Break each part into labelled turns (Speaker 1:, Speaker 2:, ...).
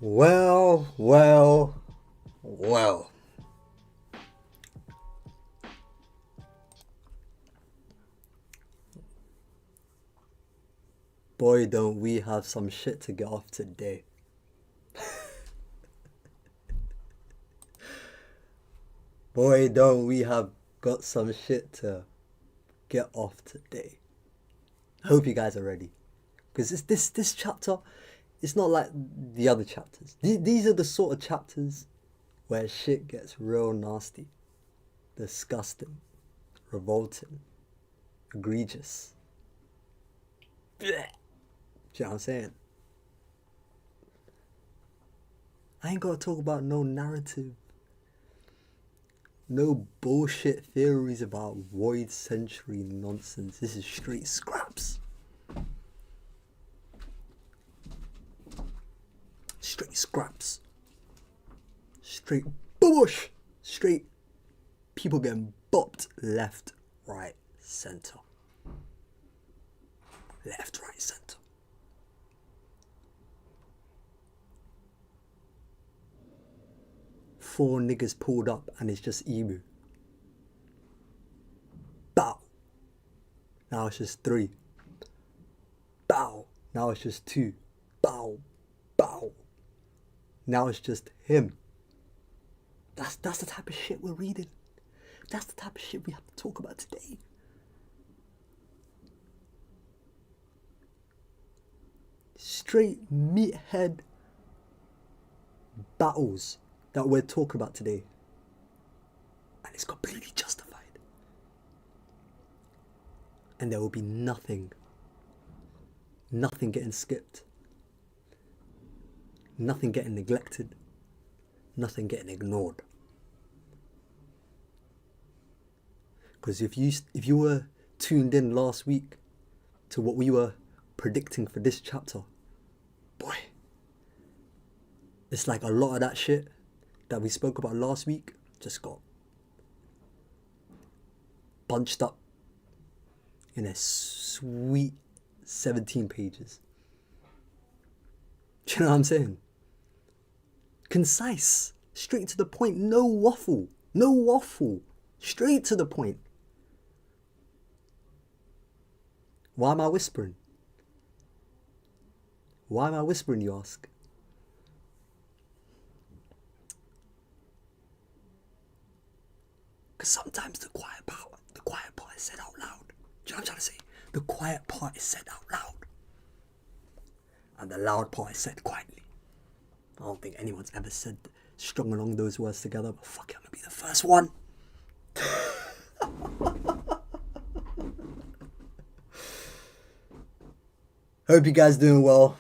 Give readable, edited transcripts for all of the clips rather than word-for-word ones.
Speaker 1: Well, well, well. Boy, don't we have some shit to get off today. Boy, don't we have got some shit to get off today. I hope you guys are ready. Because this chapter, it's not like the other chapters. These are the sort of chapters where shit gets real nasty, disgusting, revolting, egregious. Blech. Do you know what I'm saying? I ain't gotta talk about no narrative. No bullshit theories about void century nonsense. This is straight scraps. Straight scraps. Straight bush. Straight people getting bopped left, right, center. Left, right, center. Four niggas pulled up and it's just Emu. Bow. Now it's just three. Bow. Now it's just two. Bow. Bow. Now it's just him. That's the type of shit we're reading. That's the type of shit we have to talk about today. Straight meathead battles that we're talking about today. And it's completely justified. And there will be nothing getting skipped. Nothing getting neglected. Nothing getting ignored. Because if you were tuned in last week to what we were predicting for this chapter, boy, it's like a lot of that shit that we spoke about last week just got bunched up in a sweet 17 pages. Do you know what I'm saying? Concise, straight to the point, no waffle, straight to the point. Why am I whispering? Why am I whispering, you ask? Because sometimes the quiet part is said out loud. Do you know what I'm trying to say? The quiet part is said out loud. And the loud part is said quietly. I don't think anyone's ever said strung along those words together, but fuck it, I'm gonna be the first one. Hope you guys doing well.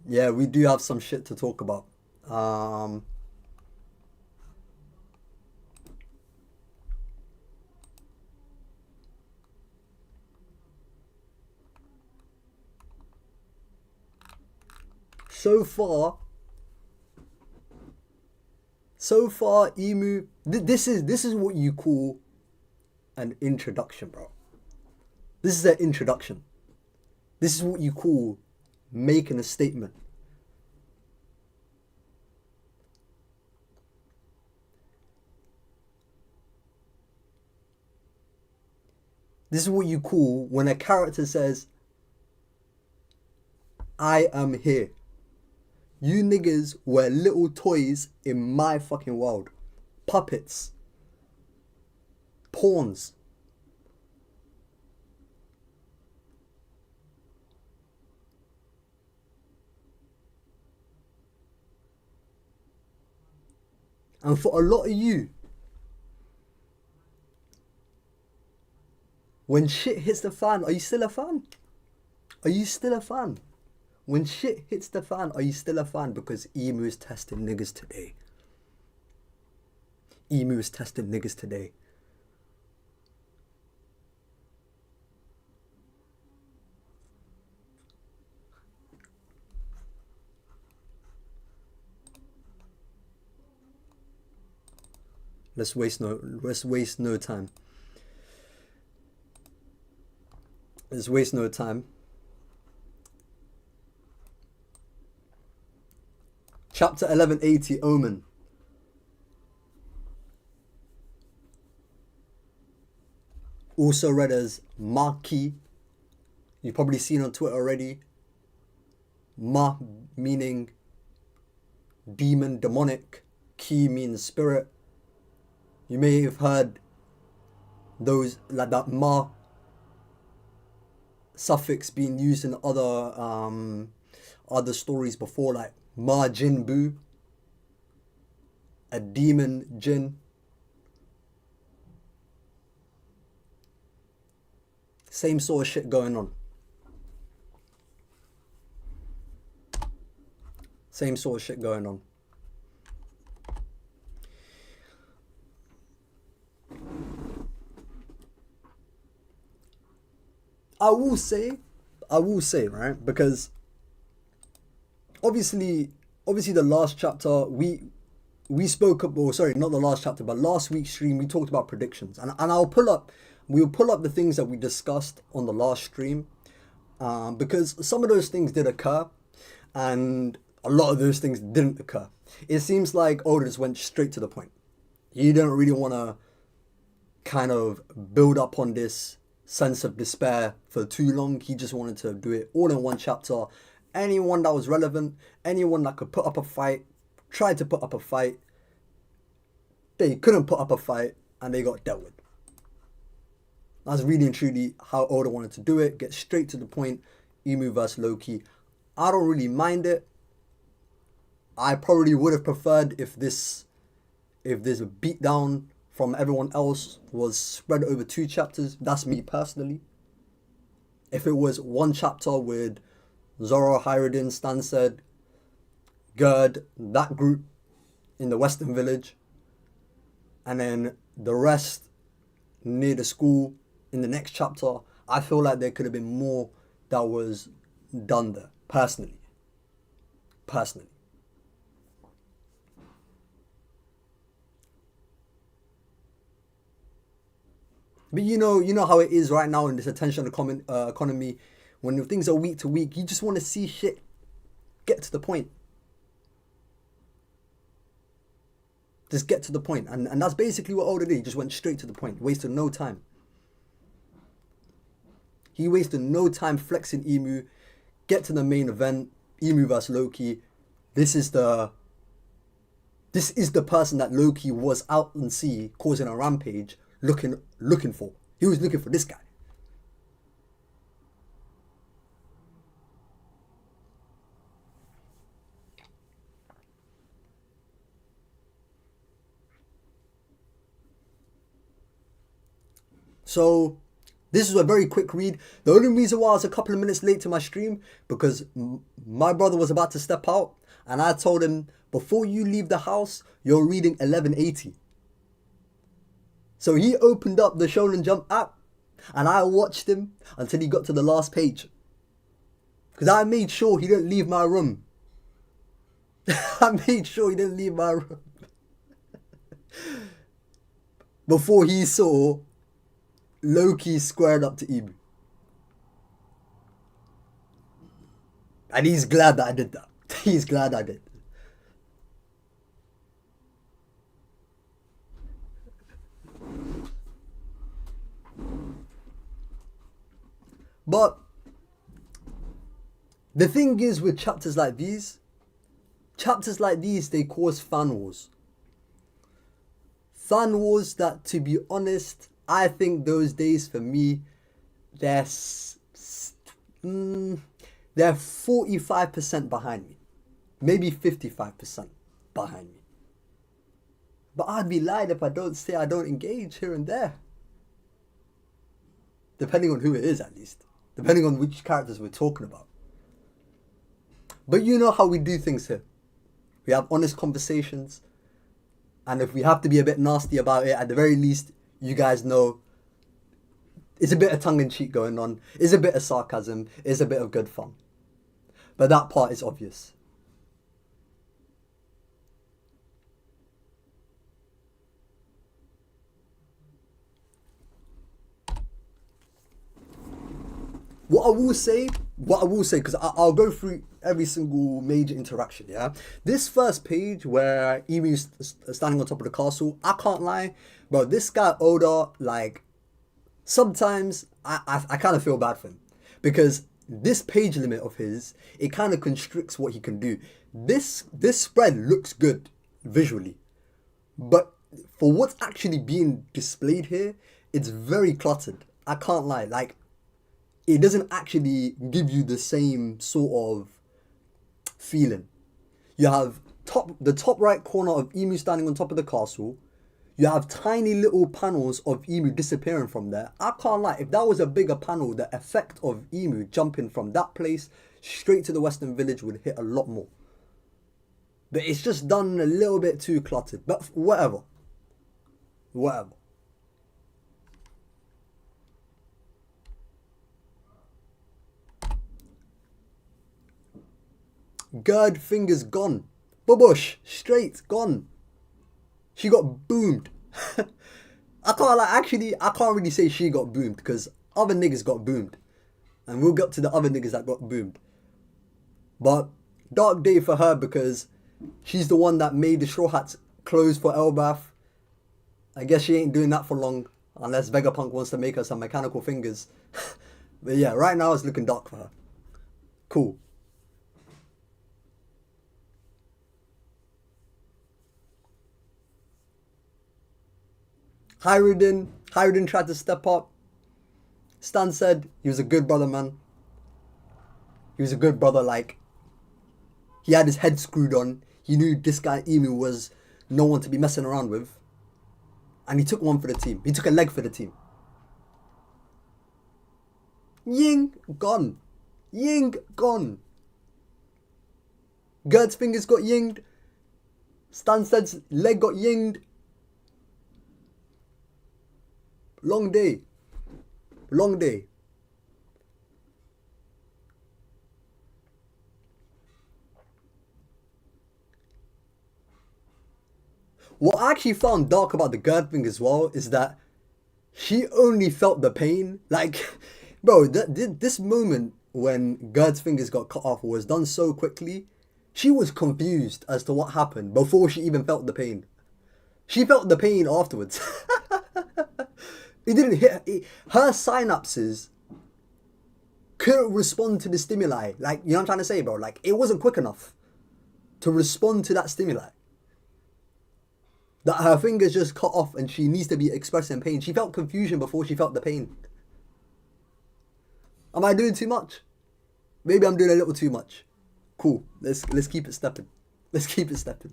Speaker 1: Yeah, we do have some shit to talk about. So far, Emu. This is what you call an introduction, bro. This is an introduction. This is what you call making a statement. This is what you call when a character says, I am here. You niggas were little toys in my fucking world. Puppets. Pawns. And for a lot of you, when shit hits the fan, are you still a fan? Are you still a fan? When shit hits the fan, are you still a fan? Because Emu is testing niggas today. Emu is testing niggas today. Let's waste no time. Let's waste no time. Chapter 1180, Omen. Also read as Maki. You've probably seen on Twitter already. Ma meaning demon, demonic. Ki means spirit. You may have heard those, like that ma suffix being used in other stories before, like ma jin bu, a demon jin. Same sort of shit going on. Same sort of shit going on. I will say, right, because obviously the last chapter we spoke up, or sorry, not the last chapter, but last week's stream we talked about predictions, and we'll pull up the things that we discussed on the last stream, because some of those things did occur, and a lot of those things didn't occur. It seems like Oda just went straight to the point. He didn't really want to kind of build up on this sense of despair for too long. He just wanted to do it all in one chapter. Anyone that was relevant, anyone that could put up a fight, tried to put up a fight. They couldn't put up a fight and they got dealt with. That's really and truly how Oda wanted to do it. Get straight to the point. Emu versus Loki. I don't really mind it. I probably would have preferred if this beatdown from everyone else was spread over 2 chapters. That's me personally. If it was 1 chapter with Zoro, Hyrodin, Stansed, Gerd, that group in the Western Village, and then the rest near the school in the next chapter, I feel like there could have been more that was done there, personally. But you know how it is right now in this attention economy. When things are week to week, you just want to see shit get to the point. Just get to the point. And that's basically what Oda did. He just went straight to the point. Wasted no time. He wasted no time flexing Emu. Get to the main event. Emu versus Loki. This is the person that Loki was out on sea causing a rampage looking for. He was looking for this guy. So this is a very quick read. The only reason why I was a couple of minutes late to my stream, because my brother was about to step out and I told him, before you leave the house, you're reading 1180. So he opened up the Shonen Jump app and I watched him until he got to the last page. Because I made sure he didn't leave my room. Before he saw Loki squared up to Emu. And he's glad that I did that. He's glad I did. But the thing is with chapters like these, they cause fan wars. Fan wars that, to be honest, I think those days for me, they're 45% behind me. Maybe 55% behind me. But I'd be lying if I don't say I don't engage here and there. Depending on who it is, at least. Depending on which characters we're talking about. But you know how we do things here. We have honest conversations. And if we have to be a bit nasty about it, at the very least, you guys know it's a bit of tongue-in-cheek going on. It's a bit of sarcasm. It's a bit of good fun. But that part is obvious. What I will say, because I'll go through every single major interaction, yeah? This first page where Emu's standing on top of the castle, I can't lie, bro, this guy Oda, like, sometimes I kind of feel bad for him. Because this page limit of his, it kind of constricts what he can do. This spread looks good visually. But for what's actually being displayed here, it's very cluttered. I can't lie. Like, it doesn't actually give you the same sort of feeling. You have the top right corner of Emu standing on top of the castle. You have tiny little panels of Emu disappearing from there. I can't lie, if that was a bigger panel, the effect of Emu jumping from that place straight to the Western Village would hit a lot more. But it's just done a little bit too cluttered. But whatever. Whatever. Gerd fingers gone. Bubush, straight, gone. She got boomed. I can't really say she got boomed because other niggas got boomed. And we'll get to the other niggas that got boomed. But dark day for her because she's the one that made the Straw Hats close for Elbath. I guess she ain't doing that for long unless Vegapunk wants to make her some mechanical fingers. But yeah, right now it's looking dark for her. Cool. Hyruddin tried to step up. Stan said he was a good brother, man. He was a good brother, like, he had his head screwed on. He knew this guy Emu was no one to be messing around with. And he took one for the team. He took a leg for the team. Ying, gone. Ying, gone. Gerd's fingers got yinged. Stansted's leg got yinged. Long day. Long day. What I actually found dark about the Gerd thing as well is that she only felt the pain. Like, bro, this moment when Gerd's fingers got cut off was done so quickly. She was confused as to what happened before she even felt the pain. She felt the pain afterwards. It didn't hit. Her synapses couldn't respond to the stimuli. Like, you know what I'm trying to say, bro? Like, it wasn't quick enough to respond to that stimuli. That her fingers just cut off and she needs to be expressing pain. She felt confusion before she felt the pain. Am I doing too much? Maybe I'm doing a little too much. Cool. Let's keep it stepping. Let's keep it stepping.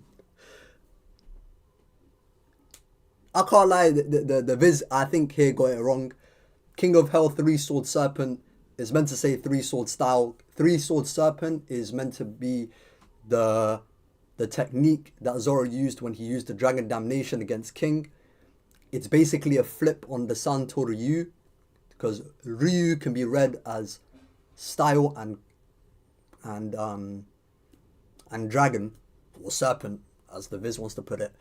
Speaker 1: I can't lie, the Viz, I think here got it wrong. King of Hell 3-Sword Serpent is meant to say 3-Sword Style. 3-Sword Serpent is meant to be the technique that Zoro used when he used the Dragon Damnation against King. It's basically a flip on the Santo Ryu, because Ryu can be read as style and dragon, or serpent, as the Viz wants to put it.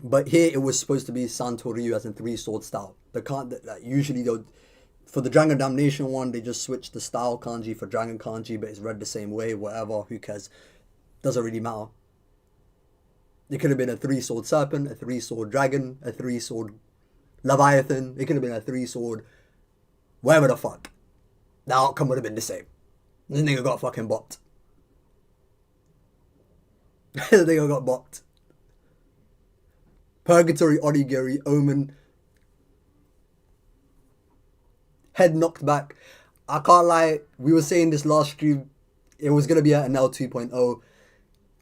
Speaker 1: But here it was supposed to be Santo Ryu as in 3-Sword Style. Usually for the Dragon Damnation one, they just switch the style kanji for Dragon kanji, but it's read the same way, whatever, who cares? Doesn't really matter. It could have been a 3-Sword Serpent, a 3-Sword Dragon, a 3-Sword Leviathan. It could have been a 3-Sword whatever the fuck. The outcome would have been the same. This nigga got fucking bopped. This nigga got bopped. Purgatory, Onigiri, Omen. Head knocked back. I can't lie, we were saying this last stream, it was going to be an NL 2.0.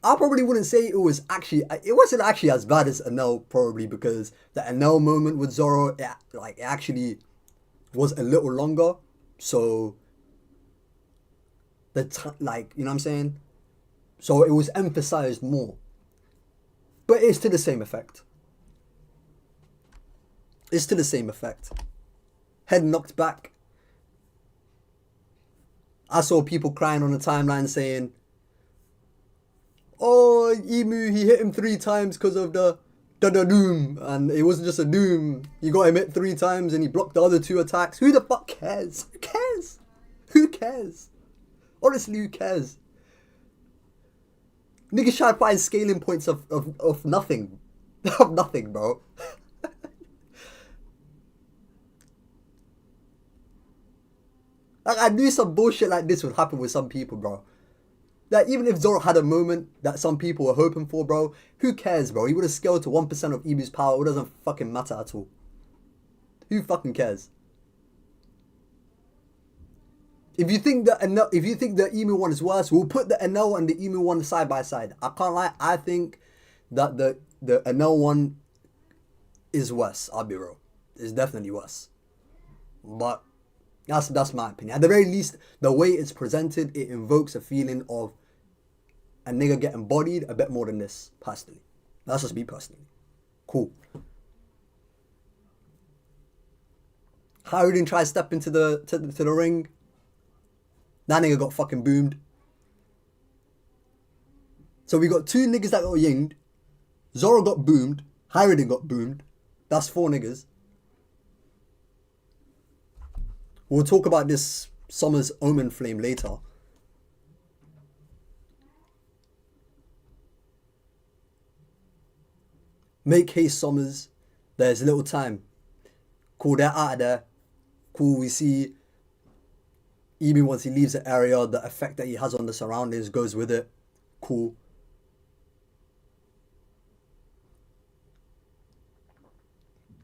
Speaker 1: I probably wouldn't say it wasn't actually as bad as NL, probably, because the NL moment with Zoro, it actually was a little longer. So, you know what I'm saying? So it was emphasized more. But it's to the same effect. It's to the same effect. Head knocked back. I saw people crying on the timeline saying, oh, Emu, he hit him 3 times because of the doom. And it wasn't just a doom. You got him hit 3 times and he blocked the other 2 attacks. Who the fuck cares? Who cares? Who cares? Honestly, who cares? Niggas try to find scaling points of nothing. Of nothing, bro. Like, I knew some bullshit like this would happen with some people, bro. Like, even if Zoro had a moment that some people were hoping for, bro, who cares, bro? He would have scaled to 1% of Imu's power. It doesn't fucking matter at all. Who fucking cares? If you think the Emu one is worse, we'll put the Enel and the Emu one side by side. I can't lie, I think that the Enel one is worse. I'll be real. It's definitely worse. But that's my opinion. At the very least, the way it's presented, it invokes a feeling of a nigga getting bodied a bit more than this, personally. That's just me personally. Cool. Haruden tried to step into the ring. That nigga got fucking boomed. So we got two niggas that got yinged. Zoro got boomed. Haruden got boomed. That's 4 niggas. We'll talk about this Summer's Omen Flame later. Make haste, Summers. There's little time. Cool, they're out of there. Cool, we see even once he leaves the area, the effect that he has on the surroundings goes with it. Cool.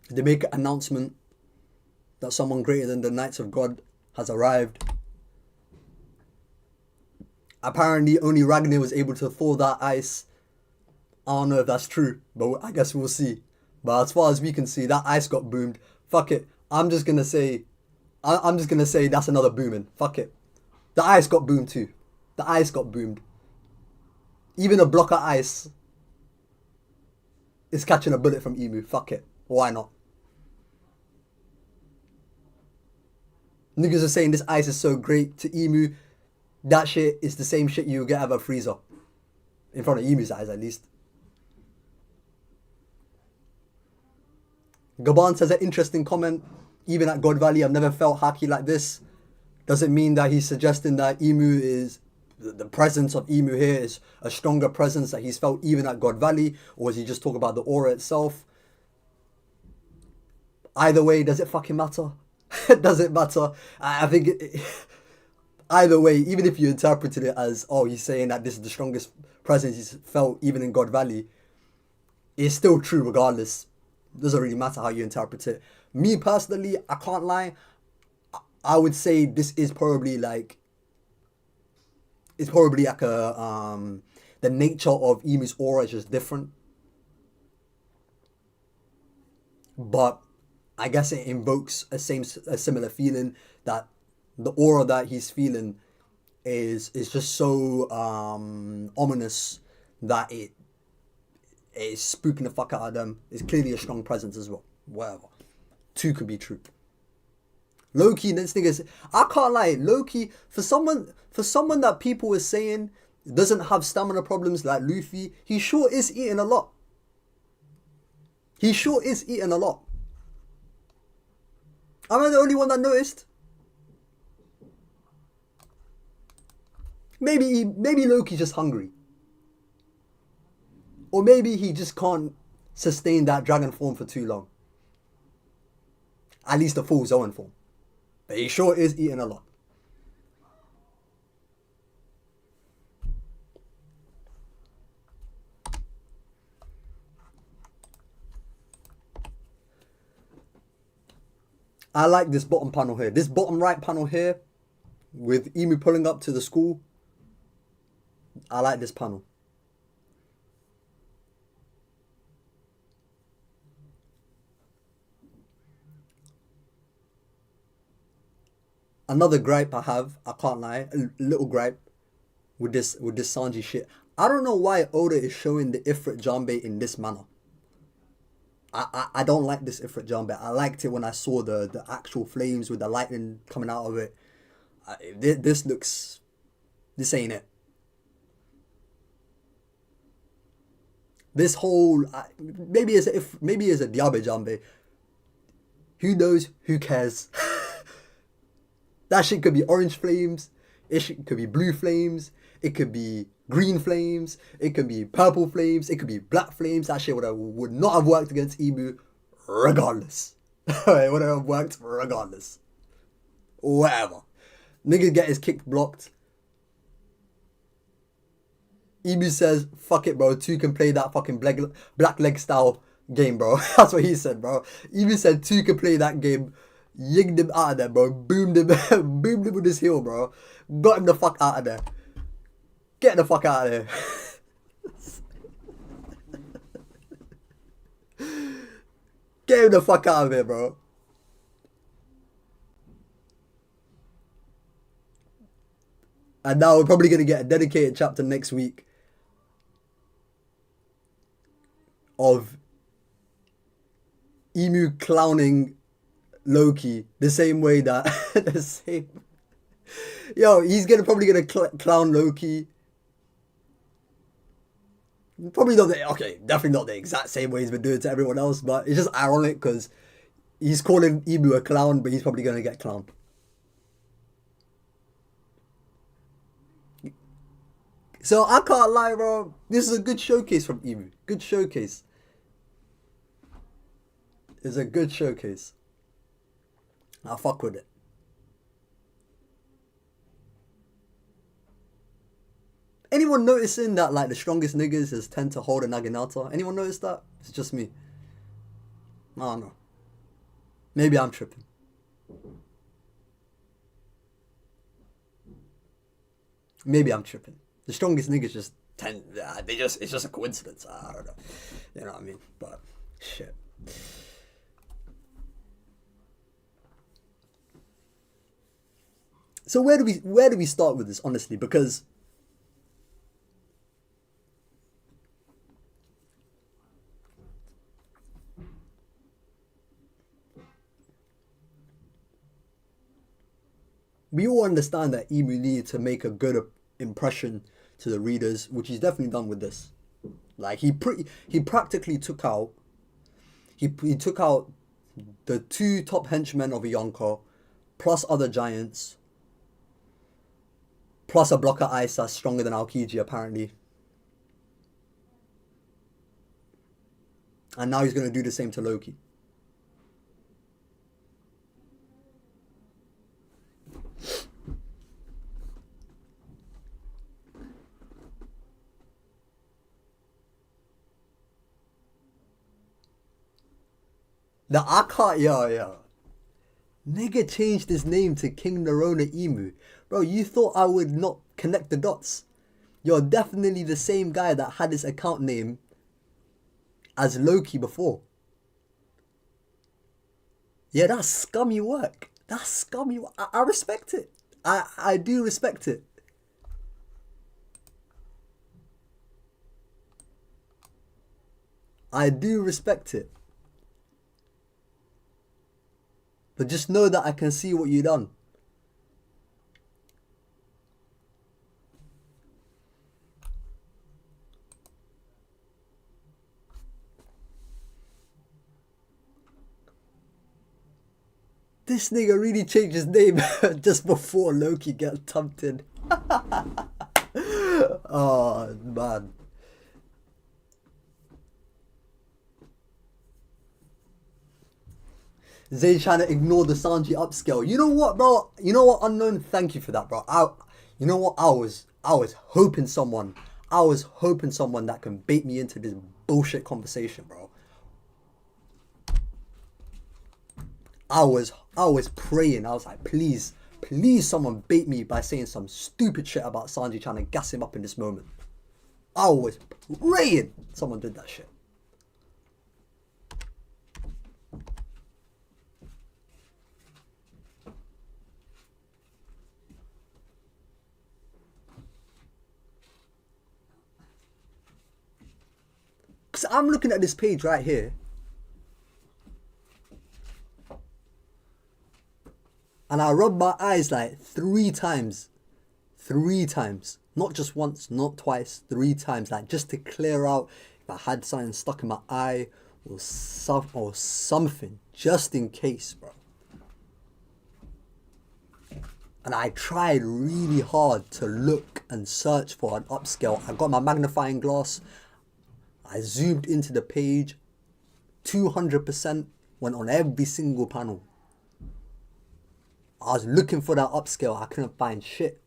Speaker 1: They make an announcement that someone greater than the Knights of God has arrived. Apparently, only Ragnar was able to thaw that ice. I don't know if that's true, but I guess we'll see. But as far as we can see, that ice got boomed. Fuck it. I'm just gonna say that's another booming. Fuck it. The ice got boomed too. The ice got boomed. Even a block of ice is catching a bullet from Emu. Fuck it. Why not? Niggas are saying this ice is so great to Emu. That shit is the same shit you get out of a freezer. In front of Emu's eyes, at least. Gaban says an interesting comment. Even at God Valley, I've never felt haki like this. Doesn't mean that he's suggesting that Emu is... The presence of Emu here is a stronger presence that he's felt even at God Valley. Or is he just talking about the aura itself? Either way, does it fucking matter? Does it matter? I think... Either way, even if you interpreted it as, oh, he's saying that this is the strongest presence he's felt even in God Valley, it's still true regardless. Doesn't really matter how you interpret it. Me personally, I can't lie. I would say this is probably like... It's probably like a... the nature of Emu's aura is just different. But I guess it invokes a similar feeling that the aura that he's feeling is just so ominous that it is spooking the fuck out of them. It's clearly a strong presence as well. Whatever. 2 could be true. Loki, this nigga, I can't lie. Loki, for someone that people were saying doesn't have stamina problems like Luffy, he sure is eating a lot. He sure is eating a lot. Am I the only one that noticed? Maybe Loki's just hungry. Or maybe he just can't sustain that dragon form for too long. At least the full Zoan form. But he sure is eating a lot. I like this bottom panel here. This bottom right panel here with Emu pulling up to the school. I like this panel. Another gripe I have, I can't lie, a little gripe with this Sanji shit. I don't know why Oda is showing the Ifrit Jambe in this manner. I don't like this Ifrit Jambe. I liked it when I saw the actual flames with the lightning coming out of it. This ain't it. This whole maybe it's a Diabe Jambe. Who knows? Who cares? That shit could be orange flames. It could be blue flames. It could be green flames. It could be purple flames. It could be black flames. That shit would not have worked against Emu regardless. It would have worked regardless. Whatever. Nigga get his kick blocked. Emu says, fuck it, bro. 2 can play that fucking black leg style game, bro. That's what he said, bro. Emu said 2 can play that game. Yigged him out of there, bro. Boomed him with his heel, bro. Got him the fuck out of there. Get the fuck out of there. Get him the fuck out of here, bro. And now we're probably going to get a dedicated chapter next week of Emu clowning Loki the same way that the same. Yo, he's probably gonna clown Loki. Probably not definitely not the exact same way he's been doing to everyone else, but it's just ironic because he's calling Emu a clown, but he's probably gonna get clowned. So I can't lie, bro. This is a good showcase from Emu. Good showcase. It's a good showcase. I fuck with it. Anyone noticing that like the strongest niggas is tend to hold a Naginata? Anyone notice that? It's just me. I don't know. Maybe I'm tripping. Maybe I'm tripping. The strongest niggas just tend, it's just a coincidence. I don't know. You know what I mean? But shit. So where do we start with this, honestly? Because we all understand that Emu needed to make a good impression to the readers, which he's definitely done with this. Like he practically took out he took out the 2 top henchmen of a Yonko, plus other giants, plus a blocker ice that's stronger than Aokiji apparently. And now he's gonna do the same to Loki. The yo. Nigga changed his name to King Narona Emu. Bro, you thought I would not connect the dots. You're definitely the same guy that had his account name as Loki before. Yeah, that's scummy work. That's scummy work. I respect it. I do respect it. I do respect it. But just know that I can see what you done. This nigga really changed his name just before Loki got dumped in. Oh, man. Zage trying to ignore the Sanji upscale. You know what, bro? You know what, Unknown? Thank you for that, bro. You know what? I was hoping someone that can bait me into this bullshit conversation, bro. I was praying. I was like, please someone bait me by saying some stupid shit about Sanji trying to gas him up in this moment. I was praying someone did that shit. Because I'm looking at this page right here. And I rubbed my eyes like 3 times. 3 times. Not just once, not twice, 3 times. Like just to clear out if I had something stuck in my eye or something. Just in case, bro. And I tried really hard to look and search for an upscale. I got my magnifying glass. I zoomed into the page. 200% went on every single panel. I was looking for that upscale. I couldn't find shit.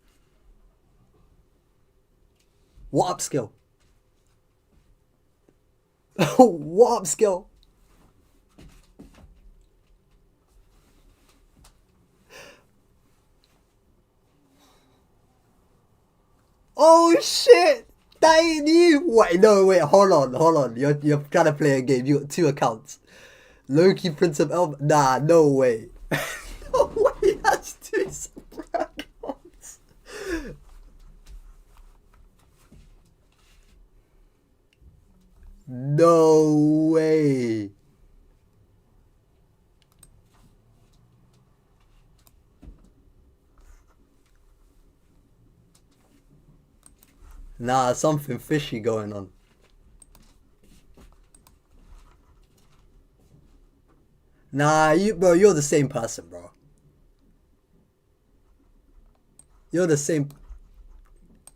Speaker 1: What upscale? What upscale? Oh shit! That ain't you! Wait, no, wait, hold on. You're trying to play a game. You got two accounts. Loki, Prince of Elf. Nah, no way. No way, that's two separate accounts. No way. Nah, something fishy going on. Nah, you're the same person, bro. You're the same.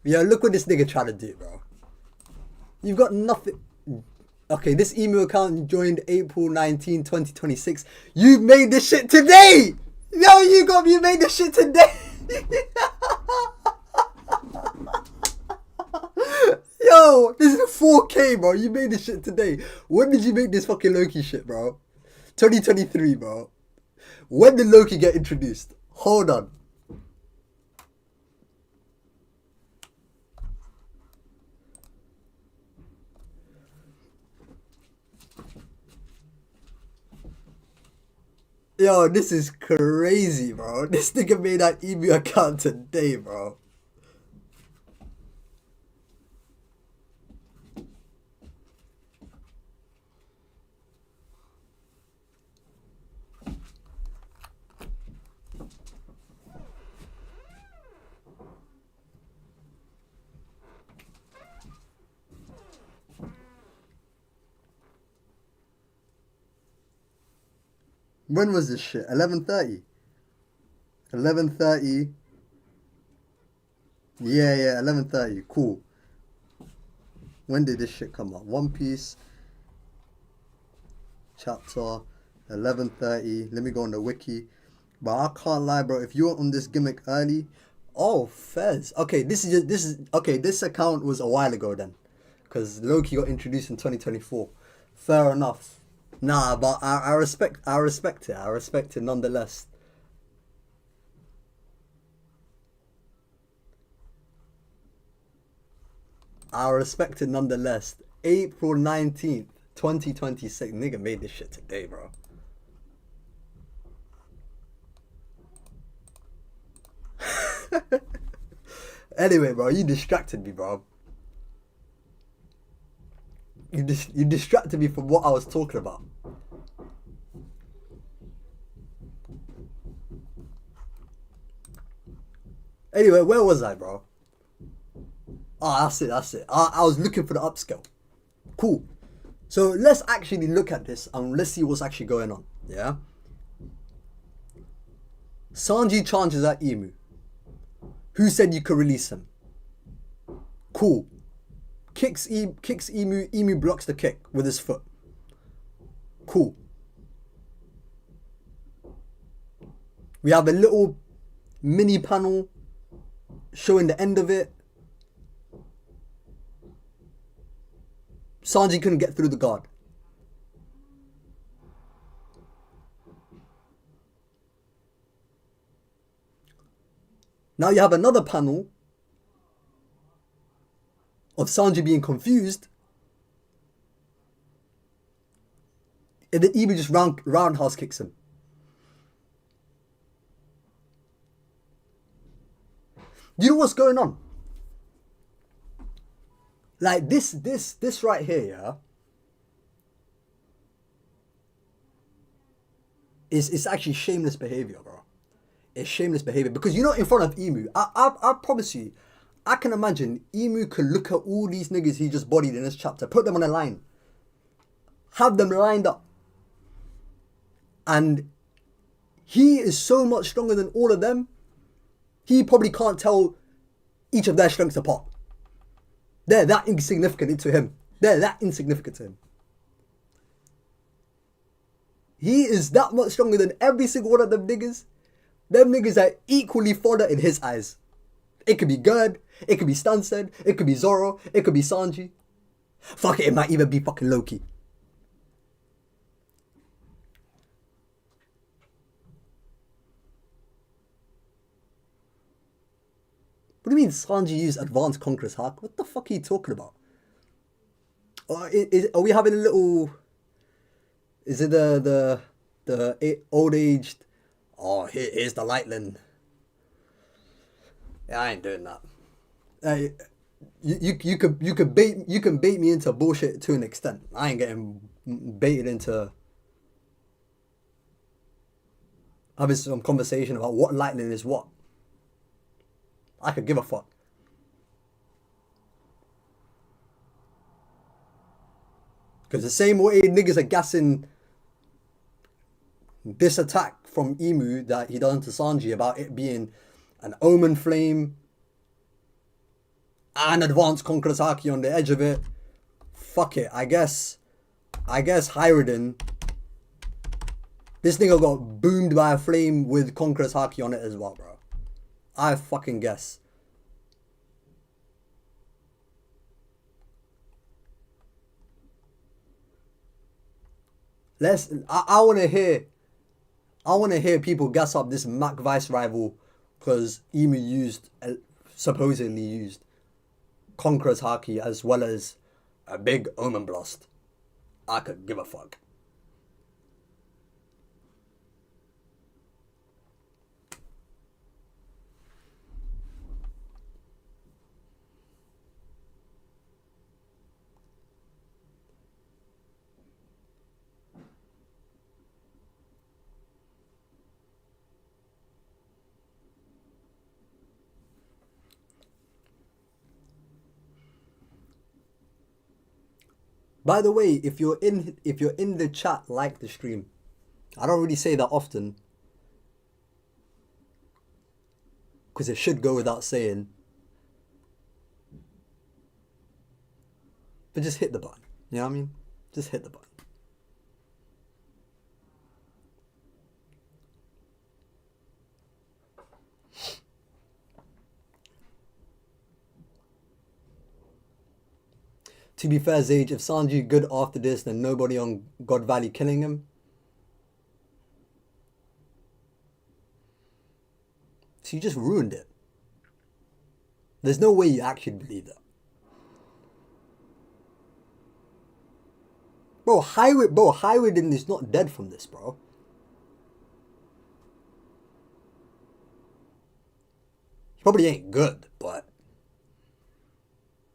Speaker 1: Yo, look what this nigga trying to do, bro. You've got nothing. Okay, this email account joined April 19, 2026. You made this shit today! Yo, you made this shit today! Yo, this is 4K, bro. You made this shit today. When did you make this fucking Loki shit, bro? 2023, bro. When did Loki get introduced? Hold on. Yo, this is crazy, bro. This nigga made that email account today, bro. When was this shit? 11:30. 11:30. Yeah, 11:30. Cool. When did this shit come up? One Piece chapter 11:30. Let me go on the wiki. But I can't lie, bro. If you were on this gimmick early, oh, Fez. Okay, this is okay. This account was a while ago then, because Loki got introduced in 2024. Fair enough. Nah, but I respect it. I respect it nonetheless. I respect it nonetheless. April 19th, 2026. Nigga made this shit today, bro. Anyway, bro, you distracted me, bro. You distracted me from what I was talking about. Anyway, where was I, bro? Oh, that's it. I was looking for the upscale. Cool. So let's actually look at this and let's see what's actually going on. Yeah. Sanji charges at Emu. Who said you could release him? Cool. Kicks Emu. Emu blocks the kick with his foot. Cool. We have a little mini panel showing the end of it. Sanji couldn't get through the guard. Now you have another panel of Sanji being confused. And then Emu just roundhouse kicks him. You know what's going on? Like this right here, yeah. It's actually shameless behavior, bro. It's shameless behavior because you're not in front of Emu. I promise you, I can imagine Emu could look at all these niggas he just bodied in this chapter, put them on a line, have them lined up, and he is so much stronger than all of them. He probably can't tell each of their strengths apart. They're that insignificant to him. They're that insignificant to him. He is that much stronger than every single one of them niggas. Them niggas are equally fodder in his eyes. It could be Gerd, it could be Stansted, it could be Zoro, it could be Sanji. Fuck it, it might even be fucking Loki. What do you mean Sanji used advanced Conqueror's Hack? What the fuck are you talking about? Are we having a little... Is it the old aged... Oh, here's the Lightning. Yeah, I ain't doing that. You can bait me into bullshit to an extent. I ain't getting baited into having some conversation about what Lightning is what. I could give a fuck. Because the same way niggas are gassing this attack from Emu that he done to Sanji about it being an Omen Flame and advanced Conqueror's Haki on the edge of it. Fuck it. I guess Hyridin. This nigga got boomed by a flame with Conqueror's Haki on it as well, bro. I fucking guess. I wanna hear people gas up this Mac Vice rival because Emu supposedly used Conqueror's Haki as well as a big Omen Blast. I could give a fuck. By the way, if you're in the chat, like the stream. I don't really say that often, because it should go without saying. But just hit the button. You know what I mean? Just hit the button. To be fair, Zage, if Sanji good after this, then nobody on God Valley killing him. So you just ruined it. There's no way you actually believe that. Bro, Hyridin is not dead from this, bro. He probably ain't good, but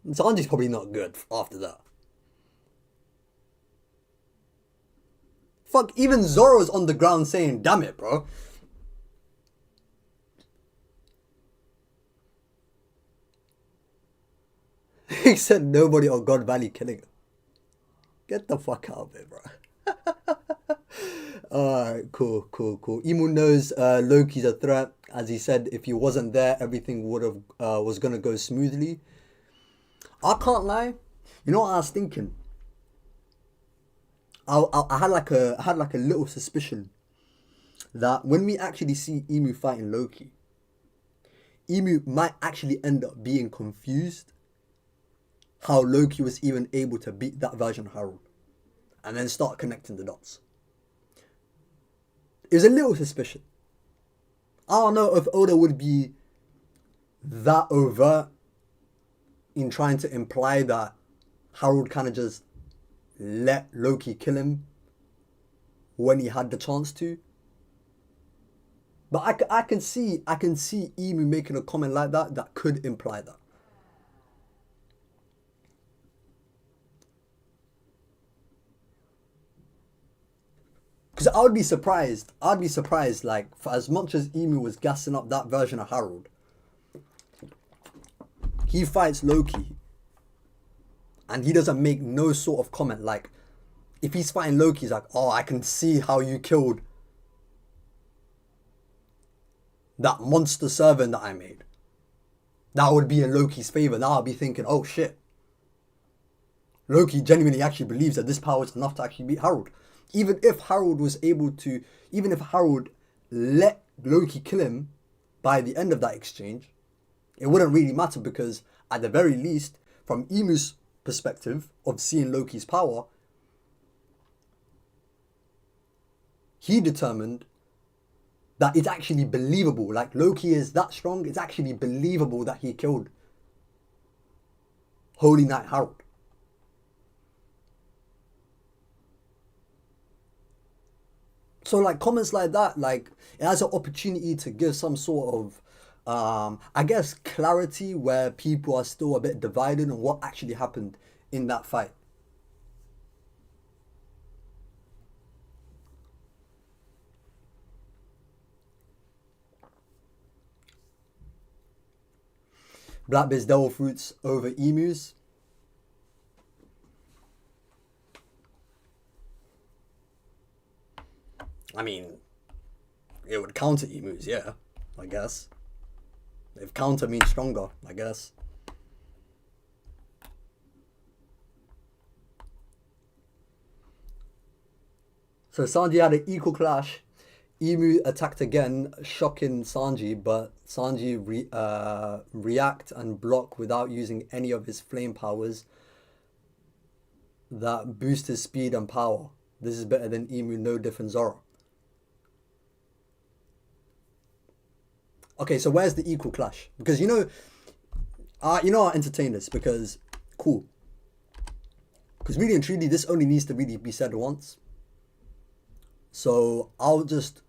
Speaker 1: Sanji's probably not good after that. Fuck, even Zoro's on the ground saying, damn it, bro. He said nobody on God Valley killing him. Get the fuck out of it, bro. Alright, cool. Emu knows Loki's a threat. As he said, if he wasn't there, everything was gonna go smoothly. I can't lie. You know what I was thinking? I had like a little suspicion that when we actually see Emu fighting Loki, Emu might actually end up being confused how Loki was even able to beat that version of Harold, and then start connecting the dots. It was a little suspicion. I don't know if Oda would be that overt in trying to imply that Harold kind of just let Loki kill him when he had the chance to. But I can see Emu making a comment like that could imply that. Because I'd be surprised, like, for as much as Emu was gassing up that version of Harold, he fights Loki, and he doesn't make no sort of comment. Like, if he's fighting Loki, he's like, oh, I can see how you killed that monster servant that I made. That would be in Loki's favor. Now I'll be thinking, oh shit. Loki genuinely actually believes that this power is enough to actually beat Harold. Even if Harold let Loki kill him by the end of that exchange, it wouldn't really matter, because at the very least, from Emu's perspective of seeing Loki's power, he determined that it's actually believable. Like, Loki is that strong, it's actually believable that he killed Holy Knight Harold. So, like, comments like that, like, it has an opportunity to give some sort of, I guess, clarity where people are still a bit divided on what actually happened in that fight. Blackbeard's devil fruits over emus. I mean, it would counter emus, yeah, I guess. If counter means stronger, I guess. So Sanji had an equal clash. Emu attacked again, shocking Sanji, but Sanji react and block without using any of his flame powers that boost his speed and power. This is better than Emu, no different Zoro. Okay, so where's the equal clash? Because I'll entertain this, because cool. Because really and truly, this only needs to really be said once. So I'll just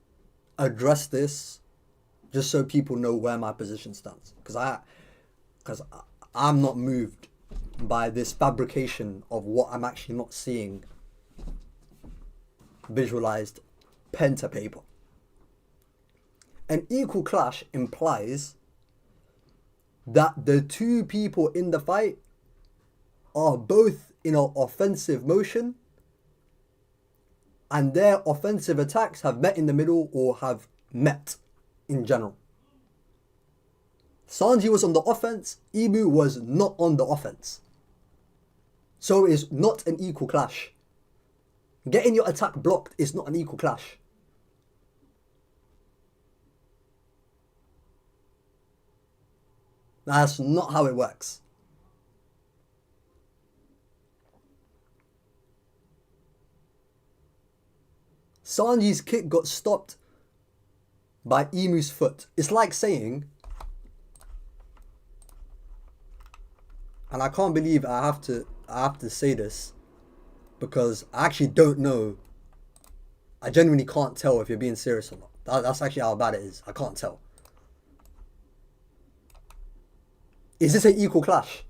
Speaker 1: address this, just so people know where my position stands. Because I'm not moved by this fabrication of what I'm actually not seeing visualized pen to paper. An equal clash implies that the two people in the fight are both in an offensive motion, and their offensive attacks have met in the middle, or have met in general. Sanji was on the offense, Emu was not on the offense. So it's not an equal clash. Getting your attack blocked is not an equal clash. That's not how it works. Sanji's kick got stopped by Emu's foot. It's like saying, and I can't believe I have to say this, because I actually don't know. I genuinely can't tell if you're being serious or not. That's actually how bad it is. I can't tell. Is this an equal clash?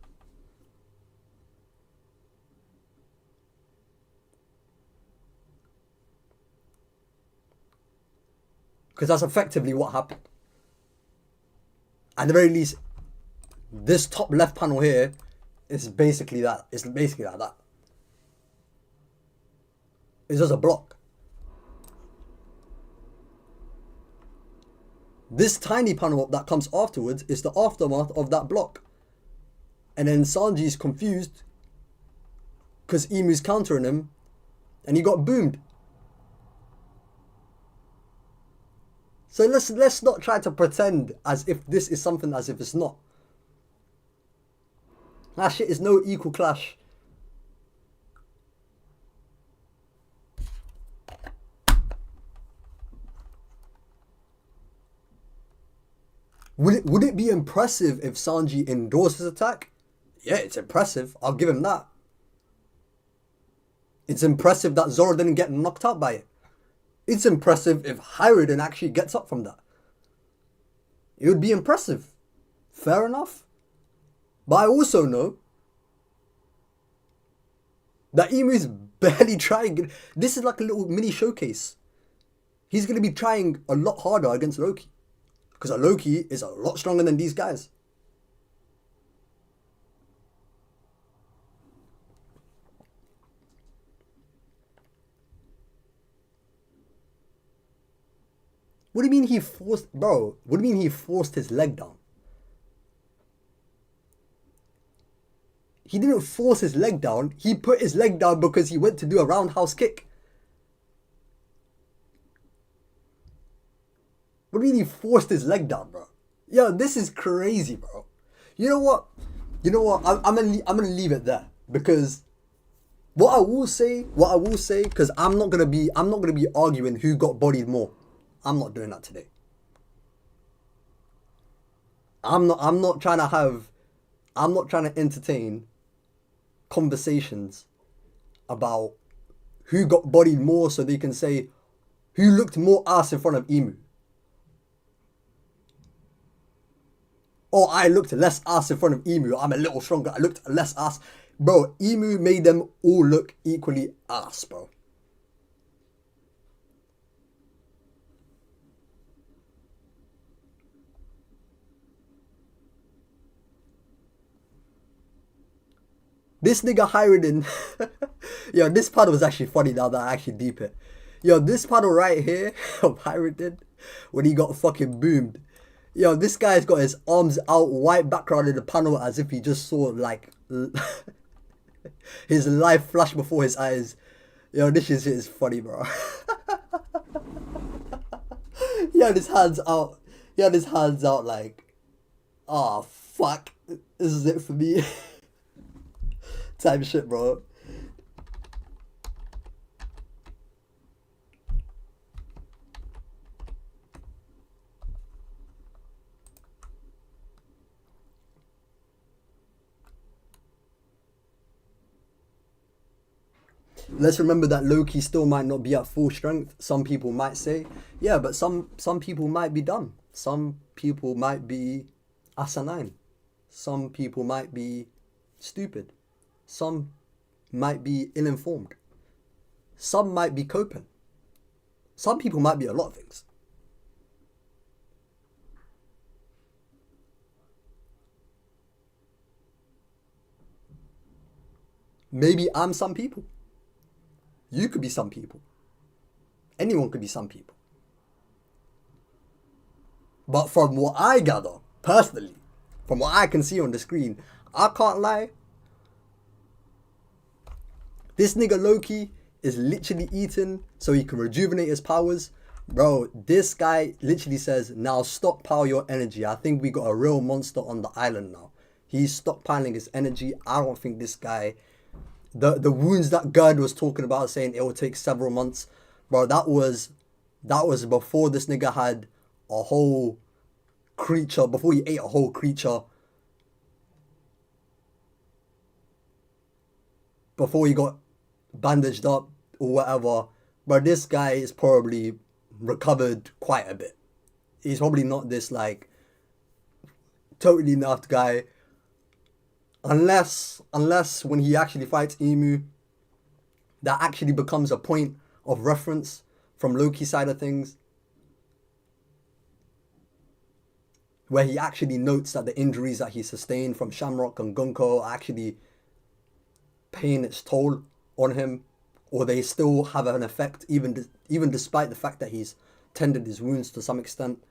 Speaker 1: Because that's effectively what happened. At the very least, this top left panel here is basically that. It's basically like that. It's just a block. This tiny panel that comes afterwards is the aftermath of that block. And then Sanji's confused because Emu's countering him, and he got boomed. So let's not try to pretend as if this is something as if it's not. That shit is no equal clash. Would it be impressive if Sanji endorsed his attack? Yeah, it's impressive. I'll give him that. It's impressive that Zoro didn't get knocked out by it. It's impressive if Hiruden actually gets up from that. It would be impressive. Fair enough. But I also know that Emu is barely trying. This is like a little mini showcase. He's going to be trying a lot harder against Loki. Because Loki is a lot stronger than these guys. What do you mean he forced, bro? What do you mean he forced his leg down? He didn't force his leg down. He put his leg down because he went to do a roundhouse kick. What do you mean he forced his leg down, bro? Yo, this is crazy, bro. You know what? I'm gonna leave it there because what I will say, because I'm not gonna be arguing who got bodied more. I'm not doing that today. I'm not trying to entertain conversations about who got bodied more so they can say who looked more ass in front of Emu. Or I looked less ass in front of Emu. I'm a little stronger. I looked less ass. Bro, Emu made them all look equally ass, bro. This nigga Hiradin. Yo, this paddle was actually funny now that I actually deep it. Yo, this paddle right here of Hiradin, when he got fucking boomed. Yo, this guy's got his arms out, white background in the panel as if he just saw like his life flash before his eyes. Yo, this shit is funny, bro. He had his hands out. Like, oh, fuck. This is it for me. Type shit, bro. Let's remember that Loki still might not be at full strength. Some people might say, yeah, but some people might be dumb. Some people might be asinine. Some people might be stupid. Some might be ill-informed. Some might be coping. Some people might be a lot of things. Maybe I'm some people. You could be some people. Anyone could be some people. But from what I gather, personally, from what I can see on the screen, I can't lie. This nigga Loki is literally eating so he can rejuvenate his powers. Bro, this guy literally says, now stockpile your energy. I think we got a real monster on the island now. He's stockpiling his energy. I don't think this guy... The wounds that Gerd was talking about, saying it will take several months. Bro, that was before this nigga had a whole creature, before he ate a whole creature. Before he got bandaged up or whatever. But this guy is probably recovered quite a bit. He's probably not this like totally nerfed guy. Unless when he actually fights Emu, that actually becomes a point of reference from Loki's side of things. Where he actually notes that the injuries that he sustained from Shamrock and Gunko are actually paying its toll on him, or they still have an effect even despite the fact that he's tended his wounds to some extent.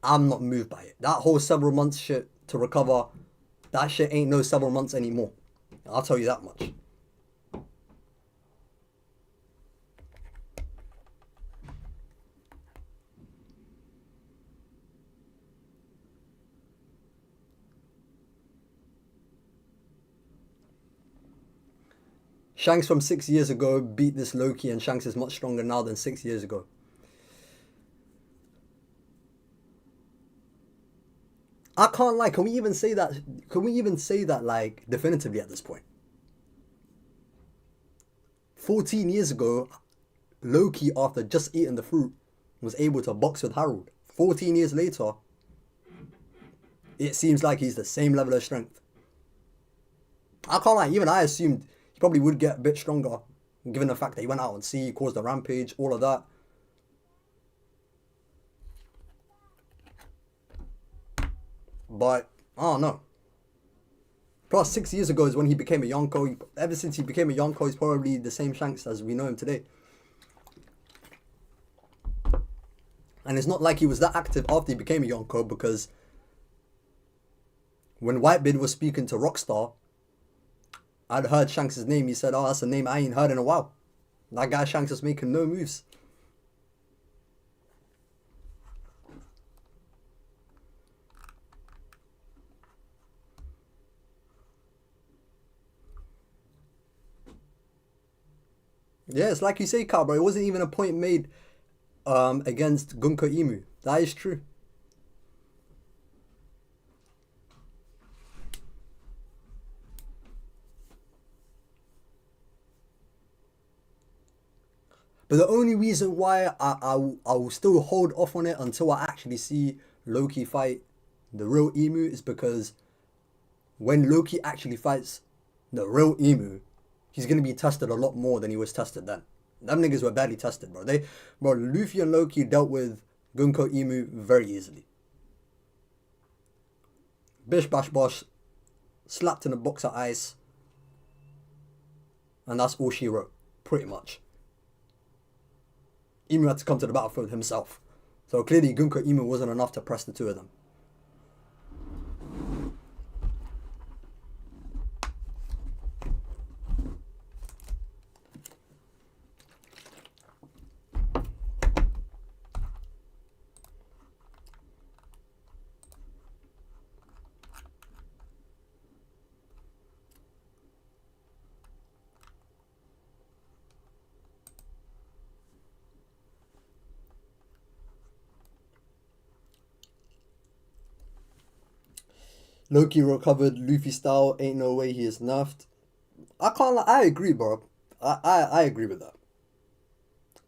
Speaker 1: I'm not moved by it. That whole several months shit to recover, that shit ain't no several months anymore. I'll tell you that much. Shanks from 6 years ago beat this Loki, and Shanks is much stronger now than 6 years ago. I can't lie. Can we even say that? Can we even say that like definitively at this point? 14 years ago, Loki, after just eating the fruit, was able to box with Harold. 14 years later, it seems like he's the same level of strength. I can't lie. Even I assumed he probably would get a bit stronger, given the fact that he went out on sea, caused a rampage, all of that. But, I don't know. Plus, 6 years ago is when he became a Yonko. Ever since he became a Yonko, he's probably the same Shanks as we know him today. And it's not like he was that active after he became a Yonko, because when Whitebeard was speaking to Rockstar, I'd heard Shanks' name. He said, "Oh, that's a name I ain't heard in a while." That guy Shanks is making no moves. Yeah, it's like you say, Carl, bro. It wasn't even a point made against Gunko Imu. That is true. But the only reason why I will still hold off on it until I actually see Loki fight the real Emu is because when Loki actually fights the real Emu, he's going to be tested a lot more than he was tested then. Them niggas were badly tested, bro. Luffy and Loki dealt with Gunko Emu very easily. Bish bash bosh, slapped in a box of ice, and that's all she wrote, pretty much. Emu had to come to the battlefield himself. So clearly Gunko Emu wasn't enough to press the two of them. Loki recovered Luffy style. Ain't no way he is nerfed. I agree, bro. I agree with that.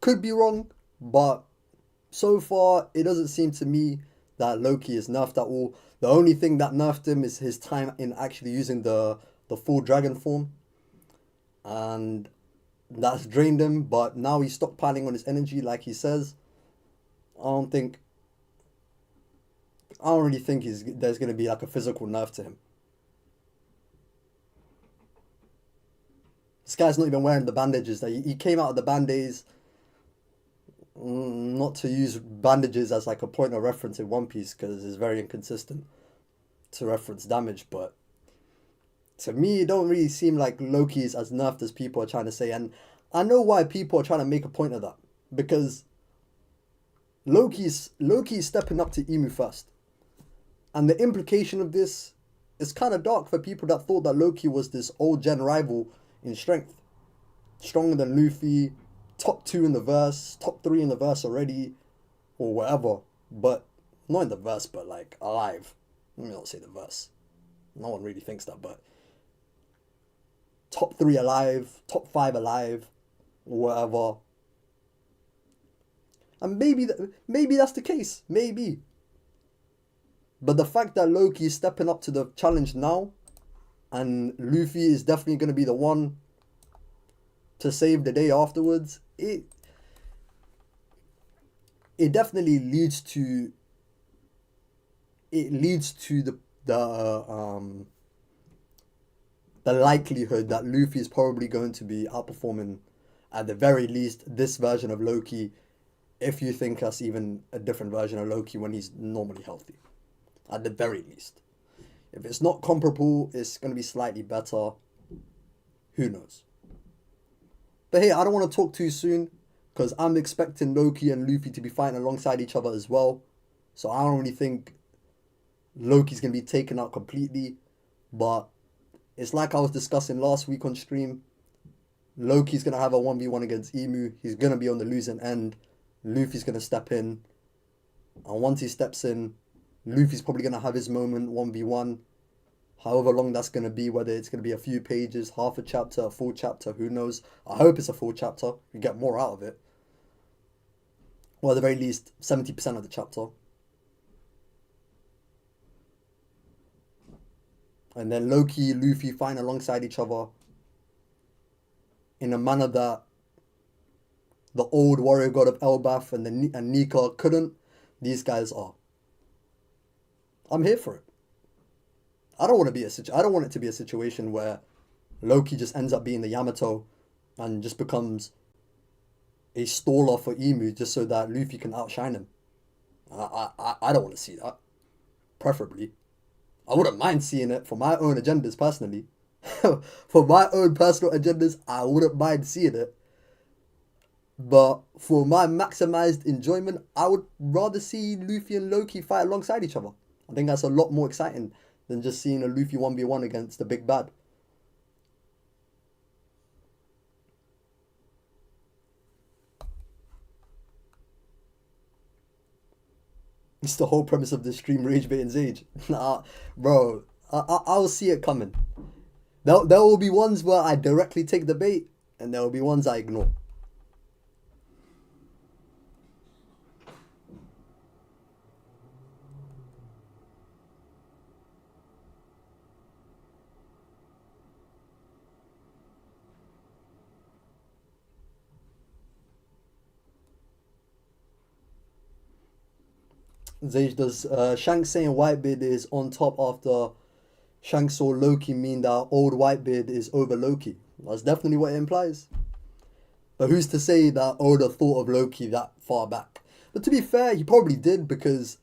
Speaker 1: Could be wrong, but so far it doesn't seem to me that Loki is nerfed at all. The only thing that nerfed him is his time in actually using the full dragon form, and that's drained him. But now he's stockpiling on his energy, like he says. I don't really think there's going to be like a physical nerf to him. This guy's not even wearing the bandages. He came out of the band-aids, not to use bandages as like a point of reference in One Piece because it's very inconsistent to reference damage, but to me it don't really seem like Loki is as nerfed as people are trying to say, and I know why people are trying to make a point of that, because Loki's stepping up to Emu first. And the implication of this is kind of dark for people that thought that Loki was this old gen rival in strength. Stronger than Luffy, top 2 in the verse, top 3 in the verse already, or whatever. But, not in the verse, but like alive. Let me not say the verse. No one really thinks that, but top 3 alive, top 5 alive, or whatever. And maybe that's the case. Maybe. But the fact that Loki is stepping up to the challenge now, and Luffy is definitely going to be the one to save the day afterwards, it definitely leads to the likelihood that Luffy is probably going to be outperforming, at the very least, this version of Loki, if you think that's even a different version of Loki when he's normally healthy. At the very least. If it's not comparable, it's going to be slightly better. Who knows? But hey, I don't want to talk too soon, because I'm expecting Loki and Luffy to be fighting alongside each other as well. So I don't really think Loki's going to be taken out completely. But it's like I was discussing last week on stream. Loki's going to have a 1v1 against Emu. He's going to be on the losing end. Luffy's going to step in. And once he steps in, Luffy's probably going to have his moment 1v1. However long that's going to be, whether it's going to be a few pages, half a chapter, a full chapter, who knows. I hope it's a full chapter. We get more out of it. Or at the very least, 70% of the chapter. And then Loki, Luffy fighting alongside each other in a manner that the old warrior god of Elbaf and Nika couldn't. These guys are. I'm here for it. I don't want it to be a situation where Loki just ends up being the Yamato and just becomes a staller for Emu just so that Luffy can outshine him. I don't want to see that. Preferably, I wouldn't mind seeing it for my own agendas personally. For my own personal agendas, I wouldn't mind seeing it. But for my maximized enjoyment, I would rather see Luffy and Loki fight alongside each other. I think that's a lot more exciting than just seeing a Luffy 1v1 against the big bad. It's the whole premise of the stream rage bait and zage. Nah, bro, I'll see it coming. There will be ones where I directly take the bait, and there will be ones I ignore. Zage, does Shanks saying Whitebeard is on top after Shanks saw Loki mean that old Whitebeard is over Loki? That's definitely what it implies. But who's to say that Oda thought of Loki that far back? But to be fair, he probably did, because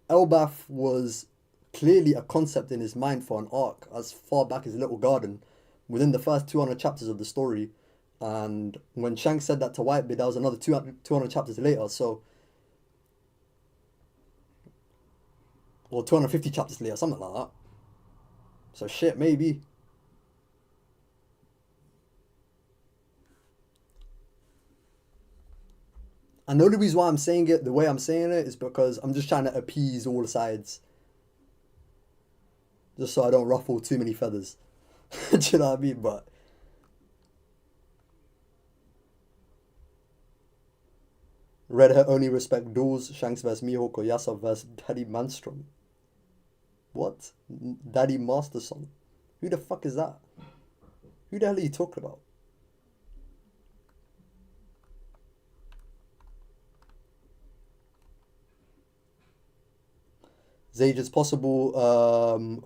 Speaker 1: Elbaf was clearly a concept in his mind for an arc as far back as Little Garden, within the first 200 chapters of the story. And when Shanks said that to Whitebeard, that was another 200 chapters later. So, or 250 chapters later, something like that. So shit, maybe. And the only reason why I'm saying it the way I'm saying it is because I'm just trying to appease all sides. Just so I don't ruffle too many feathers. Do you know what I mean? But Red Hair only respect duels, Shanks vs Mihawk or Yasa vs Daddy Manstrom. What? Daddy Masterson? Who the fuck is that? Who the hell are you talking about? Zage, it's possible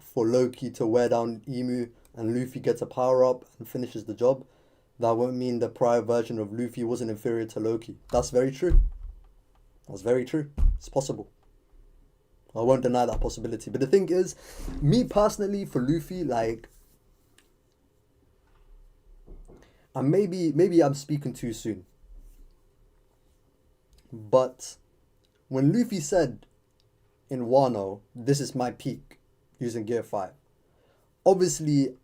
Speaker 1: for Loki to wear down Emu and Luffy gets a power up and finishes the job. That won't mean the prior version of Luffy wasn't inferior to Loki. That's very true. That's very true. It's possible. I won't deny that possibility. But the thing is, me personally, for Luffy, like, and maybe I'm speaking too soon. But when Luffy said in Wano, this is my peak, using Gear 5, obviously,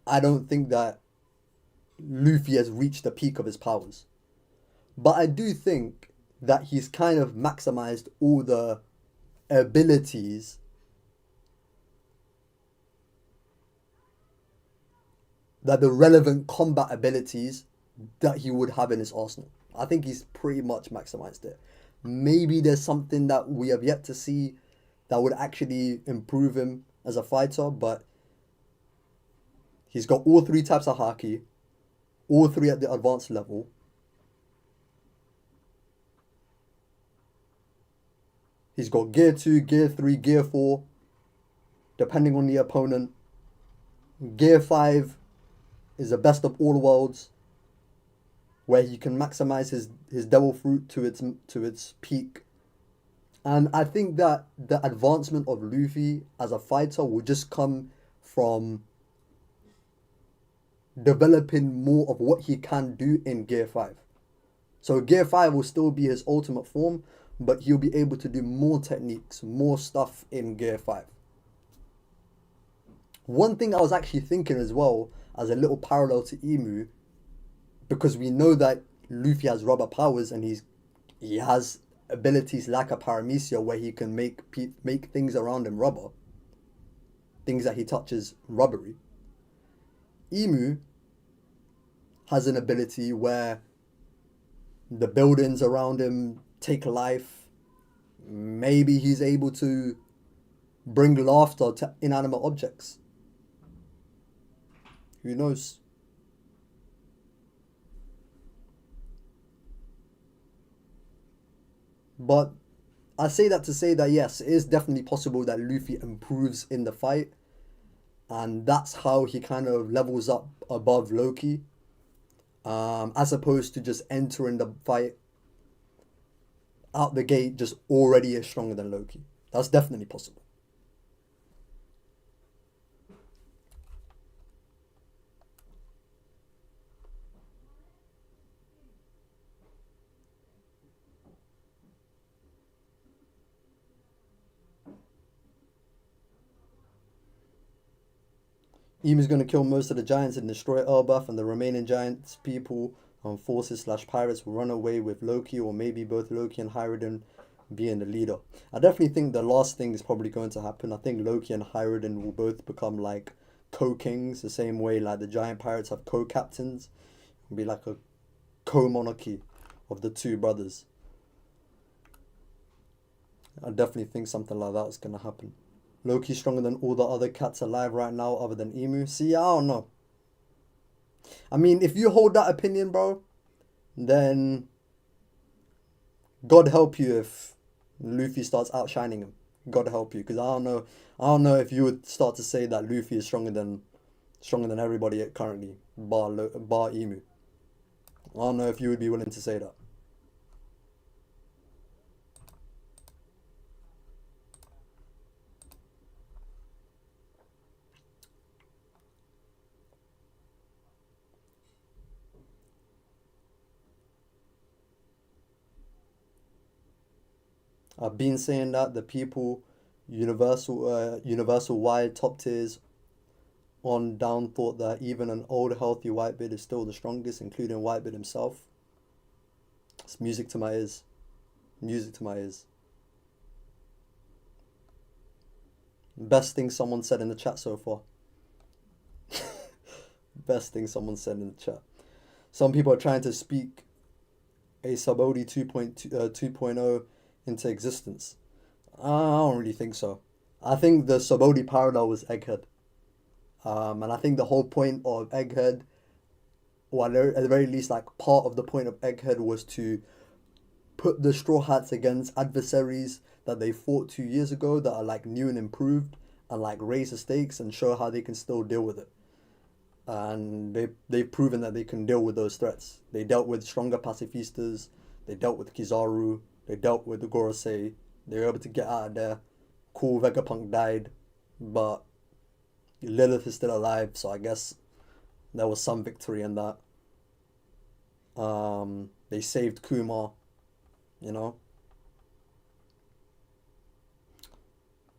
Speaker 1: I don't think that Luffy has reached the peak of his powers. But I do think that he's kind of maximized all the abilities that the relevant combat abilities that he would have in his arsenal. I think he's pretty much maximized it. Maybe there's something that we have yet to see that would actually improve him as a fighter, but he's got all three types of haki, all three at the advanced level. He's got Gear 2, Gear 3, Gear 4, depending on the opponent. Gear 5 is the best of all worlds, where he can maximize his Devil Fruit to its peak. And I think that the advancement of Luffy as a fighter will just come from developing more of what he can do in Gear 5. So Gear 5 will still be his ultimate form, but he'll be able to do more techniques, more stuff in Gear 5. One thing I was actually thinking as well, as a little parallel to Emu, because we know that Luffy has rubber powers and he has abilities like a paramecia where he can make things around him rubber, things that he touches rubbery. Emu has an ability where the buildings around him take life. Maybe he's able to bring laughter to inanimate objects. Who knows? But I say that to say that yes, it is definitely possible that Luffy improves in the fight, and that's how he kind of levels up above Loki, as opposed to just entering the fight out the gate just already is stronger than Loki. That's definitely possible. Emu's going to kill most of the giants and destroy Elbaf, and the remaining giants people forces slash pirates will run away with Loki, or maybe both Loki and Hyrule being the leader. I definitely think the last thing is probably going to happen. I think Loki and Hyrule will both become like co-kings, the same way like the giant pirates have co-captains. It'll be like a co-monarchy of the two brothers. I definitely think something like that is going to happen. Loki's stronger than all the other cats alive right now other than Emu. See, I don't know. I mean, if you hold that opinion, bro, then God help you if Luffy starts outshining him. God help you, because I don't know. I don't know if you would start to say that Luffy is stronger than everybody currently, bar Emu. I don't know if you would be willing to say that. I've been saying that the people, universal wide top tiers on down thought that even an old healthy Whitebeard is still the strongest, including Whitebeard himself. It's music to my ears. Music to my ears. Best thing someone said in the chat so far. Best thing someone said in the chat. Some people are trying to speak a Subodi 2.0 into existence. I don't really think so. I think the Subodi parallel was Egghead. And I think the whole point of Egghead, or at the very least, like part of the point of Egghead was to put the Straw Hats against adversaries that they fought 2 years ago that are like new and improved, and like raise the stakes and show how they can still deal with it. And they've proven that they can deal with those threats. They dealt with stronger pacifistas, they dealt with Kizaru, they dealt with the Gorosei, they were able to get out of there. Cool, Vegapunk died, but Lilith is still alive, so I guess there was some victory in that. They saved Kumar, you know.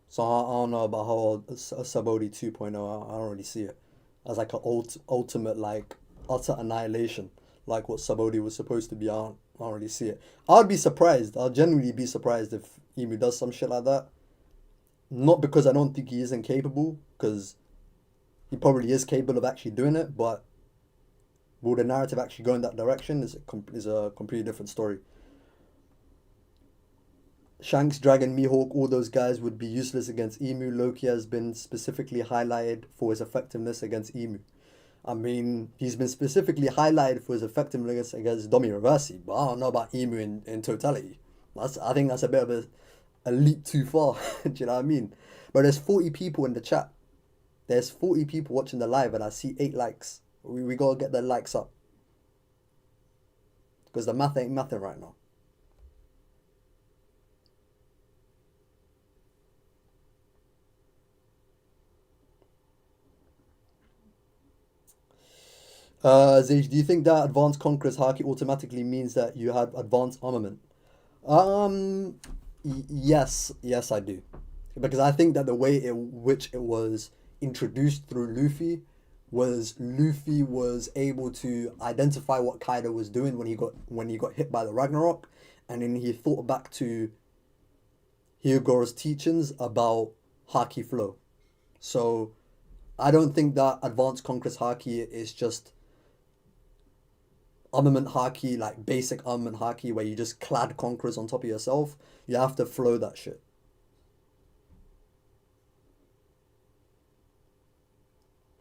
Speaker 1: So I don't know about how a Subodi 2.0. I don't really see it as like an ultimate like utter annihilation, like what Subodi was supposed to be. I don't really see it. I'd be surprised. I'll genuinely be surprised if Emu does some shit like that. Not because I don't think he isn't capable, because he probably is capable of actually doing it, but will the narrative actually go in that direction is a completely different story. Shanks, Dragon, Mihawk, all those guys would be useless against Emu. Loki has been specifically highlighted for his effectiveness against Emu. I mean, he's been specifically highlighted for his effectiveness against Domi Reversi, but I don't know about Emu in totality. I think that's a bit of a leap too far. Do you know what I mean? But there's 40 people in the chat. There's 40 people watching the live, and I see 8 likes. We gotta get the likes up, because the math ain't mathing right now. Zage, do you think that advanced conquerors haki automatically means that you have advanced armament? Yes, I do, because I think that the way in which it was introduced through Luffy was able to identify what Kaido was doing when he got hit by the Ragnarok, and then he thought back to Hyogoro's teachings about haki flow. So I don't think that advanced conquerors haki is just armament haki, like basic armament haki where you just clad conquerors on top of yourself. You have to flow that shit.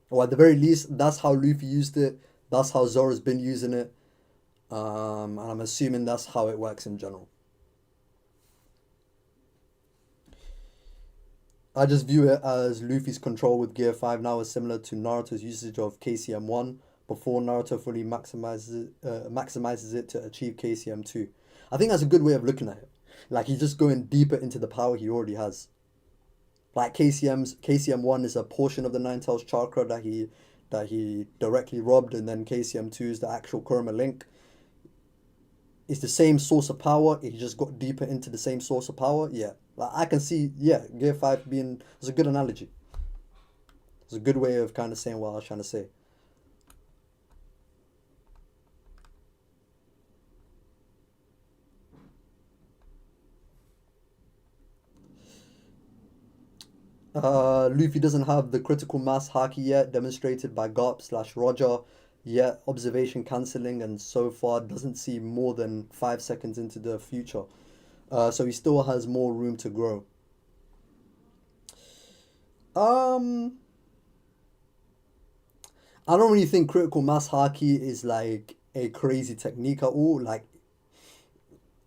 Speaker 1: Or at the very least, that's how Luffy used it. That's how Zoro's been using it. And I'm assuming that's how it works in general. I just view it as Luffy's control with Gear 5 now is similar to Naruto's usage of KCM1 before Naruto fully maximizes it to achieve KCM2. I think that's a good way of looking at it. Like he's just going deeper into the power he already has. Like KCM1 is a portion of the Nine Tails chakra that he directly robbed, and then KCM2 is the actual Kurama link. It's the same source of power. He just got deeper into the same source of power. Yeah, like I can see. Yeah, Gear 5 being it's a good analogy. It's a good way of kind of saying what I was trying to say. Luffy doesn't have the critical mass haki yet, demonstrated by Garp/Roger. Yet observation cancelling, and so far doesn't see more than 5 seconds into the future. So he still has more room to grow. Um, I don't really think critical mass haki is like a crazy technique at all. Like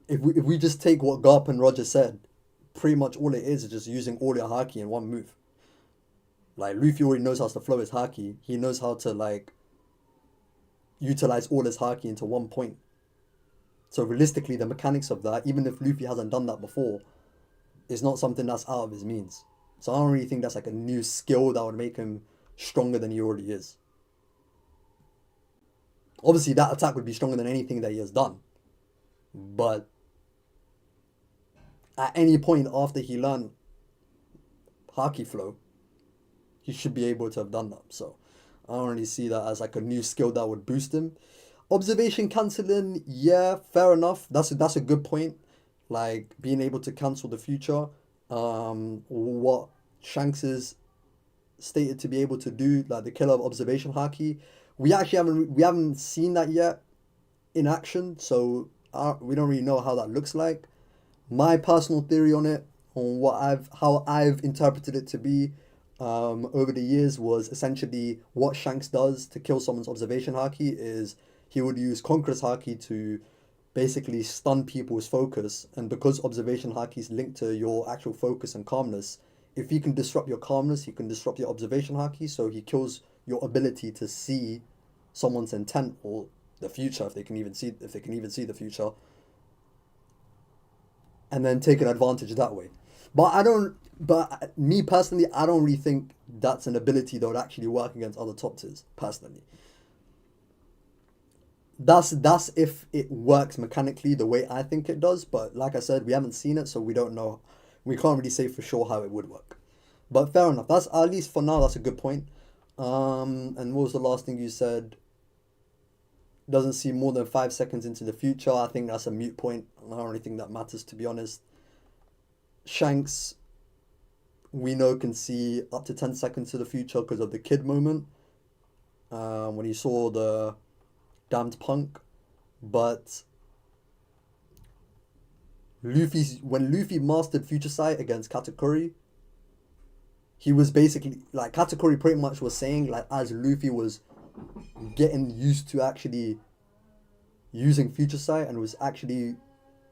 Speaker 1: if we just take what Garp and Roger said, pretty much all it is just using all your haki in one move. Like Luffy already knows how to flow his haki. He knows how to like utilize all his haki into one point. So realistically, the mechanics of that, even if Luffy hasn't done that before, is not something that's out of his means. So I don't really think that's like a new skill that would make him stronger than he already is. Obviously, that attack would be stronger than anything that he has done. But at any point after he learned haki flow, he should be able to have done that. So I don't really see that as like a new skill that would boost him. Observation cancelling, yeah, fair enough. That's a good point. Like being able to cancel the future. What Shanks is stated to be able to do, like the killer of observation haki. We haven't seen that yet in action, so we don't really know how that looks like. My personal theory on it, on how I've interpreted it to be, over the years was essentially what Shanks does to kill someone's observation haki is he would use Conqueror's haki to basically stun people's focus, and because observation haki is linked to your actual focus and calmness, if he can disrupt your calmness, he can disrupt your observation haki, so he kills your ability to see someone's intent or the future, if they can even see the future, and then take an advantage that way. But me personally, I don't really think that's an ability that would actually work against other top tiers, personally. That's if it works mechanically the way I think it does, but like I said, we haven't seen it, so we don't know. We can't really say for sure how it would work. But fair enough. That's at least for now. That's a good point. And what was the last thing you said? Doesn't see more than 5 seconds into the future. I think that's a mute point. I don't really think that matters, to be honest. Shanks, we know, can see up to 10 seconds to the future because of the kid moment. When he saw the damned punk. But when Luffy mastered Future Sight against Katakuri, he was basically like Katakuri pretty much was saying, like, as Luffy was getting used to actually using Future Sight and was actually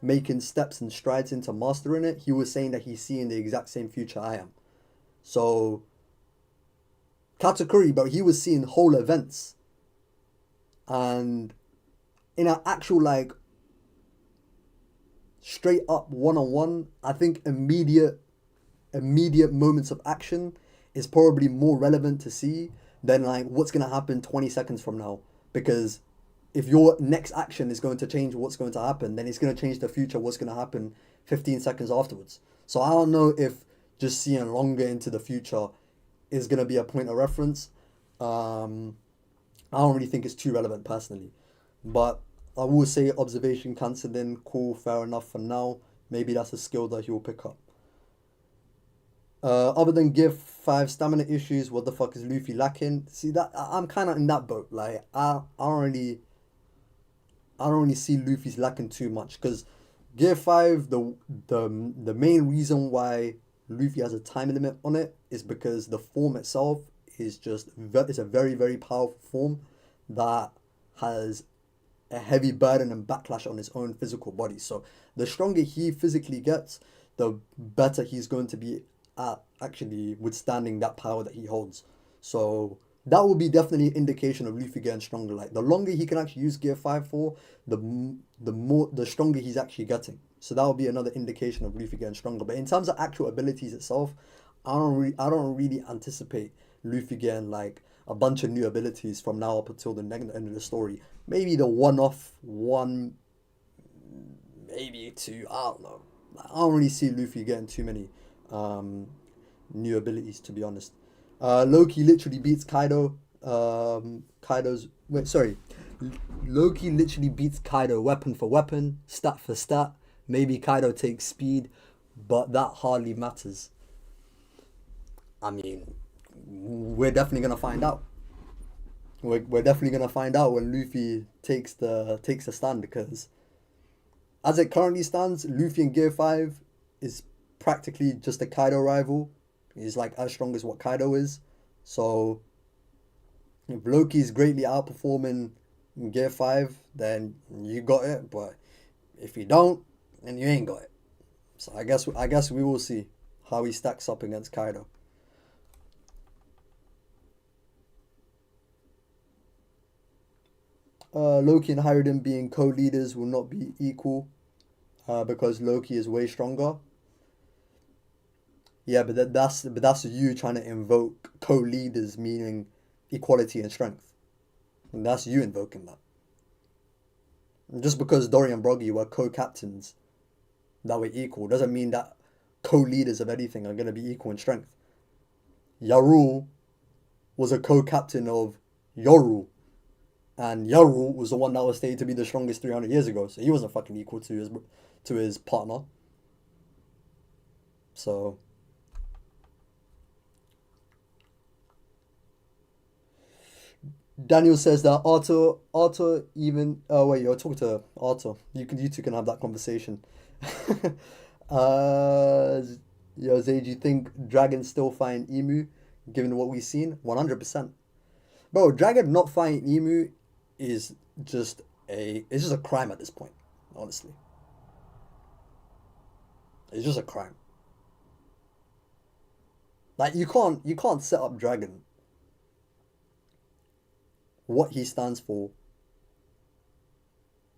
Speaker 1: making steps and strides into mastering it, he was saying that he's seeing the exact same future I am. So Katakuri, but he was seeing whole events, and in an actual like straight up one-on-one, I think immediate moments of action is probably more relevant to see than like what's going to happen 20 seconds from now, because if your next action is going to change what's going to happen, then it's going to change the future what's going to happen 15 seconds afterwards. So I don't know if just seeing longer into the future is going to be a point of reference. I don't really think it's too relevant personally, but I will say observation cancelling, cool, fair enough for now. Maybe that's a skill that he will pick up. Other than Gear 5 stamina issues, what the fuck is Luffy lacking? See, that I'm kind of in that boat. Like I don't really see Luffy's lacking too much, because Gear 5, the main reason why Luffy has a time limit on it is because the form itself is it's a very, very powerful form that has a heavy burden and backlash on his own physical body. So the stronger he physically gets, the better he's going to be at actually withstanding that power that he holds. So that will be definitely an indication of Luffy getting stronger. Like the longer he can actually use Gear 5 for, the stronger he's actually getting. So that would be another indication of Luffy getting stronger. But in terms of actual abilities itself, I don't really anticipate Luffy getting like a bunch of new abilities from now up until the end of the story. Maybe the one-off one, maybe two. I don't know. I don't really see Luffy getting too many new abilities, to be honest. Loki literally beats Kaido. Kaido's wait, sorry. Loki literally beats Kaido weapon for weapon, stat for stat. Maybe Kaido takes speed, but that hardly matters. I mean, we're definitely gonna find out. We're definitely gonna find out when Luffy takes the stand, because as it currently stands, Luffy in Gear 5 is practically just a Kaido rival. He's like as strong as what Kaido is. So if Loki's greatly outperforming in Gear 5, then you got it. But if you don't, then you ain't got it. So I guess we will see how he stacks up against Kaido. Loki and Harridan being co-leaders will not be equal, because Loki is way stronger. Yeah, but that's you trying to invoke co-leaders, meaning equality and strength. And that's you invoking that. And just because Dory and Broggy were co-captains that were equal doesn't mean that co-leaders of anything are going to be equal in strength. Yarul was a co-captain of Yoru, and Yaru was the one that was stated to be the strongest 300 years ago, so he wasn't fucking equal to his partner. So Daniel says that Arthur even wait, you're talking to Arthur. You two can have that conversation. uh Zage, do you think Dragon still find Emu given what we've seen? 100%. Bro, Dragon not fighting Emu is just a crime at this point, honestly. It's just a crime. Like you can't set up Dragon, what he stands for,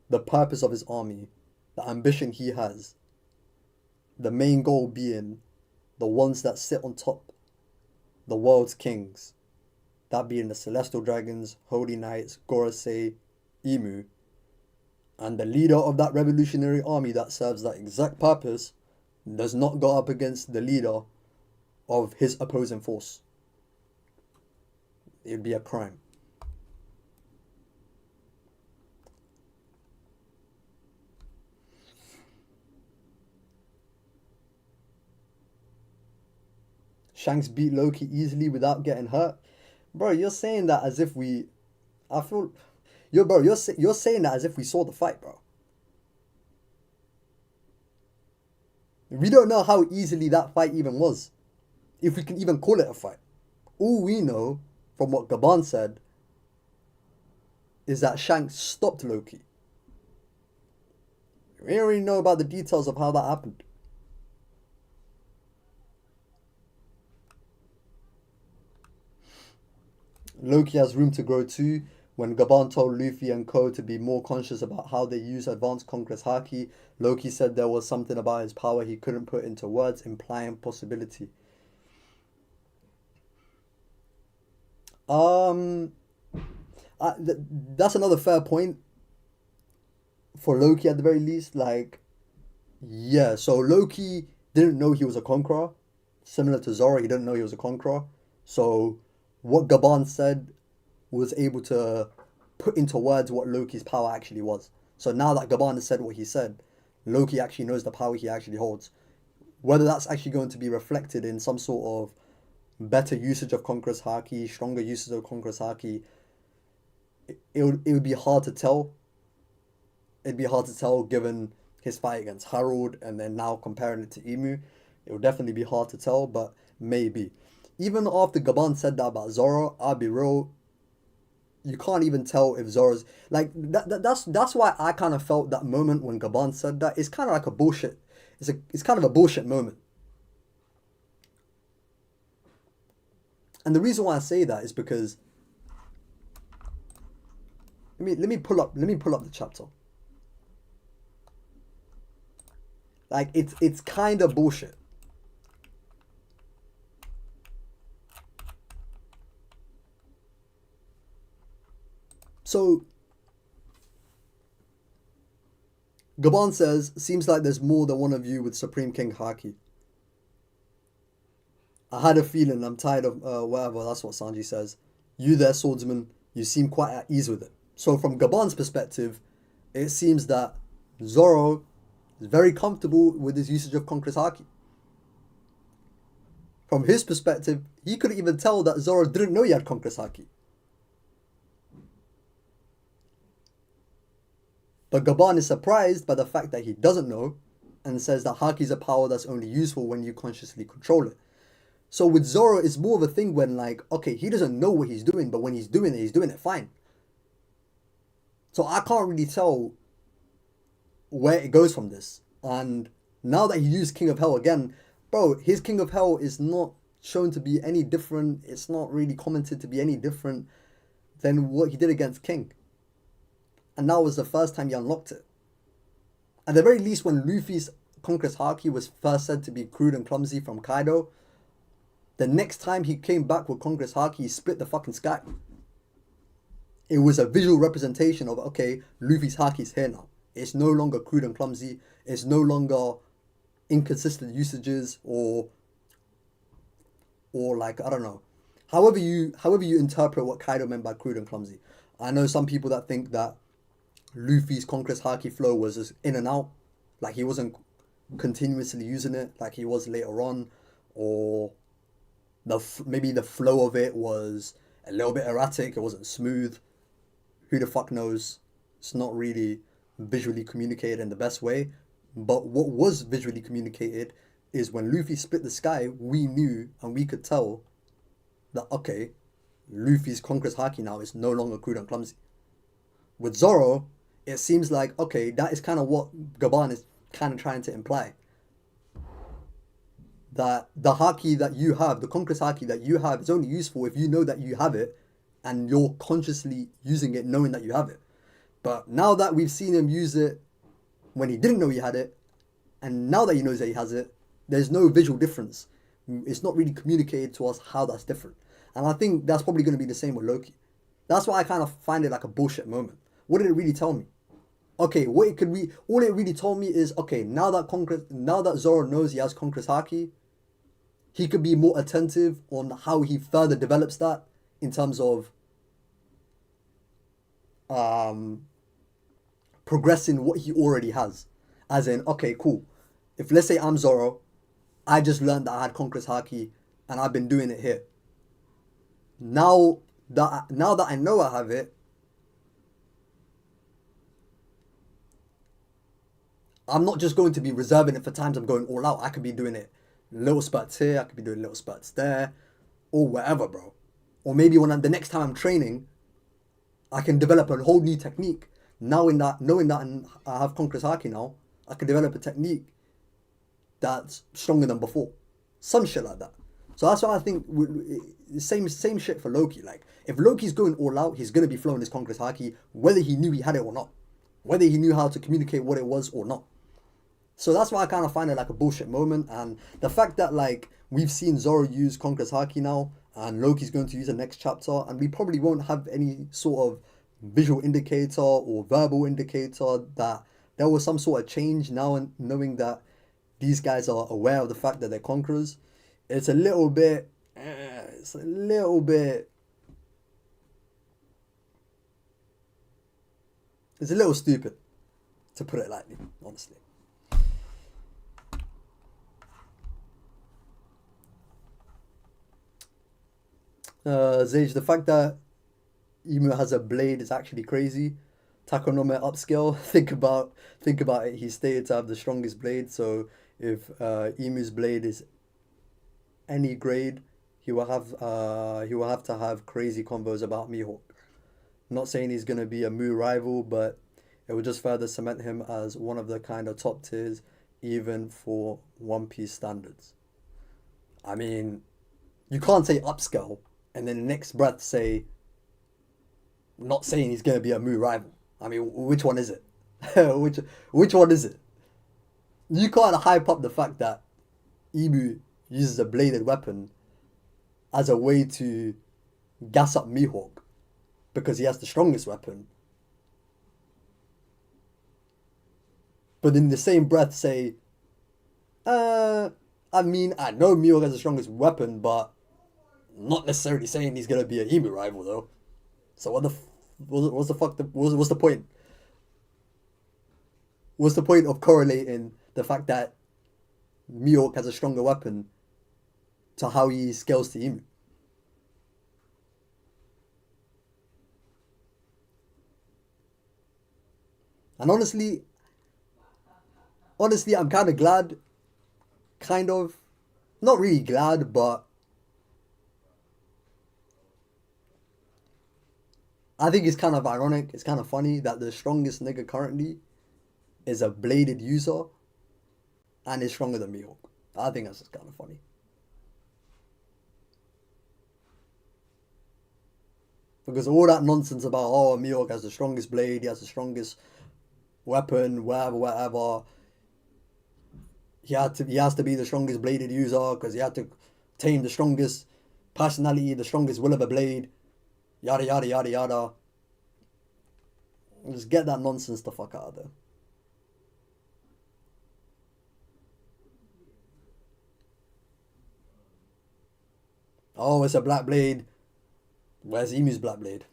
Speaker 1: the purpose of his army, the ambition he has, the main goal being the ones that sit on top, the world's kings, that being the Celestial Dragons, Holy Knights, Gorosei, Emu, and the leader of that revolutionary army that serves that exact purpose does not go up against the leader of his opposing force. It would be a crime. Shanks beat Loki easily without getting hurt. Bro, you're saying that as if we... I feel... You're saying that as if we saw the fight, bro. We don't know how easily that fight even was. If we can even call it a fight. All we know, from what Gaban said, is that Shanks stopped Loki. We don't really know about the details of how that happened. Loki has room to grow too. When Gaban told Luffy and Co to be more conscious about how they use advanced Conqueror's Haki, Loki said there was something about his power he couldn't put into words, implying possibility. That's another fair point for Loki at the very least. Like, yeah, so Loki didn't know he was a conqueror. Similar to Zoro, he didn't know he was a conqueror. So what Gaban said was able to put into words what Loki's power actually was. So now that Gaban has said what he said, Loki actually knows the power he actually holds. Whether that's actually going to be reflected in some sort of better usage of Conqueror's Haki, stronger usage of Conqueror's Haki, it would be hard to tell. It'd be hard to tell given his fight against Harold and then now comparing it to Emu. It would definitely be hard to tell, but maybe. Even after Gaban said that about Zoro, I'll be real, you can't even tell if Zoro's like that's why I kind of felt that moment when Gaban said that. It's kind of like a bullshit. It's kind of a bullshit moment. And the reason why I say that is because let me pull up the chapter. Like, it's kind of bullshit. So, Gabon says, seems like there's more than one of you with Supreme King Haki. I had a feeling, I'm tired of whatever, that's what Sanji says. You there, swordsman, you seem quite at ease with it. So from Gabon's perspective, it seems that Zoro is very comfortable with his usage of Conqueror's Haki. From his perspective, he couldn't even tell that Zoro didn't know he had Conqueror's Haki. But Gabon is surprised by the fact that he doesn't know and says that Haki is a power that's only useful when you consciously control it. So with Zoro, it's more of a thing when, like, okay, he doesn't know what he's doing, but when he's doing it fine. So I can't really tell where it goes from this. And now that he used King of Hell again, bro, his King of Hell is not shown to be any different. It's not really commented to be any different than what he did against King. And that was the first time he unlocked it. At the very least, when Luffy's Conqueror's Haki was first said to be crude and clumsy from Kaido, the next time he came back with Conqueror's Haki, he split the fucking sky. It was a visual representation of, okay, Luffy's Haki's here now. It's no longer crude and clumsy. It's no longer inconsistent usages or like, I don't know. However you interpret what Kaido meant by crude and clumsy. I know some people that think that Luffy's Conqueror's Haki flow was just in and out. Like he wasn't continuously using it like he was later on. Or maybe the flow of it was a little bit erratic. It wasn't smooth. Who the fuck knows? It's not really visually communicated in the best way. But what was visually communicated is when Luffy split the sky, we knew and we could tell that, okay, Luffy's Conqueror's Haki now is no longer crude and clumsy. With Zoro, it seems like, okay, that is kind of what Gabon is kind of trying to imply. That the Haki that you have, the Conqueror's Haki that you have, is only useful if you know that you have it and you're consciously using it knowing that you have it. But now that we've seen him use it when he didn't know he had it, and now that he knows that he has it, there's no visual difference. It's not really communicated to us how that's different. And I think that's probably going to be the same with Loki. That's why I kind of find it like a bullshit moment. What did it really tell me? Okay, all it really told me is, okay, now that Zoro knows he has Conqueror's Haki, he could be more attentive on how he further develops that in terms of progressing what he already has. As in, okay, cool. If let's say I'm Zoro, I just learned that I had Conqueror's Haki and I've been doing it here. Now that I know I have it, I'm not just going to be reserving it for times I'm going all out. I could be doing it little spurts here, I could be doing little spurts there, or whatever, bro. Or maybe the next time I'm training, I can develop a whole new technique. Knowing that I have Conqueror's Haki now, I can develop a technique that's stronger than before. Some shit like that. So that's why I think same shit for Loki. Like, if Loki's going all out, he's going to be flowing his Conqueror's Haki, whether he knew he had it or not. Whether he knew how to communicate what it was or not. So that's why I kind of find it like a bullshit moment. And the fact that, like, we've seen Zoro use Conqueror's Haki now, and Loki's going to use the next chapter, and we probably won't have any sort of visual indicator or verbal indicator that there was some sort of change now, and knowing that these guys are aware of the fact that they're conquerors. It's a little bit stupid, to put it lightly, honestly. Zage, the fact that Emu has a blade is actually crazy. Takonome upscale. Think about it. He stated to have the strongest blade. So if Emu's blade is any grade, he will have to have crazy combos about Mihawk. Not saying he's gonna be a Mu rival, but it will just further cement him as one of the kind of top tiers, even for One Piece standards. I mean, you can't say upscale and then the next breath say, not saying he's gonna be a Mu rival. I mean, which one is it? which one is it? You can't hype up the fact that Emu uses a bladed weapon as a way to gas up Mihawk because he has the strongest weapon. But in the same breath say, I mean, I know Mihawk has the strongest weapon, but not necessarily saying he's gonna be an Emu rival though. So what the what's the fuck what's the point? What's the point of correlating the fact that Mihawk has a stronger weapon to how he scales to Emu? And honestly, I'm kind of glad, kind of, not really glad, but I think it's kind of ironic, it's kind of funny that the strongest nigga currently is a bladed user and is stronger than Mihawk. I think that's just kind of funny. Because all that nonsense about, oh, Mihawk has the strongest blade, he has the strongest weapon, whatever. He has to be the strongest bladed user because he had to tame the strongest personality, the strongest will of a blade, yada yada yada yada. Just get that nonsense the fuck out of there. Oh, it's a black blade. Where's Emu's black blade?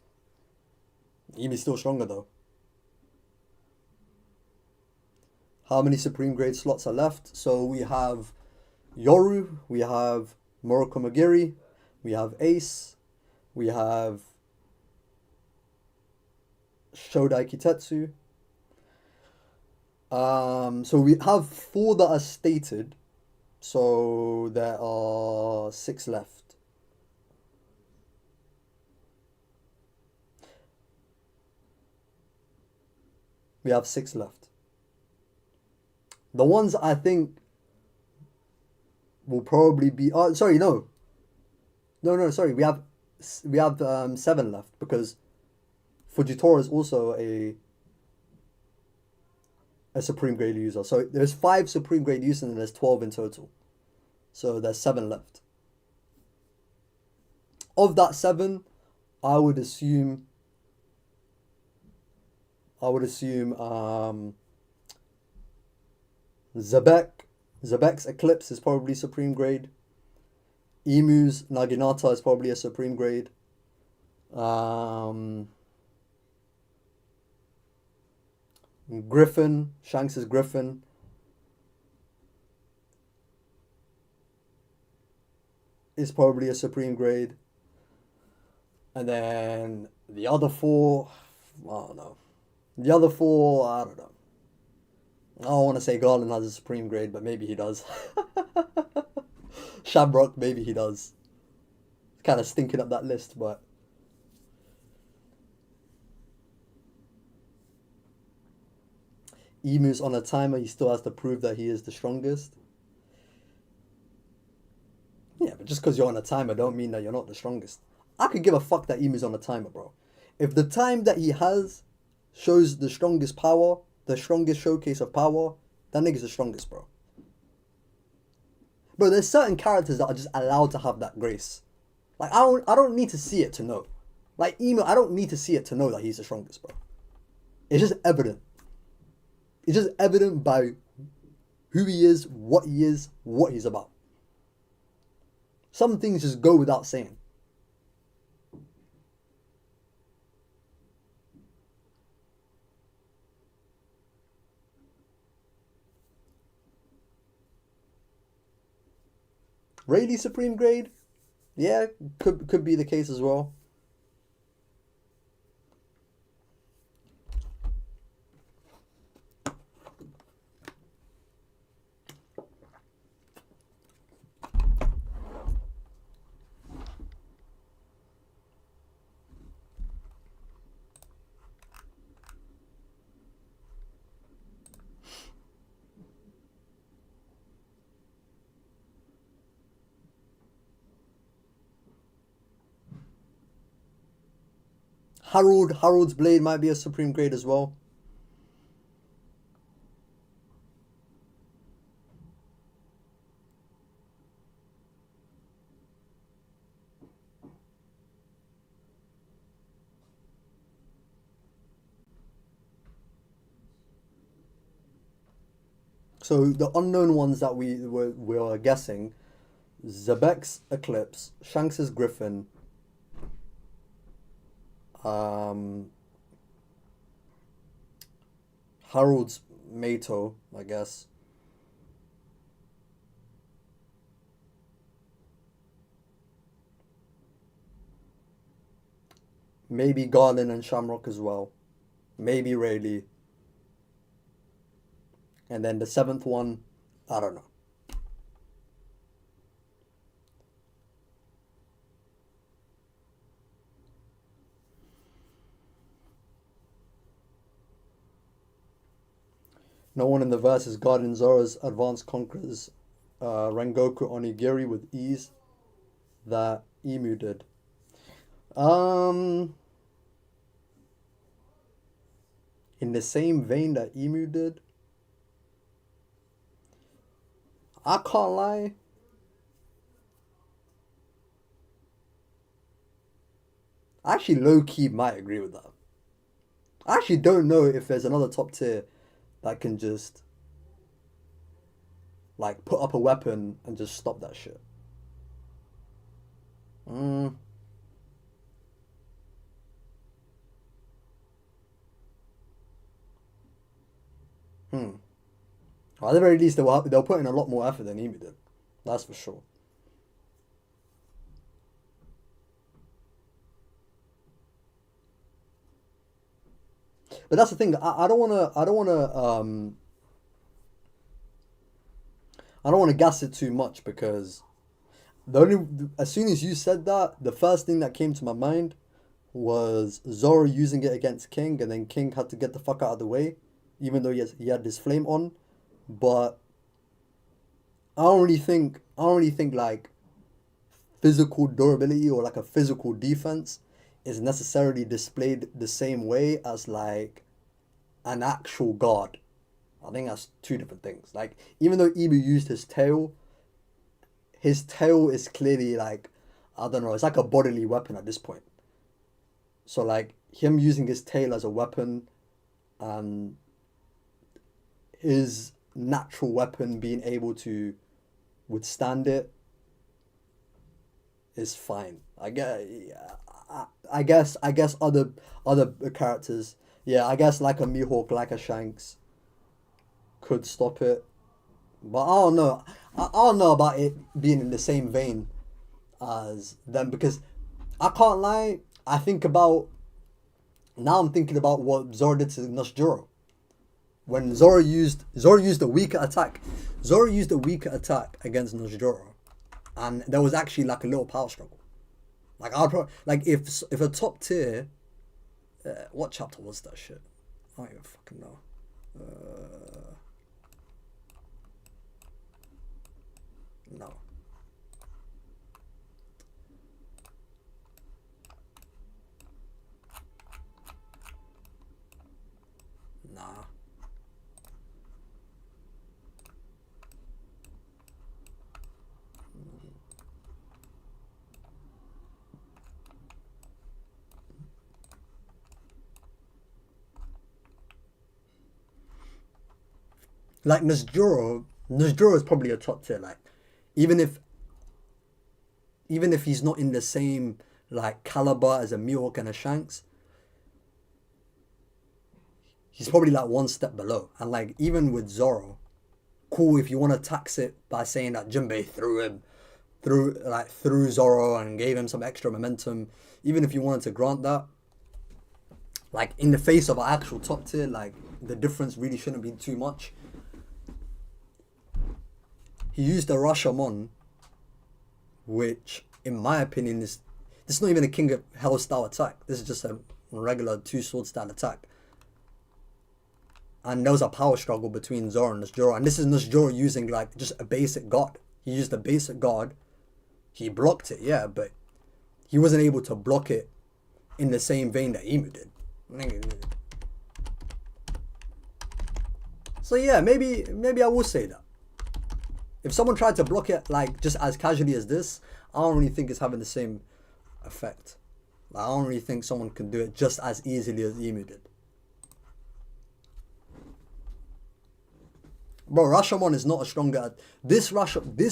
Speaker 1: Emu's still stronger though. How many Supreme Grade slots are left? So we have Yoru, we have Moroku Magiri, we have Ace, we have Shodai Kitetsu. So we have 4 that are stated. So there are 6 left. We have 6 left. The ones I think will probably be. Oh, sorry, no. Sorry. We have 7 left because Fujitora is also a Supreme Grade user. So there's 5 Supreme Grade users and there's 12 in total. So there's 7 left. Of that 7, I would assume Zabek's Eclipse is probably Supreme Grade. Emu's Naginata is probably a Supreme Grade. Griffin, Shanks's Griffin. Is probably a Supreme Grade. And then the other 4, I don't know. The other 4, I don't know. I don't want to say Garland has a Supreme Grade, but maybe he does. Shamrock, maybe he does. Kind of stinking up that list, but... Emu's on a timer, he still has to prove that he is the strongest. Yeah, but just because you're on a timer don't mean that you're not the strongest. I could give a fuck that Emu's on a timer, bro. If the time that he has shows the strongest power, the strongest showcase of power, that nigga's the strongest, bro. Bro, there's certain characters that are just allowed to have that grace. Like, I don't need to see it to know. Like, Emu, I don't need to see it to know that he's the strongest, bro. It's just evident. It's just evident by who he is, what he's about. Some things just go without saying. Rayleigh Supreme Grade? Yeah, could be the case as well. Harold's blade might be a Supreme Grade as well. So the unknown ones that we were guessing: Zebek's Eclipse, Shanks's Griffin, Harold's Mato, I guess. Maybe Garland and Shamrock as well. Maybe Rayleigh. And then the seventh one, I don't know. No one in the verse is guarding Zoro's advanced conquerors Rengoku Onigiri with ease that Emu did. In the same vein that Emu did, I can't lie. I actually low-key might agree with that. I actually don't know if there's another top tier that can just like put up a weapon and just stop that shit. At the very least, they'll put in a lot more effort than Emu did. That's for sure. But that's the thing. I don't wanna gas it too much, because as soon as you said that, the first thing that came to my mind was Zoro using it against King, and then King had to get the fuck out of the way, even though he had his flame on. But I don't really think like physical durability or like a physical defense is necessarily displayed the same way as like an actual guard. I think that's two different things. Like, even though Ibu used his tail is clearly like, I don't know, it's like a bodily weapon at this point. So like him using his tail as a weapon and his natural weapon being able to withstand it is fine. I guess other characters, yeah, I guess like a Mihawk, like a Shanks could stop it. But I don't know. I don't know about it being in the same vein as them, because I can't lie, I'm thinking about what Zoro did to Noshijuro. When Zoro used a weaker attack. Zoro used a weaker attack against Noshijuro, and there was actually like a little power struggle. Like if a top tier, what chapter was that shit? I don't even fucking know. No. Nah. Like Noshijuro is probably a top tier. Like, even if he's not in the same like caliber as a Mihawk and a Shanks, he's probably like one step below. And like, even with Zoro, cool, if you want to tax it by saying that Jinbei threw Zoro and gave him some extra momentum, even if you wanted to grant that, like in the face of an actual top tier, like the difference really shouldn't be too much. He used a Rashomon, which in my opinion this is not even a King of Hell style attack. This is just a regular two sword style attack. And there was a power struggle between Zoro and Noshijuro, and this is Noshijuro using like just a basic guard. He used a basic guard. He blocked it, yeah, but he wasn't able to block it in the same vein that Emu did. So yeah, maybe I will say that. If someone tried to block it like just as casually as this, I don't really think it's having the same effect. Like, I don't really think someone can do it just as easily as Emu did. Bro, Rashomon is not a stronger. This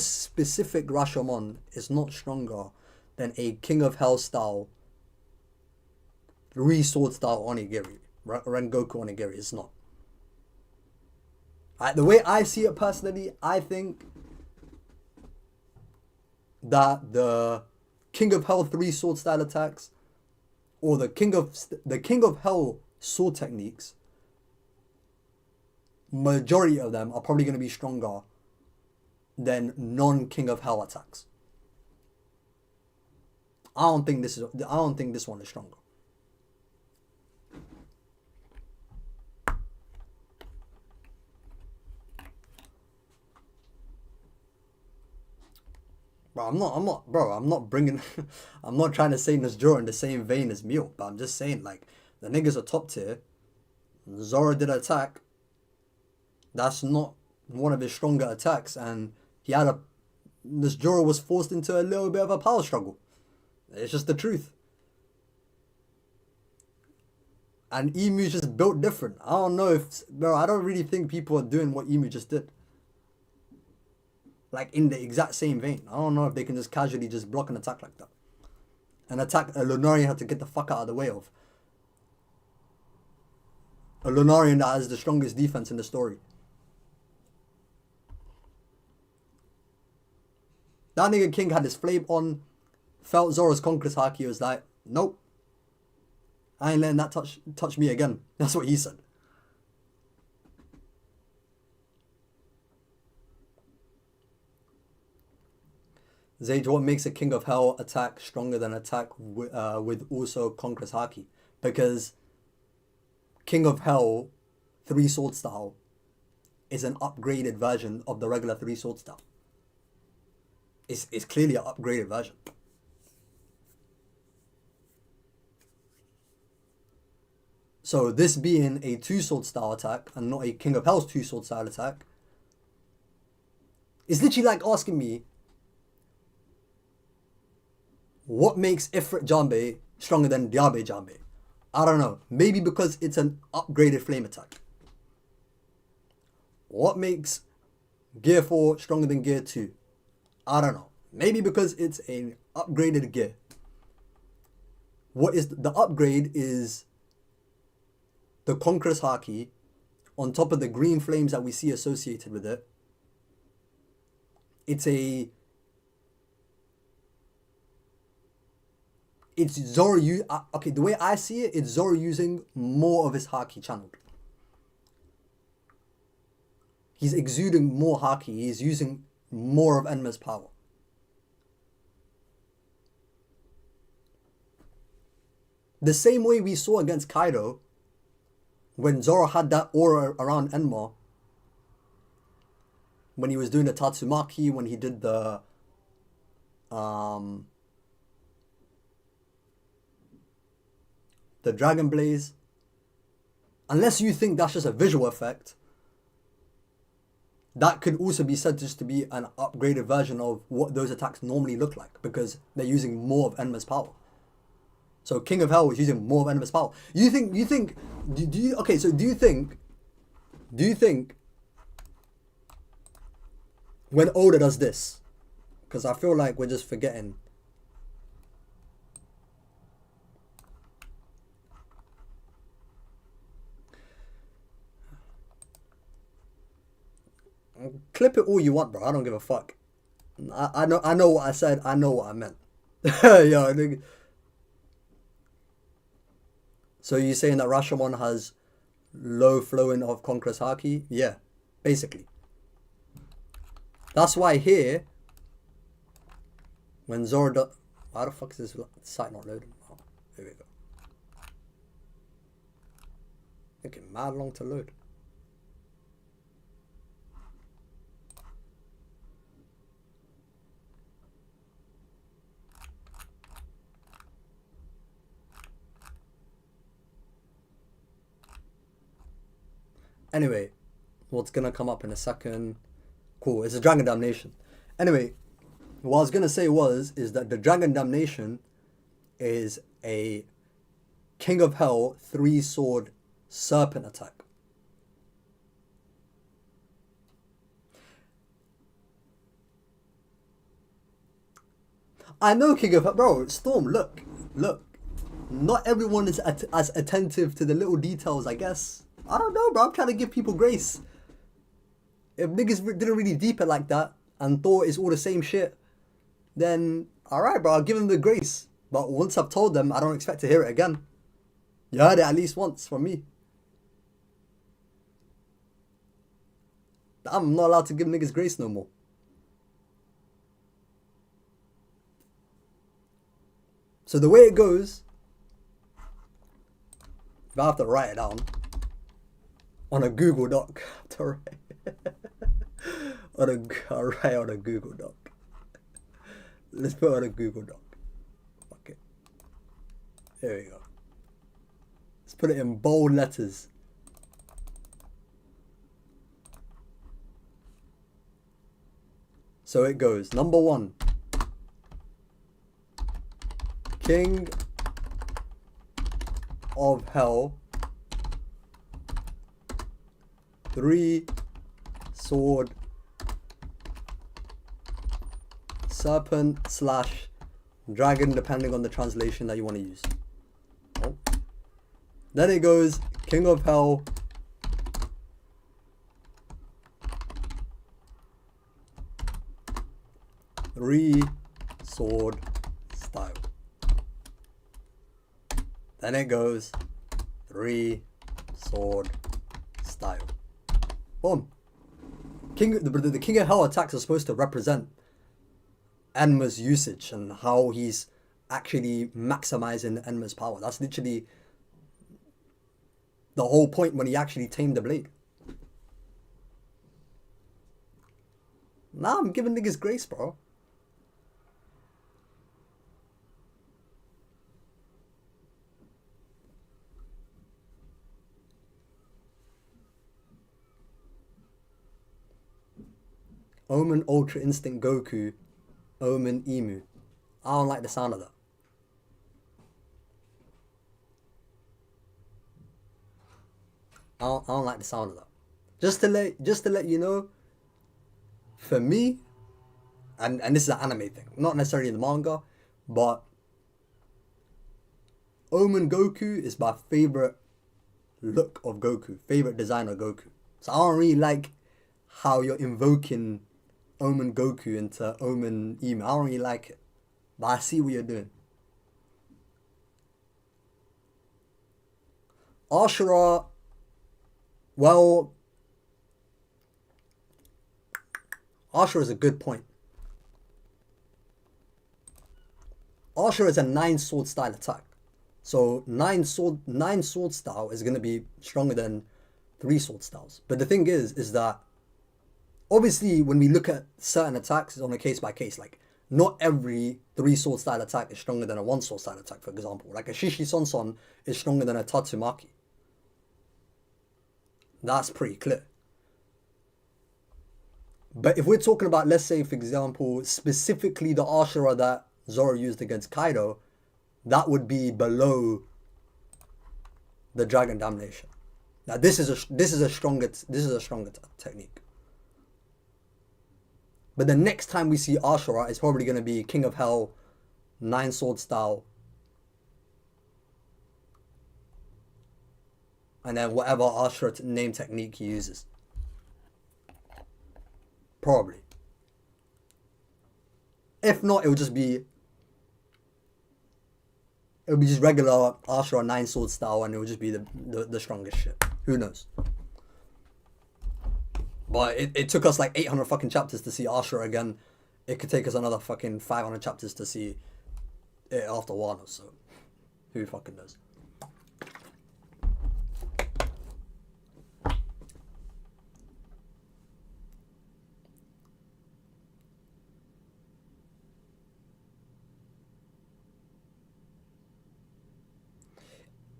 Speaker 1: specific Rashomon is not stronger than a King of Hell style, three-sword style onigiri. Rengoku onigiri. It's not. The way I see it personally, I think that the King of Hell three-sword style attacks, or the King of Hell sword techniques, majority of them are probably going to be stronger than non-King of Hell attacks. I don't think this one is stronger. Bro, I'm not bringing, I'm not trying to say Nesjuro in the same vein as Mew, but I'm just saying, like, the niggas are top tier. Zoro did an attack. That's not one of his stronger attacks, and Nesjuro was forced into a little bit of a power struggle. It's just the truth. And Emu's just built different. I don't know I don't really think people are doing what Emu just did. Like, in the exact same vein. I don't know if they can just casually just block an attack like that. An attack a Lunarian had to get the fuck out of the way of. A Lunarian that has the strongest defense in the story. That nigga King had his flame on, felt Zoro's Conqueror's Haki, was like, nope. I ain't letting that touch me again. That's what he said. Zage, what makes a King of Hell attack stronger than attack with also Conqueror's Haki? Because King of Hell three-sword style is an upgraded version of the regular three-sword style. It's clearly an upgraded version. So this being a two-sword style attack and not a King of Hell's two-sword style attack is literally like asking me, what makes Ifrit Jambe stronger than Diabe Jambe? I don't know. Maybe because it's an upgraded flame attack. What makes Gear 4 stronger than Gear 2? I don't know. Maybe because it's an upgraded gear. What is the upgrade is the Conqueror's Haki on top of the green flames that we see associated with it. It's Zoro okay, the way I see it, it's Zoro using more of his Haki channeled. He's exuding more Haki. He's using more of Enma's power. The same way we saw against Kaido, when Zoro had that aura around Enma, when he was doing the Tatsumaki, when he did the Dragon Blaze. Unless you think that's just a visual effect, that could also be said just to be an upgraded version of what those attacks normally look like, because they're using more of Enma's power. So King of Hell was using more of Enma's power. Do you think when Oda does this, because I feel like we're just forgetting. Clip it all you want, bro. I don't give a fuck. I know what I said. I know what I meant. Yo, nigga. So you're saying that Rashomon has low flowing of Conqueror's Haki? Yeah, basically. That's why here, when Zoro does... Why the fuck is this site not loading? Oh, here we go. Taking mad long to load. Anyway, what's gonna come up in a second? Cool, it's a Dragon Damnation. Anyway, what I was gonna say is that the Dragon Damnation is a King of Hell three-sword serpent attack. I know King of Hell, bro. Storm, look. Not everyone is as attentive to the little details, I guess. I don't know, bro. I'm trying to give people grace. If niggas didn't really deep it like that and thought it's all the same shit, then alright, bro. I'll give them the grace. But once I've told them, I don't expect to hear it again. You heard it at least once from me. I'm not allowed to give niggas grace no more. So the way it goes, if I have to write it down on a Google Doc, I'll write on a Google Doc. Let's put it on a Google Doc. Okay. There we go. Let's put it in bold letters. So it goes. Number 1. King of Hell. 3 sword serpent / dragon, depending on the translation that you want to use. Oh. Then it goes King of Hell. Three sword style. Then it goes 3 sword style. Boom. The King of Hell attacks are supposed to represent Enma's usage and how he's actually maximizing Enma's power. That's literally the whole point when he actually tamed the blade. Nah, I'm giving niggas grace, bro. Omen Ultra Instinct Goku, Omen Emu. I don't like the sound of that. I don't like the sound of that. Just to let you know, for me, and this is an anime thing, not necessarily the manga, but Omen Goku is my favorite look of Goku, favorite design of Goku. So I don't really like how you're invoking Omen Goku into Omen Emu. I don't really like it, but I see what you're doing. Ashura, well, Ashura is a good point. Ashura is a 9 sword style attack. So 9 sword style is going to be stronger than 3 sword styles. But the thing is that obviously when we look at certain attacks, it's on a case by case. Like not every 3 sword style attack is stronger than a 1 sword style attack, for example. Like a Shishi Sonson is stronger than a Tatsumaki. That's pretty clear. But if we're talking about, let's say, for example, specifically the Ashura that Zoro used against Kaido, that would be below the Dragon Damnation. Now this is a stronger technique. But the next time we see Ashura, it's probably going to be King of Hell, 9 sword style, and then whatever Ashura name technique he uses. Probably. If not, it would just be just regular Ashura 9 sword style, and it would just be the strongest shit. Who knows? But it took us like 800 fucking chapters to see Ashura again. It could take us another fucking 500 chapters to see it after Wano, so who fucking knows?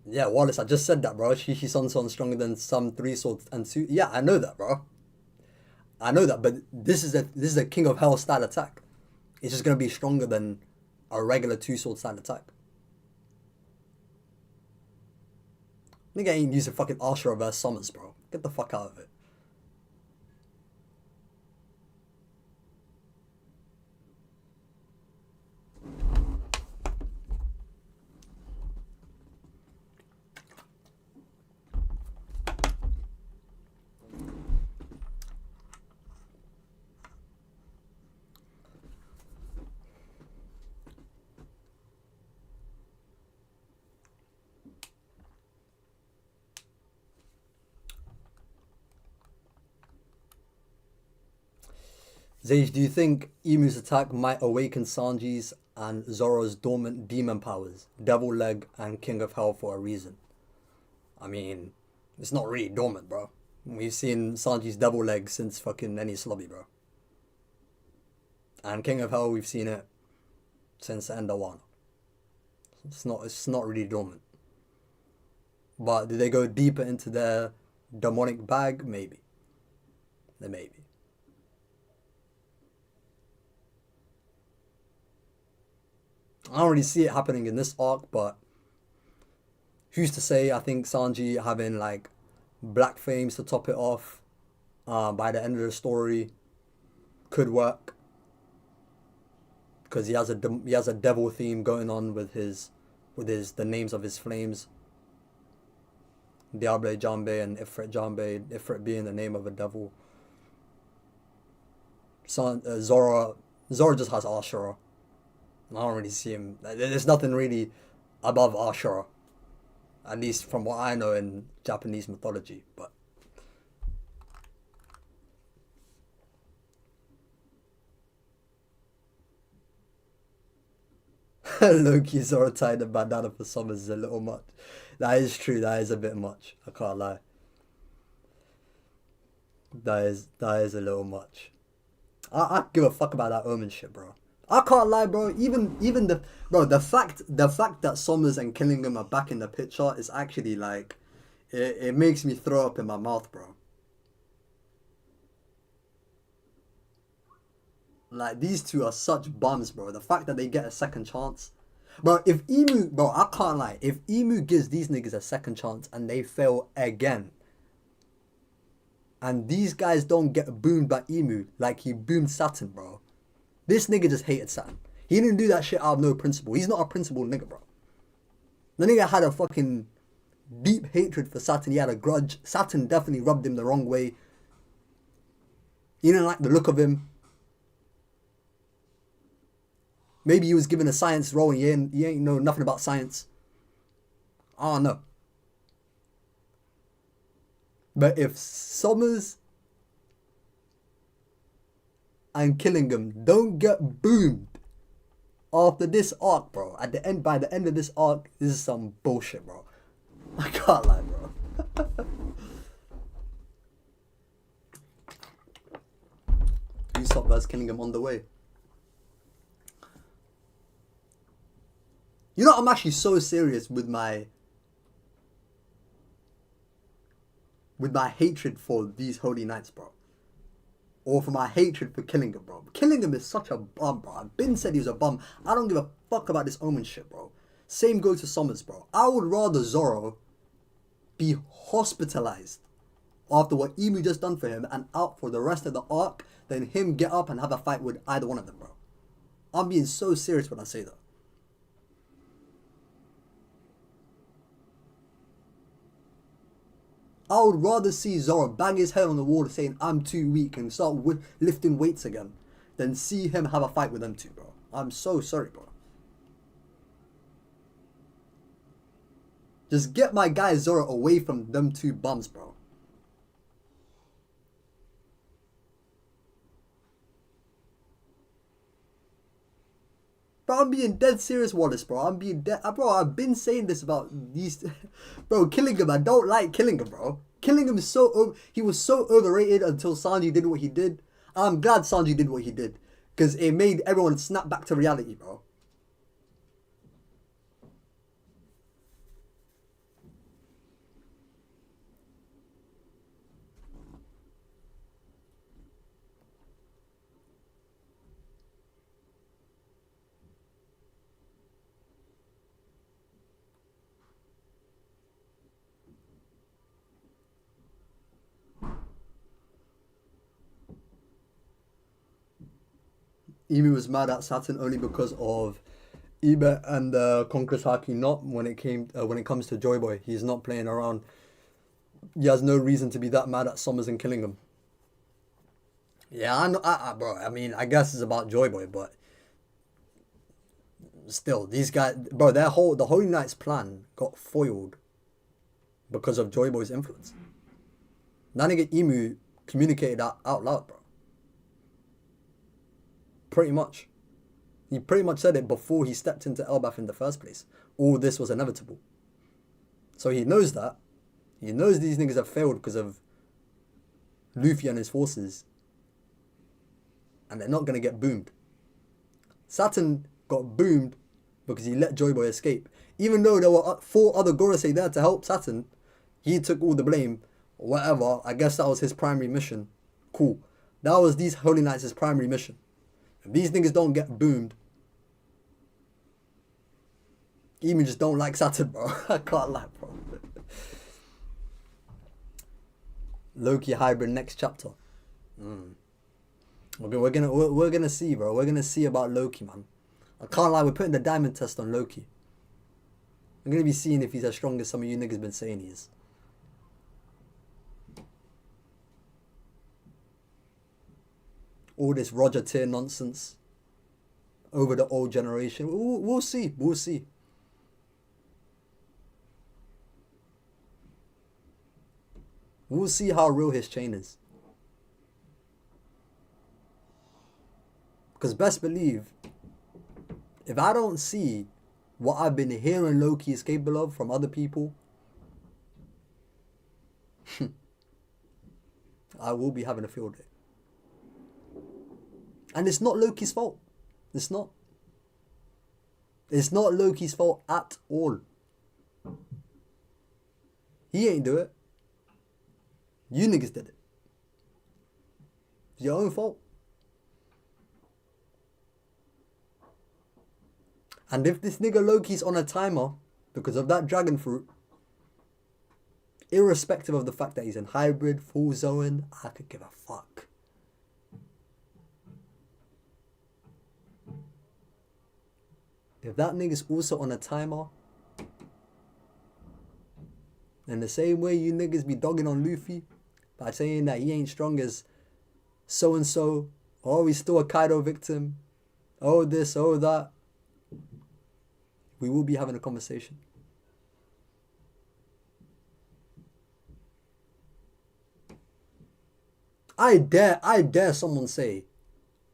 Speaker 1: Yeah, Wallace, I just said that, bro. Shishi Sonson stronger than some 3 swords and 2. Yeah, I know that, bro. I know that, but this is a King of Hell style attack. It's just gonna be stronger than a regular 2 sword style attack. Nigga ain't using fucking Ashura versus Summers, bro. Get the fuck out of it. Zage, do you think Emu's attack might awaken Sanji's and Zoro's dormant demon powers, Devil Leg and King of Hell, for a reason? I mean, it's not really dormant, bro. We've seen Sanji's Devil Leg since fucking any slobby, bro. And King of Hell, we've seen it since the end of Wano. It's not really dormant. But did they go deeper into their demonic bag? Maybe. Maybe. I don't really see it happening in this arc, but who's to say? I think Sanji having like black flames to top it off by the end of the story could work, because he has a devil theme going on with the names of his flames. Diable Jambe and Ifrit Jambe, Ifrit being the name of a devil. Zoro just has Ashura. I don't really see him. There's nothing really above Ashura, at least from what I know in Japanese mythology. But Loki Zoro tied the bandana for summers is a little much. That is true. That is a bit much. I can't lie. That is a little much. I give a fuck about that Omen shit, bro. I can't lie, bro. Even the fact that Summers and Killingham are back in the picture is actually like, it makes me throw up in my mouth, bro. Like, these two are such bums, bro. The fact that they get a second chance. Bro, I can't lie. If Emu gives these niggas a second chance and they fail again, and these guys don't get boomed by Emu like he boomed Saturn, bro. This nigga just hated Saturn. He didn't do that shit out of no principle. He's not a principled nigga, bro. The nigga had a fucking deep hatred for Saturn. He had a grudge. Saturn definitely rubbed him the wrong way. He didn't like the look of him. Maybe he was given a science role and he ain't know nothing about science. I don't know. But if Summers and Killingham don't get boomed after this arc, bro, by the end of this arc, this is some bullshit, bro. I can't lie, bro. Usopp vs Killingham on the way. You know, I'm actually so serious with my hatred for these Holy Knights, bro. Or for my hatred for Killingham, bro. Killingham is such a bum, bro. I've been said he was a bum. I don't give a fuck about this Omen shit, bro. Same goes to Summers, bro. I would rather Zoro be hospitalized after what Emu just done for him and out for the rest of the arc than him get up and have a fight with either one of them, bro. I'm being so serious when I say that. I would rather see Zoro bang his head on the wall saying, I'm too weak, and start lifting weights again, than see him have a fight with them two, bro. I'm so sorry, bro. Just get my guy Zoro away from them two bums, bro. Bro, I'm being dead serious, Wallace, bro. I'm being dead... Bro, I've been saying this about these... Bro, Killingham, I don't like Killingham, bro. Killingham is so... He was so overrated until Sanji did what he did. I'm glad Sanji did what he did. Because it made everyone snap back to reality, bro. Emu was mad at Saturn only because of Ibe and the Conqueror's Haki. Not when it comes to Joy Boy. He's not playing around. He has no reason to be that mad at Summers and Killingham. Yeah, I know, bro. I mean, I guess it's about Joy Boy, but still, these guys, bro. The Holy Knight's plan got foiled because of Joy Boy's influence. That nigga Emu communicated out loud, bro. Pretty much. He pretty much said it before he stepped into Elbaf in the first place. All this was inevitable. So he knows that. He knows these niggas have failed because of Luffy and his forces. And they're not going to get boomed. Saturn got boomed because he let Joy Boy escape. Even though there were 4 other Gorosei there to help Saturn, he took all the blame. Whatever, I guess that was his primary mission. Cool. That was these Holy Knights' primary mission. If these niggas don't get boomed, even just don't like Saturn, bro. I can't lie, bro. Loki hybrid next chapter. We're gonna see, bro. We're gonna see about Loki, man. I can't lie. We're putting the diamond test on Loki. I'm gonna be seeing if he's as strong as some of you niggas been saying he is. All this Roger tier nonsense over the old generation. We'll see. We'll see. We'll see how real his chain is. Because best believe, if I don't see what I've been hearing Loki is capable of from other people, I will be having a field day. And it's not Loki's fault. It's not. It's not Loki's fault at all. He ain't do it. You niggas did it. It's your own fault. And if this nigga Loki's on a timer because of that dragon fruit, irrespective of the fact that he's in hybrid, full zone, I could give a fuck. If that nigga's also on a timer, in the same way you niggas be dogging on Luffy by saying that he ain't strong as so-and-so, oh, he's still a Kaido victim, oh this, oh that, we will be having a conversation. I dare someone say,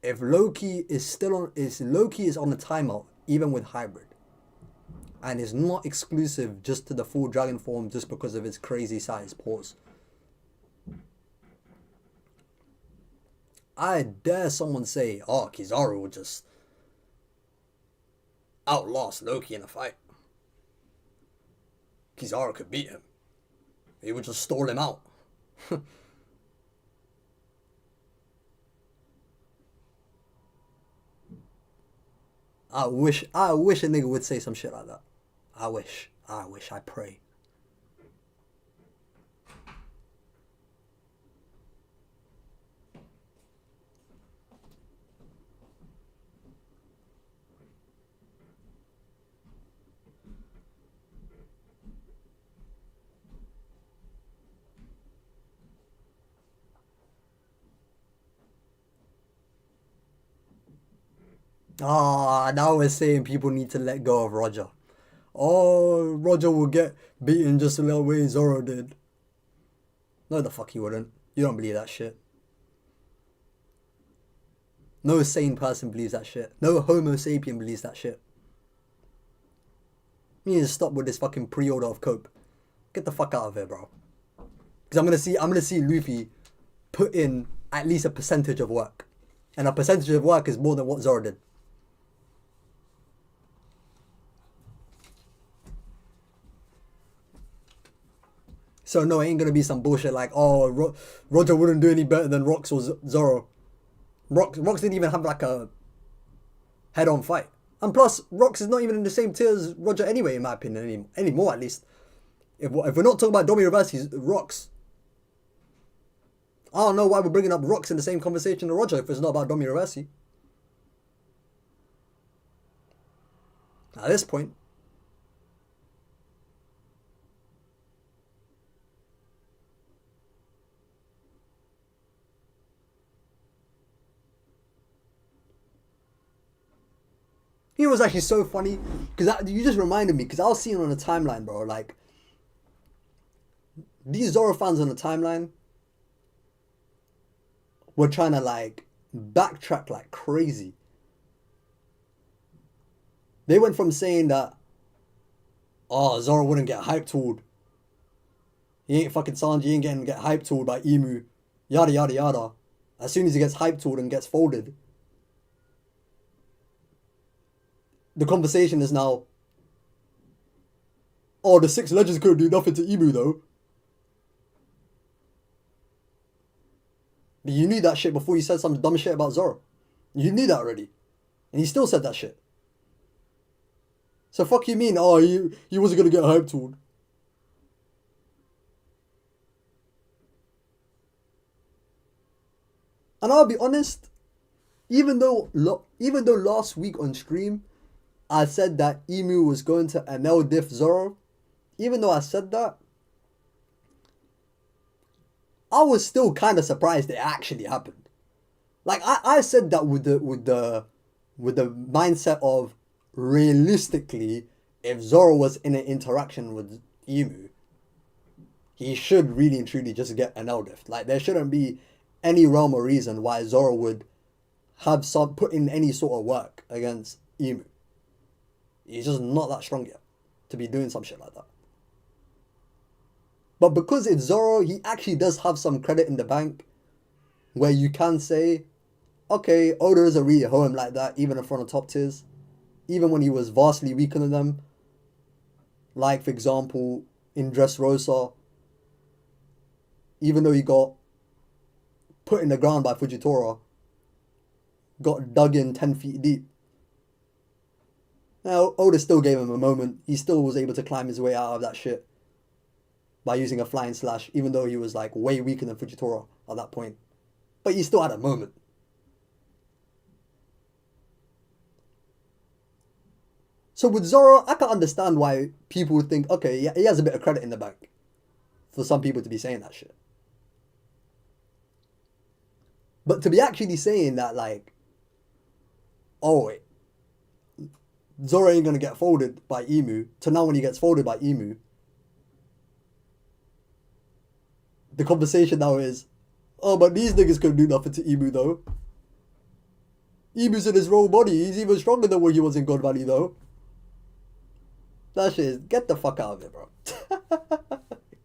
Speaker 1: if Loki is on a timeout, even with hybrid, and is not exclusive just to the full dragon form just because of its crazy size, pause. I dare someone say, oh, Kizaru will just outlast Loki in a fight. Kizaru could beat him. He would just stall him out. I wish a nigga would say some shit like that. I wish, I pray. Now we're saying people need to let go of Roger. Oh, Roger will get beaten just the little way Zoro did. No, the fuck he wouldn't. You don't believe that shit. No sane person believes that shit. No Homo sapien believes that shit. You need to stop with this fucking pre-order of cope. Get the fuck out of here, bro. Because I'm gonna see Luffy put in at least a percentage of work. And a percentage of work is more than what Zoro did. So no, it ain't gonna be some bullshit like, oh, Roger wouldn't do any better than Rox or Zoro. Rox didn't even have like a head-on fight. And plus, Rox is not even in the same tier as Roger anyway, in my opinion, anymore at least. If we're not talking about Domi Reverse, Rox. I don't know why we're bringing up Rox in the same conversation as Roger if it's not about Domi Reverse. At this point. It was actually so funny because you just reminded me because I was seeing on the timeline, bro. Like these Zoro fans on the timeline were trying to like backtrack like crazy They went from saying that, oh, Zoro wouldn't get hype tooled. He ain't fucking Sanji, he ain't getting get hype tooled by Emu. Yada yada yada. As soon as he gets hype tooled and gets folded, the conversation is now, oh, the six legends couldn't do nothing to Emu though. But you knew that shit before you said some dumb shit about Zoro. You knew that already. And he still said that shit. So fuck you mean, oh, he wasn't gonna get hype tooled. And I'll be honest, even though last week on stream I said that Emu was going to ML diff Zoro, even though I said that, I was still kind of surprised it actually happened. Like I said that with the mindset of, realistically, if Zoro was in an interaction with Emu, he should really and truly just get an L diff. Like there shouldn't be any realm or reason why Zoro would have put in any sort of work against Emu. He's just not that strong yet to be doing some shit like that. But because it's Zoro, he actually does have some credit in the bank where you can say, okay, Oda doesn't really hoe him like that, even in front of top tiers. Even when he was vastly weaker than them. Like, for example, in Dressrosa, even though he got put in the ground by Fujitora, got dug in 10 feet deep. Now, Oda still gave him a moment. He still was able to climb his way out of that shit by using a flying slash, even though he was like way weaker than Fujitora at that point. But he still had a moment. So with Zoro, I can understand why people would think, okay, he has a bit of credit in the bank for some people to be saying that shit. But to be actually saying that, like, oh, wait, Zoro ain't gonna get folded by Emu, to now when he gets folded by Emu, the conversation now is, oh, but these niggas couldn't do nothing to Emu though. Emu's in his wrong body, he's even stronger than when he was in God Valley though. That shit is, get the fuck out of it, bro.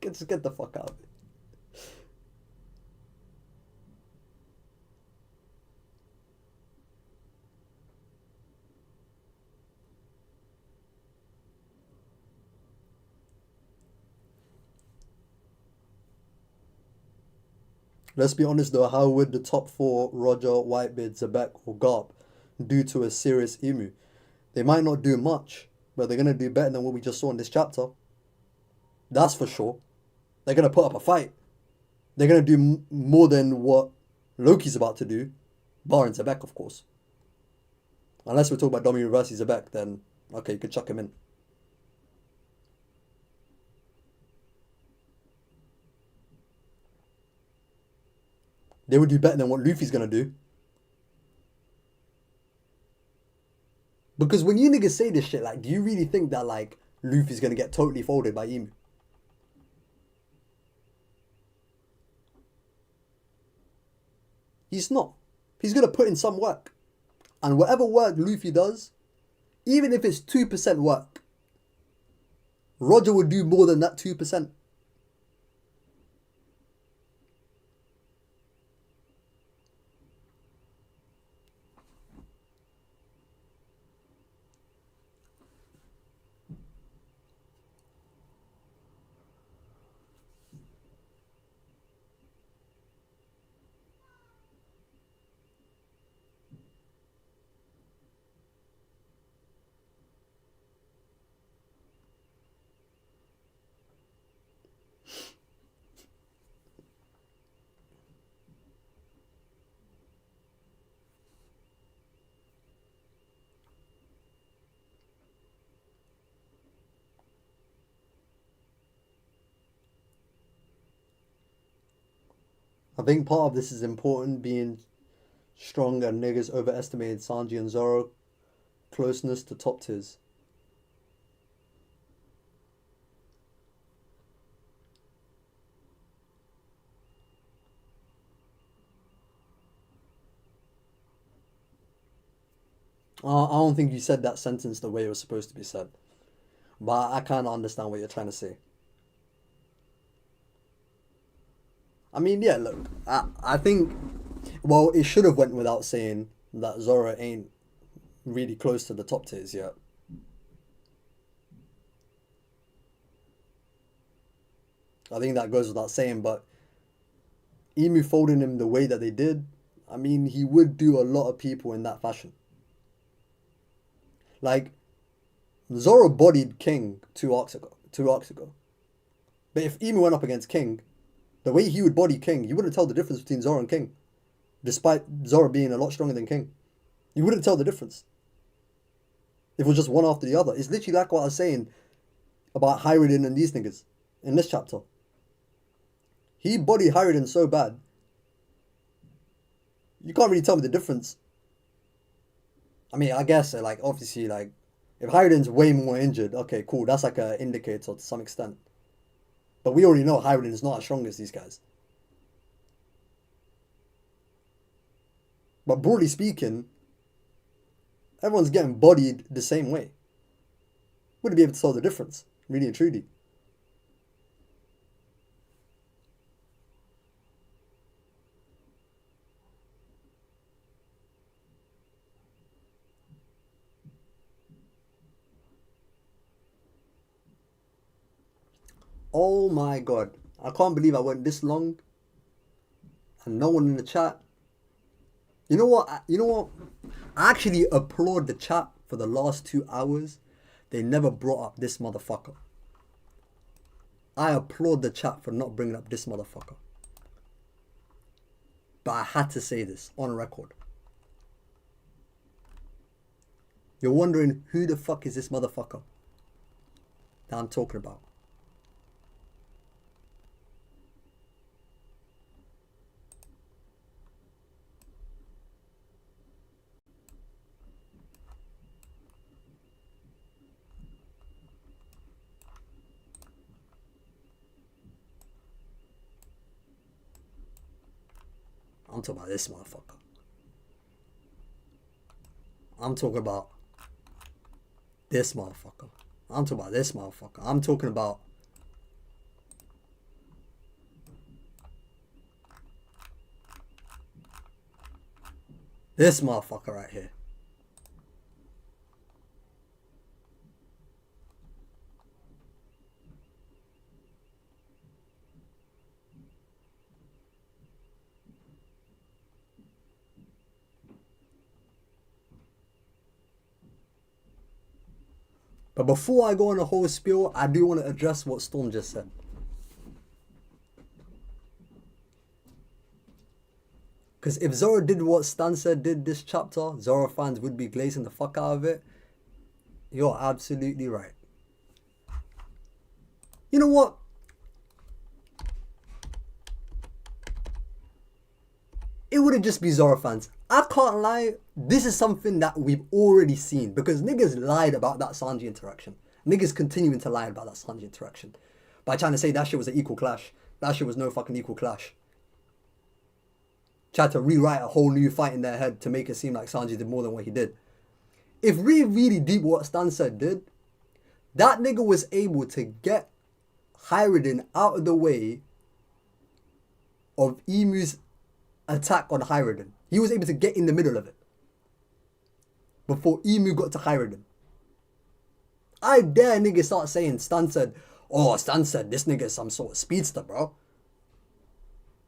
Speaker 1: Just get the fuck out of it. Let's be honest though, how would the top four, Roger, Whitebeard, Zebek, or Garp, do to a serious Emu? They might not do much, but they're going to do better than what we just saw in this chapter. That's for sure. They're going to put up a fight. They're going to do more than what Loki's about to do, barring Zebek, of course. Unless we're talking about Domi versus Zebek, then okay, you could chuck him in. They would do better than what Luffy's going to do. Because when you niggas say this shit, like, do you really think that, like, Luffy's going to get totally folded by Emu? He's not. He's going to put in some work. And whatever work Luffy does, even if it's 2% work, Roger would do more than that 2%. I think part of this is important, being strong, and niggas overestimated Sanji and Zoro closeness to top tiers. I don't think you said that sentence the way it was supposed to be said. But I kind of understand what you're trying to say. I mean, yeah, look, I think, well, it should have went without saying that Zoro ain't really close to the top tiers yet. I think that goes without saying, but Emu folding him the way that they did, I mean, he would do a lot of people in that fashion. Like, Zoro bodied King 2 arcs ago. 2 arcs ago. But if Emu went up against King, the way he would body King, you wouldn't tell the difference between Zoro and King. Despite Zoro being a lot stronger than King. You wouldn't tell the difference. If it was just one after the other. It's literally like what I was saying about Hyridin and these niggas in this chapter. He bodied Hyridin so bad, you can't really tell me the difference. I mean, I guess, like, obviously, like, if Hyridin's way more injured, okay, cool, that's like an indicator to some extent. But we already know Hyridin is not as strong as these guys. But broadly speaking, everyone's getting bodied the same way. Wouldn't be able to tell the difference, really and truly. Oh my god. I can't believe I went this long and no one in the chat. You know what? You know what? I actually applaud the chat for the last 2 hours. They never brought up this motherfucker. I applaud the chat for not bringing up this motherfucker. But I had to say this on record. You're wondering who the fuck is this motherfucker that I'm talking about? I'm talking about this motherfucker. I'm talking about this motherfucker. I'm talking about this motherfucker. I'm talking about this motherfucker right here. But before I go on a whole spiel, I do want to address what Storm just said. Because if Zoro did what Stan said did this chapter, Zoro fans would be glazing the fuck out of it. You're absolutely right. You know what? It wouldn't just be Zoro fans. I can't lie, this is something that we've already seen because niggas lied about that Sanji interaction. Niggas continuing to lie about that Sanji interaction by trying to say that shit was an equal clash. That shit was no fucking equal clash. Tried to rewrite a whole new fight in their head to make it seem like Sanji did more than what he did. If we really deep what Stan said did, that nigga was able to get Hyridin out of the way of Emu's attack on Hyridin. He was able to get in the middle of it before Emu got to Hyridin. I dare niggas start saying Stan said this nigga is some sort of speedster, bro.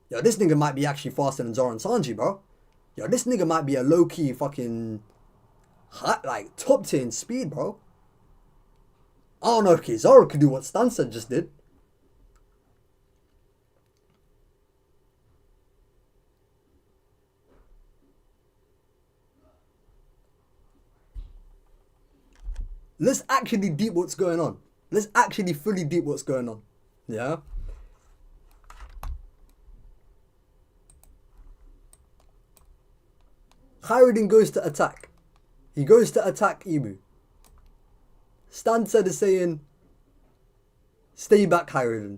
Speaker 1: Yo, this nigga might be actually faster than Zoro and Sanji, bro. Yo, this nigga might be a low-key fucking like top tier in speed, bro. I don't know if Zoro could do what Stan said just did. Let's actually deep what's going on. Let's actually fully deep what's going on. Yeah? Hyridin goes to attack. He goes to attack Emu. Stan said is saying, stay back, Hyridin.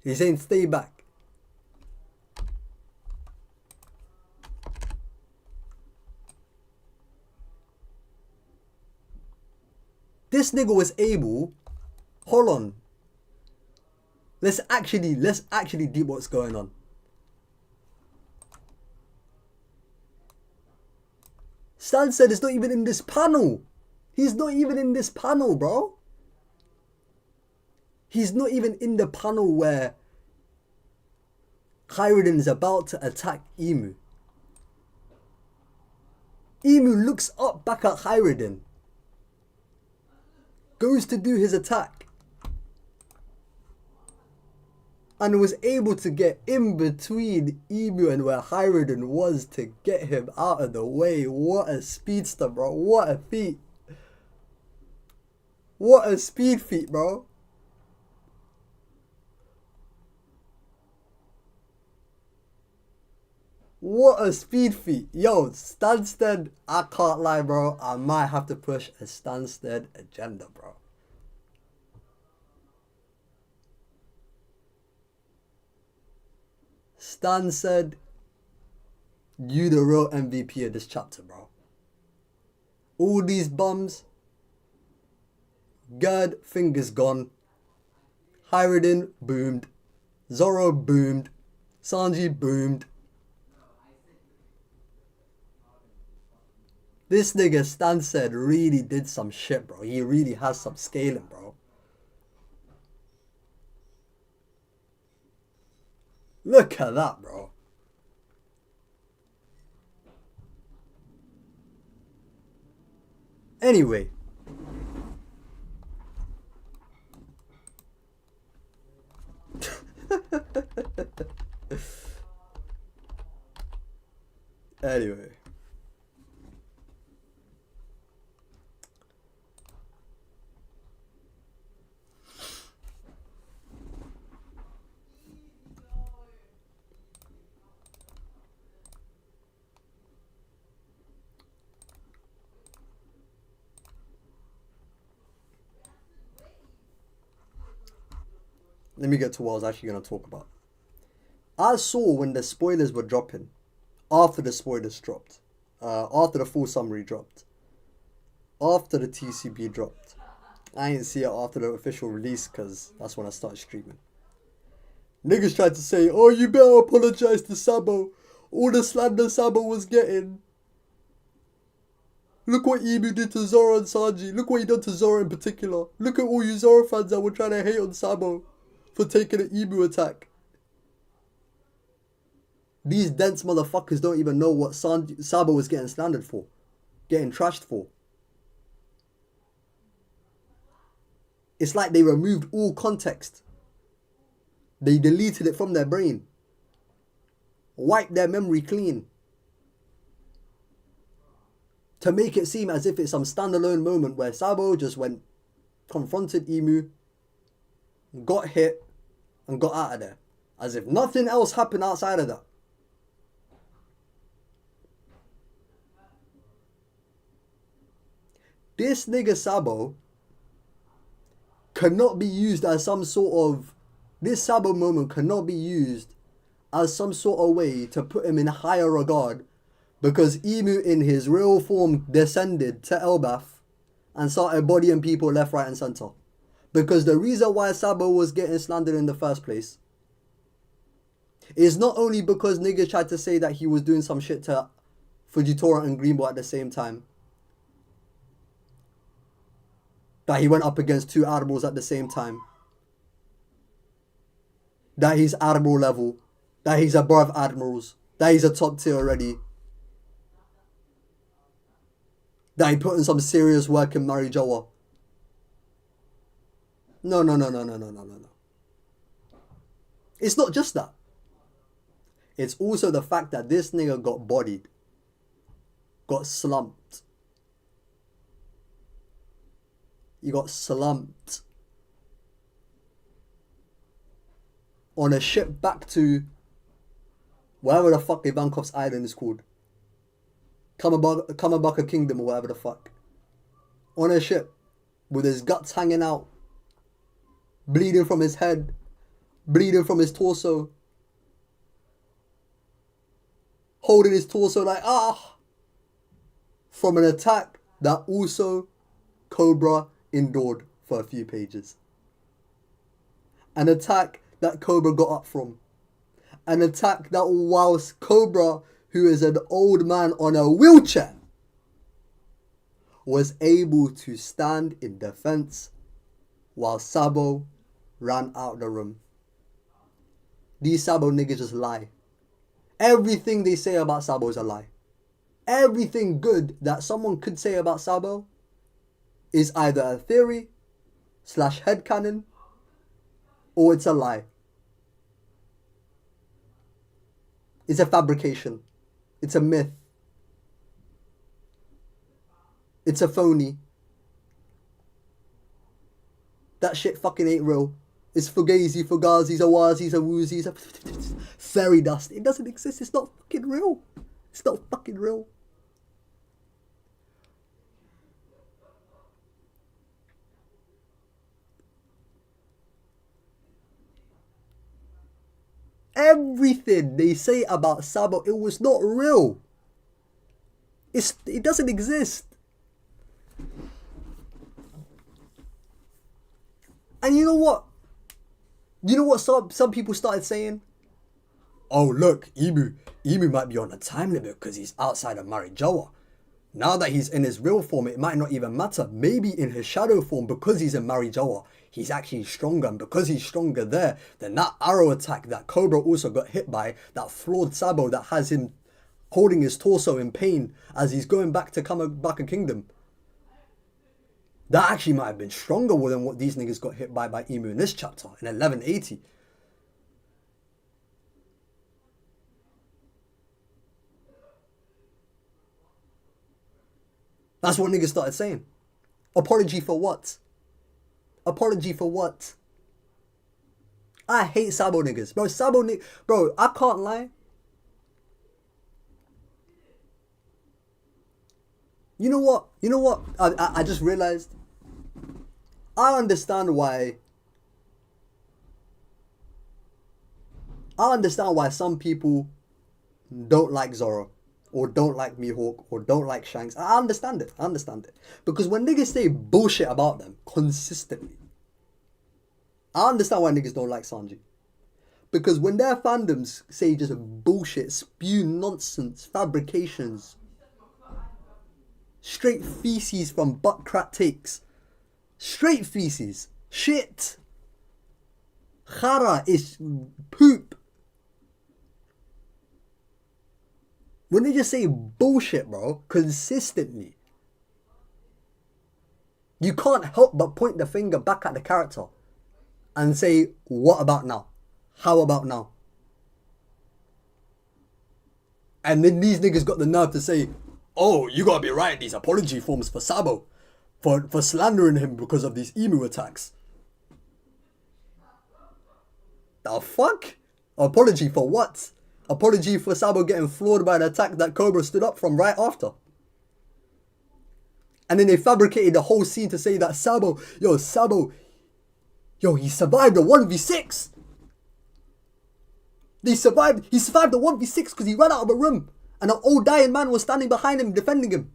Speaker 1: He's saying, stay back. This nigga was able. Hold on. Let's actually deep what's going on. Stan said it's not even in this panel. He's not even in this panel, bro. He's not even in the panel where Kairidin is about to attack Imu. Imu looks up back at Kairidin. Goes to do his attack. And was able to get in between Imu and where Kairidin was to get him out of the way. What a speedster, bro. What a feat. What a speed feat, bro. What a speed feat. Yo, Stansted, I can't lie, bro. I might have to push a Stansted agenda, bro. Stan said, you the real MVP of this chapter, bro. All these bums. Gerd, fingers gone. Kairidin, boomed. Zoro, boomed. Sanji, boomed. This nigga Stan said really did some shit, bro. He really has some scaling, bro. Look at that, bro. Anyway. Anyway. Let me get to what I was actually going to talk about. I saw when the spoilers were dropping, after the spoilers dropped, after the full summary dropped, after the TCB dropped. I didn't see it after the official release because that's when I started streaming. Niggas tried to say, oh, you better apologize to Sabo. All the slander Sabo was getting. Look what Imu did to Zoro and Sanji. Look what he done to Zoro in particular. Look at all you Zoro fans that were trying to hate on Sabo for taking an Imu attack. These dense motherfuckers don't even know what Sabo was getting slandered for. Getting trashed for. It's like they removed all context. They deleted it from their brain. Wiped their memory clean. To make it seem as if it's some standalone moment where Sabo just went, confronted Imu, got hit, and got out of there. As if nothing else happened outside of that. This nigga Sabo cannot be used as some sort of... This Sabo moment cannot be used as some sort of way to put him in higher regard because Imu in his real form descended to Elbaf and started bodying people left, right and centre. Because the reason why Sabo was getting slandered in the first place is not only because niggas tried to say that he was doing some shit to Fujitora and Greenbow at the same time. That he went up against two admirals at the same time. That he's admiral level. That he's above admirals. That he's a top tier already. That he put in some serious work in Marijoa. No. It's not just that. It's also the fact that this nigga got bodied. Got slumped. He got slumped. On a ship back to wherever the fuck Ivankov's island is called. Kamabaka Kingdom or whatever the fuck. On a ship with his guts hanging out. Bleeding from his head. Bleeding from his torso. Holding his torso like, ah! From an attack that also Cobra endured for a few pages. An attack that Cobra got up from. An attack that whilst Cobra, who is an old man on a wheelchair, was able to stand in defense while Sabo ran out the room. These Sabo niggas just lie. Everything they say about Sabo is a lie. Everything good that someone could say about Sabo is either a theory / headcanon or it's a lie. It's a fabrication. It's a myth. It's a phony. That shit fucking ain't real. It's fugazi, fugazis, awazis, awuzis, fairy dust. It doesn't exist. It's not fucking real. It's not fucking real. Everything they say about Sabo, it was not real. It doesn't exist. And you know what? You know what some people started saying? Oh look, Imu might be on a time limit because he's outside of Marijoa. Now that he's in his real form, it might not even matter. Maybe in his shadow form, because he's in Marijoa, he's actually stronger. And because he's stronger there, then that arrow attack that Cobra also got hit by, that flawed Sabo that has him holding his torso in pain as he's going back to Kamabaka Kingdom, that actually might have been stronger than what these niggas got hit by Imu in this chapter, in 1180. That's what niggas started saying. Apology for what? Apology for what? I hate Sabo niggas. Bro, I can't lie. You know what? I just realized. I understand why some people don't like Zoro, or don't like Mihawk, or don't like Shanks. I understand it. Because when niggas say bullshit about them consistently, I understand why niggas don't like Sanji. Because when their fandoms say just bullshit, spew nonsense, fabrications, straight feces from butt crack takes, straight feces, shit, Khara is poop. When they just say bullshit, bro, consistently, you can't help but point the finger back at the character and say, what about now? How about now? And then these niggas got the nerve to say, oh, you gotta be writing these apology forms for Sabo, for slandering him because of these emu attacks. The fuck? Apology for what? Apology for Sabo getting floored by an attack that Cobra stood up from right after. And then they fabricated the whole scene to say that Sabo, he survived a 1v6. He survived the 1v6 because he ran out of a room and an old dying man was standing behind him defending him.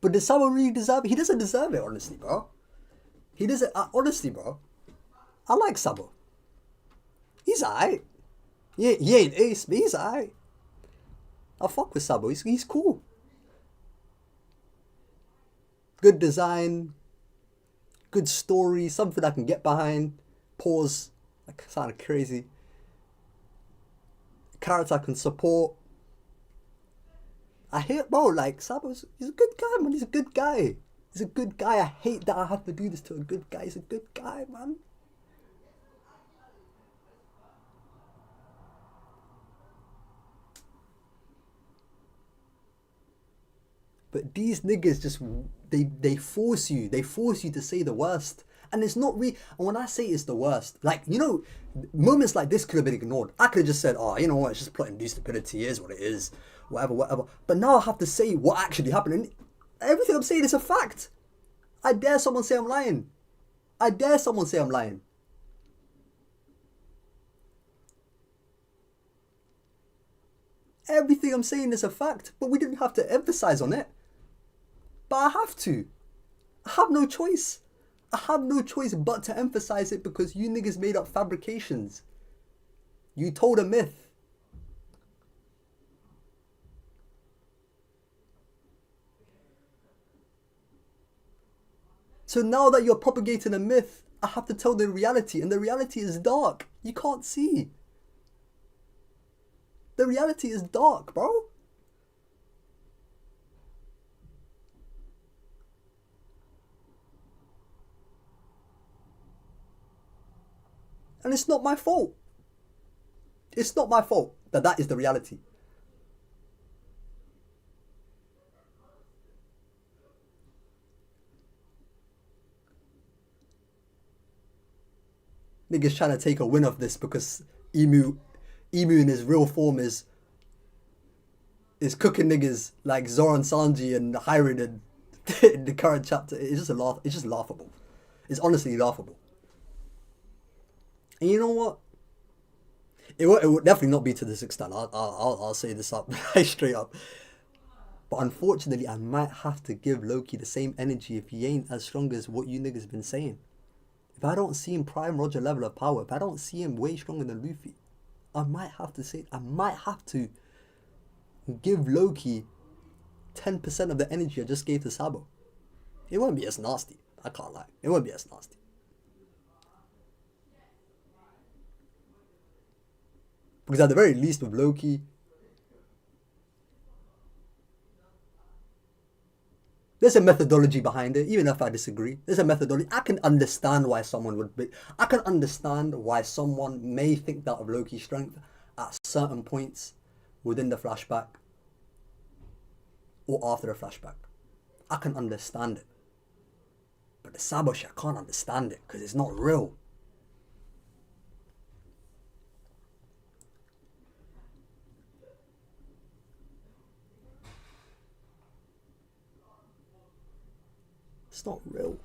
Speaker 1: But does Sabo really deserve it? He doesn't deserve it, honestly, bro. He doesn't... honestly, bro. I like Sabo. He's alright. Yeah, he ain't ace, but he's alright. I fuck with Sabo. He's cool. Good design. Good story. Something I can get behind. Pause. That sounded crazy. Character I can support. I hate, bro, like, Sabo's, he's a good guy, man. He's a good guy. He's a good guy. I hate that I have to do this to a good guy. He's a good guy, man. But these niggas just, they force you to say the worst. And it's not and when I say it's the worst, like, you know, moments like this could have been ignored. I could have just said, oh, you know what, it's just plotting due stupidity, is what it is, whatever, whatever. But now I have to say what actually happened. And everything I'm saying is a fact. I dare someone say I'm lying. I dare someone say I'm lying. Everything I'm saying is a fact, but we didn't have to emphasize on it. But I have to. I have no choice. I have no choice but to emphasize it because you niggas made up fabrications. You told a myth. So now that you're propagating a myth, I have to tell the reality, and the reality is dark. You can't see. The reality is dark, bro. And it's not my fault. It's not my fault that that is the reality. Niggas trying to take a win off this because Emu in his real form is cooking niggas like Zoran Sanji and Hyrin in the current chapter. It's just laughable. It's honestly laughable. And you know what? It would definitely not be to this extent. I'll say this up straight up. But unfortunately, I might have to give Loki the same energy if he ain't as strong as what you niggas been saying. If I don't see him prime Roger level of power, if I don't see him way stronger than Luffy, I might have to give Loki 10% of the energy I just gave to Sabo. It won't be as nasty. I can't lie. It won't be as nasty. Because at the very least with Loki, there's a methodology behind it, even if I disagree. There's a methodology. I can understand why someone may think that of Loki's strength at certain points within the flashback or after the flashback. I can understand it. But the Sabo shit, I can't understand it because it's not real. It's not real.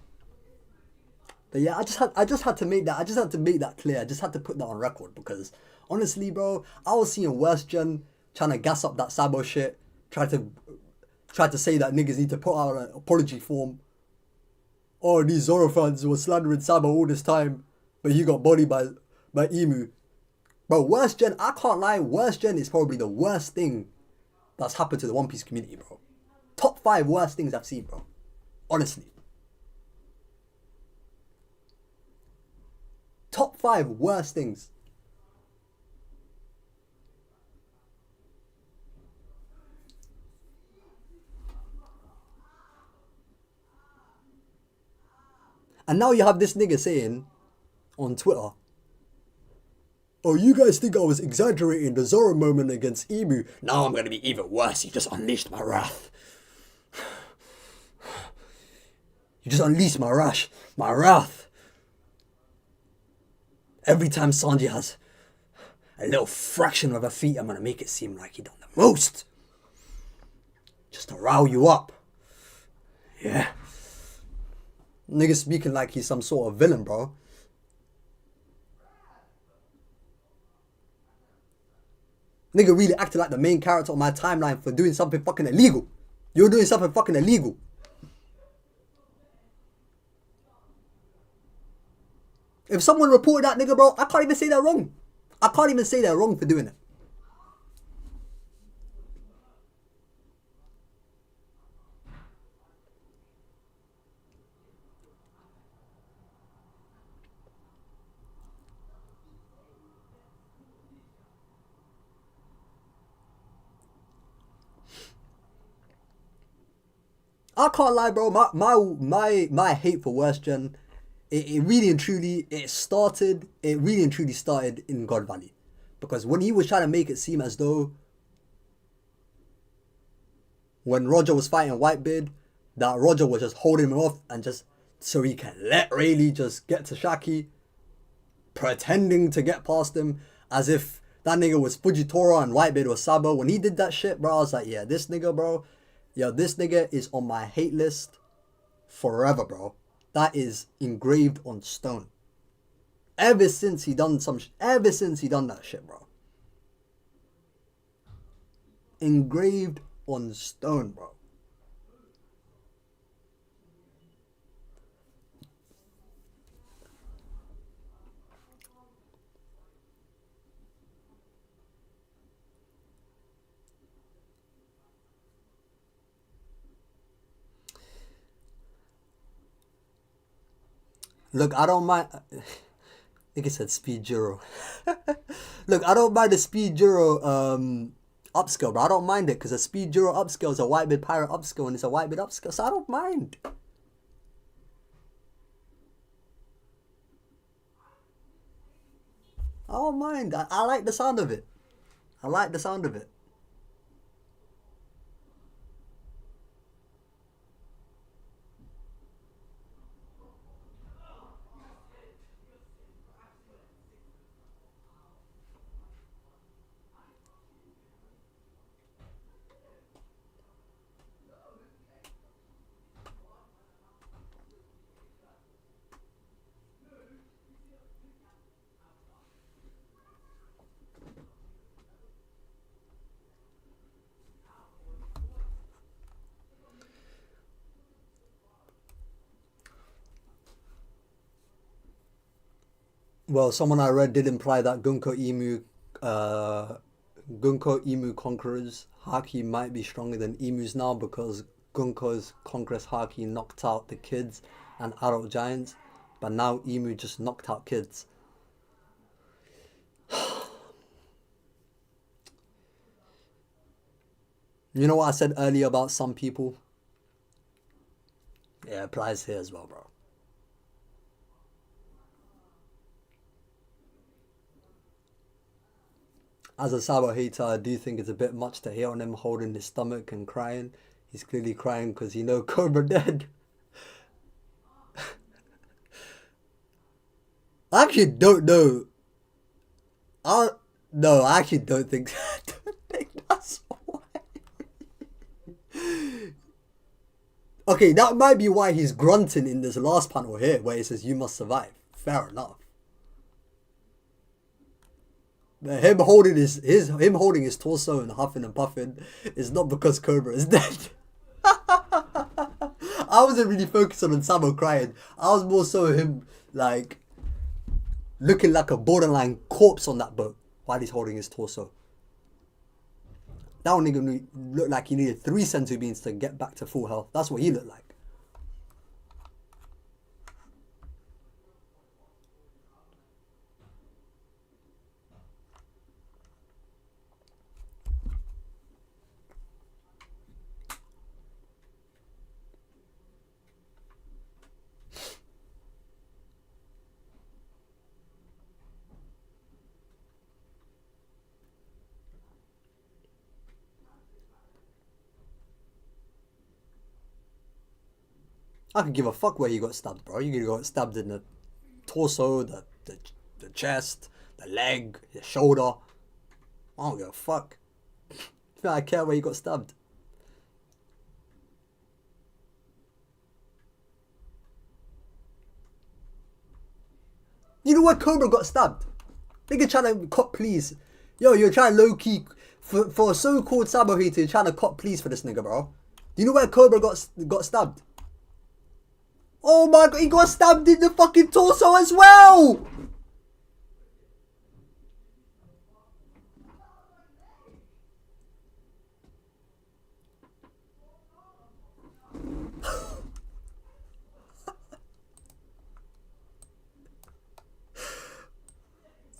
Speaker 1: But yeah, I just had to make that clear. I just had to put that on record because honestly, bro, I was seeing worse Gen trying to gas up that Sabo shit, try to say that niggas need to put out an apology form. Oh, these Zoro fans were slandering Sabo all this time, but he got bodied by Emu. Bro, worst Gen, I can't lie, worst Gen is probably the worst thing that's happened to the One Piece community, bro. Top 5 worst things I've seen, bro. Honestly. Top 5 worst things. And now you have this nigga saying on Twitter, oh, you guys think I was exaggerating the Zoro moment against Emu. Now I'm going to be even worse. You just unleashed my wrath. You just unleashed my wrath. Every time Sanji has a little fraction of a feat, I'm going to make it seem like he done the most. Just to rile you up. Yeah. Nigga speaking like he's some sort of villain, bro. Nigga really acted like the main character on my timeline for doing something fucking illegal. You're doing something fucking illegal. If someone reported that nigga, bro, I can't even say they're wrong. I can't even say they're wrong for doing it. I can't lie, bro. My hate for Worst Gen, it really and truly started in God Valley, because when he was trying to make it seem as though when Roger was fighting Whitebeard, that Roger was just holding him off and just so he can let Rayleigh just get to Shaki, pretending to get past him as if that nigga was Fujitora and Whitebeard was Sabo. When he did that shit, bro, I was like, yeah, this nigga, bro, yo, this nigga is on my hate list forever, bro. That is engraved on stone. Ever since he done that shit, bro. Engraved on stone, bro. Look, I don't mind. I think it said Speed Juro. Look, I don't mind the Speed Juro upscale, bro. I don't mind it because a Speed Juro upscale is a Whitebeard Pirate upscale and it's a Whitebeard upscale, so I don't mind. I don't mind. I like the sound of it. I like the sound of it. Well, someone I read did imply that Gunko Emu Conquerors Haki might be stronger than Emus now because Gunko's Conquerors Haki knocked out the kids and adult giants, but now Emu just knocked out kids. You know what I said earlier about some people? Yeah, it applies here as well, bro. As a Sabo hater, I do think it's a bit much to hear on him holding his stomach and crying. He's clearly crying because he know Cobra dead. I actually don't know. No, I actually don't think, don't think that's why. Okay, that might be why he's grunting in this last panel here, where he says, "You must survive." Fair enough. Him holding his torso and huffing and puffing is not because Cobra is dead. I wasn't really focused on Sabo crying. I was more so him like looking like a borderline corpse on that boat while he's holding his torso. That one nigga looked like he needed 3 senzu beans to get back to full health. That's what he looked like. I could give a fuck where you got stabbed, bro. You could got stabbed in the torso, the chest, the leg, the shoulder. I don't give a fuck. I care where you got stabbed. You know where Cobra got stabbed? Nigga trying to cop please. Yo, you're trying low key for a so-called Sabo hater. You're trying to cop please for this nigga, bro. Do you know where Cobra got stabbed? Oh my god, he got stabbed in the fucking torso as well!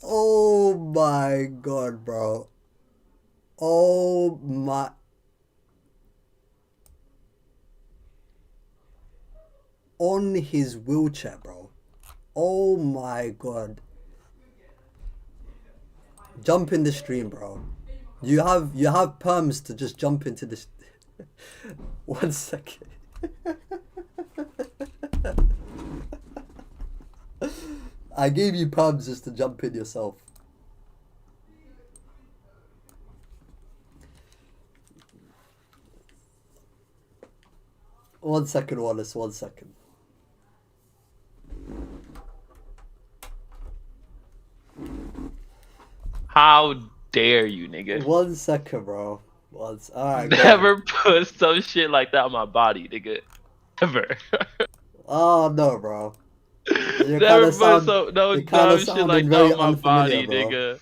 Speaker 1: Oh my god, bro. Oh my... On his wheelchair, bro. Oh my god. Jump in the stream, bro. You have perms to just jump into this. 1 second. I gave you pubs just to jump in yourself. One second, Wallace. 1 second.
Speaker 2: How dare you, nigga?
Speaker 1: 1 second, bro. Once. Alright,
Speaker 2: Never put some shit like that on my body, nigga. Ever.
Speaker 1: Oh, no, bro.
Speaker 2: Never put some no dumb shit like that
Speaker 1: very
Speaker 2: on my body,
Speaker 1: bro.
Speaker 2: nigga.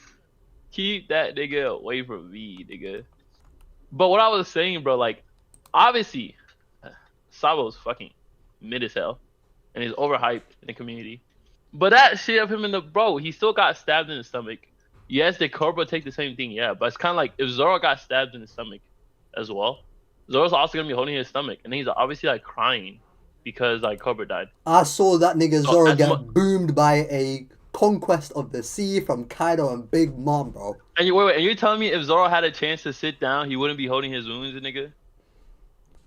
Speaker 2: Keep that nigga away from me, nigga. But what I was saying, bro, like, obviously, Sabo's fucking mid as hell, and he's overhyped in the community. But that shit of him in the bro, he still got stabbed in the stomach. Yes, did Cobra take the same thing? Yeah, but it's kind of like if Zoro got stabbed in the stomach as well, Zoro's also gonna be holding his stomach, and he's obviously like crying because like Cobra died.
Speaker 1: I saw that nigga Zoro get boomed by a conquest of the sea from Kaido and Big Mom, bro.
Speaker 2: And wait, and you're telling me if Zoro had a chance to sit down, he wouldn't be holding his wounds, nigga?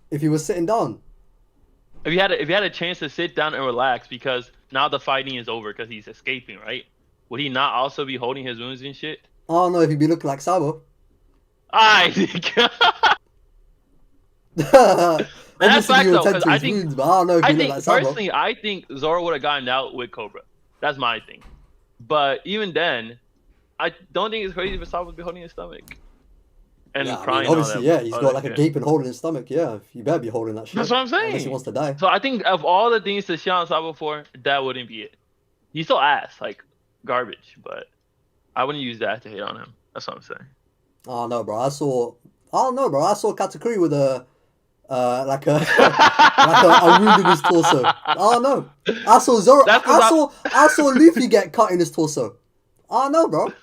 Speaker 1: If he was sitting down.
Speaker 2: If he had a chance to sit down and relax because now the fighting is over because he's escaping, right? Would he not also be holding his wounds and shit?
Speaker 1: I don't know if he'd be looking like Sabo.
Speaker 2: That's fact though, because I think
Speaker 1: wounds, but I don't know if he looked like Sabo.
Speaker 2: Personally, I think Zoro would have gotten out with Cobra. That's my thing. But even then, I don't think it's crazy for Sabo to be holding his stomach. And crying.
Speaker 1: Obviously, yeah, he's got like a gaping hole in his stomach. Yeah, you better be holding that shit.
Speaker 2: That's what I'm saying.
Speaker 1: Unless he wants to die.
Speaker 2: So I think of all the things to shit on Sabo for, that wouldn't be it. He's still ass, like garbage, but I wouldn't use that to hate on him. That's what I'm saying.
Speaker 1: Oh no, bro. I saw Katakuri with a like a wound in his torso. Oh no. I saw Zoro. I saw Luffy get cut in his torso. Oh no, bro.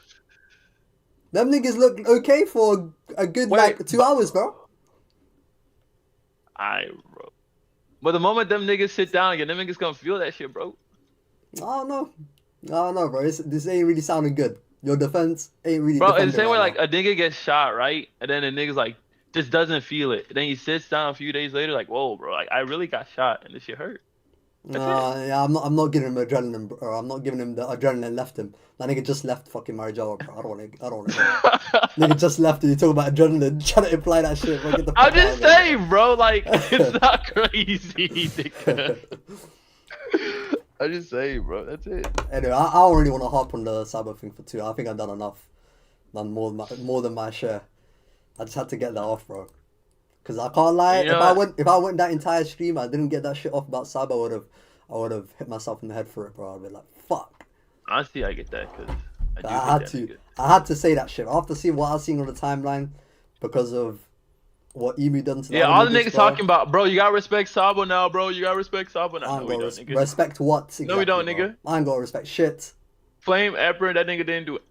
Speaker 1: Them niggas look okay for a good 2 hours, bro.
Speaker 2: Bro. But the moment them niggas sit down again, them niggas gonna feel that shit, bro.
Speaker 1: Oh no, bro. This ain't really sounding good. Your defense ain't really.
Speaker 2: Bro, it's the same way like a nigga gets shot, right? And then the nigga's like just doesn't feel it. And then he sits down a few days later, like, whoa, bro, like I really got shot and this shit hurt.
Speaker 1: Yeah, I'm not giving him adrenaline, bro. I'm not giving him the adrenaline left him. That nigga just left fucking Marijawa, bro. I don't want to Nigga just left and you talk about adrenaline, trying to imply that shit, bro. Get the fuck
Speaker 2: I'm just saying, bro, like, it's not crazy, nigga. I'm just saying, bro, that's it.
Speaker 1: Anyway, I don't really want to harp on the Sabo thing for 2. I think I've done enough. Done more than my share. I just had to get that off, bro. Cause I can't lie, if I went that entire stream, I didn't get that shit off about Sabo, I would have hit myself in the head for it, bro. I'd be like, fuck.
Speaker 2: Honestly, I get that, cause
Speaker 1: I had to say that shit after seeing what I was seeing on the timeline, because of what Emu done to.
Speaker 2: Yeah, all the niggas talking about, bro. You gotta respect Sabo now, bro. You gotta respect Sabo now. No, we don't, nigga.
Speaker 1: Respect what? Exactly,
Speaker 2: no, we don't, nigga.
Speaker 1: I ain't gonna respect shit.
Speaker 2: Flame Emperor, that nigga didn't do it.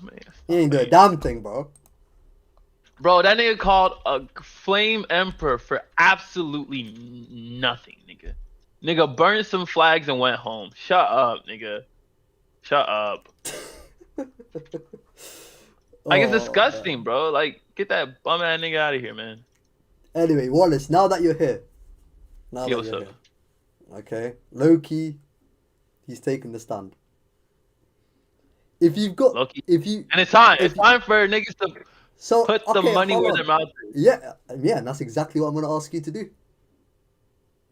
Speaker 2: Man,
Speaker 1: he ain't do a damn thing, bro.
Speaker 2: Bro, that nigga called a Flame Emperor for absolutely nothing, nigga. Nigga burned some flags and went home. Shut up, nigga. Shut up. Like, it's disgusting, bro. Like, get that bum ass nigga out of here, man.
Speaker 1: Anyway, Wallace, now that you're here. Okay. Loki, he's taking the stand. If you've got
Speaker 2: Loki. And it's time. It's time for niggas to put the money where their mouth is.
Speaker 1: Yeah, and that's exactly what I'm gonna ask you to do.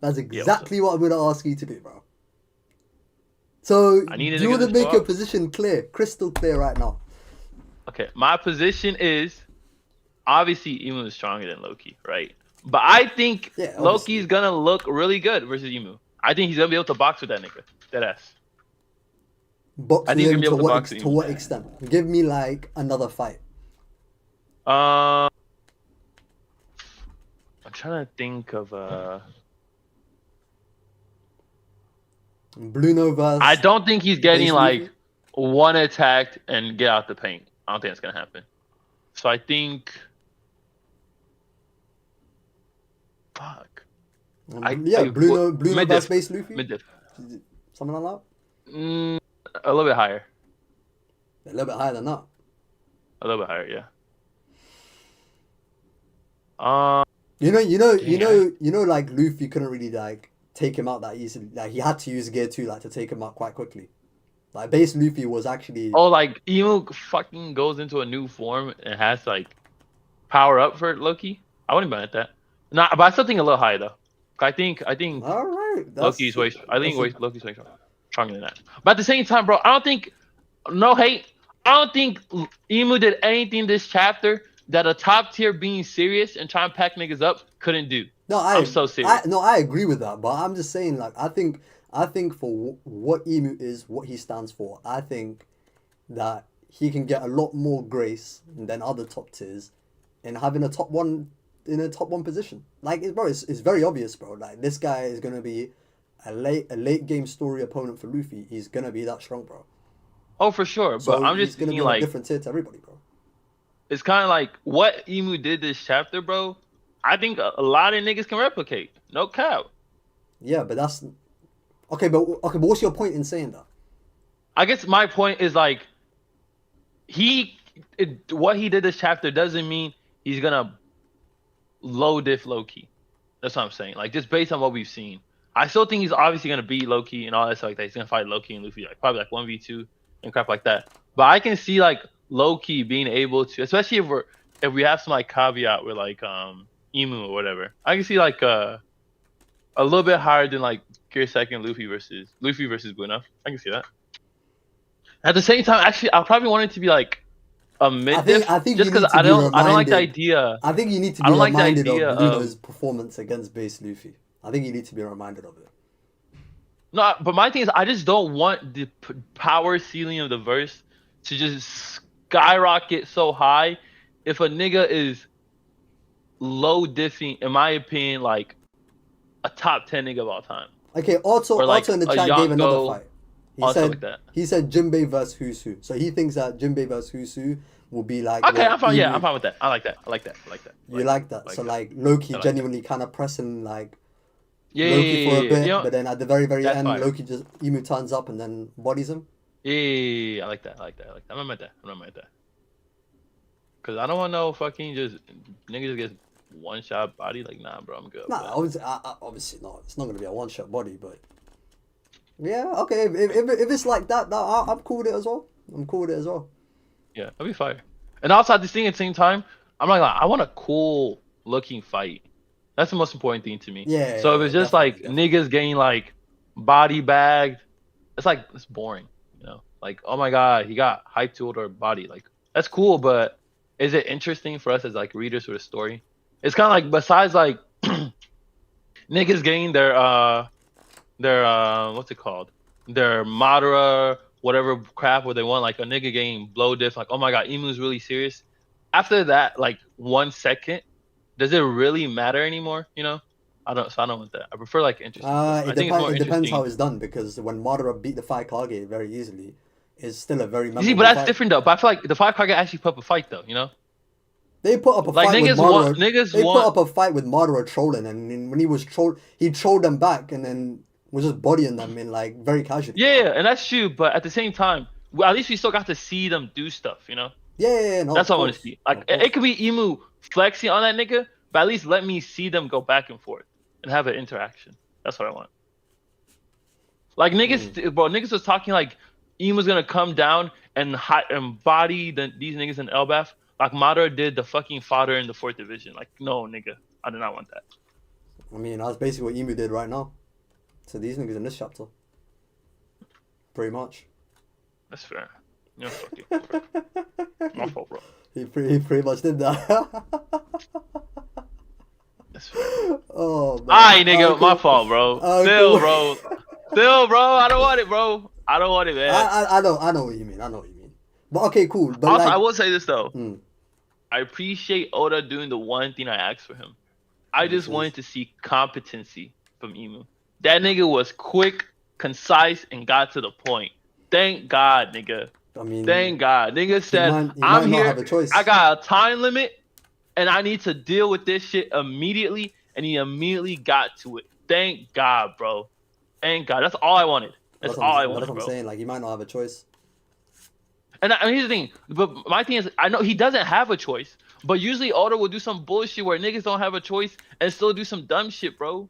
Speaker 1: That's exactly what I'm gonna ask you to do, bro. So do you want to make your position clear, crystal clear right now?
Speaker 2: Okay, my position is obviously Emu is stronger than Loki, right? But I think Loki's gonna look really good versus Emu. I think he's gonna be able to box with that nigga. That ass.
Speaker 1: Box with him to what extent? Give me like another fight.
Speaker 2: I'm trying to think of
Speaker 1: Bruno versus.
Speaker 2: I don't think he's getting like one attack and get out the paint. I don't think that's gonna happen. So I think. Fuck.
Speaker 1: Bruno versus Space Luffy.
Speaker 2: Mid-diff.
Speaker 1: Something like
Speaker 2: that. A little bit higher.
Speaker 1: A little bit higher than that.
Speaker 2: A little bit higher, yeah.
Speaker 1: Like Luffy couldn't really like take him out that easily. Like he had to use Gear 2 like to take him out quite quickly. Like base Luffy was actually.
Speaker 2: Oh, like Emu fucking goes into a new form and has like power up for Loki. I wouldn't mind that. Nah, but I still think a little high though. I think
Speaker 1: All right,
Speaker 2: Loki's way. I think
Speaker 1: that's a,
Speaker 2: Loki's way stronger than that. But at the same time, bro, I don't think. No hate. I don't think Emu did anything this chapter that a top tier being serious and trying to pack niggas up couldn't do.
Speaker 1: no.
Speaker 2: I'm so serious.
Speaker 1: I agree with that, but I'm just saying, like, I think for what Emu is, what he stands for, I think that he can get a lot more grace than other top tiers, in having a top one in a top one position. Like, it's very obvious, bro. Like, this guy is gonna be a late game story opponent for Luffy. He's gonna be that strong, bro.
Speaker 2: Oh, for sure.
Speaker 1: So
Speaker 2: But I'm
Speaker 1: he's
Speaker 2: just
Speaker 1: gonna
Speaker 2: thinking
Speaker 1: be on a
Speaker 2: like
Speaker 1: different tier to everybody, bro.
Speaker 2: it's kind of like what Emu did this chapter, bro. I think a lot of niggas can replicate. No cap.
Speaker 1: Yeah, but that's okay. But what's your point in saying that?
Speaker 2: I guess my point is like what he did this chapter doesn't mean he's gonna low diff Loki. That's what I'm saying. Like just based on what we've seen, I still think he's obviously gonna beat Loki and all that stuff like that. He's gonna fight Loki and Luffy like probably like 1v2 and crap like that. But I can see like Loki being able to, especially if we have some like caveat with like Emu or whatever. I can see like a little bit higher than like Gear Second Luffy versus Buena. I can see that. At the same time, actually, I probably want it to be like a mid diff,
Speaker 1: I think
Speaker 2: just because I don't like the idea.
Speaker 1: I think you need to be reminded of Luna's performance against base Luffy. I think you need to be reminded of it.
Speaker 2: No, but my thing is, I just don't want the power ceiling of the verse to just skyrocket so high. If a nigga is low diffing, in my opinion, like a top 10 nigga of all time.
Speaker 1: Okay, Otto in the chat gave another fight. He said Jinbei versus Husu. So he thinks that Jinbei versus Husu will be like.
Speaker 2: Okay, I'm fine. Yeah, I'm fine with that. I like that.
Speaker 1: You like that? So like Loki genuinely kind of pressing like.
Speaker 2: Yeah,
Speaker 1: Loki for a bit,
Speaker 2: you know,
Speaker 1: but then at the very end,
Speaker 2: fire.
Speaker 1: Loki just Emu turns up and then bodies him.
Speaker 2: Yeah, I like that. I'm not mad at that. Cause I don't want no fucking just nigga just gets one shot body. Like nah, bro, I'm good.
Speaker 1: Nah, obviously not. It's not gonna be a one shot body, but yeah, okay. If it's like that, I'm cool with it as well.
Speaker 2: Yeah, that'd be fire. And also at the same time, I'm like I want a cool looking fight. That's the most important thing to me.
Speaker 1: Yeah.
Speaker 2: So if it's just like niggas getting like body bagged, it's boring. You know, like oh my god, he got hype tooled or body. Like that's cool, but is it interesting for us as like readers for the story? It's kind of like besides like niggas getting their what's it called? Their Madara whatever crap where they want like a nigga getting blow diff like oh my god, Emu's really serious. After that, like 1 second. Does it really matter anymore? You know, I don't want that. I prefer like interesting.
Speaker 1: It depends how it's done because when Madara beat the 5 Kage very easily, it's still a very memorable
Speaker 2: see, but that's
Speaker 1: fight.
Speaker 2: different though. But I feel like the 5 Kage actually put up a fight though. You know,
Speaker 1: they put up a
Speaker 2: like
Speaker 1: fight
Speaker 2: niggas
Speaker 1: with Madara.
Speaker 2: put
Speaker 1: up a fight with Madara trolling, and when he was trolled, he trolled them back, and then was just bodying them in like very casually.
Speaker 2: Yeah, and that's true. But at the same time, at least we still got to see them do stuff. You know.
Speaker 1: Yeah, no,
Speaker 2: that's what I want to see. Like it could be Emu flexing on that nigga. But at least let me see them go back and forth and have an interaction. That's what I want. Like niggas, bro. Niggas was talking like Emu's gonna come down and body these niggas in Elbaf like Madara did the fucking fodder in the 4th division. Like no, nigga, I do not want that.
Speaker 1: I mean, that's basically what Emu did right now. So these niggas in this chapter, pretty much.
Speaker 2: That's fair. Yeah, fuck you. My fault, bro.
Speaker 1: He pretty much did that. Oh, man.
Speaker 2: Alright, nigga, my fault, bro. Still, bro. I don't want it, bro. I don't want it, man.
Speaker 1: I know what you mean. But okay, cool. But
Speaker 2: also,
Speaker 1: like,
Speaker 2: I will say this though. I appreciate Oda doing the one thing I asked for him. I just wanted to see competency from Emu. That nigga was quick, concise, and got to the point. Thank God, nigga.
Speaker 1: I mean,
Speaker 2: thank God. Nigga said, I'm here. I got a time limit. And I need to deal with this shit immediately, and he immediately got to it. Thank God, bro. Thank God. That's all I wanted. That's all I wanted,
Speaker 1: That's what I'm saying. Like, he might not have a choice.
Speaker 2: And here's the thing. But my thing is, I know he doesn't have a choice. But usually Oda will do some bullshit where niggas don't have a choice and still do some dumb shit, bro.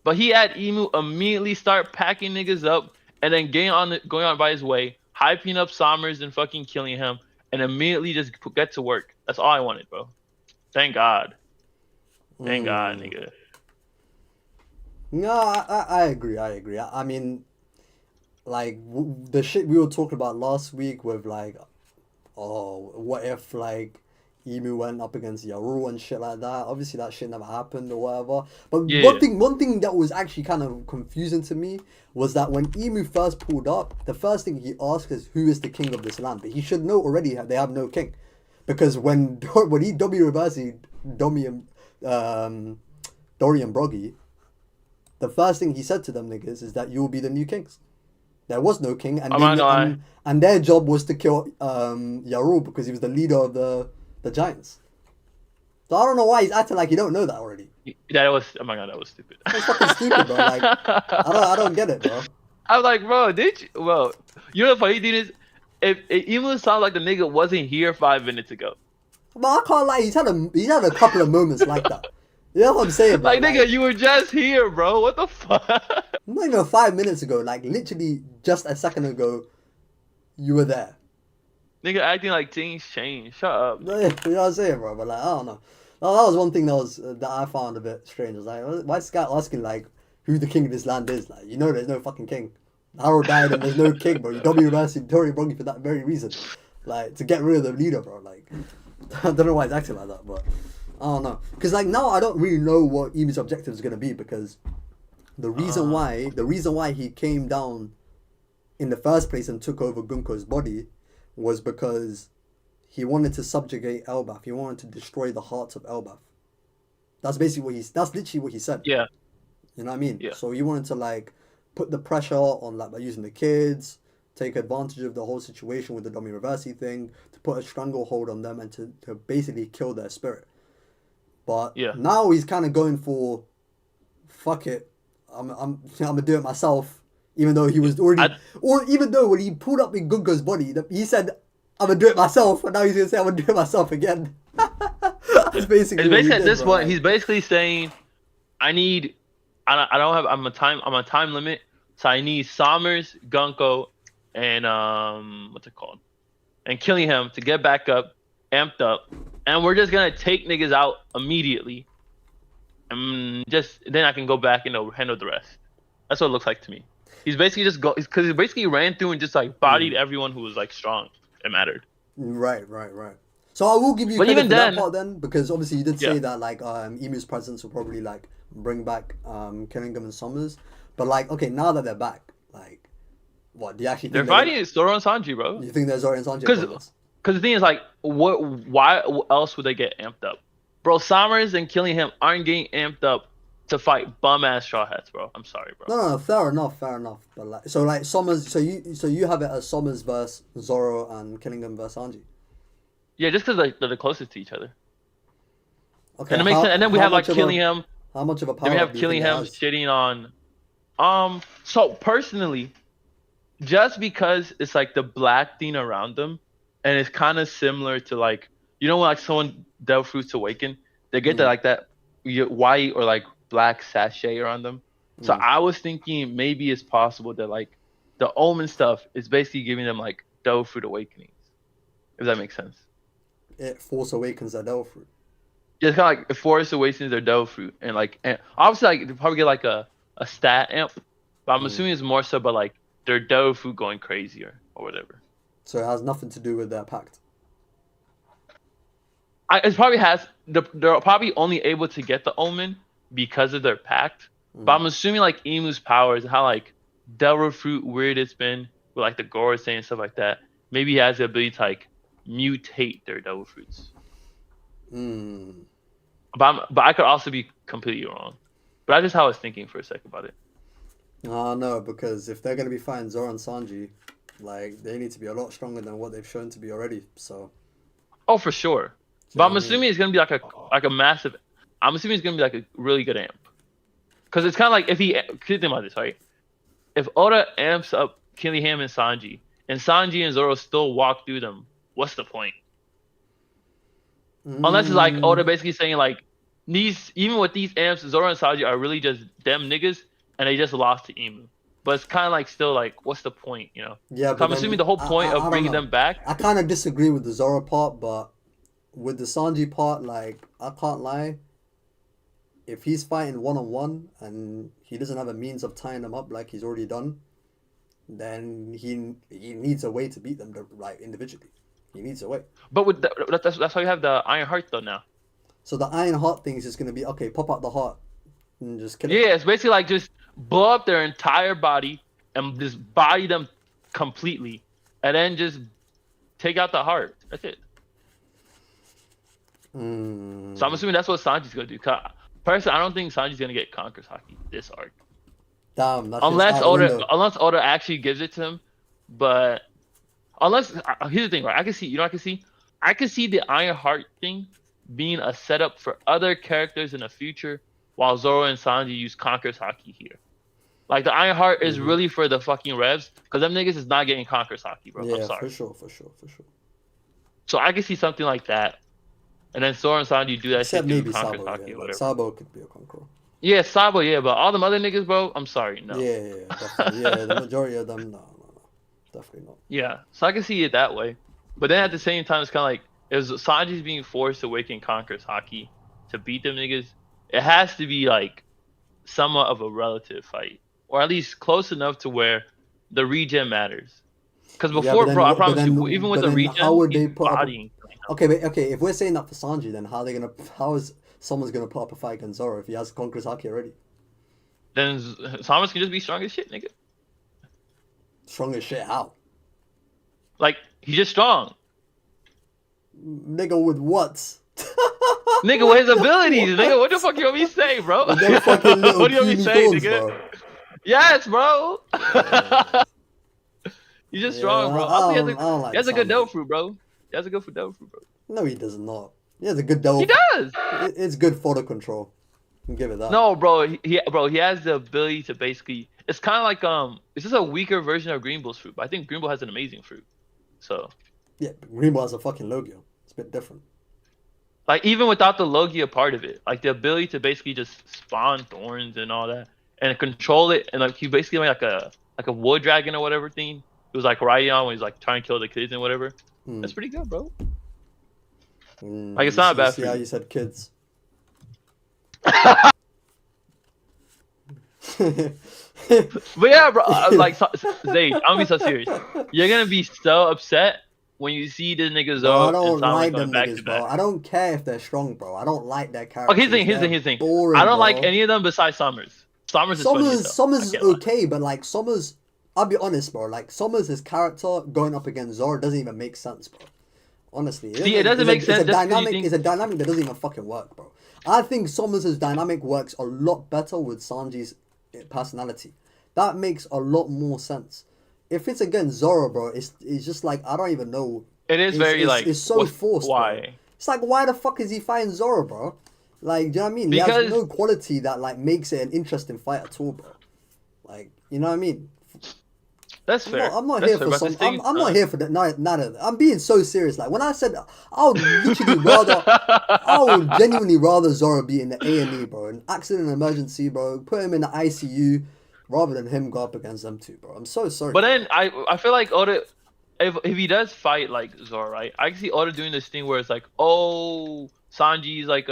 Speaker 2: But he had Emu immediately start packing niggas up and then going on by his way, hyping up Sommers and fucking killing him, and immediately just get to work. That's all I wanted, bro. Thank God. Thank God,
Speaker 1: Mm.
Speaker 2: nigga.
Speaker 1: No, I agree. I mean, like the shit we were talking about last week with like, oh, what if like Emu went up against Yaru and shit like that? Obviously, that shit never happened or whatever. But
Speaker 2: Yeah.
Speaker 1: one thing that was actually kind of confusing to me was that when Emu first pulled up, the first thing he asked is, "Who is the king of this land?" But he should know already they have no king, because when he Domi Reversi, Domi and Dorian Broggy, the first thing he said to them niggas is that you will be the new kings. There was no king, and
Speaker 2: I'm not gonna lie.
Speaker 1: and their job was to kill Yarul because he was the leader of the giants. So I don't know why he's acting like you don't know that already.
Speaker 2: That was, oh my God, that was stupid.
Speaker 1: That's fucking stupid, bro. Like I don't get it, bro.
Speaker 2: I'm like, bro, did you? Well, you know the funny thing is, if it even sounds like the nigga wasn't here 5 minutes ago.
Speaker 1: But I can't lie. He's had a couple of moments like that. You know what I'm saying, bro?
Speaker 2: Like, nigga, you were just here, bro. What the fuck?
Speaker 1: Not even 5 minutes ago. Like literally just a second ago, you were there.
Speaker 2: Nigga acting like things change. Shut up.
Speaker 1: You know what I'm saying, bro? But like, I don't know. No, that was one thing that I found a bit strange. I was like, why is this guy asking like who the king of this land is? Like, you know, there's no fucking king. Harold died and there's no king, bro. You W Reversi Tory Broggy for that very reason, like to get rid of the leader, bro. Like, I don't know why he's acting like that, but I don't know. Because like now I don't really know what Emu's objective is gonna be, because the reason why he came down in the first place and took over Gunko's body was because he wanted to subjugate Elbaf. He wanted to destroy the hearts of Elbaf. That's basically that's literally what he said.
Speaker 2: Yeah.
Speaker 1: You know what I mean?
Speaker 2: Yeah.
Speaker 1: So he wanted to like put the pressure on like by using the kids, take advantage of the whole situation with the Domi Reversi thing, to put a stranglehold on them and to basically kill their spirit. But
Speaker 2: Yeah.
Speaker 1: now he's kind of going for, fuck it, I'm gonna do it myself. Even though he was already, or even though when he pulled up in Gunko's body, he said, "I'm gonna do it myself," and now he's gonna say, "I'm gonna do it myself again." That's basically.
Speaker 2: It's basically at
Speaker 1: did,
Speaker 2: this
Speaker 1: bro.
Speaker 2: point, he's basically saying, I don't have, I'm a time limit, so I need Sommers, Gunko, and what's it called, and killing him to get back up, amped up, and we're just gonna take niggas out immediately, and just then I can go back and handle the rest. That's what it looks like to me. He's basically because he basically ran through and just like bodied everyone who was like strong and mattered.
Speaker 1: Right. So I will give you credit for that part then, because obviously you did say that like Emu's presence will probably like bring back Killingham and Summers, but like okay, now that they're back, like what do you actually think
Speaker 2: they're fighting Zoro and Sanji, bro?
Speaker 1: You think there's Zoro and Sanji?
Speaker 2: Because the thing is like, why else would they get amped up, bro? Sommers and Killingham aren't getting amped up to fight bum ass Straw Hats, bro. I'm sorry, bro.
Speaker 1: No, fair enough. But like, so like Summers, so you have it as Summers versus Zoro and Killingham versus Sanji.
Speaker 2: Yeah, just because they're the closest to each other.
Speaker 1: Okay.
Speaker 2: And it makes sense. And then we have like Killingham.
Speaker 1: How much of a power?
Speaker 2: Then we have Killingham shitting on. So personally, just because it's like the black thing around them, and it's kind of similar to like, you know when like someone Devil Fruits Awaken, they get that like that white or like black sachet around them. So I was thinking maybe it's possible that like the Omen stuff is basically giving them like Devil Fruit Awakenings, if that makes sense.
Speaker 1: It Force Awakens their Devil Fruit.
Speaker 2: Yeah, it's kind of like Force Awakens their Devil Fruit, and like obviously like they probably get like a stat amp, but I'm assuming it's more so about like their Devil Fruit going crazier or whatever.
Speaker 1: So it has nothing to do with their pact.
Speaker 2: It probably has. They're probably only able to get the Omen because of their pact. But I'm assuming like Emu's powers, how like Devil Fruit weird it's been with like the Gorsei and stuff like that. Maybe he has the ability to like mutate their Devil Fruits. But I could also be completely wrong. But that's just how I was thinking for a second about it.
Speaker 1: No, because if they're gonna be fighting Zoro and Sanji, like they need to be a lot stronger than what they've shown to be already. So.
Speaker 2: Oh, for sure. But I'm assuming it's gonna be like a massive. I'm assuming it's gonna be like a really good amp. Because it's kind of like if think about this, right? If Oda amps up Killingham and Sanji and Zoro still walk through them, what's the point? Unless it's like Oda basically saying like even with these amps, Zoro and Sanji are really just them niggas, and they just lost to Emu. but it's kind of like still like, what's the point, you know?
Speaker 1: Yeah,
Speaker 2: So
Speaker 1: but
Speaker 2: I'm assuming
Speaker 1: then
Speaker 2: the whole point
Speaker 1: I
Speaker 2: of
Speaker 1: don't
Speaker 2: bringing
Speaker 1: know.
Speaker 2: them back.
Speaker 1: I kind of disagree with the Zoro part, but with the Sanji part, like I can't lie. If he's fighting one on one and he doesn't have a means of tying them up like he's already done, then he needs a way to beat them right individually. He needs a way.
Speaker 2: But with that's why you have the Iron Heart though now.
Speaker 1: So the Iron Heart thing is just gonna be okay. Pop out the heart and just kill it.
Speaker 2: Yeah, it's basically like just blow up their entire body and just body them completely, and then just take out the heart. That's it.
Speaker 1: Mm.
Speaker 2: So I'm assuming that's what Sanji's gonna do. Personally, I don't think Sanji's gonna get Conqueror's Haki this arc.
Speaker 1: Damn, that shit's
Speaker 2: Unless
Speaker 1: out the window.
Speaker 2: Oda actually gives it to him, but unless here's the thing, right? I can see, you know, I can see the Iron Heart thing being a setup for other characters in the future, while Zoro and Sanji use Conqueror's Haki here. Like the Iron Heart is really for the fucking revs, because them niggas is not getting Conqueror's Haki, bro.
Speaker 1: Yeah,
Speaker 2: I'm sorry.
Speaker 1: for sure.
Speaker 2: So I can see something like that, and then Zoro and Sanji do that
Speaker 1: Except
Speaker 2: shit through
Speaker 1: maybe
Speaker 2: Conqueror's
Speaker 1: Sabo.
Speaker 2: Haki
Speaker 1: Yeah,
Speaker 2: or
Speaker 1: like
Speaker 2: whatever.
Speaker 1: Sabo could be a conqueror.
Speaker 2: Yeah, Sabo, yeah, but all them other niggas, bro, I'm sorry, no.
Speaker 1: Yeah, definitely. Yeah, the majority of them, no, definitely not.
Speaker 2: Yeah, so I can see it that way. But then at the same time, it's kind of like, if Sanji's being forced to awaken Conqueror's Haki to beat them niggas, it has to be like somewhat of a relative fight. Or at least close enough to where the regen matters. Because before, bro, I promise you, even with the regen,
Speaker 1: how would they
Speaker 2: he's
Speaker 1: put up
Speaker 2: bodying.
Speaker 1: Okay, but okay, if we're saying that for Sanji, then how is someone's gonna put up a fight against Zoro if he has Conqueror's Haki already?
Speaker 2: Then Samus can just be strong as shit, nigga.
Speaker 1: Strong as shit, how?
Speaker 2: Like, he's just strong.
Speaker 1: Nigga with what?
Speaker 2: Nigga, with his abilities, nigga. What the fuck you want me to say, bro?
Speaker 1: With them fucking little
Speaker 2: What do you want me to
Speaker 1: puny
Speaker 2: say,
Speaker 1: thorns,
Speaker 2: nigga?
Speaker 1: bro.
Speaker 2: Yes, bro.
Speaker 1: Yeah.
Speaker 2: He's just
Speaker 1: Yeah,
Speaker 2: strong, bro.
Speaker 1: I
Speaker 2: Also,
Speaker 1: don't like
Speaker 2: he has a good
Speaker 1: Sanji.
Speaker 2: devil fruit, bro. He has a good devil fruit, bro.
Speaker 1: No, he does not. He has a good devil.
Speaker 2: He does.
Speaker 1: It's good photo control. Can give it that.
Speaker 2: No, bro. He has the ability to basically. It's kind of like It's just a weaker version of Green Bull's fruit, but I think Green Bull has an amazing fruit. So.
Speaker 1: Yeah, but Green Bull has a fucking Logia. It's a bit different.
Speaker 2: Like even without the Logia part of it, like the ability to basically just spawn thorns and all that, and control it, and like he basically made like a wood dragon or whatever thing. It was like riding on when he's like trying to kill the kids and whatever. That's pretty good, bro. Like it's not bad.
Speaker 1: See how you said kids.
Speaker 2: But yeah, bro. Like Zage, I'm gonna be so serious. You're gonna be so upset when you see this nigga Zoro.
Speaker 1: I don't
Speaker 2: and Sama
Speaker 1: like
Speaker 2: going
Speaker 1: them
Speaker 2: back
Speaker 1: niggas,
Speaker 2: to
Speaker 1: bro.
Speaker 2: back.
Speaker 1: I don't care if they're strong, bro. I don't like their characters.
Speaker 2: Okay, here's the thing.
Speaker 1: Boring,
Speaker 2: I don't like
Speaker 1: bro.
Speaker 2: any of them besides Summers. Summers is funny as hell.
Speaker 1: Summers
Speaker 2: I
Speaker 1: is
Speaker 2: can't lie.
Speaker 1: okay, but like Summers, I'll be honest, bro. Like Summers' character going up against Zoro doesn't even make sense, bro. Honestly,
Speaker 2: See, it doesn't make sense.
Speaker 1: It's a dynamic that doesn't even fucking work, bro. I think Summers' dynamic works a lot better with Sanji's personality. That makes a lot more sense. If it's against Zoro, bro, it's just like I don't even know.
Speaker 2: It is
Speaker 1: It's so forced.
Speaker 2: Why?
Speaker 1: Bro. It's like why the fuck is he fighting Zoro, bro? Like, do you know what I mean?
Speaker 2: Because
Speaker 1: he has no quality that like makes it an interesting fight at all, bro. Like, you know what I mean?
Speaker 2: That's fair.
Speaker 1: I'm not
Speaker 2: That's
Speaker 1: here
Speaker 2: fair,
Speaker 1: for
Speaker 2: but
Speaker 1: some.
Speaker 2: at the same
Speaker 1: I'm not
Speaker 2: time-
Speaker 1: here for that. None of that. I'm being so serious. Like when I said, I would literally rather, I would genuinely rather Zoro be in the A&E, bro, an accident and emergency, bro. Put him in the ICU, rather than him go up against them two, bro. I'm so sorry.
Speaker 2: But then I feel like Oda, if he does fight like Zoro, right? I can see Oda doing this thing where it's like, oh, Sanji's like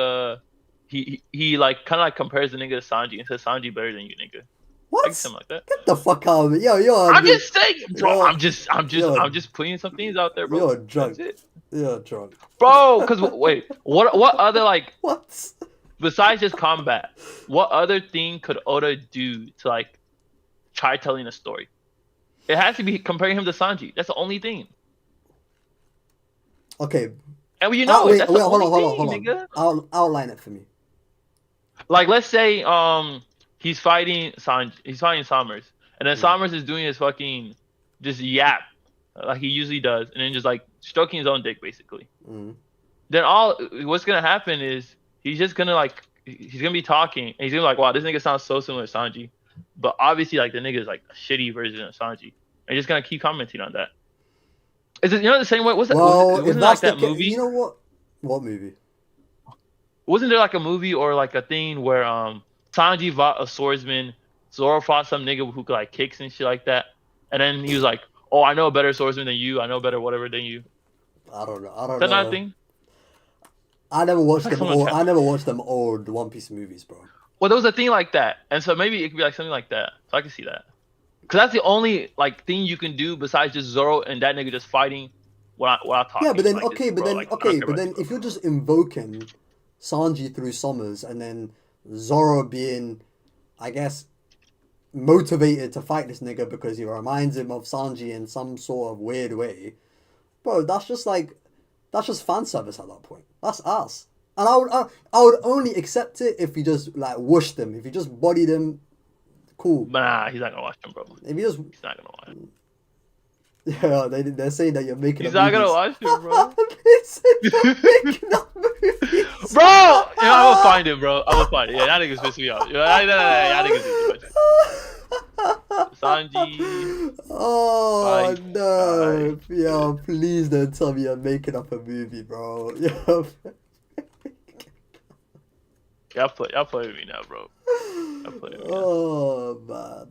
Speaker 2: he like kind of like compares the nigga to Sanji and says Sanji better than you, nigga.
Speaker 1: What?
Speaker 2: Like something like that.
Speaker 1: Get the fuck out of it, yo.
Speaker 2: I'm just saying, bro.
Speaker 1: You're-
Speaker 2: I'm just putting some things out there, bro.
Speaker 1: You're drunk.
Speaker 2: That's it.
Speaker 1: You're drunk.
Speaker 2: Bro. Because wait, what other like
Speaker 1: What?
Speaker 2: besides just combat, what other thing could Oda do to like try telling a story? It has to be comparing him to Sanji. That's the only thing.
Speaker 1: Okay.
Speaker 2: And you know, that's the
Speaker 1: hold
Speaker 2: only
Speaker 1: on,
Speaker 2: thing, nigga.
Speaker 1: Outline it for me.
Speaker 2: Like let's say he's fighting Sanji, he's fighting Summers, and then Summers is doing his fucking just yap like he usually does, and then just like stroking his own dick basically.
Speaker 1: Mm.
Speaker 2: Then what's gonna happen is he's just gonna like he's gonna be talking and he's gonna be like, wow, this nigga sounds so similar to Sanji, but obviously like the nigga is like a shitty version of Sanji, and you're just gonna keep commenting on that. Is it the same way? What's that?
Speaker 1: Well,
Speaker 2: wasn't
Speaker 1: if
Speaker 2: it
Speaker 1: that's
Speaker 2: like that
Speaker 1: the
Speaker 2: movie?
Speaker 1: you know what? What movie?
Speaker 2: Wasn't there like a movie or like a thing where Sanji fought a swordsman Zoro fought some nigga who could like kicks and shit like that, and then he was like, "Oh, I know a better swordsman than you. I know better whatever than you."
Speaker 1: I don't know. I don't
Speaker 2: That not a
Speaker 1: know.
Speaker 2: thing.
Speaker 1: I never watched
Speaker 2: Like
Speaker 1: them
Speaker 2: someone
Speaker 1: all.
Speaker 2: tell-
Speaker 1: I never watched them old One Piece movies, bro.
Speaker 2: Well, there was a thing like that, and so maybe it could be like something like that. So I can see that, because that's the only like thing you can do besides just Zoro and that nigga just fighting while talking.
Speaker 1: Yeah, but then
Speaker 2: like,
Speaker 1: okay,
Speaker 2: just,
Speaker 1: but
Speaker 2: bro,
Speaker 1: then
Speaker 2: like, I don't
Speaker 1: okay,
Speaker 2: care
Speaker 1: but
Speaker 2: about
Speaker 1: then
Speaker 2: you,
Speaker 1: if
Speaker 2: bro.
Speaker 1: you're just invoking Sanji through Summers and then Zoro being, I guess, motivated to fight this nigga because he reminds him of Sanji in some sort of weird way, bro, that's just fan service at that point. That's ass. And I would only accept it if he just like whooshed them. If he just bodied them, cool.
Speaker 2: But nah, he's not gonna watch them, bro.
Speaker 1: If he just
Speaker 2: He's not gonna watch them.
Speaker 1: yeah, they're saying that you're making
Speaker 2: He's
Speaker 1: up
Speaker 2: not gonna
Speaker 1: movies.
Speaker 2: watch them, bro.
Speaker 1: They said you're making up movies.
Speaker 2: Bro, yeah, I'm gonna find it, bro. I'm gonna find it. Yeah, that nigga's pissing me off. Yeah, that nigga's pissing me off. Sanji.
Speaker 1: Oh
Speaker 2: Bye.
Speaker 1: no!
Speaker 2: Bye.
Speaker 1: Yo, please don't tell me you're making up a movie, bro. Yo.
Speaker 2: Y'all play with me now, bro. Y'all play with me now.
Speaker 1: Oh man.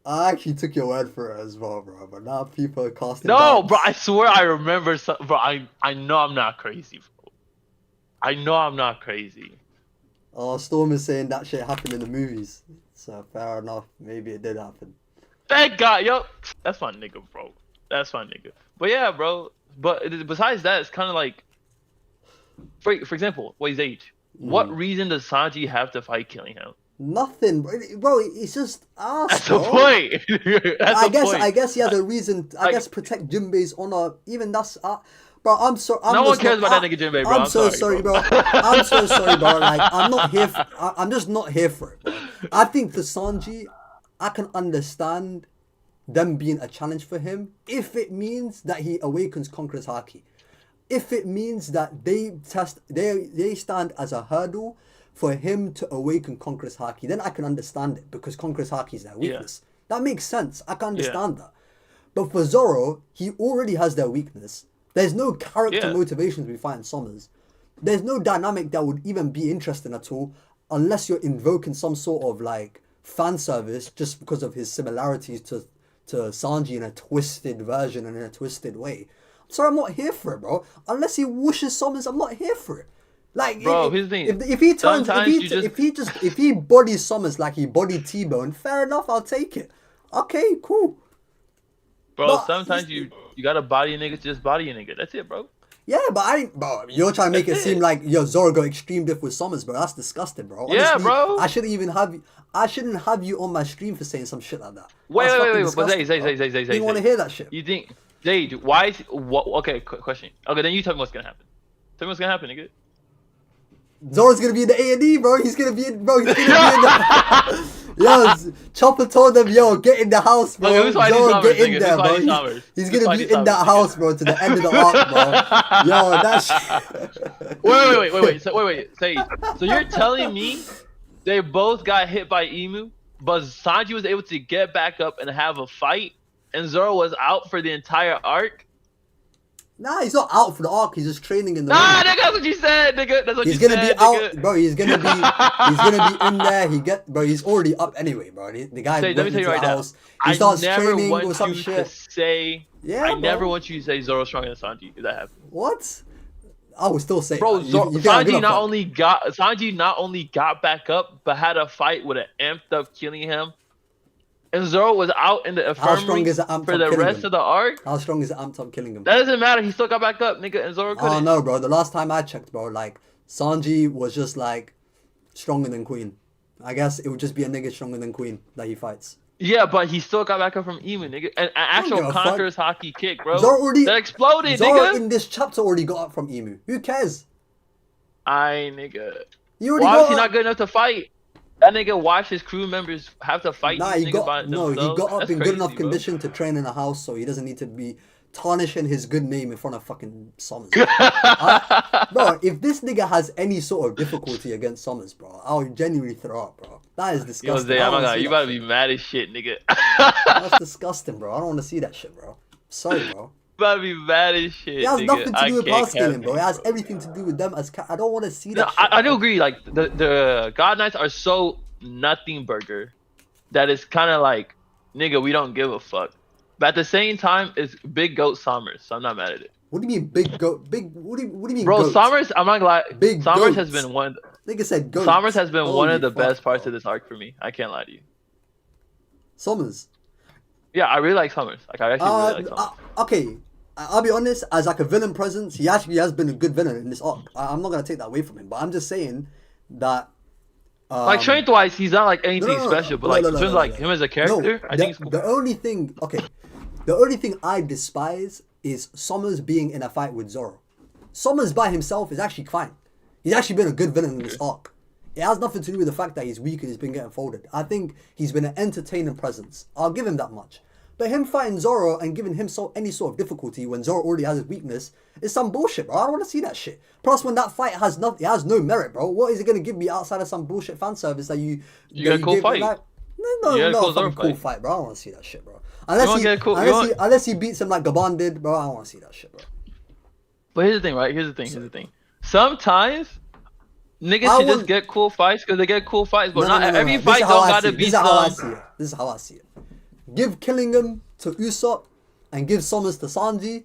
Speaker 1: I actually took your word for it as well, bro. But now people are casting
Speaker 2: No,
Speaker 1: doubts.
Speaker 2: bro, I swear I remember some, bro. I know I'm not crazy, bro. I know I'm not crazy.
Speaker 1: Oh, Storm is saying that shit happened in the movies. So fair enough. Maybe it did happen.
Speaker 2: Thank God, yo. That's my nigga, bro. That's my nigga. But yeah, bro. But besides that, it's kind of like, for example, what his age. What reason does Sanji have to fight Killingham?
Speaker 1: Nothing, bro. It's just ass.
Speaker 2: That's the
Speaker 1: bro.
Speaker 2: point. That's
Speaker 1: I
Speaker 2: the
Speaker 1: guess
Speaker 2: point.
Speaker 1: I guess he has a reason. I
Speaker 2: Like-
Speaker 1: guess protect Jinbei's honor. Even that's bro. I'm so. I'm
Speaker 2: No one
Speaker 1: just
Speaker 2: cares
Speaker 1: not-
Speaker 2: about that nigga Jinbei, bro.
Speaker 1: I'm so sorry, bro. I'm so sorry, bro. Like I'm not here. I'm just not here for it, bro. I think for Sanji, I can understand them being a challenge for him if it means that he awakens Conqueror's Haki. If it means that they stand as a hurdle for him to awaken Conqueror's Haki, then I can understand it because Conqueror's Haki is their weakness. That makes sense. I can understand that. But for Zoro, he already has their weakness. There's no character motivations we find in Summers. There's no dynamic that would even be interesting at all unless you're invoking some sort of like fan service just because of his similarities to Sanji in a twisted version and in a twisted way. So I'm not here for it, bro. Unless he whooshes Summers, I'm not here for it. Like,
Speaker 2: Bro, here's the thing.
Speaker 1: if he turns,
Speaker 2: Sometimes you
Speaker 1: if he bodies Summers like he bodied T-Bone, fair enough, I'll take it. Okay, cool.
Speaker 2: Bro,
Speaker 1: But
Speaker 2: sometimes you gotta body a nigga to just body a nigga. That's it, bro.
Speaker 1: Yeah, but you're trying to make it
Speaker 2: That's
Speaker 1: seem
Speaker 2: it.
Speaker 1: like Zoro go extreme diff with Summers, bro. That's disgusting, bro.
Speaker 2: Yeah,
Speaker 1: Honestly,
Speaker 2: bro.
Speaker 1: I shouldn't have you on my stream for saying some shit like that.
Speaker 2: Wait,
Speaker 1: That's
Speaker 2: wait,
Speaker 1: fucking
Speaker 2: but
Speaker 1: disgusting,
Speaker 2: Zay,
Speaker 1: bro. You want to hear that shit?
Speaker 2: You think, Zay, why is, what, okay, question. Okay, then you tell me what's gonna happen. Tell me what's gonna happen, nigga.
Speaker 1: Zoro's gonna be in the A&E, bro. He's gonna be in the... Yo, Chopper told them, yo, get in the house, bro.
Speaker 2: Okay, who's fighting
Speaker 1: Zoro,
Speaker 2: Summers,
Speaker 1: get in
Speaker 2: nigga?
Speaker 1: there,
Speaker 2: Who's
Speaker 1: bro.
Speaker 2: fighting Summers?
Speaker 1: He's
Speaker 2: Who's
Speaker 1: gonna be
Speaker 2: fighting
Speaker 1: in that
Speaker 2: Summers,
Speaker 1: house, bro, to the end of the arc, bro. Yo, that's...
Speaker 2: Wait. So you're telling me they both got hit by Emu, but Sanji was able to get back up and have a fight, and Zoro was out for the entire arc?
Speaker 1: Nah, he's not out for the arc. He's just training in the
Speaker 2: Nah,
Speaker 1: ring.
Speaker 2: nigga, that's what you said, nigga. That's what
Speaker 1: He's
Speaker 2: you
Speaker 1: gonna
Speaker 2: said,
Speaker 1: be out,
Speaker 2: nigga.
Speaker 1: bro. He's gonna be in there. Bro. He's already up anyway, bro. The guy
Speaker 2: Say,
Speaker 1: went
Speaker 2: let me tell you
Speaker 1: into
Speaker 2: right
Speaker 1: the
Speaker 2: now.
Speaker 1: house. He starts
Speaker 2: I never
Speaker 1: training
Speaker 2: want
Speaker 1: or some
Speaker 2: you
Speaker 1: shit.
Speaker 2: to say.
Speaker 1: Yeah,
Speaker 2: I
Speaker 1: bro.
Speaker 2: never want you to say Zoro's stronger than Sanji if that happens.
Speaker 1: What? I would still say,
Speaker 2: Bro,
Speaker 1: that. You think I give
Speaker 2: Sanji
Speaker 1: a
Speaker 2: not
Speaker 1: fuck?
Speaker 2: only got back up, but had a fight with an amped up Killingham, and Zoro was out in the
Speaker 1: How strong
Speaker 2: infirmary
Speaker 1: is it amped
Speaker 2: for
Speaker 1: up
Speaker 2: the
Speaker 1: killing
Speaker 2: rest
Speaker 1: him?
Speaker 2: of the arc.
Speaker 1: How strong is it amped up killing him?
Speaker 2: That doesn't matter. He still got back up, nigga, and Zoro couldn't.
Speaker 1: Oh no, bro. The last time I checked, bro, like Sanji was just like stronger than Queen. I guess it would just be a nigga stronger than Queen that he fights.
Speaker 2: Yeah, but he still got back up from Emu, nigga. An actual
Speaker 1: give a fuck.
Speaker 2: Conqueror's hockey kick, bro.
Speaker 1: Zoro already
Speaker 2: That exploded,
Speaker 1: Zoro
Speaker 2: nigga.
Speaker 1: in this chapter already got up from Emu. Who cares?
Speaker 2: Nigga.
Speaker 1: You already
Speaker 2: Why was
Speaker 1: got
Speaker 2: he
Speaker 1: up.
Speaker 2: not good enough to fight? That nigga watched his crew members have to fight
Speaker 1: Nah,
Speaker 2: these
Speaker 1: he
Speaker 2: niggas by
Speaker 1: got no. He
Speaker 2: themselves.
Speaker 1: got up
Speaker 2: That's
Speaker 1: in good
Speaker 2: crazy,
Speaker 1: enough
Speaker 2: bro.
Speaker 1: condition to train in a house, so he doesn't need to be tarnishing his good name in front of fucking Summers. Bro, if this nigga has any sort of difficulty against Summers, bro, I'll genuinely throw up, bro. That is
Speaker 2: Yo,
Speaker 1: disgusting.
Speaker 2: Zay,
Speaker 1: I
Speaker 2: I'm
Speaker 1: don't
Speaker 2: not
Speaker 1: wanna
Speaker 2: gonna.
Speaker 1: see
Speaker 2: You
Speaker 1: that
Speaker 2: about to
Speaker 1: shit.
Speaker 2: be mad as shit, nigga.
Speaker 1: That's disgusting, bro. I don't want to see that shit, bro. Sorry, bro.
Speaker 2: About to be mad as shit.
Speaker 1: It has
Speaker 2: nigga.
Speaker 1: nothing to
Speaker 2: I
Speaker 1: do with
Speaker 2: can't
Speaker 1: power scaling,
Speaker 2: cap
Speaker 1: bro.
Speaker 2: it,
Speaker 1: It has everything to do with them as I don't want to see
Speaker 2: No,
Speaker 1: that shit.
Speaker 2: I do
Speaker 1: bro.
Speaker 2: agree. Like the God Knights are so nothing burger that is kind of like, nigga, we don't give a fuck. But at the same time, it's Big Goat Summers, so I'm not mad at it.
Speaker 1: What do you mean big goat? Big? What do you mean?
Speaker 2: Bro,
Speaker 1: goat?
Speaker 2: Summers, I'm not gonna lie.
Speaker 1: Big
Speaker 2: Summers
Speaker 1: goats.
Speaker 2: has been one.
Speaker 1: Nigga said goat.
Speaker 2: Summers has been one of the
Speaker 1: fuck,
Speaker 2: best parts
Speaker 1: bro.
Speaker 2: of this arc for me. I can't lie to you.
Speaker 1: Summers.
Speaker 2: Yeah, I really like Summers. Like I actually really like Summers.
Speaker 1: Okay, I'll be honest. As like a villain presence, he actually has been a good villain in this arc. I'm not gonna take that away from him, but I'm just saying that.
Speaker 2: Like strength wise, he's not like anything special, but like in terms of like him as a character, I think it's cool.
Speaker 1: The only thing I despise is Summers being in a fight with Zoro. Summers by himself is actually fine. He's actually been a good villain in this arc. It has nothing to do with the fact that he's weak and he's been getting folded. I think he's been an entertaining presence. I'll give him that much. But him fighting Zoro and giving him any sort of difficulty when Zoro already has his weakness is some bullshit, bro. I don't want to see that shit. Plus, when that fight has it has no merit, bro. What is it going to give me outside of some bullshit fan service that you
Speaker 2: get a cool fight.
Speaker 1: Like, no, a fucking cool fight, bro. I don't want to see that shit, bro. Unless he beats him like Gaban did, bro. I don't want to see that shit, bro.
Speaker 2: But here's the thing, right? Here's the thing. Sometimes niggas should just get cool fights because they get cool fights, but not every fight don't gotta be some.
Speaker 1: This is how I see it. Give Killingham to Usopp and give Summers to Sanji.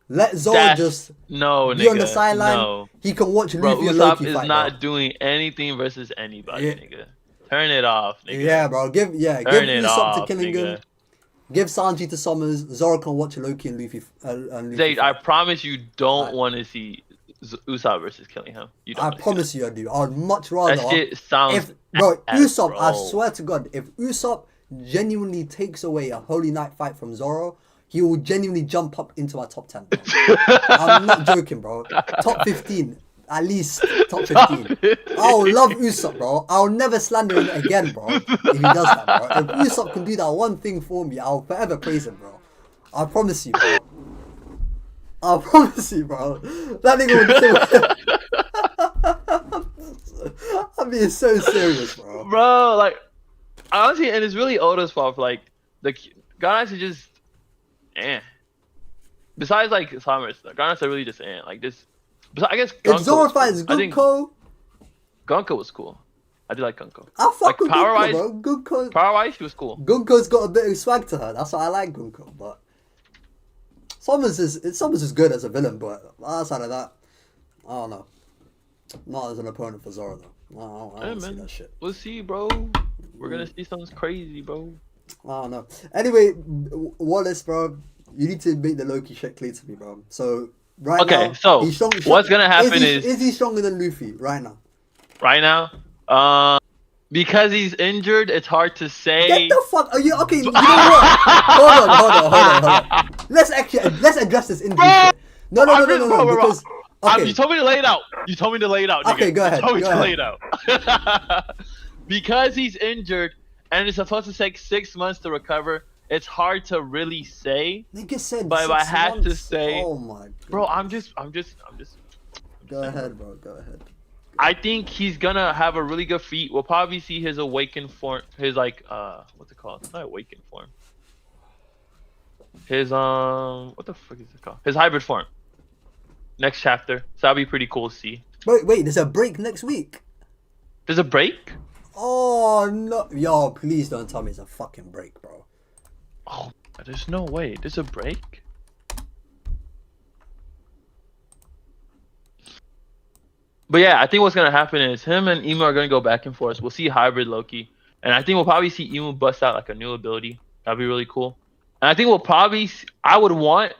Speaker 1: Let Zoro just be on the sideline.
Speaker 2: No.
Speaker 1: He can watch
Speaker 2: Bro,
Speaker 1: Luffy and
Speaker 2: Usopp
Speaker 1: Loki
Speaker 2: is
Speaker 1: fight.
Speaker 2: not doing anything versus anybody, nigga. Turn it off, nigga.
Speaker 1: Yeah, bro. Give Usopp to Killingham.
Speaker 2: Nigga.
Speaker 1: Give Sanji to Summers. Zoro can watch Loki and Luffy.
Speaker 2: Zage, I promise you don't want to see Usopp versus Killingham. You don't.
Speaker 1: I promise you I do. I would much rather.
Speaker 2: That shit sounds.
Speaker 1: Usopp,
Speaker 2: bro.
Speaker 1: I swear to God, if Usopp genuinely takes away a Holy Night fight from Zoro, he will genuinely jump up into our top 10. Bro. I'm not joking, bro. Top 15. At least top 15. I'll love Usopp, bro. I'll never slander him again, bro. If he does that, bro. If Usopp can do that one thing for me, I'll forever praise him, bro. I promise you, bro. I promise you, bro. That nigga would do it. I'm being so serious, bro.
Speaker 2: Bro, like, honestly, and it's really Oda's fault. Like, the guys are just, Besides, like, Summers, the guys are really just, Like, this. I guess Gunko
Speaker 1: if Zoro fights Gunko,
Speaker 2: Gunko was cool. I do like Gunko.
Speaker 1: I fuck with Gunko, bro. Gunko,
Speaker 2: power-wise, she was cool.
Speaker 1: Gunko's got a bit of swag to her. That's why I like Gunko. But Summers is good as a villain, but outside of that, I don't know. Not as an opponent for Zoro though. I don't see that shit.
Speaker 2: We'll see, bro. We're gonna see something crazy, bro.
Speaker 1: I don't know. Anyway, Wallace, bro, you need to make the Loki shit clear to me, bro. So. Right now,
Speaker 2: so what's gonna happen
Speaker 1: is he stronger than Luffy right now?
Speaker 2: Right now, because he's injured, it's hard to say.
Speaker 1: Get the fuck! Are you okay? You know what? Hold on. Let's address this injury shit. No. Because
Speaker 2: you told me to lay it out. Nigga.
Speaker 1: Okay, go ahead.
Speaker 2: Lay it out. Because he's injured and it's supposed to take 6 months to recover. It's hard to really say.
Speaker 1: Nigga said
Speaker 2: but if I had
Speaker 1: months.
Speaker 2: to say,
Speaker 1: oh my God.
Speaker 2: Bro, I'm just.
Speaker 1: Go ahead, bro. Go ahead.
Speaker 2: I think he's gonna have a really good feat. We'll probably see his awakened form. His what's it called? Not awakened form. His what the fuck is it called? His hybrid form. Next chapter. So that'll be pretty cool to see.
Speaker 1: Wait. There's a break next week.
Speaker 2: There's a break?
Speaker 1: Oh no! Yo, please don't tell me it's a fucking break, bro.
Speaker 2: Oh, there's no way. There's a break? But yeah, I think what's going to happen is him and Emu are going to go back and forth. We'll see hybrid Loki. And I think we'll probably see Emu bust out like a new ability. That'd be really cool. And I think we'll probably... I would want...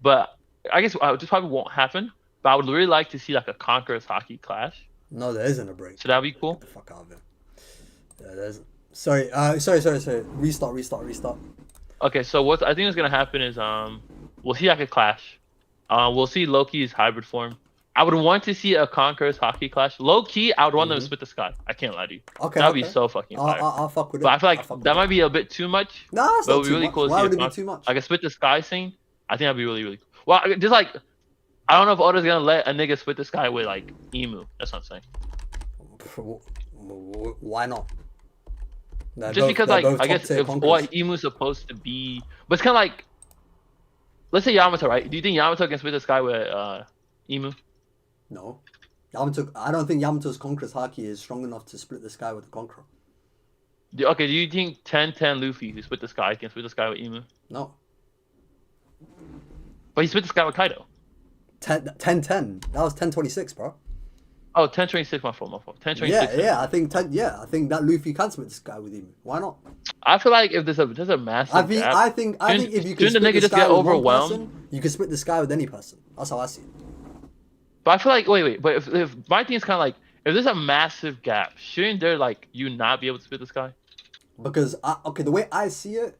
Speaker 2: But I guess this probably won't happen. But I would really like to see like a Conqueror's Hockey clash.
Speaker 1: No, there isn't a break.
Speaker 2: So that'd be cool.
Speaker 1: Get the fuck out of it. Yeah, there's... Sorry. Restart.
Speaker 2: Okay, so what I think is gonna happen is we'll see like a clash. We'll see Loki's hybrid form. I would want to see a Conqueror's Hockey clash. Low key, I would want them to split the sky. I can't lie to you.
Speaker 1: Okay.
Speaker 2: That'd be so fucking fire.
Speaker 1: I'll fuck with it.
Speaker 2: But I feel like that might be a bit too much.
Speaker 1: Nah, it's not too much. Why would it be too much?
Speaker 2: Like a split the sky scene. I think that'd be really, really cool. Well, just like I don't know if Oda's gonna let a nigga split the sky with like Emu. That's what I'm saying.
Speaker 1: Why not?
Speaker 2: Just because, like, I guess if what Emu's supposed to be, but it's kind of like, let's say Yamato, right? Do you think Yamato can split the sky with Emu?
Speaker 1: No, Yamato. I don't think Yamato's Conqueror's Haki is strong enough to split the sky with the Conqueror.
Speaker 2: Okay, do you think 10-10 Luffy who split the sky can split the sky with Imu?
Speaker 1: No.
Speaker 2: But he split the sky with Kaido.
Speaker 1: 10-10. That was 10-26, bro.
Speaker 2: Oh, 10-26, my fault. 10-26.
Speaker 1: Yeah. I think that Luffy can split this guy with him. Why not?
Speaker 2: I feel like if there's a massive gap,
Speaker 1: I think if you can
Speaker 2: shouldn't the
Speaker 1: split
Speaker 2: nigga
Speaker 1: the
Speaker 2: just
Speaker 1: sky
Speaker 2: get
Speaker 1: with one
Speaker 2: overwhelmed?
Speaker 1: person, you can split the sky with any person. That's how I see it.
Speaker 2: But I feel like wait, but if my thing is kind of like if there's a massive gap, shouldn't there like you not be able to split the sky?
Speaker 1: Because the way I see it,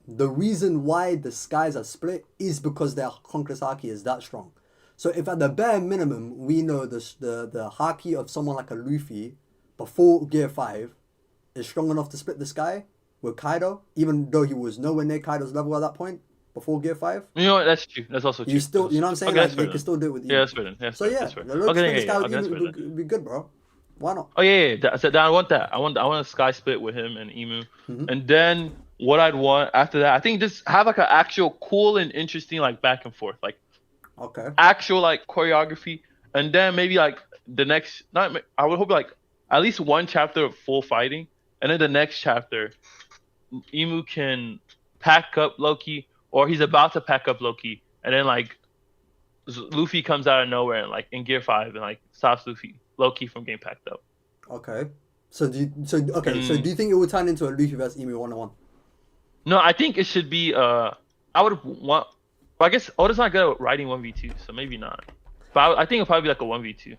Speaker 1: the reason why the skies are split is because their conqueror's haki is that strong. So if at the bare minimum we know the haki of someone like a Luffy before Gear 5 is strong enough to split the sky with Kaido, even though he was nowhere near Kaido's level at that point before Gear 5.
Speaker 2: You know what? That's true. That's also true.
Speaker 1: You still, you know what I'm saying?
Speaker 2: Okay,
Speaker 1: Like they can still do it with you.
Speaker 2: Yeah, that's fair then. Yeah,
Speaker 1: So yeah,
Speaker 2: that's fair.
Speaker 1: the Loki split the sky with
Speaker 2: that's
Speaker 1: Emu
Speaker 2: fair then.
Speaker 1: would be good, bro. Why not?
Speaker 2: Oh yeah. So I want that. I want a sky split with him and Emu, and then what I'd want after that, I think just have like an actual cool and interesting like back and forth, like
Speaker 1: Okay.
Speaker 2: actual like choreography, and then maybe like the next. Not I would hope like at least one chapter of full fighting, and then the next chapter, Emu can pack up Loki, or he's about to pack up Loki, and then like Luffy comes out of nowhere and like in Gear 5 and like stops Loki from getting packed up.
Speaker 1: Okay. So do you think it would turn into a Luffy versus Emu 1-on-1?
Speaker 2: No, I think it should be I would want. Well, I guess Oda's not good at writing 1v2, so maybe not. But I think it'll probably be like a 1v2.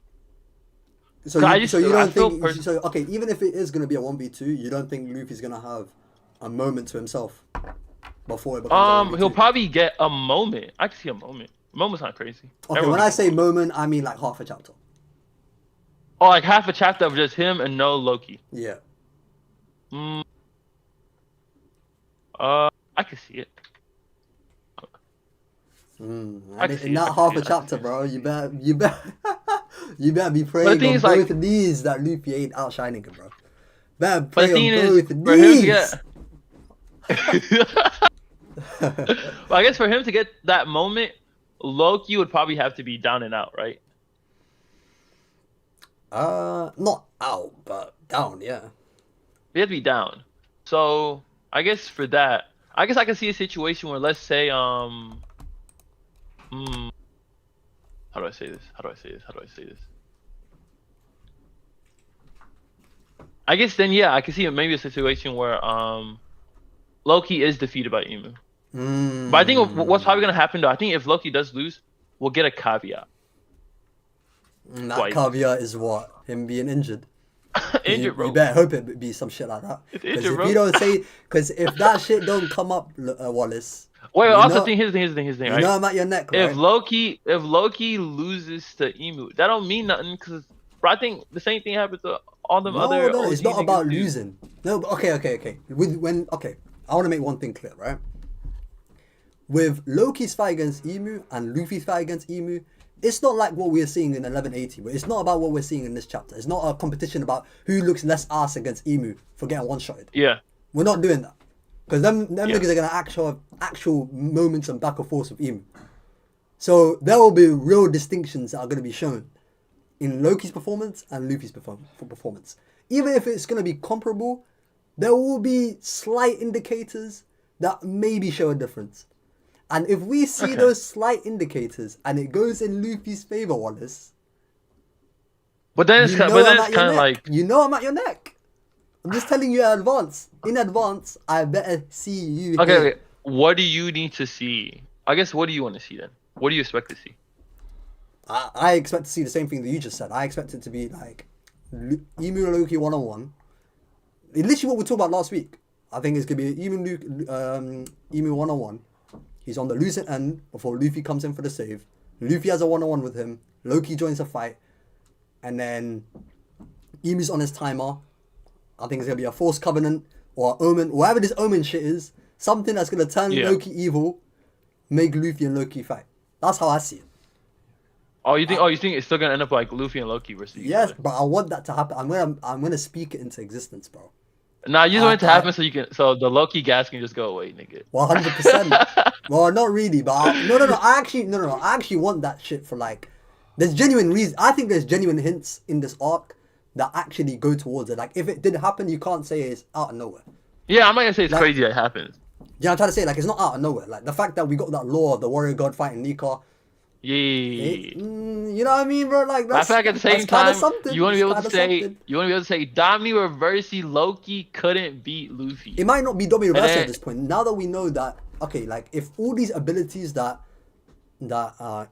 Speaker 1: So even if it is gonna be a 1v2, you don't think Luffy's gonna have a moment to himself before it becomes a 1v2?
Speaker 2: He'll probably get a moment. I can see a moment. A moment's not crazy.
Speaker 1: Okay,
Speaker 2: Everyone
Speaker 1: when I
Speaker 2: gets a
Speaker 1: say moment, I mean like half a chapter.
Speaker 2: Oh, like half a chapter of just him and no Loki.
Speaker 1: Yeah.
Speaker 2: I can see it.
Speaker 1: In that half a chapter, bro, you better you better be praying on
Speaker 2: is,
Speaker 1: both
Speaker 2: like,
Speaker 1: of these that Luffy ain't outshining him, bro. Better
Speaker 2: But
Speaker 1: pray
Speaker 2: the thing
Speaker 1: on both
Speaker 2: is,
Speaker 1: of
Speaker 2: for him to
Speaker 1: these.
Speaker 2: get, well, I guess for him to get that moment, Loki would probably have to be down and out, right?
Speaker 1: Not out, but down, yeah.
Speaker 2: He had to be down. So I guess for that, I guess I can see a situation where, let's say, how do I say this? I guess then, yeah, I can see maybe a situation where Loki is defeated by Emu. But I think what's probably gonna happen though, I think if Loki does lose, we'll get a caveat.
Speaker 1: That caveat is what? Him being injured.
Speaker 2: Injured, bro.
Speaker 1: You better hope it be some shit like that.
Speaker 2: It's
Speaker 1: Because
Speaker 2: injured,
Speaker 1: if
Speaker 2: bro.
Speaker 1: you don't say, because if that shit don't come up, Wallace.
Speaker 2: Wait,
Speaker 1: you
Speaker 2: also
Speaker 1: know-
Speaker 2: here's the thing,
Speaker 1: You
Speaker 2: right?
Speaker 1: know I'm at your neck, right?
Speaker 2: If Loki loses to Emu, that don't mean nothing because I think the same thing happened to all them other.
Speaker 1: No, it's
Speaker 2: OG
Speaker 1: not about
Speaker 2: niggas, dude.
Speaker 1: losing. No, but okay. I want to make one thing clear, right? With Loki's fight against Emu and Luffy's fight against Emu, it's not like what we're seeing in 1180. It's not about what we're seeing in this chapter. It's not a competition about who looks less ass against Emu for getting one-shotted.
Speaker 2: Yeah.
Speaker 1: We're not doing that. Because them niggas are going to actual moments and back and forth with Emu. So there will be real distinctions that are going to be shown in Loki's performance and Luffy's performance. Even if it's going to be comparable, there will be slight indicators that maybe show a difference. And if we see those slight indicators and it goes in Luffy's favor, Wallace,
Speaker 2: But then it's kind of like
Speaker 1: you know I'm at your neck. I'm just telling you in advance. In advance, I better see you.
Speaker 2: okay. What do you need to see? I guess what do you want to see then? What do you expect to see?
Speaker 1: I expect to see the same thing that you just said. I expect it to be like Emu and Loki 1-on-1. Literally what we talked about last week. I think it's gonna be Emu 1-on-1. He's on the losing end before Luffy comes in for the save. Luffy has a 1-on-1 with him. Loki joins the fight. And then Emu's on his timer. I think it's going to be a Force Covenant or Omen. Whatever this Omen shit is. Something that's going to turn Loki evil. Make Luffy and Loki fight. That's how I see it.
Speaker 2: Oh, you think it's still going to end up like Luffy and Loki versus each
Speaker 1: Yes,
Speaker 2: other?
Speaker 1: but I want that to happen. I'm gonna speak it into existence, bro.
Speaker 2: Nah, you just want it to happen so the Loki gas can just go away, nigga.
Speaker 1: 100%. Well, not really, but I actually want that shit for like. There's genuine reason. I think there's genuine hints in this arc that actually go towards it. Like if it did happen, you can't say it's out of nowhere.
Speaker 2: Yeah, I'm not gonna say it's
Speaker 1: Like-
Speaker 2: crazy that it happens.
Speaker 1: Yeah, I'm trying to say like it's not out of nowhere. Like the fact that we got that law of the warrior god fighting Nika.
Speaker 2: Yeah.
Speaker 1: You know what I mean, bro? Like
Speaker 2: I
Speaker 1: that's,
Speaker 2: feel like at the same
Speaker 1: that's kinda
Speaker 2: time,
Speaker 1: something.
Speaker 2: you want to be able
Speaker 1: It's
Speaker 2: to
Speaker 1: kinda
Speaker 2: say,
Speaker 1: something.
Speaker 2: Dami Reversi Loki couldn't beat Luffy.
Speaker 1: It might not be Domi Reverse
Speaker 2: then-
Speaker 1: at this point. Now that we know that, okay, like if all these abilities that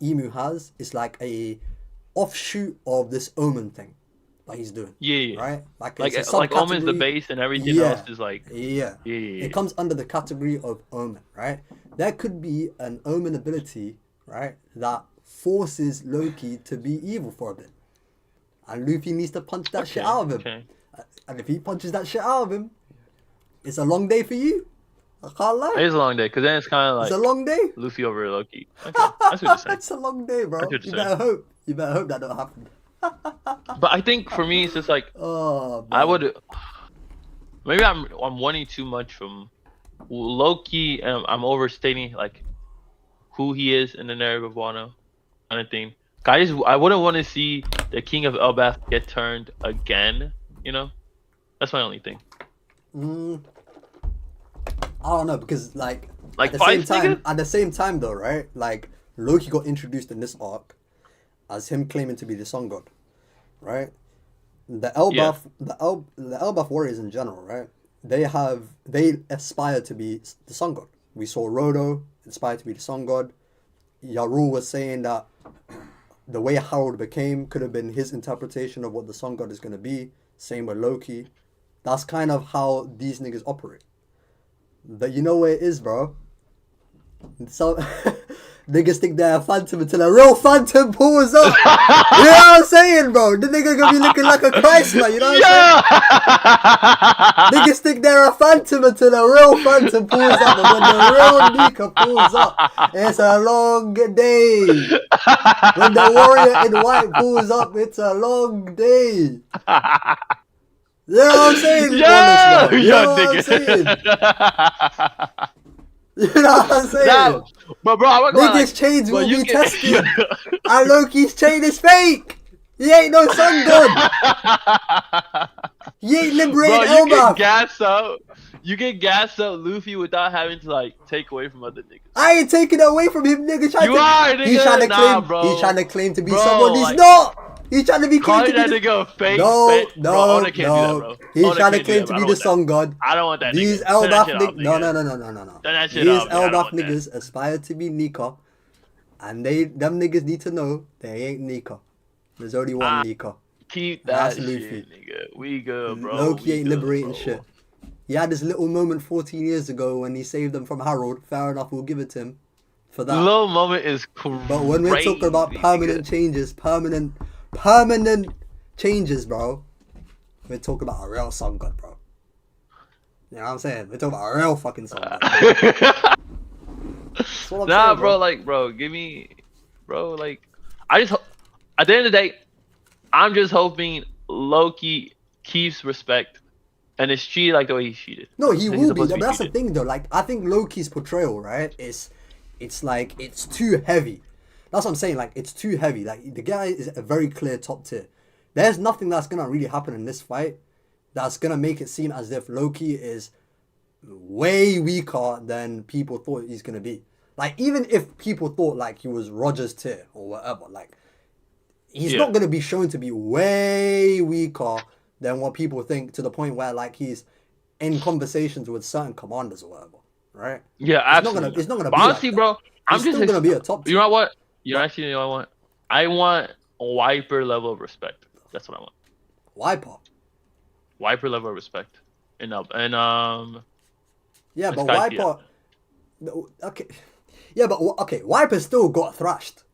Speaker 1: Emu has is like a offshoot of this Omen thing that he's doing.
Speaker 2: Yeah.
Speaker 1: Right?
Speaker 2: Like
Speaker 1: it's a
Speaker 2: Omen's the
Speaker 1: subcategory.
Speaker 2: base and everything
Speaker 1: Yeah.
Speaker 2: else is like.
Speaker 1: Yeah.
Speaker 2: Yeah.
Speaker 1: It comes under the category of Omen, right? There could be an Omen ability, right, that forces Loki to be evil for a bit. And Luffy needs to punch that shit out of him.
Speaker 2: Okay.
Speaker 1: And if he punches that shit out of him, it's a long day for you. I can't lie.
Speaker 2: It is a long day, because then it's kind of
Speaker 1: It's
Speaker 2: like
Speaker 1: a long day.
Speaker 2: Luffy over Loki. Okay, that's what you're saying.
Speaker 1: It's a long day, bro.
Speaker 2: That's what
Speaker 1: You
Speaker 2: you're
Speaker 1: better hope. You better hope that don't happen.
Speaker 2: But I think for me, it's just like,
Speaker 1: Oh,
Speaker 2: I
Speaker 1: man.
Speaker 2: would. Maybe I'm wanting too much from Loki. I'm overstating like who he is in the narrative of Wano, kind of thing. I wouldn't want to see the King of Elbaf get turned again. You know, that's my only thing.
Speaker 1: I don't know because like
Speaker 2: Like
Speaker 1: at the same
Speaker 2: fights,
Speaker 1: time,
Speaker 2: nigga?
Speaker 1: at the same time though, right? Like Loki got introduced in this arc as him claiming to be the sun god, right? The Elbaf, the Elbaf warriors in general, right? They aspire to be the sun god. We saw Rodo aspire to be the sun god. Yarul was saying that the way Harold became could have been his interpretation of what the sun god is going to be. Same with Loki. That's kind of how these niggas operate. But you know where it is, bro? So niggas think they're a phantom until a real phantom pulls up. You know what I'm saying, bro? The nigga gonna be looking like a Chrysler, you know what I'm saying? Niggas think they're a phantom until a real phantom pulls up. And when the real Nika pulls up, it's a long day. When the warrior in white pulls up, it's a long day. You know what I'm saying?
Speaker 2: Yeah,
Speaker 1: You know what I'm saying? You know what I'm saying?
Speaker 2: Nah, but bro, I'm not
Speaker 1: Niggas' chains will be
Speaker 2: can-
Speaker 1: tested. And Loki's chain is fake. He ain't no sun god. He ain't liberated
Speaker 2: Bro, you can
Speaker 1: Elbaf.
Speaker 2: gas up. You can gas up Luffy without having to like take away from other niggas.
Speaker 1: I ain't taking it away from him, nigga.
Speaker 2: You are, nigga.
Speaker 1: He's trying to
Speaker 2: Nah,
Speaker 1: claim.
Speaker 2: bro.
Speaker 1: He's trying to claim to be
Speaker 2: Bro,
Speaker 1: someone he's
Speaker 2: like-
Speaker 1: not. He's trying to be claimed
Speaker 2: Calling
Speaker 1: to
Speaker 2: that
Speaker 1: be.
Speaker 2: nigga a fake.
Speaker 1: No,
Speaker 2: bro, Oda can't do that,
Speaker 1: no.
Speaker 2: bro.
Speaker 1: He's
Speaker 2: Oda
Speaker 1: trying to
Speaker 2: can't do
Speaker 1: claim
Speaker 2: that,
Speaker 1: to
Speaker 2: bro.
Speaker 1: be
Speaker 2: I
Speaker 1: the
Speaker 2: don't want
Speaker 1: sun god.
Speaker 2: that. I don't want that.
Speaker 1: These
Speaker 2: nigga. Turn that
Speaker 1: Elbaf
Speaker 2: shit off,
Speaker 1: niggas. No.
Speaker 2: Turn that shit
Speaker 1: These
Speaker 2: off, nigga. I don't
Speaker 1: Elbaf
Speaker 2: want that.
Speaker 1: niggas aspire to be Nika. And them niggas need to know they ain't Nika. There's only one Nika.
Speaker 2: Keep
Speaker 1: That's
Speaker 2: that
Speaker 1: Luffy.
Speaker 2: shit, nigga. We good, bro.
Speaker 1: Loki
Speaker 2: We
Speaker 1: ain't
Speaker 2: good,
Speaker 1: liberating
Speaker 2: bro.
Speaker 1: shit. He had this little moment 14 years ago when he saved them from Harold. Fair enough, we'll give it to him for that.
Speaker 2: Little moment is crazy.
Speaker 1: But when we're talking about permanent changes, permanent changes, bro, we're talking about a real sun god, bro. You know what I'm saying? We're talking about a real fucking sun god. That's what I'm
Speaker 2: Nah,
Speaker 1: saying,
Speaker 2: bro, like, give me, bro, like, I just, at the end of the day, I'm just hoping Loki keeps respect and is treated like the way he's treated.
Speaker 1: No, he
Speaker 2: He's
Speaker 1: will be.
Speaker 2: supposed to
Speaker 1: But that's the
Speaker 2: treated.
Speaker 1: thing, though. Like, I think Loki's portrayal, right, it's like, it's too heavy. That's what I'm saying. Like, it's too heavy. Like, the guy is a very clear top tier. There's nothing that's going to really happen in this fight that's going to make it seem as if Loki is way weaker than people thought he's going to be. Like, even if people thought, like, he was Roger's tier or whatever, like, he's not going to be shown to be way weaker than what people think, to the point where, like, he's in conversations with certain commanders or whatever, right?
Speaker 2: Yeah, absolutely.
Speaker 1: It's not gonna
Speaker 2: But
Speaker 1: be
Speaker 2: honestly,
Speaker 1: like
Speaker 2: bro, I'm
Speaker 1: He's
Speaker 2: just
Speaker 1: still gonna be a top
Speaker 2: You know what? You know, actually, you know what I want? I want Wiper level of respect. That's what I want.
Speaker 1: Wiper.
Speaker 2: Wiper level of respect. And
Speaker 1: Yeah, but
Speaker 2: Skype,
Speaker 1: Wiper. Okay. Yeah, but okay, Wiper still got thrashed.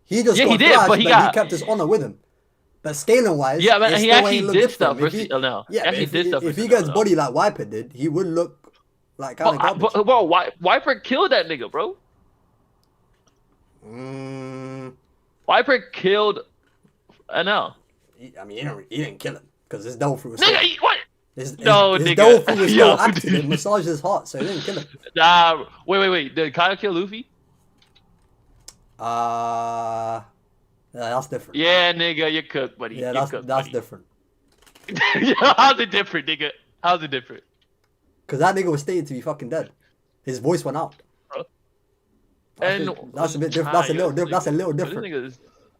Speaker 1: He just got
Speaker 2: he did,
Speaker 1: thrashed,
Speaker 2: but
Speaker 1: but
Speaker 2: he
Speaker 1: he kept his honor with him. But scaling wise,
Speaker 2: yeah, man,
Speaker 1: it
Speaker 2: he
Speaker 1: still
Speaker 2: actually
Speaker 1: ain't look
Speaker 2: did
Speaker 1: good for
Speaker 2: stuff
Speaker 1: him. If
Speaker 2: for
Speaker 1: he-
Speaker 2: CLNL.
Speaker 1: Yeah,
Speaker 2: He
Speaker 1: but
Speaker 2: actually did stuff
Speaker 1: if
Speaker 2: for
Speaker 1: he gets
Speaker 2: CLNL.
Speaker 1: body like Wiper did, he would look like kind of garbage.
Speaker 2: But Wiper killed that nigga, bro. Wiper killed NL.
Speaker 1: I mean, he didn't kill him because his devil fruit was
Speaker 2: Nigga,
Speaker 1: still,
Speaker 2: what?
Speaker 1: his
Speaker 2: nigga.
Speaker 1: devil fruit was still
Speaker 2: Yo,
Speaker 1: active.
Speaker 2: dude.
Speaker 1: It massaged his heart, so he didn't kill him.
Speaker 2: Nah, wait. Did Kyle kill Luffy?
Speaker 1: Yeah, that's different.
Speaker 2: Yeah, nigga, you cooked, buddy.
Speaker 1: Yeah,
Speaker 2: You
Speaker 1: that's
Speaker 2: cooked,
Speaker 1: that's
Speaker 2: buddy.
Speaker 1: different.
Speaker 2: How's it different, nigga? How's it different?
Speaker 1: Because that nigga was stated to be fucking dead. His voice went out.
Speaker 2: Bro.
Speaker 1: That's a bit different. That's a little different. That's a little different.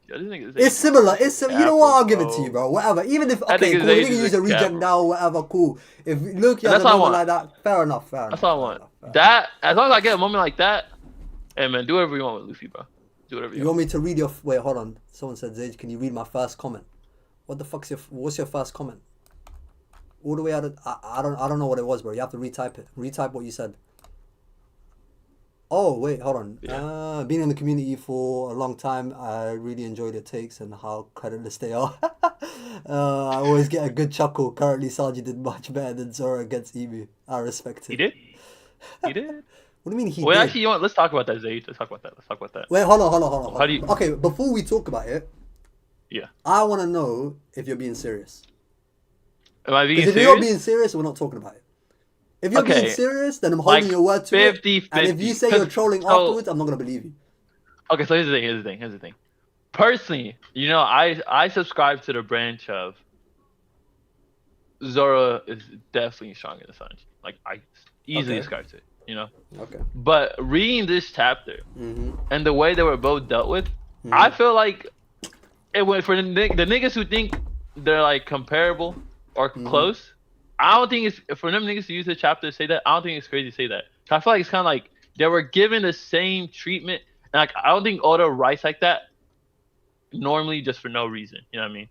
Speaker 2: This nigga is
Speaker 1: It's similar. It's you know what? I'll give it to you, bro. Whatever. Even if
Speaker 2: That
Speaker 1: okay,
Speaker 2: nigga's
Speaker 1: cool. We
Speaker 2: age
Speaker 1: can
Speaker 2: is
Speaker 1: use
Speaker 2: a
Speaker 1: a reject
Speaker 2: cap.
Speaker 1: now, whatever. Cool. If Luke has
Speaker 2: That's
Speaker 1: a
Speaker 2: all I
Speaker 1: moment
Speaker 2: want.
Speaker 1: like that, fair enough.
Speaker 2: That's all I want. That as long as I get a moment like that, hey man, do whatever you want with Luffy, bro. Do whatever you
Speaker 1: You
Speaker 2: want.
Speaker 1: want me to read your? Wait, hold on. Someone said, Zage, can you read my first comment? What the fuck's your? What's your first comment? All the way out of I don't know what it was, bro. You have to retype it. Retype what you said. Oh wait, hold on.
Speaker 2: Yeah.
Speaker 1: Being in the community for a long time, I really enjoyed your takes and how creditless they are. I always get a good chuckle. Currently, Sanji did much better than Zoro against Emu. I respect it.
Speaker 2: He did. He did.
Speaker 1: What do you mean he
Speaker 2: Wait,
Speaker 1: did?
Speaker 2: actually, you know what? Let's talk about that, Zage. Let's talk about that.
Speaker 1: Wait, hold on.
Speaker 2: How do you?
Speaker 1: Okay, before we talk about it,
Speaker 2: Yeah.
Speaker 1: I want to know if you're being serious.
Speaker 2: Am I being
Speaker 1: Because if
Speaker 2: serious?
Speaker 1: you're being serious, we're not talking about it. If you're being
Speaker 2: Okay.
Speaker 1: serious, then I'm holding
Speaker 2: Like
Speaker 1: your word to
Speaker 2: 50,
Speaker 1: it. And if you say
Speaker 2: 50.
Speaker 1: you're trolling
Speaker 2: So-
Speaker 1: afterwards, I'm not gonna believe you.
Speaker 2: Okay, so here's the thing. Personally, you know, I subscribe to the branch of Zoro is definitely stronger than Sanji. Like I easily
Speaker 1: Okay.
Speaker 2: subscribe to it, you know.
Speaker 1: Okay.
Speaker 2: But reading this chapter
Speaker 1: Mm-hmm.
Speaker 2: and the way they were both dealt with, I feel like it went for the niggas who think they're like comparable or close. I don't think it's for them niggas to use the chapter to say that. I don't think it's crazy to say that. I feel like it's kind of like they were given the same treatment, and like I don't think Oda writes like that normally just for no reason. You know what I mean?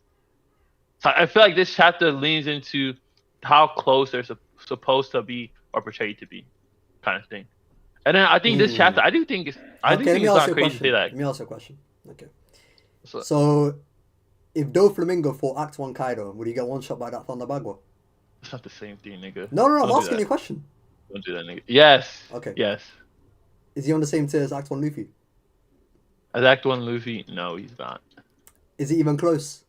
Speaker 2: So I feel like this chapter leans into how close they're supposed to be or portrayed to be, kind of thing. And then I think this chapter, I do think it's
Speaker 1: Let me
Speaker 2: it's
Speaker 1: ask
Speaker 2: not
Speaker 1: you a
Speaker 2: crazy to
Speaker 1: question.
Speaker 2: say that.
Speaker 1: Let me ask you a question. Okay.
Speaker 2: So,
Speaker 1: So, if Doflamingo fought Act 1 Kaido, would he get one shot by that Thunder Bagua?
Speaker 2: it's not the same thing, nigga.
Speaker 1: No, I'm
Speaker 2: Don't do
Speaker 1: asking
Speaker 2: that.
Speaker 1: you a question.
Speaker 2: Don't do that, nigga. Yes.
Speaker 1: Okay.
Speaker 2: Yes.
Speaker 1: Is he on the same tier as Act 1 Luffy?
Speaker 2: As Act 1 Luffy, no, he's not.
Speaker 1: Is it even close?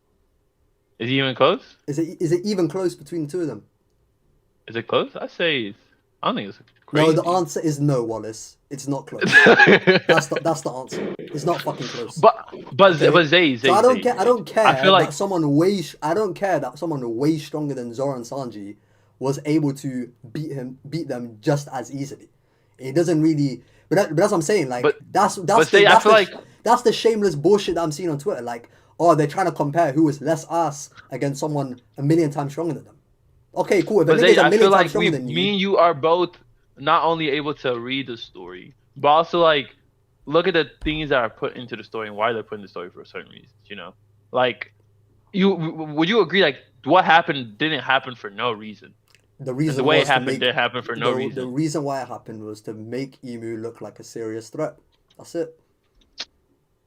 Speaker 2: Is he even close?
Speaker 1: Is it even close between the two of them?
Speaker 2: Is it close? I say I don't think it's
Speaker 1: No,
Speaker 2: crazy.
Speaker 1: the answer is no, Wallace. It's not close. That's the answer. It's not fucking close. Okay.
Speaker 2: but Zay.
Speaker 1: So I don't care. I don't care
Speaker 2: I feel like
Speaker 1: that someone way. I don't care that someone way stronger than Zoro and Sanji was able to beat them just as easily. It doesn't really. But that's what I'm saying. Like that's
Speaker 2: Zay, I feel like
Speaker 1: that's the shameless bullshit that I'm seeing on Twitter. Like, oh, they're trying to compare who is less ass against someone a million times stronger than them. Okay, cool. If a
Speaker 2: but
Speaker 1: nigga's
Speaker 2: Zay,
Speaker 1: a
Speaker 2: I
Speaker 1: million
Speaker 2: feel
Speaker 1: times
Speaker 2: like
Speaker 1: stronger than you,
Speaker 2: me and you are both not only able to read the story, but also like look at the things that are put into the story and why they're put in the story for certain reasons. You know, like would you agree? Like what happened didn't happen for no reason.
Speaker 1: the reason
Speaker 2: The way it
Speaker 1: was to
Speaker 2: happened
Speaker 1: make
Speaker 2: didn't happen for no
Speaker 1: the
Speaker 2: reason.
Speaker 1: reason why it happened was to make Emu look like a serious threat. That's it.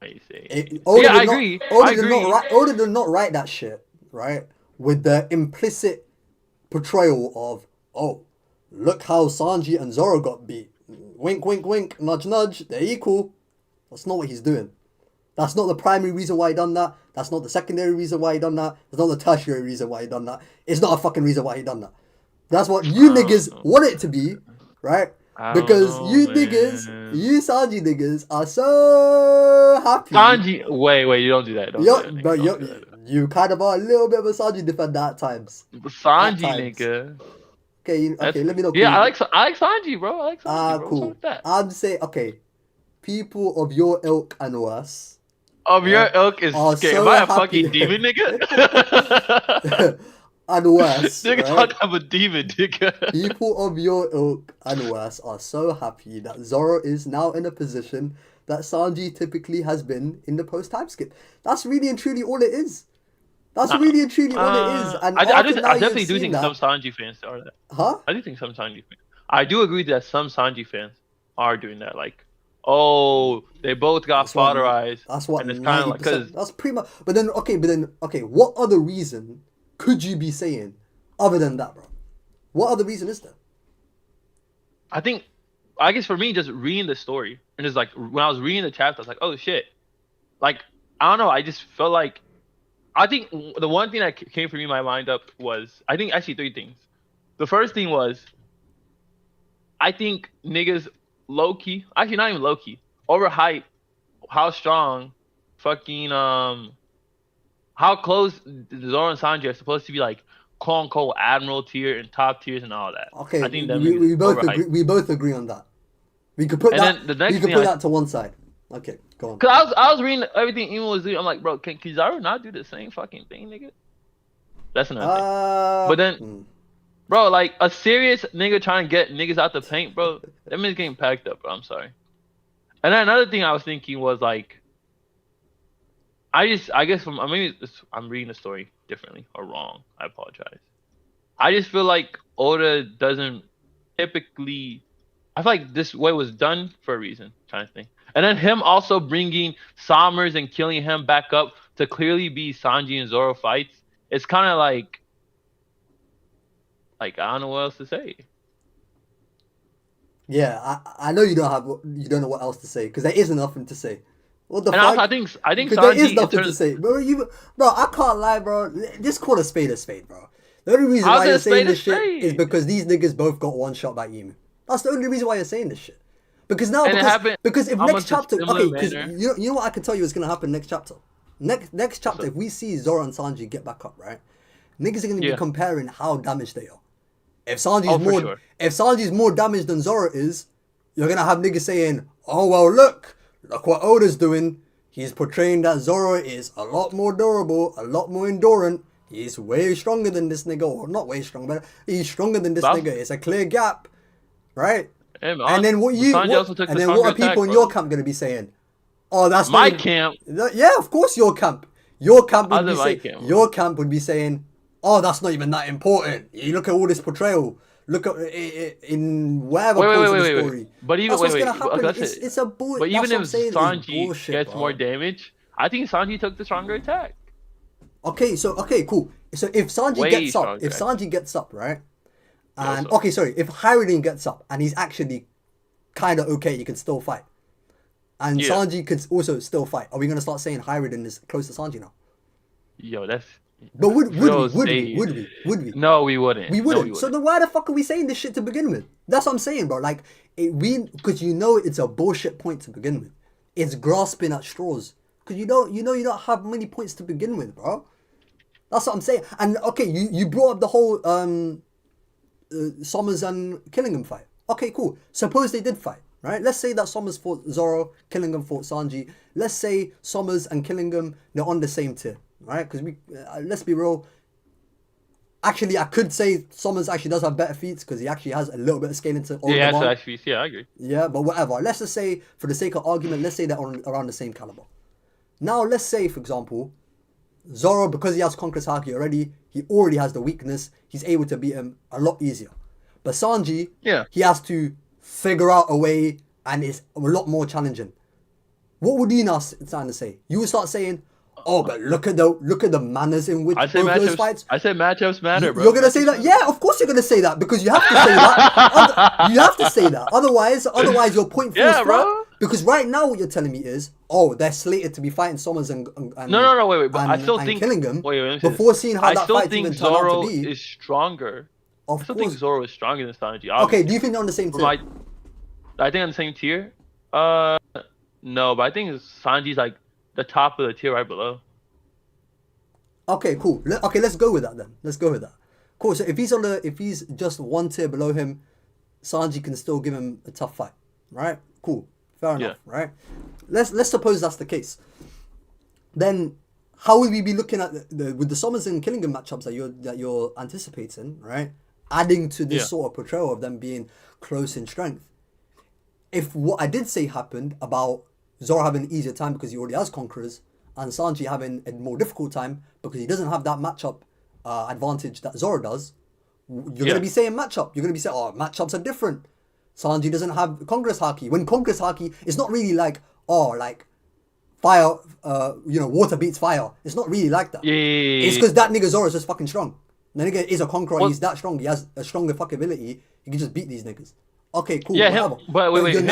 Speaker 2: I say.
Speaker 1: Oda
Speaker 2: I
Speaker 1: did not-
Speaker 2: agree.
Speaker 1: Oda
Speaker 2: I
Speaker 1: did
Speaker 2: agree.
Speaker 1: Oda did not write that shit, right? With the implicit portrayal of, oh, look how Sanji and Zoro got beat. Wink, wink, wink, nudge, nudge, they're equal. That's not what he's doing. That's not the primary reason why he done that. That's not the secondary reason why he done that. That's not the tertiary reason why he done that. It's not a fucking reason why he done that. That's what you niggas want it to be, right? Because you niggas, you Sanji niggas are so happy.
Speaker 2: Sanji, wait, you don't do that.
Speaker 1: You kind of are a little bit of a Sanji defender at times.
Speaker 2: Sanji,
Speaker 1: times.
Speaker 2: nigga.
Speaker 1: Okay, let me know.
Speaker 2: Yeah, I like Sanji, bro. I like Sanji, bro. What's
Speaker 1: Cool.
Speaker 2: wrong with that?
Speaker 1: I'm saying, okay, people of your ilk and worse.
Speaker 2: Your ilk is
Speaker 1: are
Speaker 2: scared.
Speaker 1: so
Speaker 2: Am I a
Speaker 1: happy.
Speaker 2: fucking demon, nigga?
Speaker 1: And worse.
Speaker 2: Nigga,
Speaker 1: right?
Speaker 2: talk I'm a demon, nigga.
Speaker 1: People of your ilk and worse are so happy that Zoro is now in a position that Sanji typically has been in the post-time skip. That's really and truly all it is. That's really and truly all it is. And
Speaker 2: I
Speaker 1: after now
Speaker 2: definitely
Speaker 1: you've
Speaker 2: do
Speaker 1: seen
Speaker 2: think
Speaker 1: that,
Speaker 2: some Sanji fans are that.
Speaker 1: Huh?
Speaker 2: I do think some Sanji fans. I do agree that some Sanji fans are doing that. Like, oh, they both got fodderized.
Speaker 1: That's what.
Speaker 2: And it's kind of like because
Speaker 1: that's pretty much. But then, okay. What other reason could you be saying other than that, bro? What other reason is there?
Speaker 2: I guess for me, just reading the story and just like when I was reading the chapter, I was like, oh shit. Like, I don't know. I just felt like I think the one thing that came for me in my mind up was I think actually three things. The first thing was I think niggas low key, actually not even low key, overhype how strong fucking how close Zoro and Sanji are supposed to be like quote unquote admiral tier and top tiers and all that.
Speaker 1: Okay,
Speaker 2: I think that
Speaker 1: we both
Speaker 2: overhyped.
Speaker 1: agree. We both agree on that. We could put
Speaker 2: And
Speaker 1: that.
Speaker 2: then the next
Speaker 1: We could
Speaker 2: thing
Speaker 1: put
Speaker 2: I-
Speaker 1: that to one side. Okay, go on.
Speaker 2: Cause I was reading everything Emo was doing. I'm like, bro, can Kizaru not do the same fucking thing, nigga? That's another thing. But then, bro, like a serious nigga trying to get niggas out the paint, bro. That means getting packed up, bro. I'm sorry. And then another thing I was thinking was like, I'm reading the story differently or wrong. I apologize. I just feel like Oda doesn't typically. I feel like this way was done for a reason, kind of thing. And then him also bringing Sommers and killing him back up to clearly be Sanji and Zoro fights. It's kind of like I don't know what else to say.
Speaker 1: Yeah, I know you don't know what else to say because there isn't nothing to say. What the
Speaker 2: And
Speaker 1: fuck?
Speaker 2: also, I think
Speaker 1: 'Cause
Speaker 2: Sanji.
Speaker 1: there is nothing to say, bro. I can't lie, bro. Just call a spade, bro. The only reason
Speaker 2: How's
Speaker 1: why
Speaker 2: it a
Speaker 1: you're saying
Speaker 2: spade a
Speaker 1: this shit
Speaker 2: spade?
Speaker 1: is because these niggas both got one shot by Emu. That's the only reason why you're saying this shit. Because now,
Speaker 2: And it happened
Speaker 1: because if
Speaker 2: almost
Speaker 1: next
Speaker 2: a
Speaker 1: chapter,
Speaker 2: similar
Speaker 1: okay, because
Speaker 2: manner.
Speaker 1: you know what I can tell you is gonna happen next chapter. Next chapter, if we see Zoro and Sanji get back up, right? Niggas are gonna be comparing how damaged they are. If Sanji's more damaged than Zoro is, you're gonna have niggas saying, "Oh well, look what Oda's doing. He's portraying that Zoro is a lot more durable, a lot more endurant. He's way stronger than this nigga, or not way stronger, but he's stronger than this nigga. It's a clear gap, right?"
Speaker 2: Hey, man,
Speaker 1: And then what are people in your camp gonna be saying? Oh, that's
Speaker 2: my
Speaker 1: not
Speaker 2: camp.
Speaker 1: Yeah, of course your camp. Your camp would be saying.
Speaker 2: camp.
Speaker 1: Your camp would be saying, "Oh, that's not even that important. You look at all this portrayal. Look at in whatever points of the story."
Speaker 2: But even
Speaker 1: that's what's gonna
Speaker 2: wait,
Speaker 1: happen.
Speaker 2: okay,
Speaker 1: It's a bull.
Speaker 2: But even if
Speaker 1: Sanji
Speaker 2: Sanji gets more damage, I think Sanji took the stronger attack.
Speaker 1: Okay, cool. So if Sanji gets up, right? And if Hariden gets up and he's actually kind of okay, he can still fight. And Sanji can also still fight. Are we gonna start saying Hariden is close to Sanji now?
Speaker 2: Yo, that's.
Speaker 1: But would we?
Speaker 2: No, we wouldn't.
Speaker 1: We wouldn't. So then why the fuck are we saying this shit to begin with? That's what I'm saying, bro. Like, because it's a bullshit point to begin with. It's grasping at straws. Because you don't have many points to begin with, bro. That's what I'm saying. And okay, you brought up the whole Sommers and Killingham fight. Okay, cool. Suppose they did fight, right? Let's say that Sommers fought Zoro, Killingham fought Sanji. Let's say Sommers and Killingham, they're on the same tier, right? Because let's be real. Actually, I could say Sommers actually does have better feats because he actually has a little bit of scaling to all
Speaker 2: yeah, I agree.
Speaker 1: Yeah, but whatever. Let's just say, for the sake of argument, let's say they're around the same caliber. Now, let's say, for example, Zoro, because he has Conqueror's Haki already, he already has the weakness. He's able to beat him a lot easier. But Sanji, he has to figure out a way, and it's a lot more challenging. What would you now start to say? You would start saying, "Oh, but look at the manners in which both those fights."
Speaker 2: I said matchups matter, bro.
Speaker 1: You're gonna say that? Yeah, of course you're gonna say that because you have to say that. You have to say that. Otherwise your point falls flat.
Speaker 2: Bro.
Speaker 1: Because right now what you're telling me is, oh, they're slated to be fighting Sommers and
Speaker 2: No, wait. But I still think
Speaker 1: Killingham
Speaker 2: wait,
Speaker 1: before seeing how that fight even turned out to be.
Speaker 2: Is stronger. I still think Zoro is stronger than Sanji. Obviously.
Speaker 1: Okay, do you think they're on the same tier?
Speaker 2: I think on the same tier. No, but I think Sanji's like the top of the tier right below.
Speaker 1: Okay, cool. Let's go with that then. Let's go with that. Cool. So if he's just one tier below him, Sanji can still give him a tough fight, right? Cool. Fair enough, right? Let's suppose that's the case. Then how would we be looking at with the Sommers and Killingham matchups that you're anticipating, right? Adding to this sort of portrayal of them being close in strength. If what I did say happened about Zoro having an easier time because he already has Conquerors, and Sanji having a more difficult time because he doesn't have that matchup advantage that Zoro does, you're going to be saying matchup. You're going to be saying, oh, matchups are different. Sanji doesn't have Conqueror's Haki. When Conqueror's Haki, it's not really like, oh, like fire, water beats fire. It's not really like that.
Speaker 2: Yeah.
Speaker 1: It's because that nigga Zoro is just fucking strong. The nigga is a conqueror. He's that strong. He has a stronger fuck ability. He can just beat these niggas. Okay, cool.
Speaker 2: Yeah,
Speaker 1: whatever.
Speaker 2: but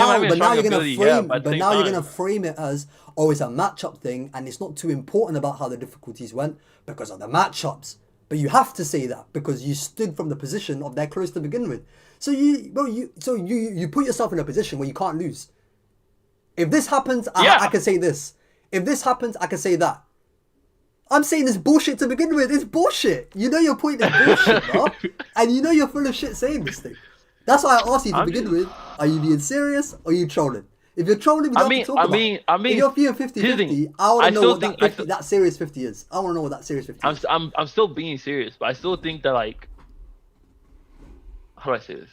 Speaker 1: now you're gonna frame it as, oh, it's a matchup thing, and it's not too important about how the difficulties went because of the matchups. But you have to say that because you stood from the position of they're close to begin with. So you put yourself in a position where you can't lose. If this happens, I can say this. If this happens, I can say that. I'm saying it's bullshit to begin with. It's bullshit. You know your point is bullshit, bro. And you know you're full of shit saying this thing. That's why I asked you to begin with, are you being serious or are you trolling? If you're trolling, we don't have to talk about it. If you're feeling 50-50, I want to know what that serious 50 is. I want to know what that serious 50 is.
Speaker 2: I'm still being serious, but I still think that, like, how do I say this?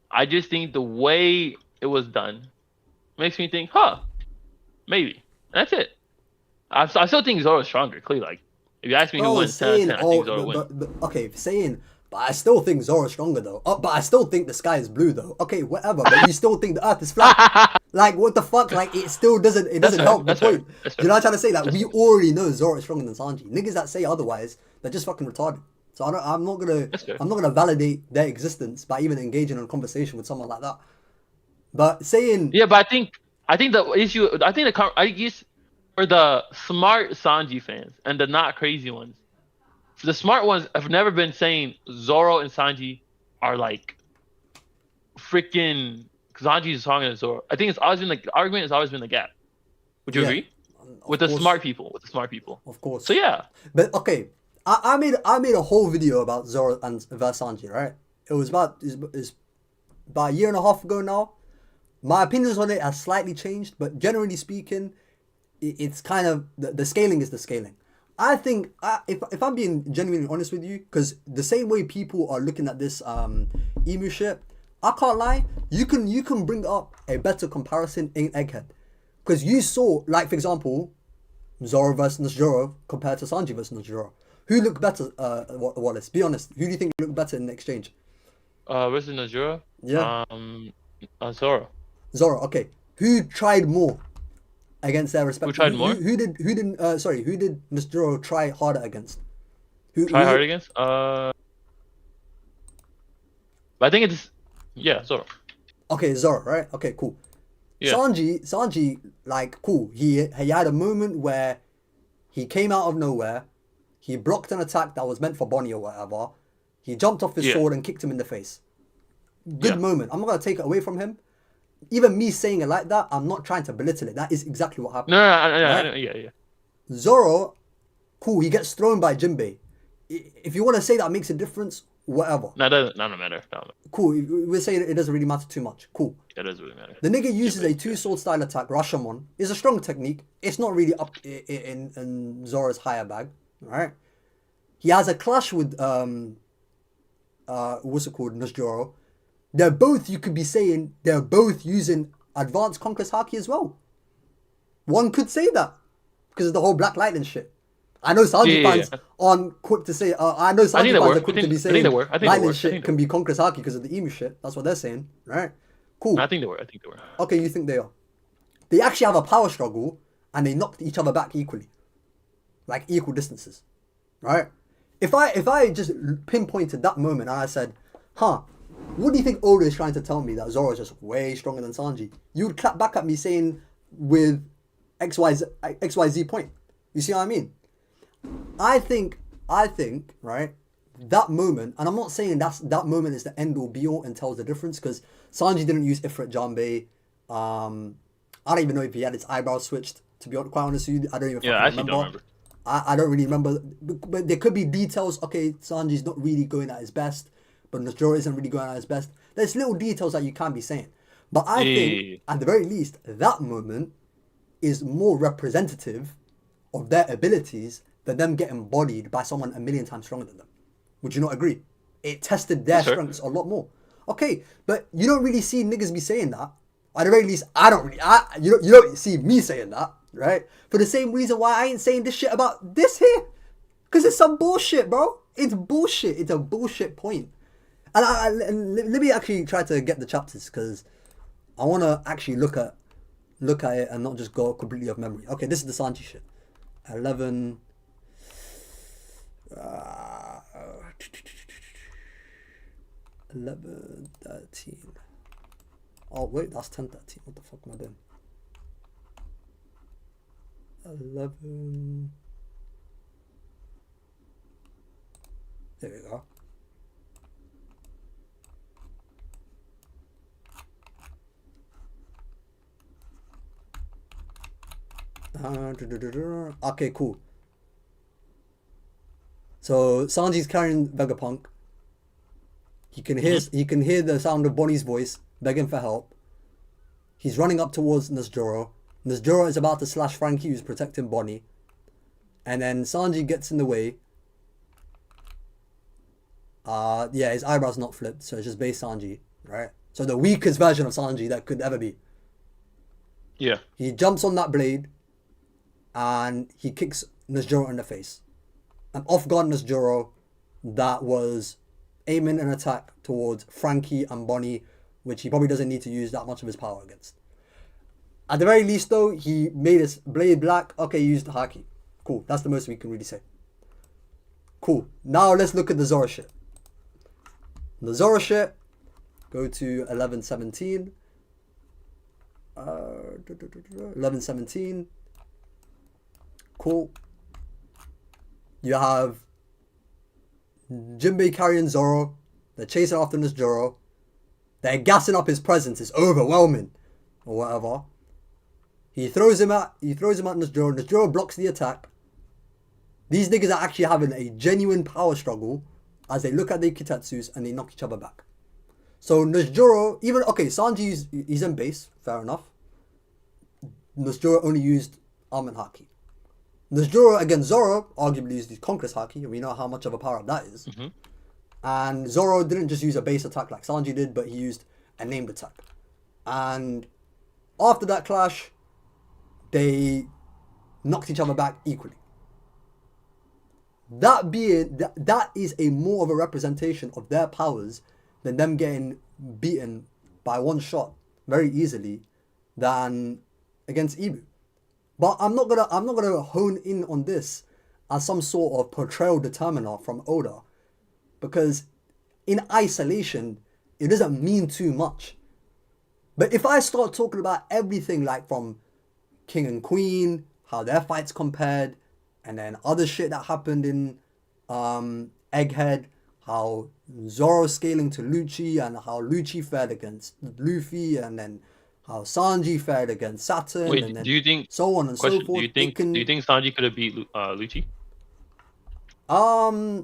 Speaker 2: I just think the way it was done makes me think, maybe. And that's it. I still think Zoro's stronger, clearly. Like, if you ask me who wins 10 out of 10, I think Zoro wins.
Speaker 1: Okay, but I still think Zoro's stronger, though. But I still think the sky is blue, though. Okay, whatever, but you still think the earth is flat. Like, what the fuck? Like, it still doesn't help the point. Do you know what I'm trying to say? Like, we already know Zoro is stronger than Sanji. Niggas that say otherwise, they're just fucking retarded. So I'm not gonna validate their existence by even engaging in a conversation with someone like that. But saying...
Speaker 2: Yeah, but I think the issue... I guess for the smart Sanji fans and the not crazy ones, the smart ones have never been saying Zoro and Sanji are like freaking... Sanji is stronger than Zoro. I think it's always been the argument has always been the gap. Would you agree? With the smart people.
Speaker 1: Of course.
Speaker 2: So yeah.
Speaker 1: But okay, I made a whole video about Zoro and versus Sanji, right? It was about a year and a half ago now. My opinions on it has slightly changed, but generally speaking, it's kind of the scaling is the scaling. I think if I'm being genuinely honest with you, because the same way people are looking at this emu shit, I can't lie. You can bring up a better comparison in Egghead, because you saw, like, for example, Zoro versus Nejuro compared to Sanji versus Nejuro. Who looked better, Wallace? Be honest. Who do you think looked better in the exchange?
Speaker 2: Versus Nejuro?
Speaker 1: Yeah.
Speaker 2: Zoro.
Speaker 1: Zoro, okay. Who tried more against their respective...
Speaker 2: Who tried more?
Speaker 1: Who did Nejuro try harder against?
Speaker 2: Harder against? But I think it's... Yeah, Zoro.
Speaker 1: Okay, Zoro, right? Okay, cool. Yeah. Sanji, like, cool. He had a moment where he came out of nowhere. He blocked an attack that was meant for Bonnie or whatever. He jumped off his sword and kicked him in the face. Good moment. I'm not going to take it away from him. Even me saying it like that, I'm not trying to belittle it. That is exactly what happened.
Speaker 2: No, right? Yeah.
Speaker 1: Zoro, cool, he gets thrown by Jinbei. If you want to say that makes a difference, whatever.
Speaker 2: No, it doesn't matter.
Speaker 1: Cool, we're saying it doesn't really matter too much. Cool.
Speaker 2: It doesn't really matter.
Speaker 1: The nigga uses a two-sword style attack, Rashomon. It's a strong technique. It's not really up in Zoro's higher bag, right? He has a clash with, what's it called, Nejuro. They're both, you could be saying, they're both using advanced Conquest Haki as well. One could say that because of the whole Black Lightning shit. I know Sanji fans aren't quick to say, I know Sanji fans are quick to be saying Lightning shit can be Conquest Haki because of the emu shit. That's what they're saying, right? Cool.
Speaker 2: I think they were.
Speaker 1: Okay, you think they are. They actually have a power struggle and they knocked each other back equally. Like equal distances, right? If I just pinpointed that moment and I said, what do you think Oda is trying to tell me, that Zoro is just way stronger than Sanji? You would clap back at me saying with XYZ point. You see what I mean? I think, right, that moment, and I'm not saying that moment is the end all be all and tells the difference, because Sanji didn't use Ifrit Janbei. I don't even know if he had his eyebrows switched, to be quite honest with you. I don't even remember. I don't really remember, but there could be details. Okay, Sanji's not really going at his best, but Nejuro isn't really going at his best. There's little details that you can't be saying. But I think, at the very least, that moment is more representative of their abilities than them getting bodied by someone a million times stronger than them. Would you not agree? It tested their strengths a lot more. Okay, but you don't really see niggas be saying that. At the very least, you don't see me saying that, right? For the same reason why I ain't saying this shit about this here. Because it's some bullshit, bro. It's bullshit. It's a bullshit point. And let me actually try to get the chapters, because I want to actually look at it and not just go completely off memory. Okay, this is the Sanji shit. 11... 11, 13. Oh wait, that's 10, 13. What the fuck am I doing? 11. There we go. Okay, cool. So Sanji's carrying Vegapunk. He can hear the sound of Bonnie's voice begging for help. He's running up towards Nesjoro. Nesjoro is about to slash Frankie, who's protecting Bonnie. And then Sanji gets in the way. Yeah, his eyebrow's not flipped, so it's just base Sanji, right? So the weakest version of Sanji that could ever be.
Speaker 2: Yeah.
Speaker 1: He jumps on that blade, and he kicks Nesjoro in the face. An off-guard Nesjoro that was aiming an attack towards Frankie and Bonnie, which he probably doesn't need to use that much of his power against. At the very least, though, he made his blade black. Okay, he used Haki. Cool, that's the most we can really say. Cool, now let's look at the Zoro shit. The Zoro shit, go to 1117. 1117. Cool. You have Jinbei carrying Zoro. They're chasing after Nesjoro. They're gassing up his presence. It's overwhelming, or whatever. He throws him at Nesjoro. Nesjoro blocks the attack. These niggas are actually having a genuine power struggle as they look at their Kitetsus and they knock each other back. So Nesjoro, Sanji's he's in base, fair enough. Nesjoro only used Almond Haki. Nesjoro against Zoro arguably used his Conquest Haki, and we know how much of a power up that is.
Speaker 2: Mm-hmm.
Speaker 1: And Zoro didn't just use a base attack like Sanji did, but he used a named attack. And after that clash, they knocked each other back equally. That is a more of a representation of their powers than them getting beaten by one shot very easily than against Ibu. But I'm not gonna hone in on this as some sort of portrayal determiner from Oda, because in isolation it doesn't mean too much. But if I start talking about everything, like from King and Queen, how their fights compared, and then other shit that happened in Egghead, how Zoro scaling to Lucci, and how Lucci fared against Luffy, and then how Sanji fared against Saturn,
Speaker 2: Wait,
Speaker 1: and then
Speaker 2: do you think?
Speaker 1: so on and
Speaker 2: Question:
Speaker 1: so forth.
Speaker 2: Do you think Sanji could have beat Lucci?
Speaker 1: I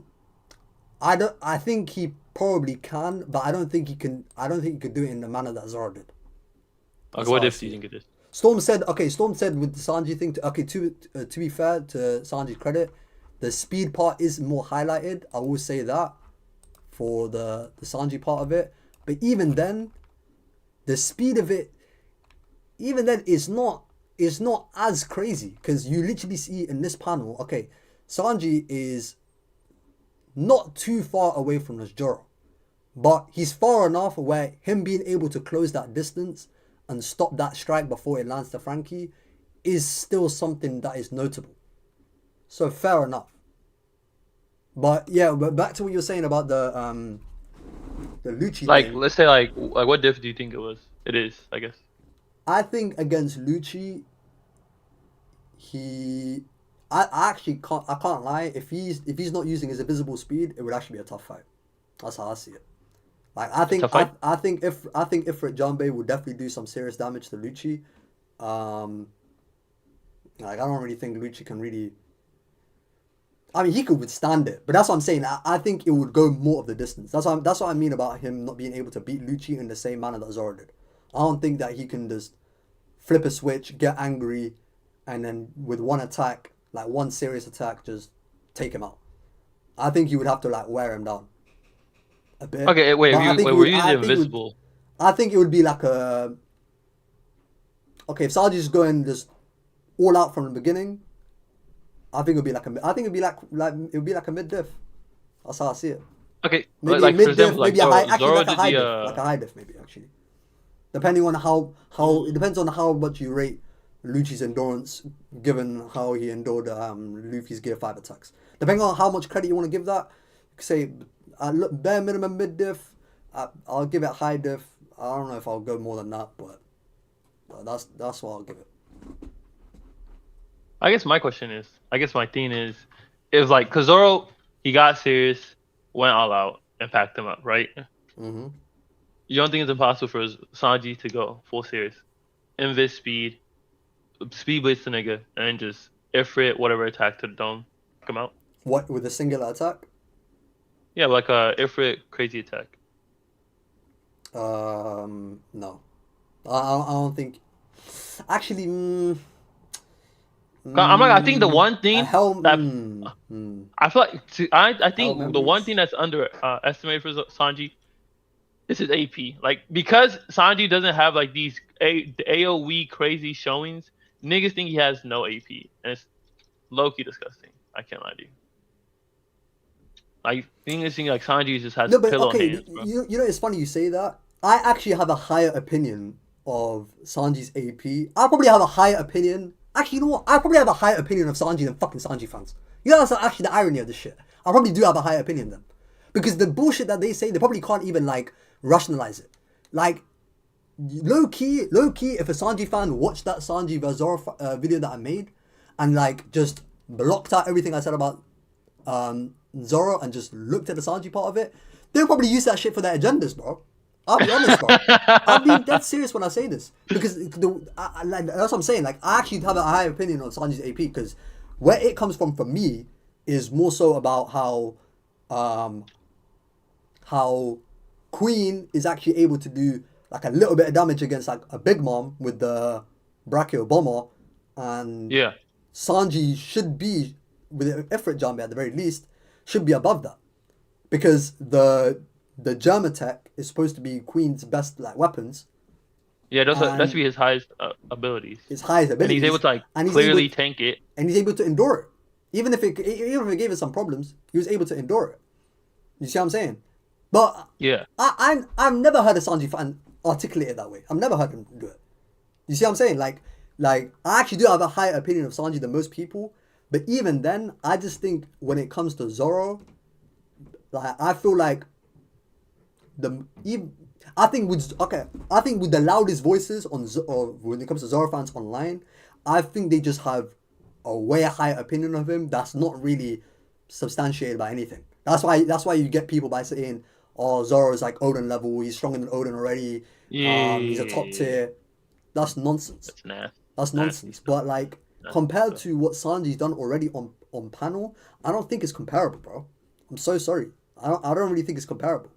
Speaker 1: think he probably can, but I don't think he can. I don't think he could do it in the manner that Zoro did.
Speaker 2: Okay, what if do you think it is?
Speaker 1: Storm said with the Sanji thing. To be fair to Sanji's credit, the speed part is more highlighted. I will say that for the Sanji part of it. But even then, the speed of it, even then, is not as crazy, because you literally see in this panel. Okay, Sanji is not too far away from Nesjoro, but he's far enough where him being able to close that distance and stop that strike before it lands to Frankie is still something that is notable. So fair enough. But yeah, but back to what you're saying about the Lucci thing.
Speaker 2: Let's say like what diff do you think it was? It is, I guess.
Speaker 1: I think against Lucci, I actually can't lie. If he's not using his invisible speed, it would actually be a tough fight. That's how I see it. Like I think Ifrit Janbei would definitely do some serious damage to Lucci. Like I don't really think Lucci can really. I mean, he could withstand it, but that's what I'm saying. I think it would go more of the distance. That's what I mean about him not being able to beat Lucci in the same manner that Zoro did. I don't think that he can just flip a switch, get angry, and then with one attack, like one serious attack, just take him out. I think he would have to like wear him down a bit.
Speaker 2: Okay, wait, we're using invisible.
Speaker 1: I think it would be like a. Okay, if Sanji's going just all out from the beginning, I think it'd be like a mid diff. That's how I see it.
Speaker 2: Okay,
Speaker 1: maybe
Speaker 2: like
Speaker 1: mid
Speaker 2: for example,
Speaker 1: diff, maybe
Speaker 2: like
Speaker 1: a high
Speaker 2: Zoro
Speaker 1: like a high diff maybe actually. Depending on how it depends on how much you rate Lucci's endurance, given how he endured Luffy's Gear 5 attacks. Depending on how much credit you want to give that, say bare minimum mid diff. I'll give it high diff. I don't know if I'll go more than that, but that's what I'll give it.
Speaker 2: I guess my thing is like, cause Zoro, he got serious, went all out, and packed him up, right?
Speaker 1: Mm-hmm.
Speaker 2: You don't think it's impossible for Sanji to go full serious, invis speed blitz the nigga, and just Ifrit whatever attack to the dome come out?
Speaker 1: What, with a singular attack?
Speaker 2: Yeah, like a Ifrit crazy attack.
Speaker 1: No. I don't think. Actually,
Speaker 2: I think the one
Speaker 1: a
Speaker 2: thing
Speaker 1: helm.
Speaker 2: that I feel like I
Speaker 1: Helm
Speaker 2: think the one
Speaker 1: memories.
Speaker 2: thing that's underestimated for Sanji is his AP. Like because Sanji doesn't have like the AOE crazy showings, niggas think he has no AP, and it's low key disgusting. I can't lie to you. Like niggas think like Sanji just has
Speaker 1: No, but
Speaker 2: pillow
Speaker 1: okay,
Speaker 2: hands, bro.
Speaker 1: you know it's funny you say that. I actually have a higher opinion of Sanji's AP. I probably have a higher opinion. Actually, you know what? I probably have a higher opinion of Sanji than fucking Sanji fans. You know that's actually the irony of this shit. I probably do have a higher opinion than them. Because the bullshit that they say, they probably can't even like rationalize it. Like low key, if a Sanji fan watched that Sanji vs Zoro video that I made, and like just blocked out everything I said about Zoro and just looked at the Sanji part of it, they'll probably use that shit for their agendas, bro. I'll be honest, bro. I'm being dead serious when I say this because like, that's what I'm saying. Like, I actually have a high opinion on Sanji's AP because where it comes from for me is more so about how Queen is actually able to do like a little bit of damage against like a big mom with the Brachio bomber, and
Speaker 2: Yeah,
Speaker 1: Sanji should be with an effort jump at the very least should be above that because the germ attack is supposed to be Queen's best like weapons
Speaker 2: yeah. That's
Speaker 1: and
Speaker 2: be his highest abilities,
Speaker 1: his highest
Speaker 2: and he's able
Speaker 1: abilities,
Speaker 2: to like
Speaker 1: and
Speaker 2: clearly tank it.
Speaker 1: he's able to endure it even if it gave us some problems. He was able to endure it. You see what I'm saying? But
Speaker 2: Yeah,
Speaker 1: I've never heard a Sanji fan articulate it that way. I've never heard him do it. You see what I'm saying? Like I actually do have a higher opinion of Sanji than most people, but even then, I just think when it comes to Zoro, like I feel like the even I think with the loudest voices or when it comes to Zoro fans online, I think they just have a way higher opinion of him that's not really substantiated by anything. That's why you get people by saying, "Oh, Zoro is like Odin level. He's stronger than Odin already. He's a top
Speaker 2: yeah.
Speaker 1: tier." That's nonsense.
Speaker 2: That's nasty.
Speaker 1: That's
Speaker 2: Nasty
Speaker 1: nonsense.
Speaker 2: stuff.
Speaker 1: But like
Speaker 2: Nasty
Speaker 1: compared
Speaker 2: stuff.
Speaker 1: to what Sanji's done already on panel, I don't think it's comparable, bro. I'm so sorry. I don't really think it's comparable.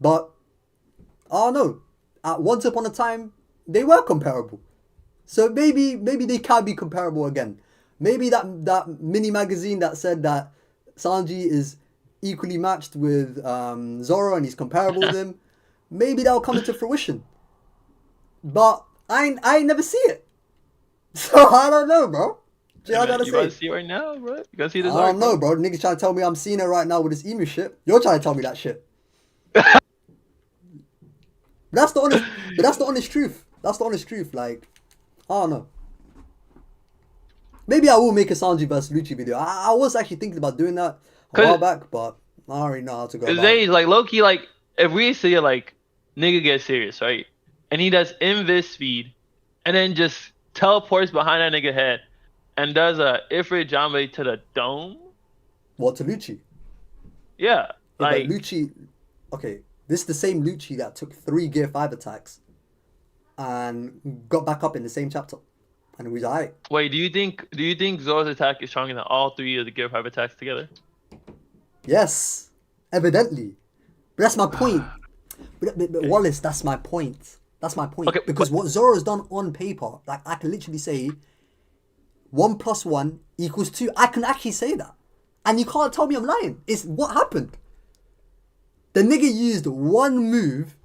Speaker 1: But I don't know. At once upon a time, they were comparable. So maybe they can be comparable again. Maybe that mini magazine that said that Sanji is equally matched with Zoro and he's comparable with him. Maybe that'll come into fruition. But I ain't never see it. So I don't know, bro.
Speaker 2: Hey,
Speaker 1: I
Speaker 2: man,
Speaker 1: gotta
Speaker 2: you about
Speaker 1: say.
Speaker 2: to see it right now, bro? You gotta see this
Speaker 1: I don't
Speaker 2: arc,
Speaker 1: know,
Speaker 2: bro.
Speaker 1: bro. Niggas trying to tell me I'm seeing it right now with this emu shit. You're trying to tell me that shit. But that's the honest. But that's the honest truth. That's the honest truth. Like, I don't know. Maybe I will make a Sanji vs Lucci video. I was actually thinking about doing that a while
Speaker 2: Cause,
Speaker 1: back, but I don't really know how to go
Speaker 2: cause
Speaker 1: about it.
Speaker 2: they like low key like if we see like nigga get serious, right? And he does invis speed, and then just teleports behind that nigga head, and does a Ifrit Jambe to the dome.
Speaker 1: What to Lucci?
Speaker 2: Yeah,
Speaker 1: Yeah, but
Speaker 2: like
Speaker 1: Lucci. Okay, this is the same Lucci that took 3 Gear 5 attacks and got back up in the same chapter, and it was alright.
Speaker 2: wait, do you think Zoro's attack is stronger than all three of the Gear 5 attacks together?
Speaker 1: Yes, evidently. But that's my point. But
Speaker 2: Okay.
Speaker 1: Wallace, that's my point. That's my point.
Speaker 2: Okay,
Speaker 1: Because
Speaker 2: but
Speaker 1: what Zoro's done on paper, like I can literally say 1 + 1 = 2. I can actually say that. And you can't tell me I'm lying. It's what happened. The nigga used one move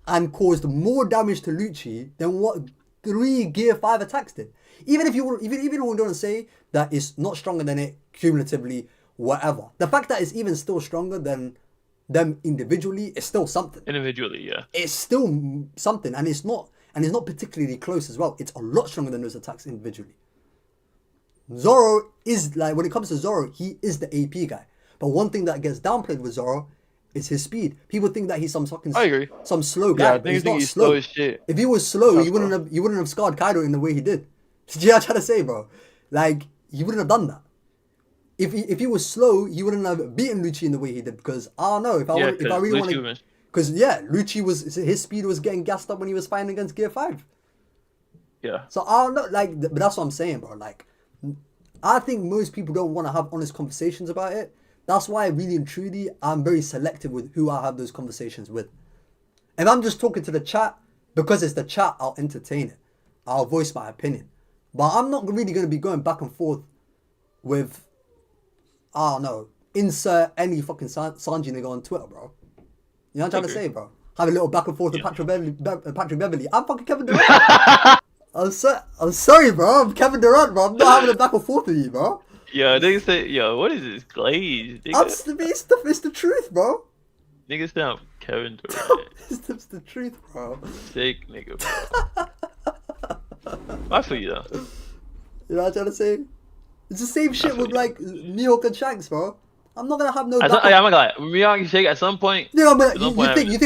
Speaker 1: and caused more damage to Lucci than what 3 Gear 5 attacks did. Even if you even want to say that it's not stronger than it cumulatively, whatever. The fact that it's even still stronger than them individually is still something.
Speaker 2: individually, yeah.
Speaker 1: It's still something, and it's not particularly close as well. It's a lot stronger than those attacks individually. Zoro is like when it comes to Zoro, he is the AP guy. But one thing that gets downplayed with Zoro is his speed. People think that he's some fucking
Speaker 2: I agree.
Speaker 1: some slow
Speaker 2: Yeah,
Speaker 1: guy,
Speaker 2: I
Speaker 1: but he's
Speaker 2: think
Speaker 1: not
Speaker 2: he's slow
Speaker 1: slow.
Speaker 2: as shit.
Speaker 1: If he was slow,
Speaker 2: Not
Speaker 1: he
Speaker 2: slow.
Speaker 1: wouldn't have scarred Kaido in the way he did. Do you know what I'm trying to say, bro? Like he wouldn't have done that. If he was slow, he wouldn't have beaten Lucci in the way he did. Because I don't know
Speaker 2: Yeah,
Speaker 1: if I
Speaker 2: because
Speaker 1: really want
Speaker 2: Lucy
Speaker 1: to.
Speaker 2: was
Speaker 1: Because yeah, Lucci was his speed was getting gassed up when he was fighting against Gear 5.
Speaker 2: yeah.
Speaker 1: So I don't know, like, but that's what I'm saying, bro. Like, I think most people don't want to have honest conversations about it. That's why, really and truly, I'm very selective with who I have those conversations with. If I'm just talking to the chat, because it's the chat, I'll entertain it. I'll voice my opinion. But I'm not really going to be going back and forth with, I don't know, insert any fucking Sanji nigga on Twitter, bro. You know what I'm trying to say, bro? Have a little back and forth with Patrick Beverly. I'm fucking Kevin Durant. I'm sorry, bro. I'm Kevin Durant, bro. I'm not having a back and forth with you, bro.
Speaker 2: Yo, niggas say, yo, what is this glaze?
Speaker 1: It's the truth, bro.
Speaker 2: Niggas sound Kevin Durant.
Speaker 1: It's the truth, bro.
Speaker 2: Sick nigga, bro. I feel you though.
Speaker 1: You know what I'm trying to say? It's the same shit with like New York and Shanks, bro. I'm not gonna have no.
Speaker 2: I'm not gonna lie. New York and Shake at some point.
Speaker 1: You think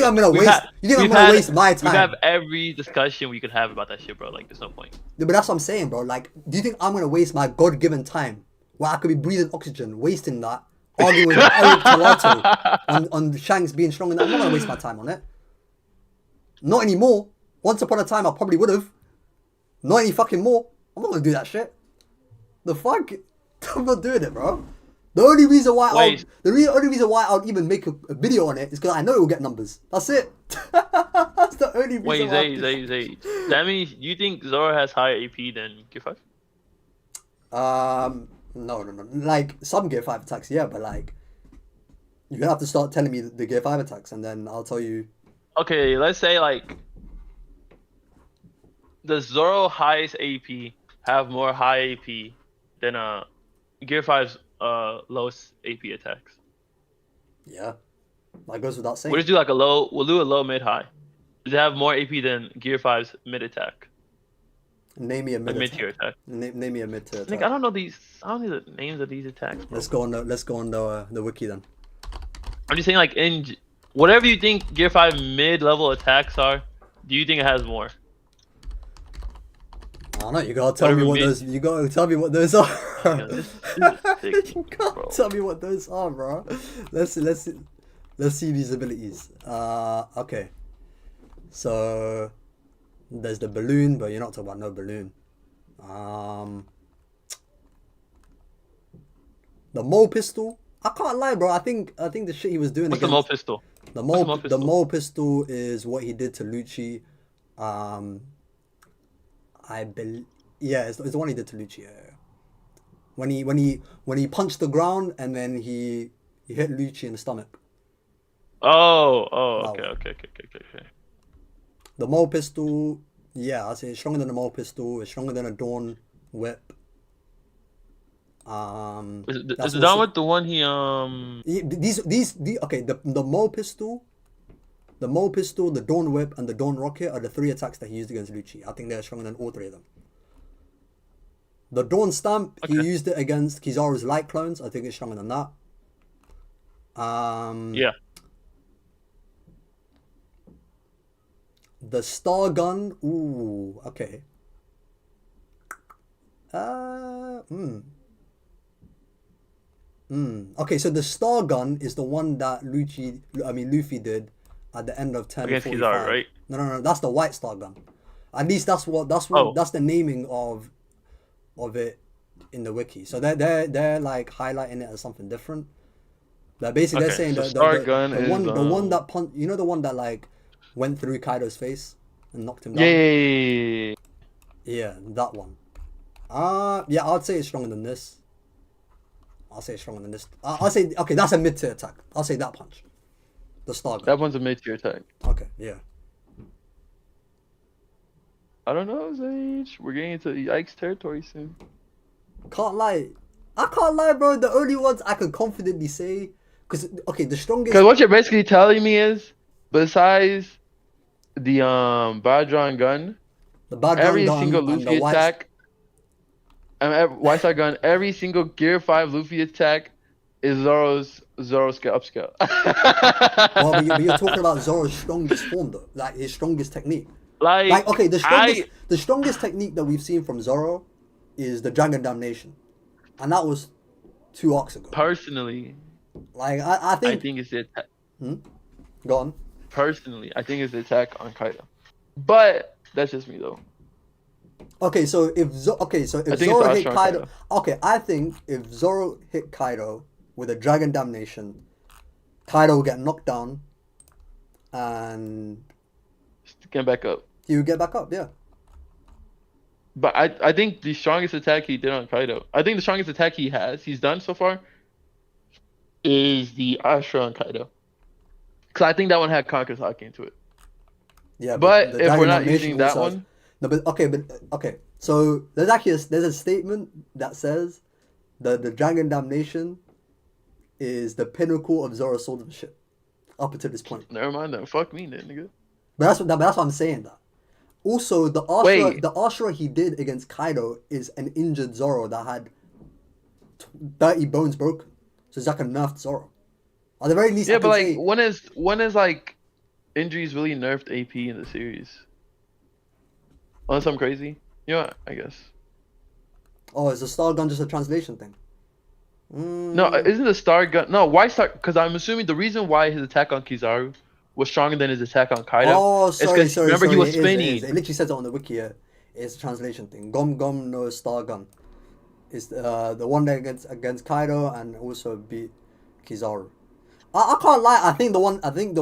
Speaker 1: I'm gonna waste? You think I'm gonna waste my time?
Speaker 2: We have every discussion we could have about that shit, bro. Like, there's no point.
Speaker 1: Yeah, but that's what I'm saying, bro. Like, do you think I'm gonna waste my God-given time where I could be breathing oxygen, wasting that, arguing with Eric Talato on Shanks being strong enough? I'm not gonna waste my time on it. Not anymore. Once upon a time, I probably would have. Not any fucking more. I'm not gonna do that shit. The fuck? I'm not doing it, bro. The only reason why only reason why I'll even make a video on it is because I know it will get numbers. That's it. That's the only reason.
Speaker 2: Wait, Zay. That means you think Zoro has higher AP than Gear 5?
Speaker 1: No. Like some Gear 5 attacks, yeah, but like you're gonna have to start telling me the Gear 5 attacks, and then I'll tell you.
Speaker 2: Okay, let's say like, does Zoro highest AP have more high AP than Gear 5's lowest AP attacks?
Speaker 1: Yeah, that goes without saying.
Speaker 2: We'll just do like we'll do a low, mid, high. Does it have more AP than Gear 5's mid attack?
Speaker 1: Name me a mid
Speaker 2: tier attack.
Speaker 1: Name me a mid tier attack.
Speaker 2: I don't know the names of these attacks, bro.
Speaker 1: Let's go on the wiki then.
Speaker 2: I'm just saying, like, in whatever you think Gear 5 mid level attacks are, do you think it has more?
Speaker 1: I don't know. You gotta tell me what those. You gotta tell me what those are. You gotta tell me what those are, bro. Let's see these abilities. Okay. So there's the balloon, but you're not talking about no balloon. The mole pistol. I can't lie, bro. I think the shit he was doing.
Speaker 2: What's the mole pistol?
Speaker 1: The mole pistol is what he did to Lucci. I believe, yeah, it's the one he did to Lucci. Yeah. When he punched the ground and then he hit Lucci in the stomach.
Speaker 2: Okay.
Speaker 1: The mole pistol, yeah, I say it's stronger than the mole pistol. It's stronger than a Dawn whip.
Speaker 2: Is the Dawn whip the one he
Speaker 1: These okay, the mole pistol. The mole pistol, the Dawn whip, and the Dawn rocket are the 3 attacks that he used against Lucci. I think they're stronger than all 3 of them. The Dawn stamp, he used it against Kizaru's light clones. I think it's stronger than that.
Speaker 2: Yeah.
Speaker 1: The star gun, ooh, okay. Okay, so the star gun is the one that Luffy did at the end of 10:45.
Speaker 2: Against Kizaru, right?
Speaker 1: No, that's the white star gun. At least that's the naming of it in the wiki. So they're like highlighting it as something different. They're basically they're saying the one that punch, you know, the one that like went through Kaido's face and knocked him down. Yeah, that one. Yeah, I'd say it's stronger than this. I'll say okay, that's a mid-tier attack. I'll say that punch. The star gun.
Speaker 2: That one's a mid-tier attack.
Speaker 1: Okay, yeah.
Speaker 2: I don't know, Zage. We're getting into Yikes territory soon.
Speaker 1: Can't lie, bro. The only ones I can confidently say, because okay, the strongest.
Speaker 2: Because what you're basically telling me is, besides the Badron gun, every single Luffy attack, White Star gun, every single Gear 5 Luffy attack is Zoro's upscale.
Speaker 1: Well, but you're talking about Zoro's strongest form though, like his strongest technique.
Speaker 2: Like
Speaker 1: okay, the strongest technique that we've seen from Zoro is the Dragon Damnation, and that was 2 arcs ago.
Speaker 2: Personally,
Speaker 1: like I think
Speaker 2: it's the attack.
Speaker 1: Go on.
Speaker 2: Personally, I think it's the attack on Kaido, but that's just me though.
Speaker 1: Okay, so if
Speaker 2: I think it's
Speaker 1: Zoro hit
Speaker 2: Ashura and
Speaker 1: Kaido,
Speaker 2: Kaido.
Speaker 1: okay, I think if Zoro hit Kaido with a Dragon Damnation, Kaido will get knocked down, and
Speaker 2: Just get back up.
Speaker 1: he will get back up. Yeah.
Speaker 2: But I think the strongest attack he did on Kaido. I think the strongest attack he's done so far is the Ashura on Kaido. Because I think that one had Conqueror's Haki into it.
Speaker 1: Yeah, but
Speaker 2: But
Speaker 1: the
Speaker 2: if we're
Speaker 1: Dragon
Speaker 2: not
Speaker 1: Damnation
Speaker 2: using that
Speaker 1: also has.
Speaker 2: one,
Speaker 1: No, but okay. So there's actually there's a statement that says that the Dragon Damnation is the pinnacle of Zoro's swordsmanship up until this point.
Speaker 2: never mind that. Fuck me then, nigga.
Speaker 1: But that's what I'm saying. That also
Speaker 2: Wait,
Speaker 1: the Ashura he did against Kaido is an injured Zoro that had 30 bones broken. So it's like a nerfed Zoro. At the very least,
Speaker 2: yeah,
Speaker 1: I
Speaker 2: but
Speaker 1: can
Speaker 2: like
Speaker 1: say
Speaker 2: when is like injuries really nerfed AP in the series? Unless I'm crazy. You know what? I guess.
Speaker 1: oh, is the Star Gun just a translation thing?
Speaker 2: No,
Speaker 1: Mm,
Speaker 2: isn't the Star Gun? No, why Star? Because I'm assuming the reason why his attack on Kizaru was stronger than his attack on Kaido
Speaker 1: oh,
Speaker 2: is because remember he was
Speaker 1: It is. It is.
Speaker 2: spinning.
Speaker 1: It literally says it on the wiki. Yeah. It's a translation thing. Gom Gom no Star Gun. Is the one that against Kaido and also beat Kizaru. I can't lie. I think the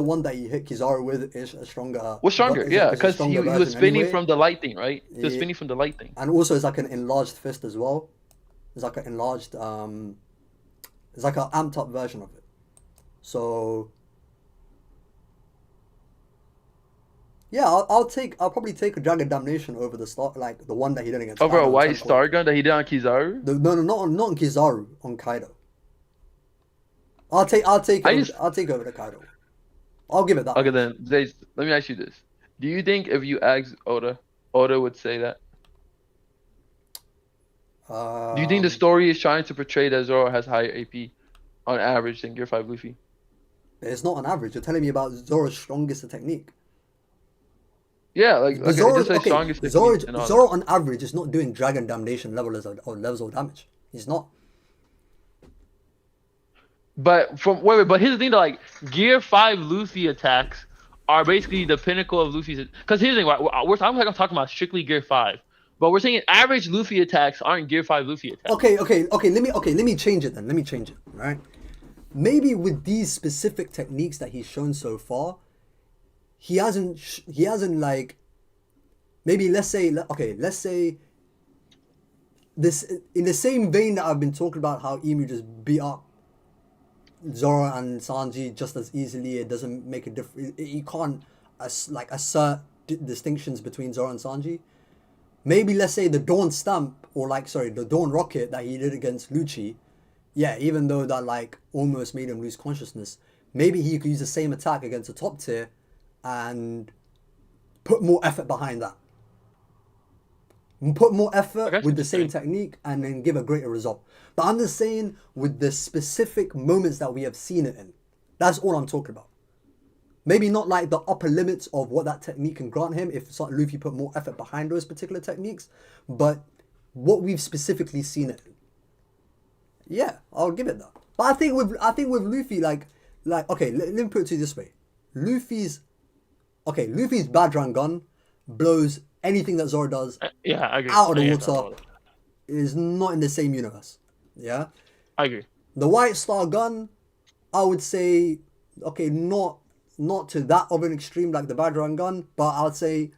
Speaker 1: one that he hit Kizaru with is a stronger.
Speaker 2: Was stronger, yeah,
Speaker 1: Is a
Speaker 2: because he
Speaker 1: stronger
Speaker 2: was
Speaker 1: version
Speaker 2: spinning
Speaker 1: anyway.
Speaker 2: from the light thing, right? He was
Speaker 1: Yeah.
Speaker 2: spinning from the light thing.
Speaker 1: And also, it's like an enlarged fist as well. It's like an enlarged. It's like an amped up version of it. So. Yeah, I'll probably take a Dragon Damnation over the start, like the one that he did against
Speaker 2: Over
Speaker 1: Kaido
Speaker 2: a
Speaker 1: in
Speaker 2: white
Speaker 1: 10
Speaker 2: Star Gun that he did on Kizaru.
Speaker 1: No, not on Kizaru, on Kaido. I'll take I'll take over the Kaido. I'll give it that
Speaker 2: Okay,
Speaker 1: much.
Speaker 2: then Zaze, let me ask you this: do you think if you asked Oda, Oda would say that? Do you think the
Speaker 1: Um,
Speaker 2: story is trying to portray that Zoro has higher AP on average than Gear 5 Luffy?
Speaker 1: it's not an average. You're telling me about Zoro's strongest technique.
Speaker 2: Yeah, like
Speaker 1: But
Speaker 2: okay, just say strongest technique and all
Speaker 1: Zoro
Speaker 2: that.
Speaker 1: on average is not doing Dragon Damnation levels of damage. He's not.
Speaker 2: But but here's the thing though, like Gear 5 Luffy attacks are basically the pinnacle of Luffy's. Because here's the thing, I'm talking about strictly Gear 5, but we're saying average Luffy attacks aren't Gear 5 Luffy attacks.
Speaker 1: Okay. Let me change it then. Let me change it. Right. Maybe with these specific techniques that he's shown so far, he hasn't like maybe let's say this in the same vein that I've been talking about how Emu just beat up Zoro and Sanji just as easily. It doesn't make a difference. You can't assert distinctions between Zoro and Sanji. Maybe let's say the Dawn Stamp or the Dawn Rocket that he did against Lucci. Yeah, even though that like almost made him lose consciousness, maybe he could use the same attack against a top tier and put more effort behind that. Put more effort with the same technique and then give a greater result. But I'm just saying with the specific moments that we have seen it in. That's all I'm talking about. Maybe not like the upper limits of what that technique can grant him if Luffy put more effort behind those particular techniques, but what we've specifically seen it in. Yeah, I'll give it that. But I think with Luffy, like okay, let me put it to you this way. Luffy's Badran gun blows anything that Zoro does
Speaker 2: Yeah, I agree.
Speaker 1: out of the
Speaker 2: Yeah,
Speaker 1: water. Is not in the same universe. Yeah?
Speaker 2: I agree.
Speaker 1: The White Star gun, I would say, okay, not to that of an extreme like the Badran gun, but I would say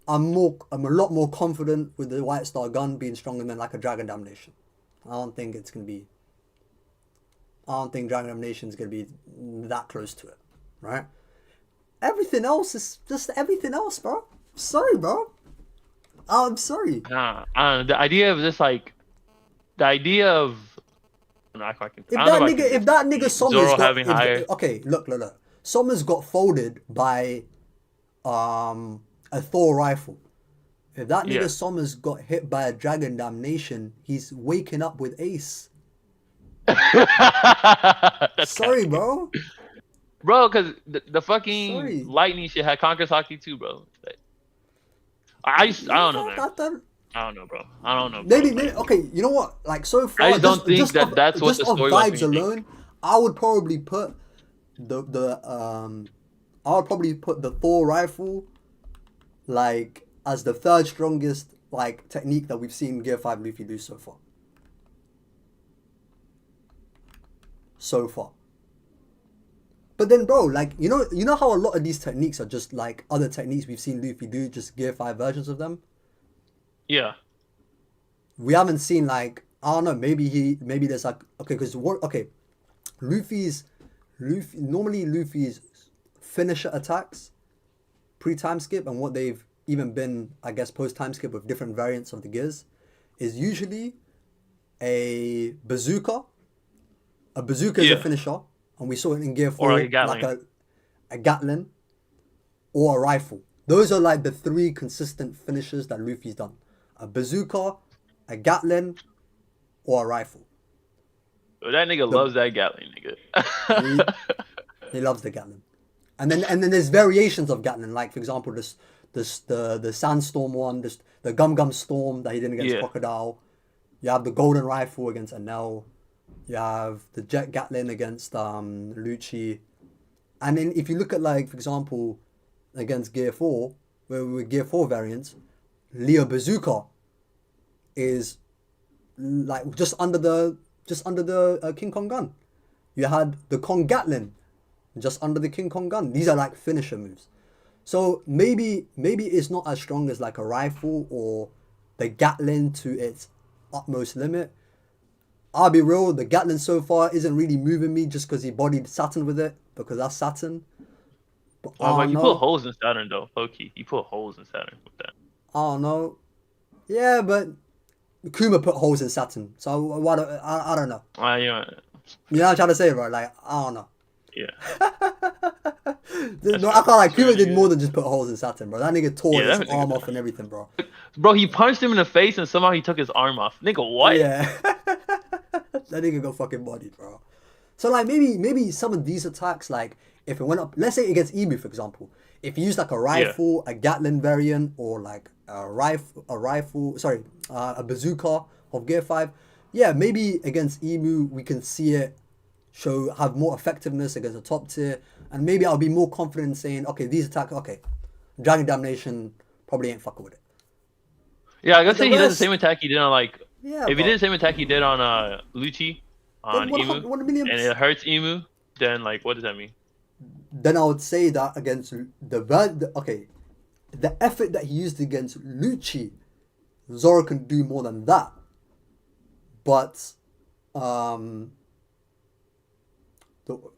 Speaker 1: I'm a lot more confident with the White Star gun being stronger than like a Dragon Damnation. I don't think Dragon Damnation is gonna be that close to it, right? Everything else is just everything else, bro. Sorry, bro. I'm sorry.
Speaker 2: The idea of just like the idea of
Speaker 1: If that nigga Summers
Speaker 2: Zoro
Speaker 1: got
Speaker 2: having higher.
Speaker 1: okay, look. Summers got folded by a Thor rifle. If that nigga Summers got hit by a Dragon Damnation, he's waking up with Ace. Sorry, bro.
Speaker 2: Bro, because the fucking lightning shit had Conqueror's Haki too, bro. I don't know, man. I don't know, bro.
Speaker 1: Maybe, okay, you know what? Like, so far,
Speaker 2: I just don't think that's what the story was.
Speaker 1: Vibes alone, I would probably put I would probably put the Thor rifle, like, as the third strongest like technique that we've seen Gear 5 Luffy do so far. So far. But then, bro, like, you know how a lot of these techniques are just like other techniques we've seen Luffy do, just Gear 5 versions of them?
Speaker 2: Yeah.
Speaker 1: We haven't seen, like, I don't know, maybe there's like, okay, because Luffy's finisher attacks pre-time skip and what they've even been, I guess, post-time skip with different variants of the gears is usually a bazooka. A bazooka is a finisher, and we saw it in Gear 4,
Speaker 2: or like a Gatling.
Speaker 1: like a Gatling or a rifle. Those are like the three consistent finishers that Luffy's done. A bazooka, a Gatling, or a rifle.
Speaker 2: That nigga loves that Gatling, nigga.
Speaker 1: He loves the Gatling. And then there's variations of Gatling, like for example the Sandstorm one, the Gum Storm that he did against Crocodile. You have the Golden Rifle against Enel. You have the Jet Gatling against Lucci. And then if you look at, like, for example, against Gear 4, where with Gear 4 variants, Leo Bazooka is like just under the King Kong gun. You had the Kong Gatling just under the King Kong gun. These are like finisher moves. So maybe it's not as strong as like a rifle or the Gatling to its utmost limit. I'll be real, the Gatling so far isn't really moving me just because he bodied Saturn with it, because that's Saturn. But
Speaker 2: but you put holes in Saturn though, Pokey. You put holes in Saturn with that.
Speaker 1: I don't know. Yeah, but Kuma put holes in Saturn, so I don't know.
Speaker 2: Yeah.
Speaker 1: You know what I'm trying to say, bro? Like, I don't know.
Speaker 2: Yeah.
Speaker 1: No, I can't, like, Kuma did more than just put holes in Saturn, bro. That nigga tore his arm off and everything, bro.
Speaker 2: Bro, he punched him in the face and somehow he took his arm off. Nigga, what?
Speaker 1: Yeah. That nigga got fucking bodied, bro. So, like, maybe some of these attacks, like, if it went up, let's say against Emu, for example, if you use like a rifle, a Gatling variant, or like a bazooka of Gear 5, yeah, maybe against Emu we can see it have more effectiveness against the top tier, and maybe I'll be more confident in saying, okay, these attacks, okay, Dragon Damnation probably ain't fucking with it.
Speaker 2: Yeah, I gotta say he does the same attack he did on, like,
Speaker 1: yeah,
Speaker 2: if he did the same attack he did on Lucci, on Emu, and it hurts Emu, then, like, what does that mean?
Speaker 1: Then I would say that against the effort that he used against Lucci, Zoro can do more than that. But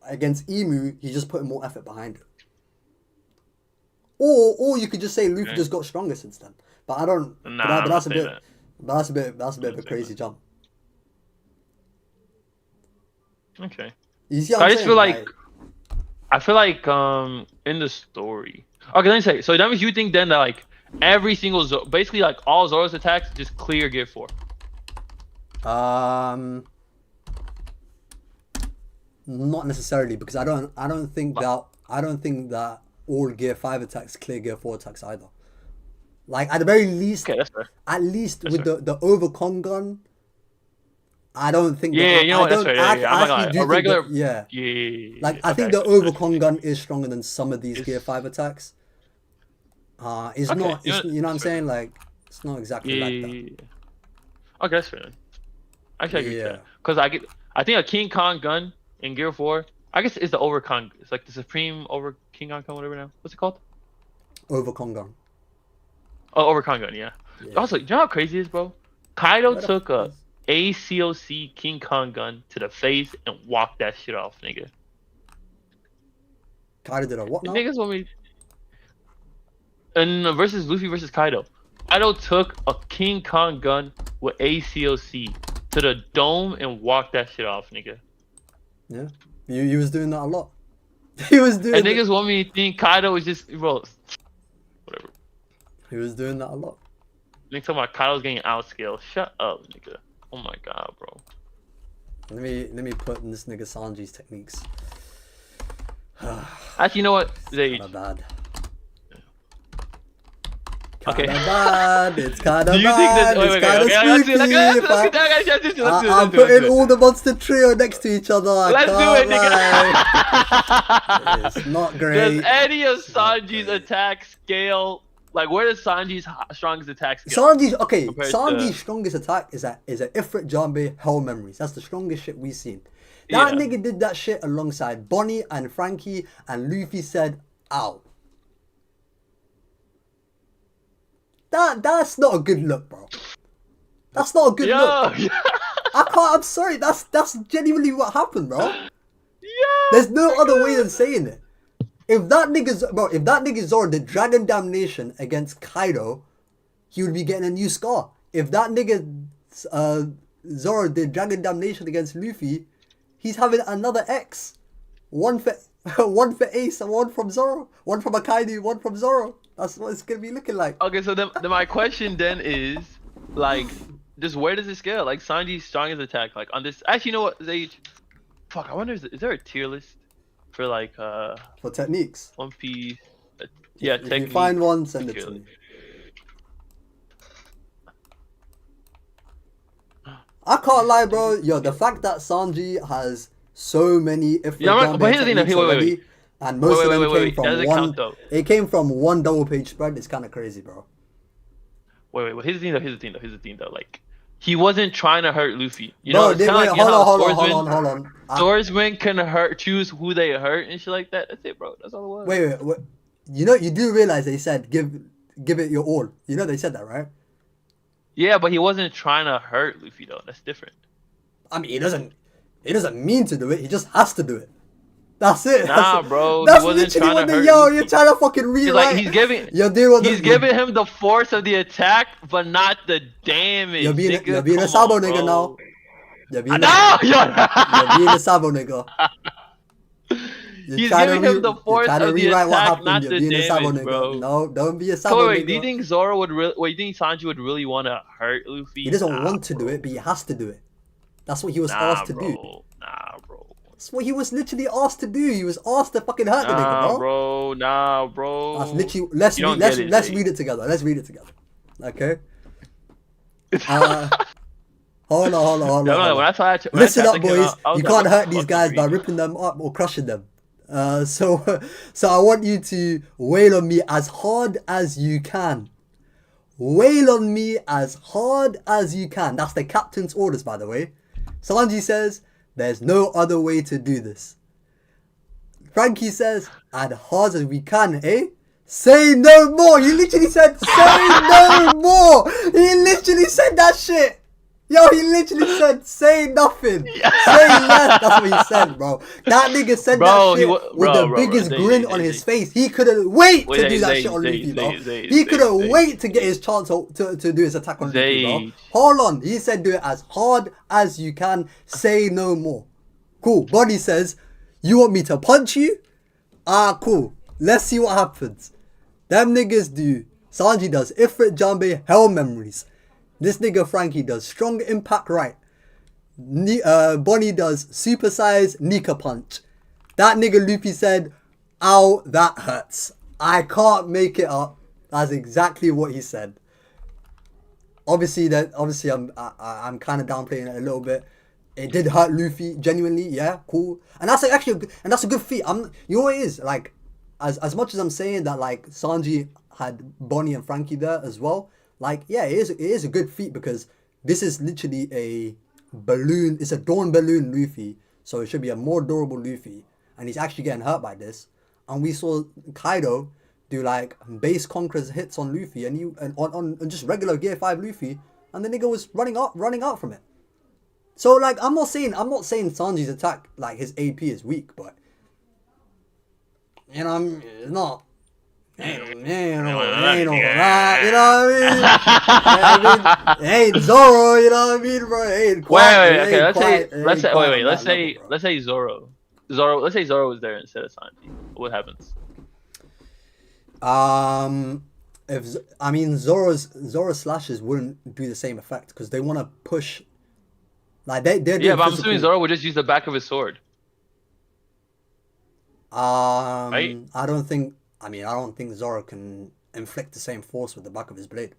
Speaker 1: against Emu, he's just putting more effort behind it. Or you could just say Luffy just got stronger since then. But I don't.
Speaker 2: Nah,
Speaker 1: but that's a bit. That's a bit of a crazy jump.
Speaker 2: Okay.
Speaker 1: You see what I'm saying?
Speaker 2: I feel like in the story. Okay, let me say. So that means you think then that, like, every single basically like all Zoro's attacks just clear Gear 4.
Speaker 1: Not necessarily, because I don't think that all Gear 5 attacks clear Gear 4 attacks either. Like, at the very least,
Speaker 2: okay, that's fair.
Speaker 1: At least that's with fair. the overcon gun, I don't think.
Speaker 2: Yeah, you know what? That's fair. Yeah. A regular.
Speaker 1: Yeah. Like, I think the overcon gun is stronger than some of these Gear 5 attacks. It's okay, not. It's, you know what I'm saying? Like, it's not exactly like that.
Speaker 2: Yeah. Okay, that's fair. Actually, I agree with that. Because I think a King Kong gun in Gear 4, I guess it's the overcon. It's like the Supreme over King Kong gun, whatever now. What's it called?
Speaker 1: Overcon gun.
Speaker 2: Oh, overcon gun, yeah. Also, you know how crazy it is, bro? Kaido took a ACOC King Kong gun to the face and walked that shit off, nigga.
Speaker 1: Kaido did a what now?
Speaker 2: Niggas want me. And versus Luffy versus Kaido. Kaido took a King Kong gun with ACOC to the dome and walked that shit off, nigga.
Speaker 1: Yeah. He was doing that a lot. He was doing
Speaker 2: and niggas want me to think Kaido was just, bro, whatever.
Speaker 1: He was doing that a lot.
Speaker 2: Niggas talking about Kaido's getting outscaled. Shut up, nigga. Oh my god, bro.
Speaker 1: Let me put in this nigga Sanji's techniques.
Speaker 2: Actually, you know what?
Speaker 1: Kinda bad.
Speaker 2: Okay.
Speaker 1: Kinda bad. It's kinda
Speaker 2: Do you
Speaker 1: bad.
Speaker 2: think that?
Speaker 1: It's kinda spooky. I'm putting all the monster trio next to each other.
Speaker 2: Let's do it, nigga.
Speaker 1: It's not great.
Speaker 2: Does any of Sanji's attack scale Like, where does Sanji's strongest attacks go?
Speaker 1: Sanji's strongest attack is a Ifrit Jambe Hell Memories. That's the strongest shit we've seen. That nigga did that shit alongside Bonnie and Frankie, and Luffy said, "Ow." That's not a good look, bro. That's not a good look. I'm sorry. That's genuinely what happened, bro. There's no other way than saying it. If that nigga Zoro did Dragon Damnation against Kaido, he would be getting a new scar. If that nigga Zoro did Dragon Damnation against Luffy, he's having another X. One for Ace and one from Zoro. One from Akainu, one from Zoro. That's what it's gonna be looking like.
Speaker 2: Okay, so then my question then is, like, just where does this go? Like, Sanji's strongest attack, like, on this. Actually, you know what, Zage? Fuck, I wonder, is there a tier list for, like,
Speaker 1: for techniques?
Speaker 2: One Piece. Yeah,
Speaker 1: if you find one, send it to me. I can't lie, bro. Yo, the fact that Sanji has so many
Speaker 2: but here's the thing, wait.
Speaker 1: And most of them came from
Speaker 2: one.
Speaker 1: Count, though. It came from one double page spread. It's kind of crazy, bro.
Speaker 2: Wait. Here's the thing, though. Like, he wasn't trying to hurt Luffy. You
Speaker 1: know,
Speaker 2: it's kind of like
Speaker 1: hold on.
Speaker 2: Swordsmen can choose who they hurt and shit like that. That's it, bro. That's all it was.
Speaker 1: Wait. You know, you do realize they said give it your all. You know they said that, right?
Speaker 2: Yeah, but he wasn't trying to hurt Luffy, though. That's different.
Speaker 1: I mean, he doesn't mean to do it. He just has to do it. That's it.
Speaker 2: Bro.
Speaker 1: That's literally what you're trying to fucking rewrite.
Speaker 2: He's giving him the force of the attack, but not the damage.
Speaker 1: You're being a Sabo nigga now. You're being a Sabo nigga.
Speaker 2: He's giving him the force of the attack, not the damage, bro.
Speaker 1: No, don't be a Sabo nigga.
Speaker 2: Do you think Zoro would really? Wait, do you think Sanji would really want to hurt Luffy?
Speaker 1: He doesn't want to do it, but he has to do it. That's what he was asked to do.
Speaker 2: Nah, bro.
Speaker 1: That's what he was literally asked to do. He was asked to fucking hurt the nigga, bro.
Speaker 2: Nah, bro.
Speaker 1: That's literally. Let's read it together. Let's read it together. Okay. Hold on. Listen up, boys. You can't hurt these guys by ripping them up or crushing them. So I want you to wail on me as hard as you can. Wail on me as hard as you can. That's the captain's orders, by the way. Sanji says, there's no other way to do this. Frankie says, as hard as we can, eh? Say no more. He literally said, say no more. He literally said that shit. Yo, he literally said, say nothing. Say less. That's what he said, bro. That nigga said that shit with the biggest grin on his face. He couldn't wait to do that shit on Luffy, bro. He couldn't wait to get his chance to do his attack on Luffy, bro. Hold on. He said, do it as hard as you can. Say no more. Cool. Bonnie says, you want me to punch you? Cool. Let's see what happens. Them niggas do. Sanji does Ifrit Jambe Hell Memories. This nigga Frankie does Strong Impact Right. Bonnie does Super Size Nika Punch. That nigga Luffy said, ow, that hurts. I can't make it up. That's exactly what he said. Obviously I'm kind of downplaying it a little bit. It did hurt Luffy, genuinely, yeah, cool. And that's actually that's a good feat. You know what it is? Like, as much as I'm saying that, like, Sanji had Bonnie and Frankie there as well, like, yeah, it is a good feat, because this is literally a balloon. It's a Dawn balloon Luffy, so it should be a more durable Luffy, and he's actually getting hurt by this. And we saw Kaido do like base Conqueror's hits on Luffy, and on just regular Gear 5 Luffy, and the nigga was running out from it. So, like, I'm not saying Sanji's attack, like, his AP is weak, but, you know, it's not. Ain't all that, you know what I mean? It ain't Zoro, you know what I mean, bro? It ain't quite.
Speaker 2: Let's say Zoro. Let's say Zoro was there instead of Sanji. What happens?
Speaker 1: Zoro's slashes wouldn't do the same effect, because they want to push. Like, they're
Speaker 2: but I'm assuming Zoro would just use the back of his sword. Right?
Speaker 1: I don't think Zoro can inflict the same force with the back of his blade.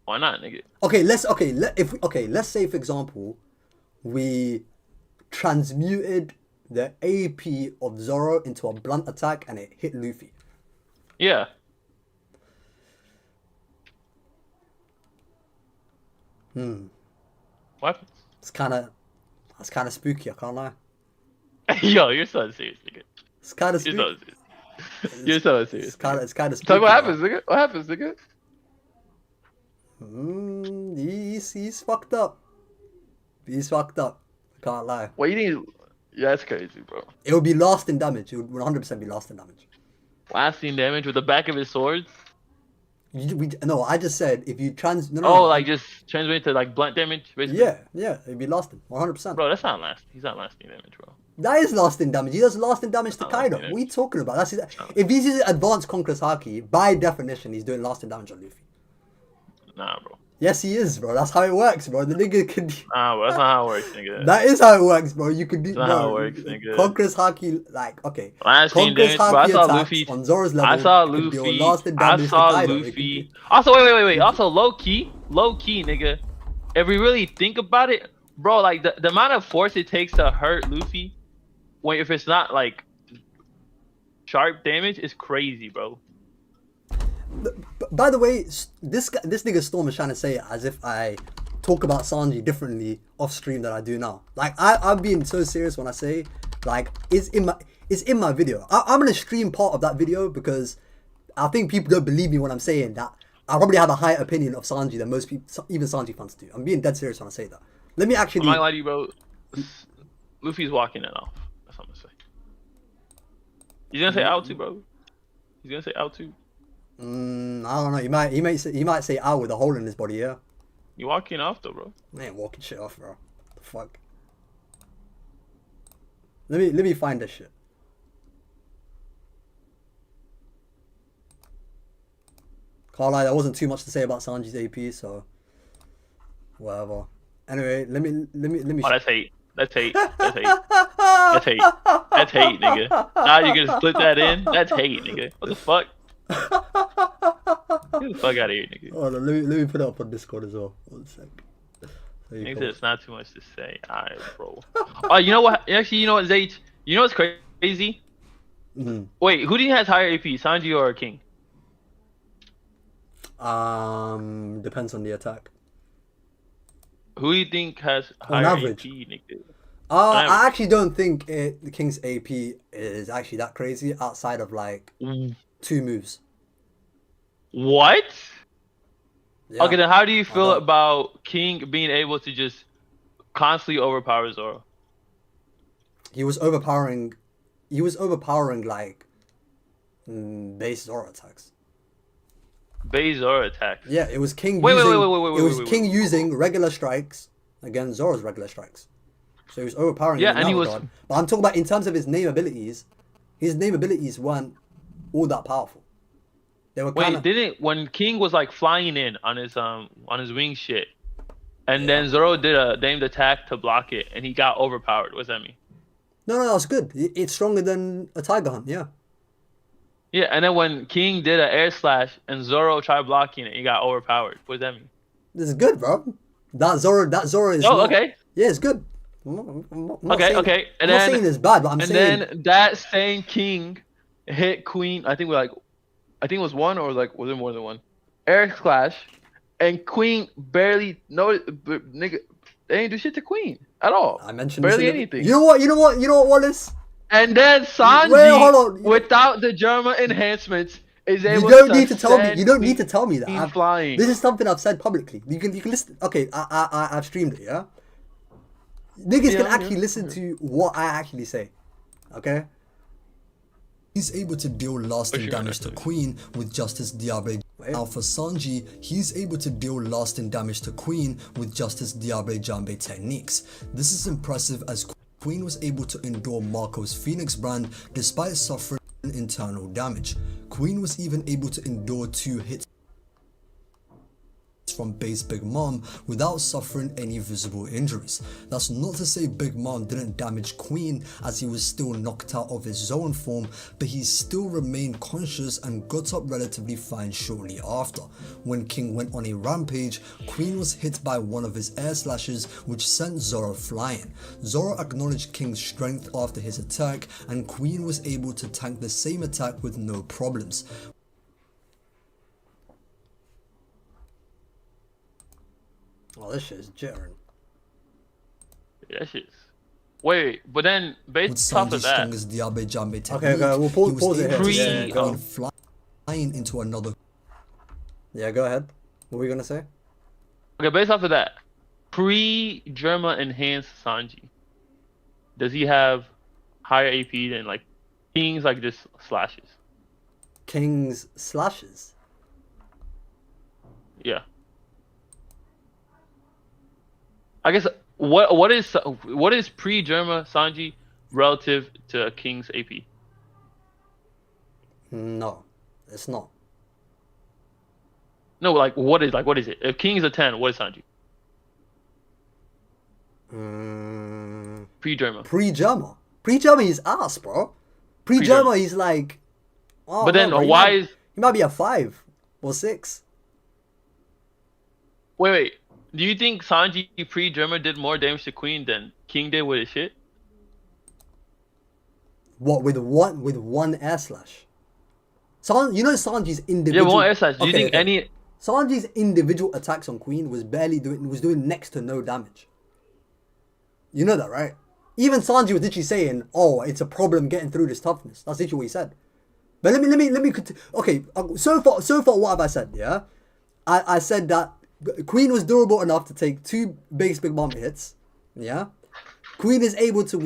Speaker 2: Why not, nigga?
Speaker 1: Let's say, for example, we transmuted the AP of Zoro into a blunt attack and it hit Luffy.
Speaker 2: Yeah. What happened?
Speaker 1: It's kind of spooky. I can't lie.
Speaker 2: Yo, you're so serious, nigga.
Speaker 1: It's kind of
Speaker 2: You're
Speaker 1: spooky.
Speaker 2: so serious. You're so serious.
Speaker 1: It's kind of spooky.
Speaker 2: Tell me what
Speaker 1: bro.
Speaker 2: happens, nigga. What happens, nigga?
Speaker 1: He's fucked up. He's fucked up. I can't lie.
Speaker 2: What you think? Yeah, that's crazy, bro.
Speaker 1: It would be lasting damage. It would 100% be lasting damage.
Speaker 2: Lasting damage with the back of his swords.
Speaker 1: No, I just said if you
Speaker 2: Like just transmit to like blunt damage, basically.
Speaker 1: Yeah, it'd be lasting 100%.
Speaker 2: Bro, that's not lasting. He's not lasting damage, bro.
Speaker 1: That is lasting damage. He does lasting damage to
Speaker 2: Not
Speaker 1: Kaido.
Speaker 2: lasting
Speaker 1: What are you talking about? If he's using advanced Conqueror's Haki, by definition, he's doing lasting damage on Luffy.
Speaker 2: Nah, bro.
Speaker 1: Yes, he is, bro. That's how it works, bro. The nigga can.
Speaker 2: Nah, bro. That's not how it works, nigga.
Speaker 1: That is how it works, bro. You could do.
Speaker 2: That's not how it works, nigga.
Speaker 1: Conqueror's Haki, like, okay.
Speaker 2: Lasting
Speaker 1: Conqueror's
Speaker 2: damage, bro. I
Speaker 1: Haki
Speaker 2: saw
Speaker 1: attacks
Speaker 2: Luffy.
Speaker 1: on Zoro's level.
Speaker 2: I saw
Speaker 1: could deal
Speaker 2: Luffy.
Speaker 1: lasting
Speaker 2: I
Speaker 1: damage to
Speaker 2: saw
Speaker 1: Kaido.
Speaker 2: Luffy. Also, wait. Also, low key, nigga. If we really think about it, bro, like the amount of force it takes to hurt Luffy, if it's not like sharp damage, is crazy, bro.
Speaker 1: By the way, this nigga Storm is trying to say it as if I talk about Sanji differently off stream than I do now. Like I'm being so serious when I say like it's in my video. I'm gonna stream part of that video because I think people don't believe me when I'm saying that. I probably have a higher opinion of Sanji than most people, even Sanji fans do. I'm being dead serious when I say that. Let me actually.
Speaker 2: I'm not gonna lie to you, bro. Luffy's walking it off. That's what I'm gonna say. He's gonna say out too, bro. He's gonna say out too.
Speaker 1: I don't know. He might say out with a hole in his body. Yeah.
Speaker 2: You walking off though, bro.
Speaker 1: I ain't walking shit off, bro. The fuck. Let me find this shit. Can't lie, there wasn't too much to say about Sanji's AP, so whatever. Anyway, let me.
Speaker 2: Oh, that's hate. That's hate. That's hate. That's hate. That's hate, nigga. Now you can split that in. That's hate, nigga. What the fuck? Get the fuck out of here, nigga.
Speaker 1: Hold on, let me put it up on Discord as well. 1 sec.
Speaker 2: Nigga said it's not too much to say. Alright, bro. Oh, you know what? Actually, you know what, Zage? You know what's crazy?
Speaker 1: Mm-hmm.
Speaker 2: Wait, who do you think has higher AP, Sanji or King?
Speaker 1: Depends on the attack.
Speaker 2: Who do you think has
Speaker 1: On
Speaker 2: higher
Speaker 1: average.
Speaker 2: AP, nigga?
Speaker 1: I actually don't think the King's AP is actually that crazy outside of like 2 moves.
Speaker 2: What?
Speaker 1: Yeah.
Speaker 2: Okay, then how do you feel
Speaker 1: don't.
Speaker 2: about King being able to just constantly overpower Zoro?
Speaker 1: He was overpowering like base Zoro attacks.
Speaker 2: Base Zoro attacks.
Speaker 1: Yeah, it was King
Speaker 2: Wait,
Speaker 1: using regular strikes against Zoro's regular strikes. So he was overpowering
Speaker 2: Yeah,
Speaker 1: in
Speaker 2: and
Speaker 1: that
Speaker 2: he was.
Speaker 1: regard. But I'm talking about in terms of his name abilities weren't all that powerful. They were kind of...
Speaker 2: when King was like flying in on his wing shit, and then Zoro did a named attack to block it, and he got overpowered. What's that mean?
Speaker 1: No, that's good. It's stronger than a Tiger Hunt, yeah.
Speaker 2: Yeah, and then when King did an air slash and Zoro tried blocking it, he got overpowered. What does that mean?
Speaker 1: This is good, bro. That Zoro is...
Speaker 2: Oh, okay.
Speaker 1: Yeah, it's good. I'm not
Speaker 2: Okay.
Speaker 1: I'm not saying it's bad, but I'm saying...
Speaker 2: And then that same King hit Queen, I think it was one, or like, was it more than one? Air slash, and Queen barely noticed, nigga, they ain't do shit to Queen at all.
Speaker 1: I mentioned
Speaker 2: barely anything.
Speaker 1: You know what, Wallace?
Speaker 2: And then Sanji,
Speaker 1: hold on.
Speaker 2: without the German enhancements, is able
Speaker 1: You don't
Speaker 2: to
Speaker 1: need to tell me.
Speaker 2: send
Speaker 1: You don't need to tell me that.
Speaker 2: Queen flying.
Speaker 1: This is something I've said publicly. You can listen. Okay, I've streamed it. Yeah. Niggas can actually listen to what I actually say. Okay. He's able to deal lasting damage to Queen with just his Diabre. Now for Sanji, he's able to deal lasting damage to Queen with just his Diabre Jambe techniques. This is impressive as Queen was able to endure Marco's Phoenix brand despite suffering internal damage. Queen was even able to endure 2 hits from base Big Mom without suffering any visible injuries. That's not to say Big Mom didn't damage Queen, as he was still knocked out of his zone form, but he still remained conscious and got up relatively fine shortly after. When King went on a rampage, Queen was hit by one of his air slashes, which sent Zoro flying. Zoro acknowledged King's strength after his attack, and Queen was able to tank the same attack with no problems. Oh, this shit is jittering.
Speaker 2: Yeah, that shit's. Wait, but then
Speaker 3: With
Speaker 2: based off of
Speaker 3: Sanji's
Speaker 2: that,
Speaker 3: strongest Diabe Jambe technique,
Speaker 1: Okay, we'll
Speaker 3: he was
Speaker 1: pause it
Speaker 3: able
Speaker 1: here.
Speaker 3: to
Speaker 2: Yeah,
Speaker 3: send
Speaker 2: go.
Speaker 3: Queen flying into another.
Speaker 1: Yeah, go ahead. What were you gonna say?
Speaker 2: okay, based off of that, pre-Germa enhanced Sanji, does he have higher AP than like King's like just slashes?
Speaker 1: King's slashes.
Speaker 2: Yeah. I guess what is pre-Germa Sanji relative to King's AP?
Speaker 1: No, it's not.
Speaker 2: No, like what is it? If King's a 10, what is Sanji? Pre-Germa.
Speaker 1: Pre-Germa. Pre-Germa, he's ass, bro. Pre-Germa, he's like. Oh,
Speaker 2: But then
Speaker 1: no, bro,
Speaker 2: why
Speaker 1: he
Speaker 2: is
Speaker 1: might be a 5 or 6.
Speaker 2: wait? Do you think Sanji pre-Germa did more damage to Queen than King did with his shit?
Speaker 1: What with one air slash? You know Sanji's
Speaker 2: Yeah,
Speaker 1: individual.
Speaker 2: one air slash. Do you think any?
Speaker 1: Sanji's individual attacks on Queen was doing next to no damage. You know that, right? Even Sanji was literally saying, "Oh, it's a problem getting through this toughness." That's literally what he said. But let me continue. Okay, so far, what have I said? Yeah, I said that Queen was durable enough to take 2 big mom hits. Yeah, Queen is able to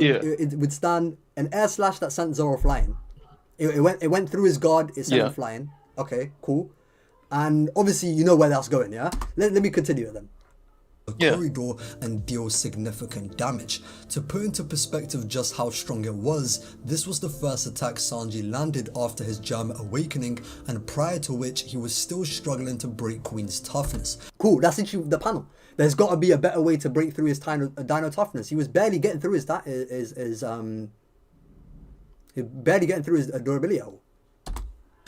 Speaker 1: withstand an air slash that sent Zoro flying. It went through his guard. It sent him flying. Okay, cool. And obviously, you know where that's going. Yeah. Let me continue then.
Speaker 3: Corridor and deal significant damage. To put into perspective just how strong it was, this was the first attack Sanji landed after his Germa awakening, and prior to which he was still struggling to break Queen's toughness.
Speaker 1: Cool, that's literally the panel. There's got to be a better way to break through his dino toughness. He was barely getting through his durability hole.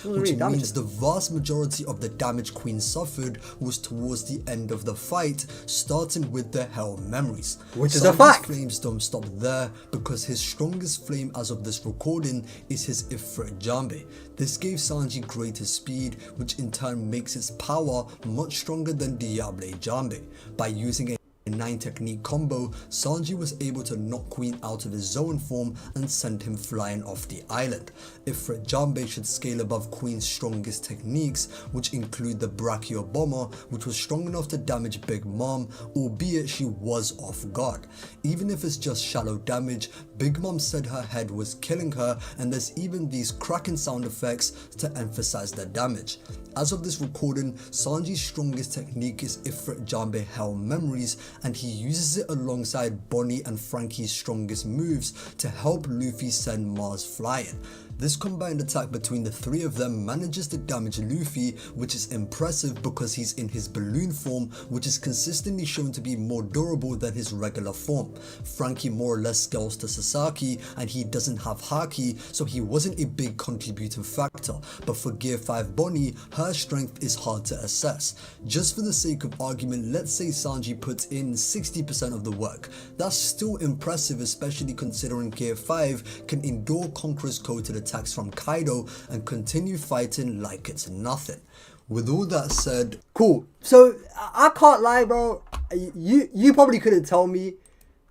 Speaker 3: Which means the vast majority of the damage Queen suffered was towards the end of the fight, starting with the Hell Memories.
Speaker 1: Which is a fact.
Speaker 3: Flames don't stop there, because his strongest flame as of this recording is his Ifrit Jambe. This gave Sanji greater speed, which in turn makes its power much stronger than Diable Jambe. By using a 9 technique combo, Sanji was able to knock Queen out of his zone form and send him flying off the island. Ifrit Jambe should scale above Queen's strongest techniques, which include the Brachio Bomber, which was strong enough to damage Big Mom, albeit she was off guard. Even if it's just shallow damage, Big Mom said her head was killing her, and there's even these cracking sound effects to emphasize the damage. As of this recording, Sanji's strongest technique is Ifrit Jambe Hell Memories, and he uses it alongside Bonnie and Frankie's strongest moves to help Luffy send Mars flying. This combined attack between the 3 of them manages to damage Luffy, which is impressive because he's in his balloon form, which is consistently shown to be more durable than his regular form. Frankie more or less scales to Sasaki, and he doesn't have Haki, so he wasn't a big contributing factor, but for Gear 5 Bonnie, her strength is hard to assess. Just for the sake of argument, let's say Sanji puts in 60% of the work. That's still impressive, especially considering Gear 5 can endure Conqueror's coated attacks from Kaido and continue fighting like it's nothing. With all that said,
Speaker 1: cool. So I can't lie, bro. You probably couldn't tell me,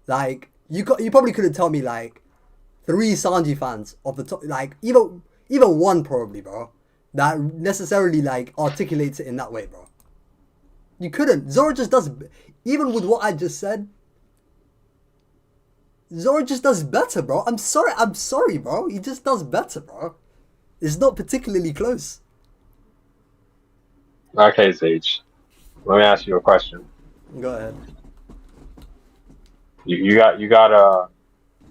Speaker 1: like you probably couldn't tell me like 3 Sanji fans of the top, like even one probably, bro, that necessarily like articulates it in that way, bro. You couldn't. Zoro just does, even with what I just said. Zoro just does better, bro. I'm sorry, bro. He just does better, bro. It's not particularly close.
Speaker 4: Okay, Sage. Let me ask you a question.
Speaker 1: Go ahead.
Speaker 4: You got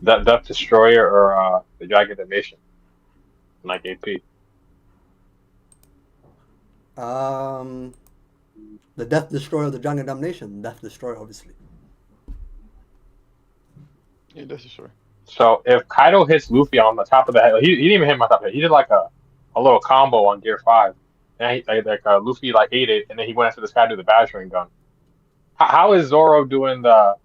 Speaker 4: Death Destroyer or the Dragon Dimension, like AP.
Speaker 1: The Death Destroyer, the Dragon Damnation. Death Destroyer, obviously.
Speaker 2: Yeah, that's for sure.
Speaker 4: So if Kaido hits Luffy on the top of the head, he didn't even hit him on top of the head. He did like a little combo on Gear 5. And Luffy like ate it, and then he went after this guy to the battering gun. How is Zoro doing the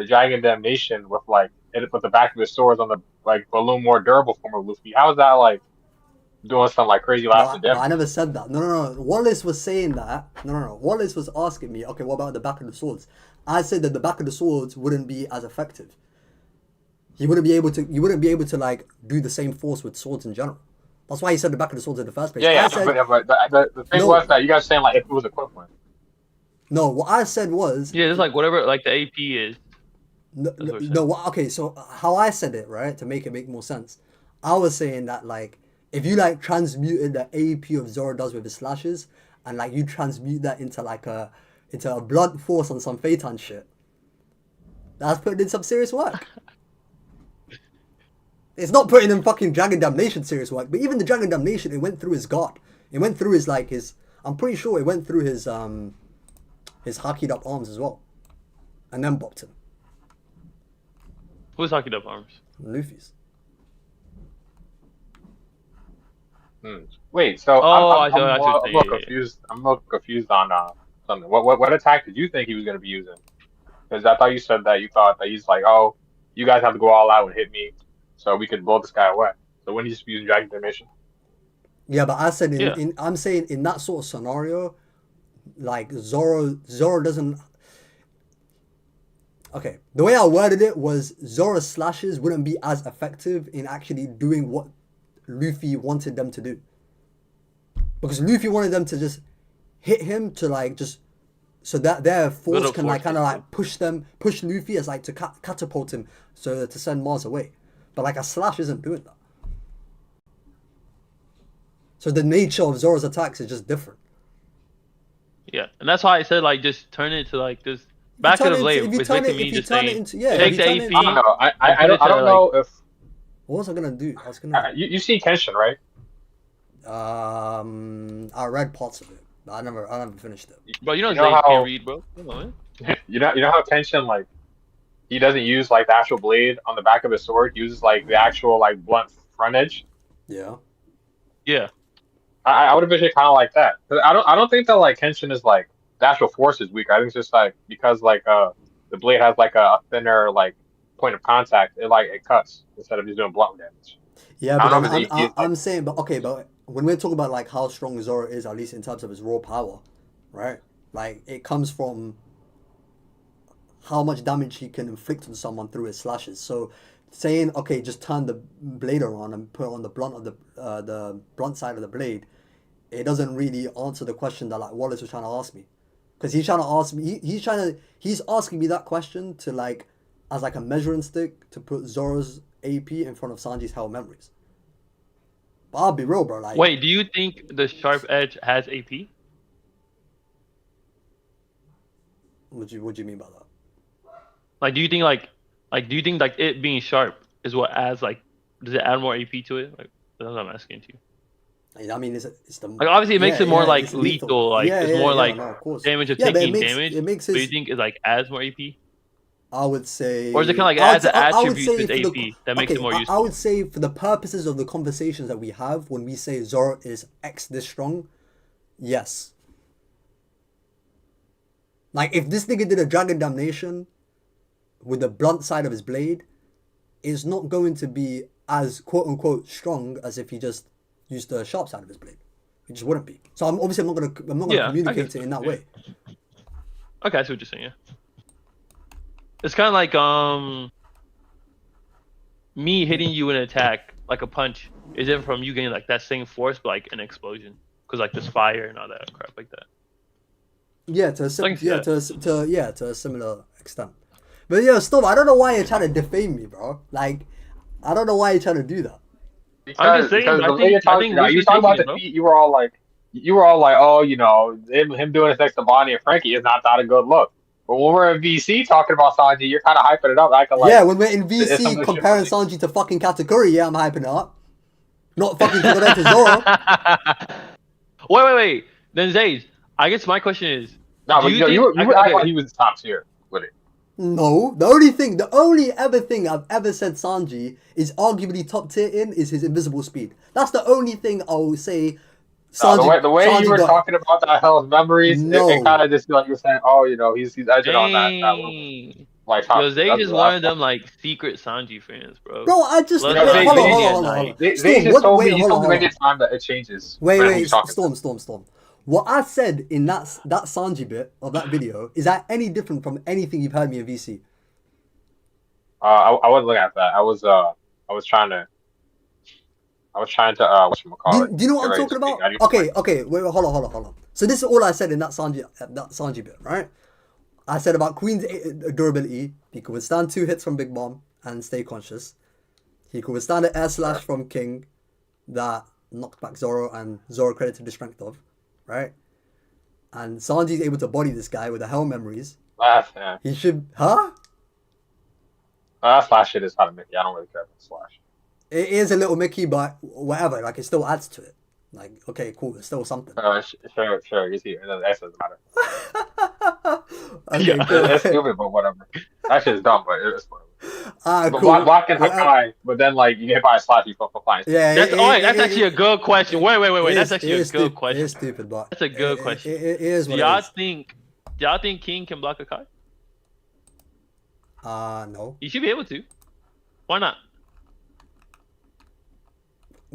Speaker 4: Dragon Damnation with the back of his swords on the like balloon more durable form of Luffy? How is that like doing some like crazy lasting
Speaker 1: No, I
Speaker 4: damage.
Speaker 1: never said that. No. Wallace was saying that. No. Wallace was asking me, okay, what about the back of the swords? I said that the back of the swords wouldn't be as effective. You wouldn't be able to like do the same force with swords in general. That's why he said the back of the swords in the first place.
Speaker 4: Yeah,
Speaker 1: I said,
Speaker 4: but the thing
Speaker 1: No.
Speaker 4: was that you guys saying like if it was equivalent.
Speaker 1: no, what I said was
Speaker 2: Yeah, it's like whatever like the AP is.
Speaker 1: okay, so how I said it, right, to make it make more sense, I was saying that like if you like transmuted the AP of Zoro does with his slashes and like you transmute that into a blunt force on some Phaeton shit, that's putting in some serious work. It's not putting in fucking Dragon Damnation serious work, but even the Dragon Damnation, it went through his guard. It went through his I'm pretty sure it went through his hakied up arms as well, and then bopped him.
Speaker 2: Who's hockeyed up arms?
Speaker 1: Luffy's.
Speaker 4: Wait, so
Speaker 2: I
Speaker 4: I'm
Speaker 2: see what
Speaker 4: a little
Speaker 2: you're
Speaker 4: confused. I'm a little confused on something. What attack did you think he was going to be using? Because I thought you said that you thought that he's like, oh, you guys have to go all out and hit me, so we could blow this guy away. So when he's using Dragon Damnation.
Speaker 1: Yeah, but I said
Speaker 2: Yeah.
Speaker 1: I'm saying in that sort of scenario, like Zoro doesn't. Okay, the way I worded it was Zoro's slashes wouldn't be as effective in actually doing what Luffy wanted them to do. Because Luffy wanted them to just hit him to like just so that their force
Speaker 2: Little
Speaker 1: can like
Speaker 2: force,
Speaker 1: kind of like push Luffy as like to catapult him so to send Mars away. But like a slash isn't doing that. So the nature of Zoro's attacks is just different.
Speaker 2: Yeah, and that's why I said like just turn it to like this back of the blade.
Speaker 1: If you turn
Speaker 2: Basically
Speaker 1: it
Speaker 2: just
Speaker 1: into
Speaker 2: saying
Speaker 1: yeah,
Speaker 2: take
Speaker 1: if
Speaker 2: the
Speaker 1: you turn
Speaker 2: AP.
Speaker 1: it
Speaker 4: I don't know. I don't know if
Speaker 1: what was I gonna do? I was gonna
Speaker 4: you see Kenshin, right?
Speaker 1: I read parts of it. But I never finished it.
Speaker 2: Bro, you know
Speaker 4: You know
Speaker 2: Zage
Speaker 4: how-
Speaker 2: can't read, bro. Come on, man.
Speaker 4: You know how Kenshin like he doesn't use like the actual blade on the back of his sword. He uses like the actual like blunt front edge.
Speaker 1: Yeah.
Speaker 2: Yeah.
Speaker 4: I would envision it kind of like that. 'Cause I don't think that like Kenshin is like the actual force is weak. I think it's just like because like the blade has like a thinner like point of contact. It cuts instead of just doing blunt damage.
Speaker 1: Yeah,
Speaker 4: I
Speaker 1: but
Speaker 4: don't know
Speaker 1: then
Speaker 4: if it's
Speaker 1: I'm saying, but okay, but when we're talking about like how strong Zoro is, at least in terms of his raw power, right? Like it comes from how much damage he can inflict on someone through his slashes. So saying, okay, just turn the blade around and put it on the blunt of the blunt side of the blade, it doesn't really answer the question that like Wallace was trying to ask me, because he's trying to ask me, he's asking me that question to like as like a measuring stick to put Zoro's AP in front of Sanji's Hell Memories. But I'll be real, bro. Like,
Speaker 2: Wait, do you think the sharp edge has AP?
Speaker 1: what do you mean by that?
Speaker 2: Like, do you think like it being sharp is what adds like does it add more AP to it? Like that's what I'm asking you.
Speaker 1: I mean, it's the
Speaker 2: Like obviously it makes it more like
Speaker 1: it's
Speaker 2: lethal. Like it's more like
Speaker 1: no, of course.
Speaker 2: damage of
Speaker 1: Yeah, but
Speaker 2: taking damage.
Speaker 1: It makes
Speaker 2: Do you
Speaker 1: his,
Speaker 2: think it like adds more AP?
Speaker 1: I would say,
Speaker 2: Or is it kind of like
Speaker 1: I would
Speaker 2: adds an
Speaker 1: say- I would
Speaker 2: attribute
Speaker 1: say
Speaker 2: to
Speaker 1: for
Speaker 2: the
Speaker 1: the-
Speaker 2: AP that makes it more
Speaker 1: I
Speaker 2: useful?
Speaker 1: would say for the purposes of the conversations that we have when we say Zoro is X this strong, yes. Like if this nigga did a Dragon Damnation with the blunt side of his blade, it's not going to be as quote unquote strong as if he just used the sharp side of his blade. It just wouldn't be. So I'm not gonna
Speaker 2: Yeah, I
Speaker 1: communicate
Speaker 2: guess
Speaker 1: it in that
Speaker 2: so,
Speaker 1: way.
Speaker 2: Okay, I see what you're saying. Yeah, it's kind of like me hitting you in an attack like a punch is different from you getting like that same force but like an explosion because like there's fire and all that crap like that.
Speaker 1: Yeah, to
Speaker 2: I can see
Speaker 1: to a similar extent. But yeah, stop. I don't know why you're trying to defame me, bro. Like, I don't know why you're trying to do that.
Speaker 2: I'm just saying,
Speaker 4: because
Speaker 2: I
Speaker 4: the way
Speaker 2: think-
Speaker 4: you're
Speaker 2: I
Speaker 4: talking
Speaker 2: think
Speaker 4: about, you
Speaker 2: Luffy's
Speaker 4: talking about
Speaker 2: taking
Speaker 4: the
Speaker 2: it,
Speaker 4: feat, you were all like, oh, you know, him doing his next to Bonnie and Frankie is not that a good look. But when we're in VC talking about Sanji, you're kind of hyping it up, acting like
Speaker 1: Yeah, when we're in
Speaker 4: it's some
Speaker 1: VC
Speaker 4: of the
Speaker 1: comparing
Speaker 4: shit-
Speaker 1: Sanji to fucking Katakuri, yeah, I'm hyping it up. Not fucking Katakuri to Zoro.
Speaker 2: Wait. Then Zage, I guess my question is,
Speaker 4: No,
Speaker 2: do
Speaker 4: but
Speaker 2: you
Speaker 4: you know,
Speaker 2: think-
Speaker 4: you were acting
Speaker 2: okay.
Speaker 4: like he was top tier with it.
Speaker 1: No, the only ever thing I've ever said Sanji is arguably top tier in is his invisible speed. That's the only thing I'll say. Sanji,
Speaker 4: The way
Speaker 1: Sanji
Speaker 4: you were
Speaker 1: got.
Speaker 4: talking about that Hell's Memories,
Speaker 1: No.
Speaker 4: it kind of just feel like you're saying, oh, you know, he's edging on that little bit.
Speaker 2: Dang.
Speaker 4: like top.
Speaker 2: Yo, Zage
Speaker 4: That's
Speaker 2: is
Speaker 4: the
Speaker 2: one
Speaker 4: last
Speaker 2: of them like secret Sanji fans, bro.
Speaker 1: Bro, I just
Speaker 2: Look,
Speaker 1: wait,
Speaker 2: they-
Speaker 1: hold on,
Speaker 2: they-
Speaker 1: hold on, hold on,
Speaker 2: like-
Speaker 1: hold on.
Speaker 4: They
Speaker 1: Storm,
Speaker 4: just
Speaker 1: what,
Speaker 4: told
Speaker 1: wait,
Speaker 4: me. He
Speaker 1: hold
Speaker 4: told
Speaker 1: on,
Speaker 4: me
Speaker 1: hold
Speaker 4: many
Speaker 1: on.
Speaker 4: times that it changes.
Speaker 1: Wait,
Speaker 4: depending who
Speaker 1: wait,
Speaker 4: he's talking to.
Speaker 1: Storm. What I said in that Sanji bit of that video, is that any different from anything you've heard me in VC?
Speaker 4: I wasn't looking at that. I was trying to whatchamacallit,
Speaker 1: Do you know what
Speaker 4: get
Speaker 1: I'm
Speaker 4: ready to
Speaker 1: talking
Speaker 4: speak.
Speaker 1: about?
Speaker 4: I didn't-
Speaker 1: Okay, wait, hold on. So this is all I said in that Sanji bit, right? I said about Queen's durability. He could withstand 2 hits from Big Mom and stay conscious. He could withstand an air slash from King that knocked back Zoro, and Zoro credited the strength of, right? And Sanji's able to body this guy with the hell memories.
Speaker 4: Yeah.
Speaker 1: He should, huh?
Speaker 4: That Slash shit is kind of Mickey. I don't really care about Slash.
Speaker 1: It is a little Mickey, but whatever. Like, it still adds to it. Like, okay, cool. It's still something.
Speaker 4: Sure. You see, it doesn't matter.
Speaker 1: Okay, cool.
Speaker 4: It's stupid, but whatever. That shit is dumb, but it's whatever.
Speaker 1: Ah,
Speaker 4: But
Speaker 1: cool.
Speaker 4: blocking Hakai, but then like you get hit by a Slash, you fuck flying.
Speaker 1: Yeah,
Speaker 2: That's that's actually a good question. Wait. That's actually a good
Speaker 1: It
Speaker 2: question.
Speaker 1: is stupid, but
Speaker 2: That's a good question.
Speaker 1: It is
Speaker 2: Do
Speaker 1: what
Speaker 2: y'all
Speaker 1: it is.
Speaker 2: think King can block a Kai?
Speaker 1: No.
Speaker 2: He should be able to. Why not?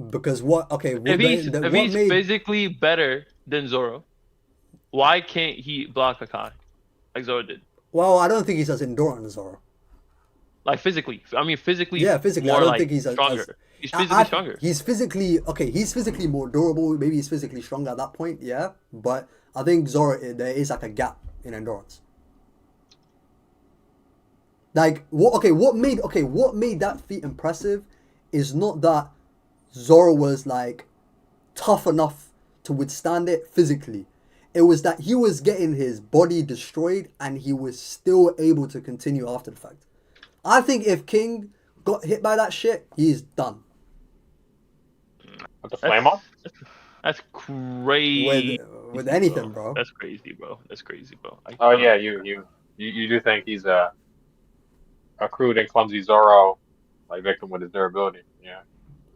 Speaker 1: Because what? Okay,
Speaker 2: If he's physically better than Zoro, why can't he block a Kai like Zoro did?
Speaker 1: Well, I don't think he's as endurant as Zoro.
Speaker 2: Like physically, I mean physically.
Speaker 1: Yeah, physically, I
Speaker 2: more
Speaker 1: don't
Speaker 2: like
Speaker 1: think he's
Speaker 2: stronger. He's
Speaker 1: I-
Speaker 2: physically stronger.
Speaker 1: He's physically more durable. Maybe he's physically stronger at that point. Yeah, but I think Zoro, there is like a gap in endurance. Like what made that feat impressive is not that Zoro was like tough enough to withstand it physically. It was that he was getting his body destroyed and he was still able to continue after the fact. I think if King got hit by that shit, he's done.
Speaker 4: With the flame on?
Speaker 2: That's crazy.
Speaker 1: With anything, bro.
Speaker 2: That's crazy, bro.
Speaker 4: Oh yeah, you do think he's a crude and clumsy Zoro like victim with his durability? Yeah,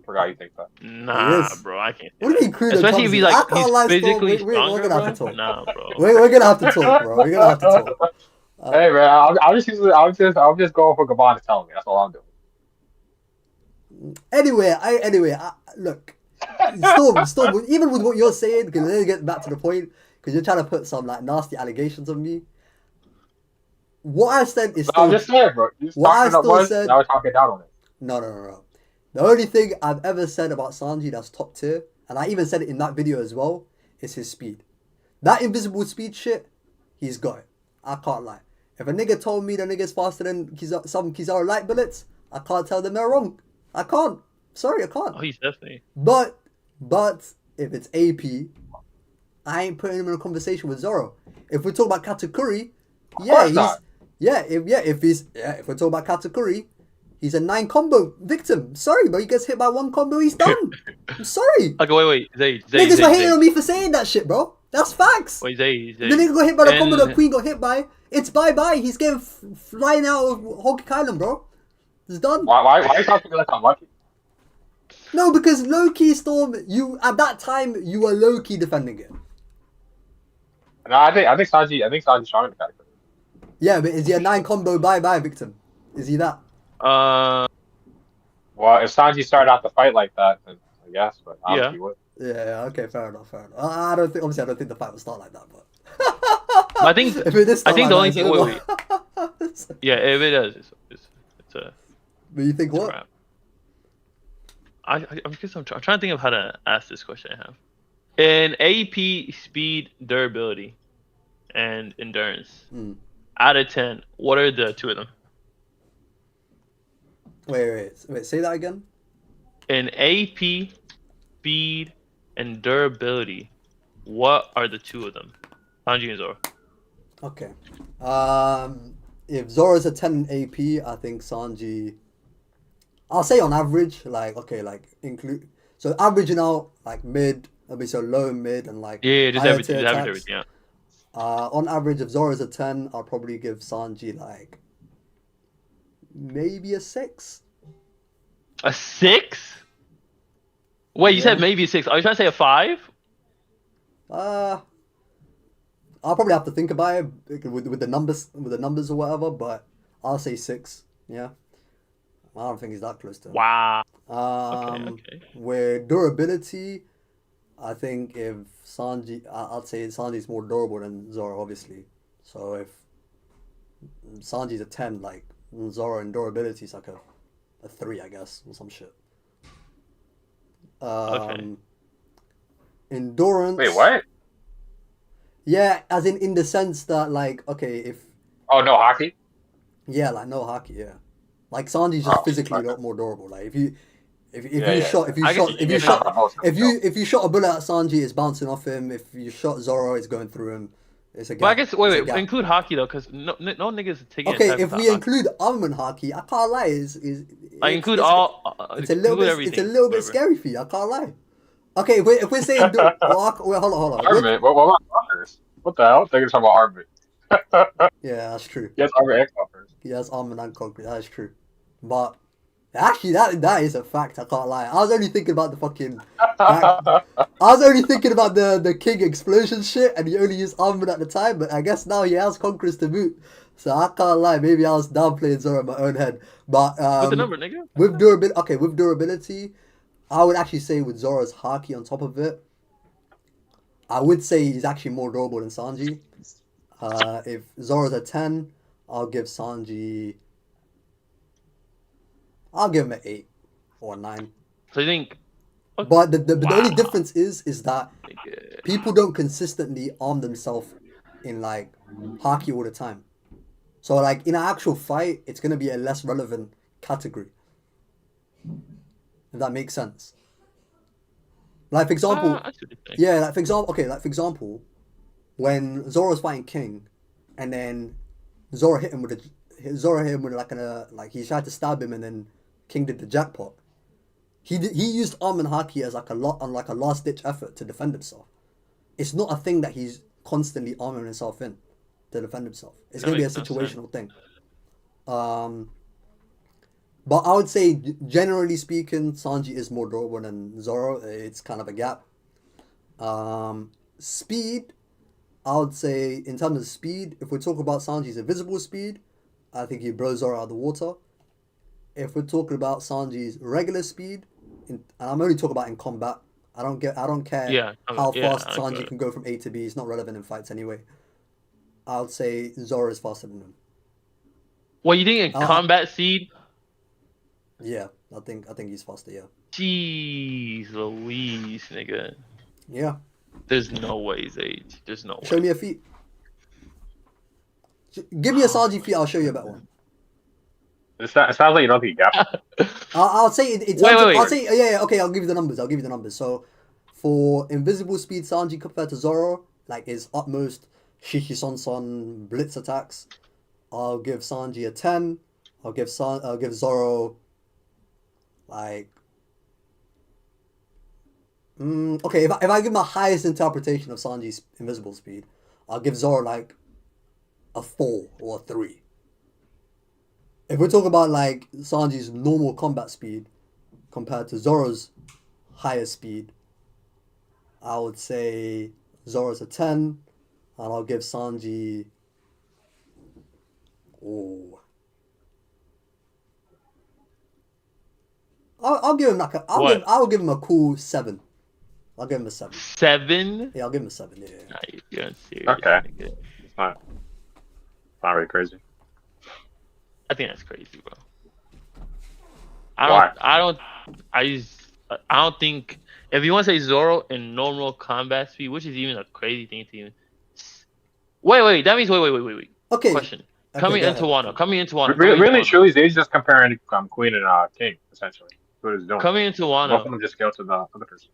Speaker 4: forgot you think that.
Speaker 2: Nah,
Speaker 1: is.
Speaker 2: bro, I can't.
Speaker 1: What do you mean crude and
Speaker 2: Especially if
Speaker 1: clumsy?
Speaker 2: he's
Speaker 1: I
Speaker 2: like
Speaker 1: can't
Speaker 2: he's
Speaker 1: lie, Storm.
Speaker 2: physically
Speaker 1: We're
Speaker 2: stronger,
Speaker 1: gonna have to
Speaker 2: bro.
Speaker 1: talk.
Speaker 2: Nah, bro.
Speaker 1: We're gonna have to talk, bro. We're gonna have to talk.
Speaker 4: Hey man, I'm just going for Gabon to tell me. That's all I'm doing.
Speaker 1: Anyway, look. Storm. Even with what you're saying, because let's get back to the point, because you're trying to put some like nasty allegations on me. What I said is
Speaker 4: I'm just saying, bro. You
Speaker 1: What I
Speaker 4: talking up
Speaker 1: still
Speaker 4: once,
Speaker 1: said-
Speaker 4: now we're talking down on it.
Speaker 1: No. The only thing I've ever said about Sanji that's top tier, and I even said it in that video as well, is his speed. That invisible speed shit, he's got it. I can't lie. If a nigga told me the nigga's faster than some Kizaru light bullets, I can't tell them they're wrong. I can't. Sorry, I can't.
Speaker 2: Oh, he's definitely.
Speaker 1: But if it's AP, I ain't putting him in a conversation with Zoro. If we talk about Katakuri, if we're talking about Katakuri, he's a 9 combo victim. Sorry, but he gets hit by 1 combo, he's done. I'm sorry.
Speaker 2: Okay, wait. Zay.
Speaker 1: Niggas were hating on me for saying that shit, bro. That's facts.
Speaker 2: Wait, Zay.
Speaker 1: The nigga got hit by the combo that Queen got hit by. It's bye-bye. He's getting flying out of Whole Cake Island, bro. It's done.
Speaker 4: Why are you talking like I'm lucky?
Speaker 1: No, because low-key, Storm, at that time, you were low-key defending it.
Speaker 4: No, I think Sanji's stronger than Katakuri.
Speaker 1: Yeah, but is he a 9 combo bye-bye victim? Is he that?
Speaker 4: Well, if Sanji started out the fight like that, then I guess, but obviously he would.
Speaker 1: Yeah, okay, fair enough. I don't think the fight will start like that, but.
Speaker 2: I think
Speaker 1: if it did start
Speaker 2: the
Speaker 1: like
Speaker 2: only
Speaker 1: that,
Speaker 2: thing.
Speaker 1: it's over.
Speaker 2: Yeah, if it does, it's a.
Speaker 1: But you think what?
Speaker 2: Wrap. I'm trying to think of how to ask this question I have. In AP, speed, durability, and endurance, out of 10, what are the 2 of them?
Speaker 1: Wait, say that again?
Speaker 2: In AP, speed, and durability, what are the 2 of them? Sanji and Zoro.
Speaker 1: Okay. If Zoro's a 10 in AP, I think Sanji. I'll say on average, include. So averaging out like mid, so low, mid, and like.
Speaker 2: Yeah, just
Speaker 1: higher
Speaker 2: average
Speaker 1: tier attacks.
Speaker 2: everything. Yeah.
Speaker 1: On average, if Zoro's a 10, I'll probably give Sanji like. Maybe a 6.
Speaker 2: A 6? Wait, you
Speaker 1: Yeah.
Speaker 2: said maybe a 6. Are you trying to say a 5?
Speaker 1: I'll probably have to think about it with the numbers or whatever, but I'll say 6. Yeah. I don't think he's that close to him.
Speaker 2: Wow.
Speaker 1: Um,
Speaker 2: Okay.
Speaker 1: With durability, I think if I'd say Sanji's more durable than Zoro, obviously. So if Sanji's a 10, like Zoro in durability is like a 3, I guess, or some shit.
Speaker 2: Okay.
Speaker 1: Endurance.
Speaker 4: Wait, what?
Speaker 1: Yeah, as in the sense that like, okay, if
Speaker 4: Oh, no hockey?
Speaker 1: yeah, like no haki, yeah. Like Sanji's just
Speaker 4: Oh,
Speaker 1: physically a
Speaker 4: okay.
Speaker 1: lot more durable. Like if you
Speaker 4: Yeah, yeah,
Speaker 1: shot
Speaker 4: yeah.
Speaker 1: if you
Speaker 2: I guess
Speaker 1: shot if
Speaker 2: you
Speaker 1: you
Speaker 2: can-
Speaker 1: shot
Speaker 4: Not most of them, no.
Speaker 1: if you shot a bullet at Sanji, it's bouncing off him. If you shot Zoro, it's going through him. It's a gap.
Speaker 2: But I guess
Speaker 1: It's a
Speaker 2: wait,
Speaker 1: gap.
Speaker 2: include hockey though, because no niggas taking
Speaker 1: Okay,
Speaker 2: attacks
Speaker 1: if
Speaker 2: without
Speaker 1: we
Speaker 2: hockey.
Speaker 1: include armament haki, I can't lie.
Speaker 2: Like include
Speaker 1: it's,
Speaker 2: all.
Speaker 1: it's a little
Speaker 2: include
Speaker 1: bit
Speaker 2: everything.
Speaker 1: it's a little bit
Speaker 2: whatever.
Speaker 1: scary for you. I can't lie. Okay, if we're saying wait, hold on.
Speaker 4: Armament? What about bunkers? What the hell? They're talking about armament.
Speaker 1: Yeah, that's true.
Speaker 4: Yes, armament and bunkers.
Speaker 1: Yes, armament and concrete. That is true. But actually, that is a fact. I can't lie. I was only thinking about the fucking. I was only thinking about the king explosion shit, and he only used armament at the time. But I guess now he has conquerors to boot. So I can't lie. Maybe I was downplaying Zoro in my own head. But
Speaker 2: What's the number, nigga?
Speaker 1: with durability, okay, with durability, I would actually say with Zoro's haki on top of it, I would say he's actually more durable than Sanji. If Zoro's a 10, I'll give Sanji. I'll give him an 8 or a 9.
Speaker 2: So you think?
Speaker 1: But the only
Speaker 2: Wow.
Speaker 1: difference is that
Speaker 2: Nigga.
Speaker 1: people don't consistently arm themselves in like haki all the time. So like in an actual fight, it's gonna be a less relevant category. If that makes sense. Like for example,
Speaker 2: I see what you're saying.
Speaker 1: yeah, like for example, when Zoro's fighting King, and then Zoro hit him with like he tried to stab him, and then King did the jackpot. He used arm and haki as like a last ditch effort to defend himself. It's not a thing that he's constantly arming himself in to defend himself. It's
Speaker 2: That
Speaker 1: gonna be a
Speaker 2: makes no sense.
Speaker 1: situational thing. But I would say generally speaking, Sanji is more durable than Zoro. It's kind of a gap. Speed, I would say in terms of speed, if we talk about Sanji's invisible speed, I think he blows Zoro out of the water. If we're talking about Sanji's regular speed, and I'm only talking about in combat, I don't care
Speaker 2: Yeah,
Speaker 1: how fast
Speaker 2: I
Speaker 1: Sanji
Speaker 2: got it.
Speaker 1: can go from A to B. It's not relevant in fights anyway. I would say Zoro is faster than him.
Speaker 2: Well, you think in
Speaker 1: Uh,
Speaker 2: combat seed?
Speaker 1: Yeah, I think he's faster. Yeah,
Speaker 2: Jeez Louise, nigga.
Speaker 1: yeah.
Speaker 2: There's no way, Zage. There's no
Speaker 1: Show
Speaker 2: way.
Speaker 1: me a feat. Give me a Sanji feat. I'll show you a better one.
Speaker 4: It sounds like you don't think he got it.
Speaker 1: I'll say it.
Speaker 2: Wait.
Speaker 1: I'll say yeah. Okay, I'll give you the numbers. So, for invisible speed, Sanji compared to Zoro, like his utmost Shiki Son blitz attacks, I'll give Sanji a 10. I'll give Zoro like. Okay, if I give my highest interpretation of Sanji's invisible speed, I'll give Zoro like a 4 or a 3. If we're talking about like Sanji's normal combat speed compared to Zoro's higher speed, I would say Zoro's a 10, and I'll give Sanji. Oh. I'll give him like a. I'll give him a cool 7. I'll give him a 7.
Speaker 2: 7?
Speaker 1: Yeah, I'll give him a 7. Yeah.
Speaker 2: Nah, you're serious.
Speaker 4: Okay.
Speaker 2: Nigga.
Speaker 4: It's not really crazy.
Speaker 2: I think that's crazy, bro.
Speaker 4: Why?
Speaker 2: I don't think if you want to say Zoro in normal combat speed, which is even a crazy thing to even. Wait. That means wait.
Speaker 1: Okay.
Speaker 2: Question.
Speaker 1: Okay,
Speaker 2: Coming
Speaker 1: go
Speaker 2: into
Speaker 1: ahead.
Speaker 2: Wano. Coming into Wano.
Speaker 4: Really, truly, he's just comparing Queen and King, essentially. That's what he's doing.
Speaker 2: Coming into
Speaker 4: Both of
Speaker 2: Wano.
Speaker 4: them just scale to the other person.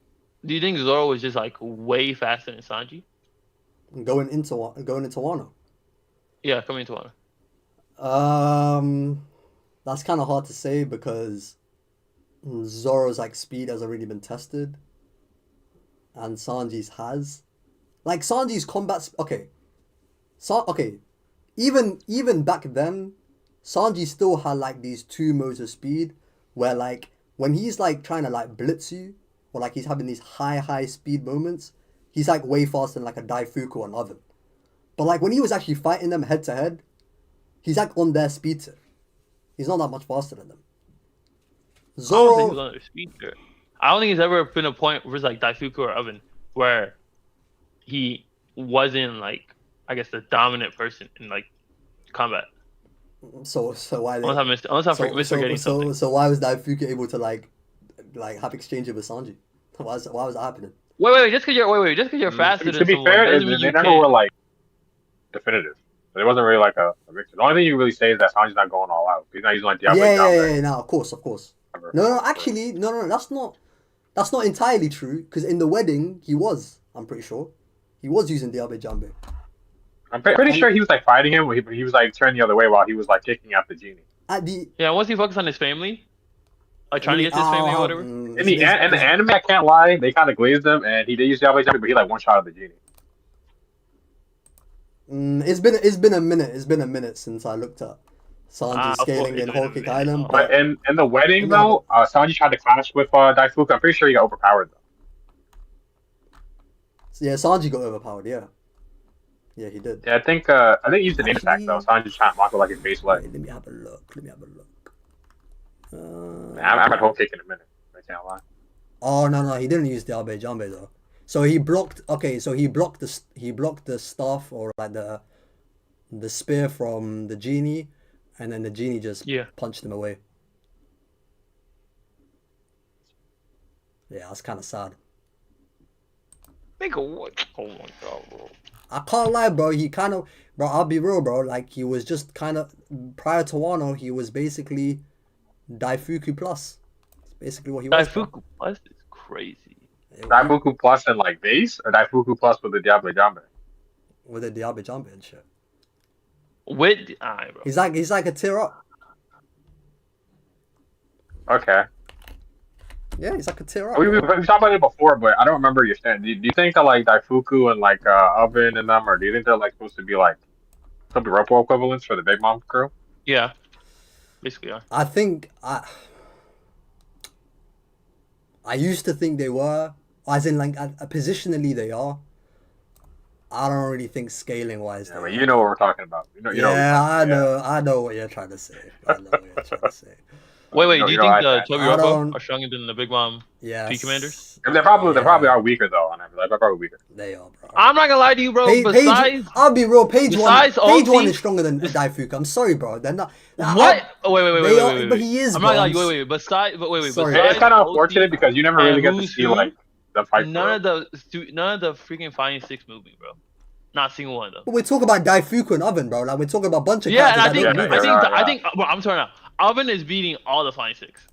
Speaker 2: Do you think Zoro was just like way faster than Sanji?
Speaker 1: Going into Wano.
Speaker 2: Yeah, coming into Wano.
Speaker 1: That's kind of hard to say because Zoro's like speed hasn't really been tested, and Sanji's has. Like Sanji's combat. Okay, even back then, Sanji still had like these 2 modes of speed, where like when he's like trying to like blitz you, or like he's having these high speed moments, he's like way faster than like a Daifuku or an oven. But like when he was actually fighting them head to head, He's like on their speed tier. He's not that much faster than them.
Speaker 2: I don't think he's
Speaker 1: Zoro,
Speaker 2: on their speed tier. I don't think he's ever been a point where it's like Daifuku or Oven where he wasn't like, I guess, the dominant person in like combat.
Speaker 1: so why they?
Speaker 2: Unless I'm misforgetting something.
Speaker 1: So why was Daifuku able to like have exchange with Sanji? Why was that happening?
Speaker 2: Wait, just because you're faster
Speaker 4: To
Speaker 2: than
Speaker 4: be
Speaker 2: someone
Speaker 4: fair,
Speaker 2: doesn't mean
Speaker 4: they
Speaker 2: you
Speaker 4: never
Speaker 2: can't.
Speaker 4: were like definitive. It wasn't really like a victory. The only thing you really say is that Sanji's not going all out. He's not using like Diablo.
Speaker 1: Yeah. No, of course. No. Actually, no. That's not entirely true. Because in the wedding, he was. I'm pretty sure, he was using Diabe Jambe.
Speaker 4: I'm pretty sure he was like fighting him, but he was like turning the other way while he was like kicking out the genie.
Speaker 1: At the
Speaker 2: Yeah, once he focused on his family, like trying to get to his family or whatever.
Speaker 4: In the anime, I can't lie, they kind of glazed him, and he did use Diablo Jambe, but he like one shot of the genie.
Speaker 1: It's been a minute. It's been a minute since I looked at Sanji scaling in Whole Cake Island.
Speaker 4: But in the wedding though, Sanji tried to clash with Daifuku. I'm pretty sure he got overpowered though.
Speaker 1: Yeah, Sanji got overpowered. Yeah, he did.
Speaker 4: Yeah, I think he used the name attack though. Sanji trying to mock it like his base leg.
Speaker 1: Wait, let me have a look.
Speaker 4: I'm at Whole Cake in a minute. I can't lie.
Speaker 1: Oh no, he didn't use the Abe Jambe though. So he blocked. Okay, so he blocked the staff or like the spear from the genie, and then the genie just punched him away. Yeah, that's kind of sad.
Speaker 2: Nigga, what? Oh my god, bro.
Speaker 1: I can't lie, bro. I'll be real, bro. Like he was just kind of prior to Wano, he was basically Daifuku plus. That's basically what he was.
Speaker 2: Daifuku plus is crazy.
Speaker 4: Daifuku plus and like base, or Daifuku plus with the Diablo Jambe?
Speaker 1: With the Diabe Jambe and shit.
Speaker 2: Alright, bro.
Speaker 1: He's like a tier up.
Speaker 4: Okay.
Speaker 1: Yeah, he's like a tier up.
Speaker 4: We talked about it before, but I don't remember your stand. Do you think that like Daifuku and like Oven and them, or do you think they're like supposed to be like some Roppo equivalents for the Big Mom crew?
Speaker 2: Yeah, basically are.
Speaker 1: I think I used to think they were, as in like positionally they are. I don't really think scaling wise.
Speaker 4: Yeah, but you know what we're talking about.
Speaker 1: I know what you're trying to say.
Speaker 2: Wait, do you think the Toby Roppo are stronger than the Big Mom P commanders?
Speaker 4: They probably are weaker though. They're probably weaker.
Speaker 1: They are, bro.
Speaker 2: I'm not gonna lie to you, bro.
Speaker 1: I'll be real. Page one is stronger than Daifuku. I'm sorry, bro. They're not.
Speaker 2: What? Wait.
Speaker 1: But he is.
Speaker 2: I'm not gonna lie. Wait. Besides,
Speaker 4: it's kind of unfortunate because you never really get to see like the fight.
Speaker 2: None of the freaking Fighting Six movie, bro. Not single one though.
Speaker 1: But we're talking about Daifuku and Oven, bro. Like we're talking about a bunch of
Speaker 2: characters.
Speaker 1: I
Speaker 2: think. Bro, I'm sorry now. Oven is beating all the Flying Six.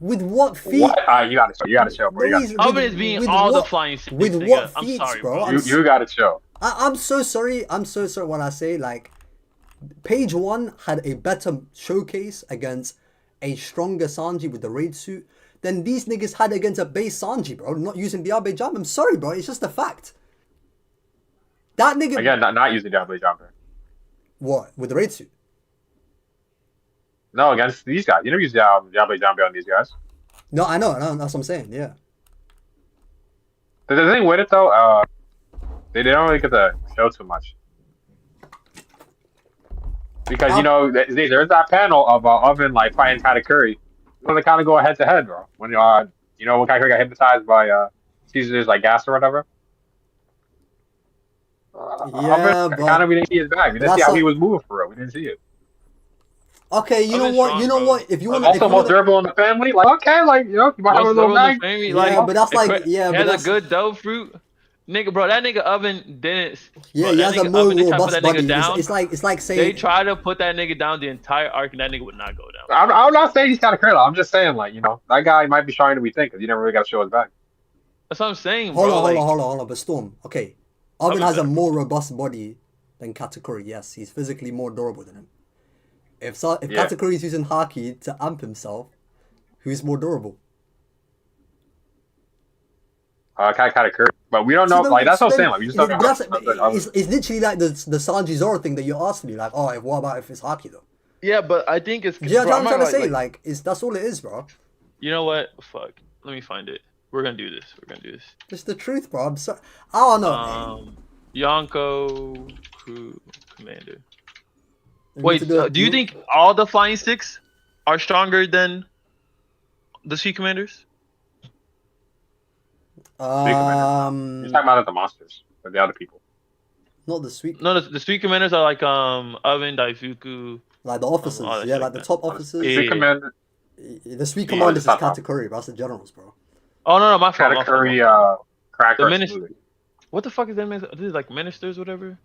Speaker 1: With what feet?
Speaker 4: You gotta show, bro.
Speaker 2: Oven is beating all the Flying Six.
Speaker 1: With what feet, bro?
Speaker 4: You gotta show.
Speaker 1: I'm so sorry. I'm so sorry when I say like, Page 1 had a better showcase against a stronger Sanji with the raid suit than these niggas had against a base Sanji, bro. Not using the Abe Jump. I'm sorry, bro. It's just a fact. That nigga
Speaker 4: again, not using Diablo Jumper.
Speaker 1: What with the raid suit?
Speaker 4: No, against these guys. You never use Diablo Jumper on these guys.
Speaker 1: No, I know. That's what I'm saying. Yeah.
Speaker 4: The thing with it though, they don't really get to show too much because there's that panel of Oven like fighting Katakuri. You want to kind of go head to head, bro. When when Katakuri got hypnotized by Caesar's like gas or whatever.
Speaker 1: Yeah, but
Speaker 4: we didn't see his back. We didn't see how he was moving for real. We didn't see it.
Speaker 1: Okay, you know what? If you want,
Speaker 4: also most durable in the family, like okay, like you might have a little bag.
Speaker 1: But that's like but
Speaker 2: that's a good dough fruit, nigga, bro. That nigga Oven didn't.
Speaker 1: Yeah, he has a more robust body. It's like saying
Speaker 2: they try to put that nigga down the entire arc, and that nigga would not go down.
Speaker 4: I'm not saying he's kind of crazy. I'm just saying like that guy might be stronger than we think because you never really got to show his back.
Speaker 2: That's what I'm saying, bro.
Speaker 1: Hold on. But Storm, okay. Oven has a more robust body than Katakuri. Yes, he's physically more durable than him. If Katakuri is using Haki to amp himself, who's more durable?
Speaker 4: Katakuri, but we don't know. That's what I'm saying. Like we just don't know.
Speaker 1: It's literally like the Sanji Zoro thing that you asked me. Like, what about if it's Haki though?
Speaker 2: Yeah, but I think it's.
Speaker 1: You know what I'm trying to say? Like, that's all it is, bro.
Speaker 2: You know what? Fuck. Let me find it. We're gonna do this.
Speaker 1: It's the truth, bro. I'm sorry. I don't know.
Speaker 2: Yonko crew commander. Wait, do you think all the Flying Six are stronger than the Street Commanders?
Speaker 4: You're talking about the monsters or the other people.
Speaker 1: Not the sweet.
Speaker 2: No, the Street Commanders are like Oven, Daifuku.
Speaker 1: Like the officers,
Speaker 2: all that
Speaker 1: yeah,
Speaker 2: shit
Speaker 1: like the
Speaker 2: that.
Speaker 1: top officers.
Speaker 2: Yeah.
Speaker 4: Street Commander,
Speaker 1: The sweet
Speaker 4: Yeah,
Speaker 1: commanders is
Speaker 4: it's not
Speaker 1: Katakuri, bro. That's the generals, bro.
Speaker 2: Oh no, my fault.
Speaker 4: Katakuri, Cracker,
Speaker 2: The minister.
Speaker 4: Smoothie.
Speaker 2: What the fuck is that? This is like ministers, whatever.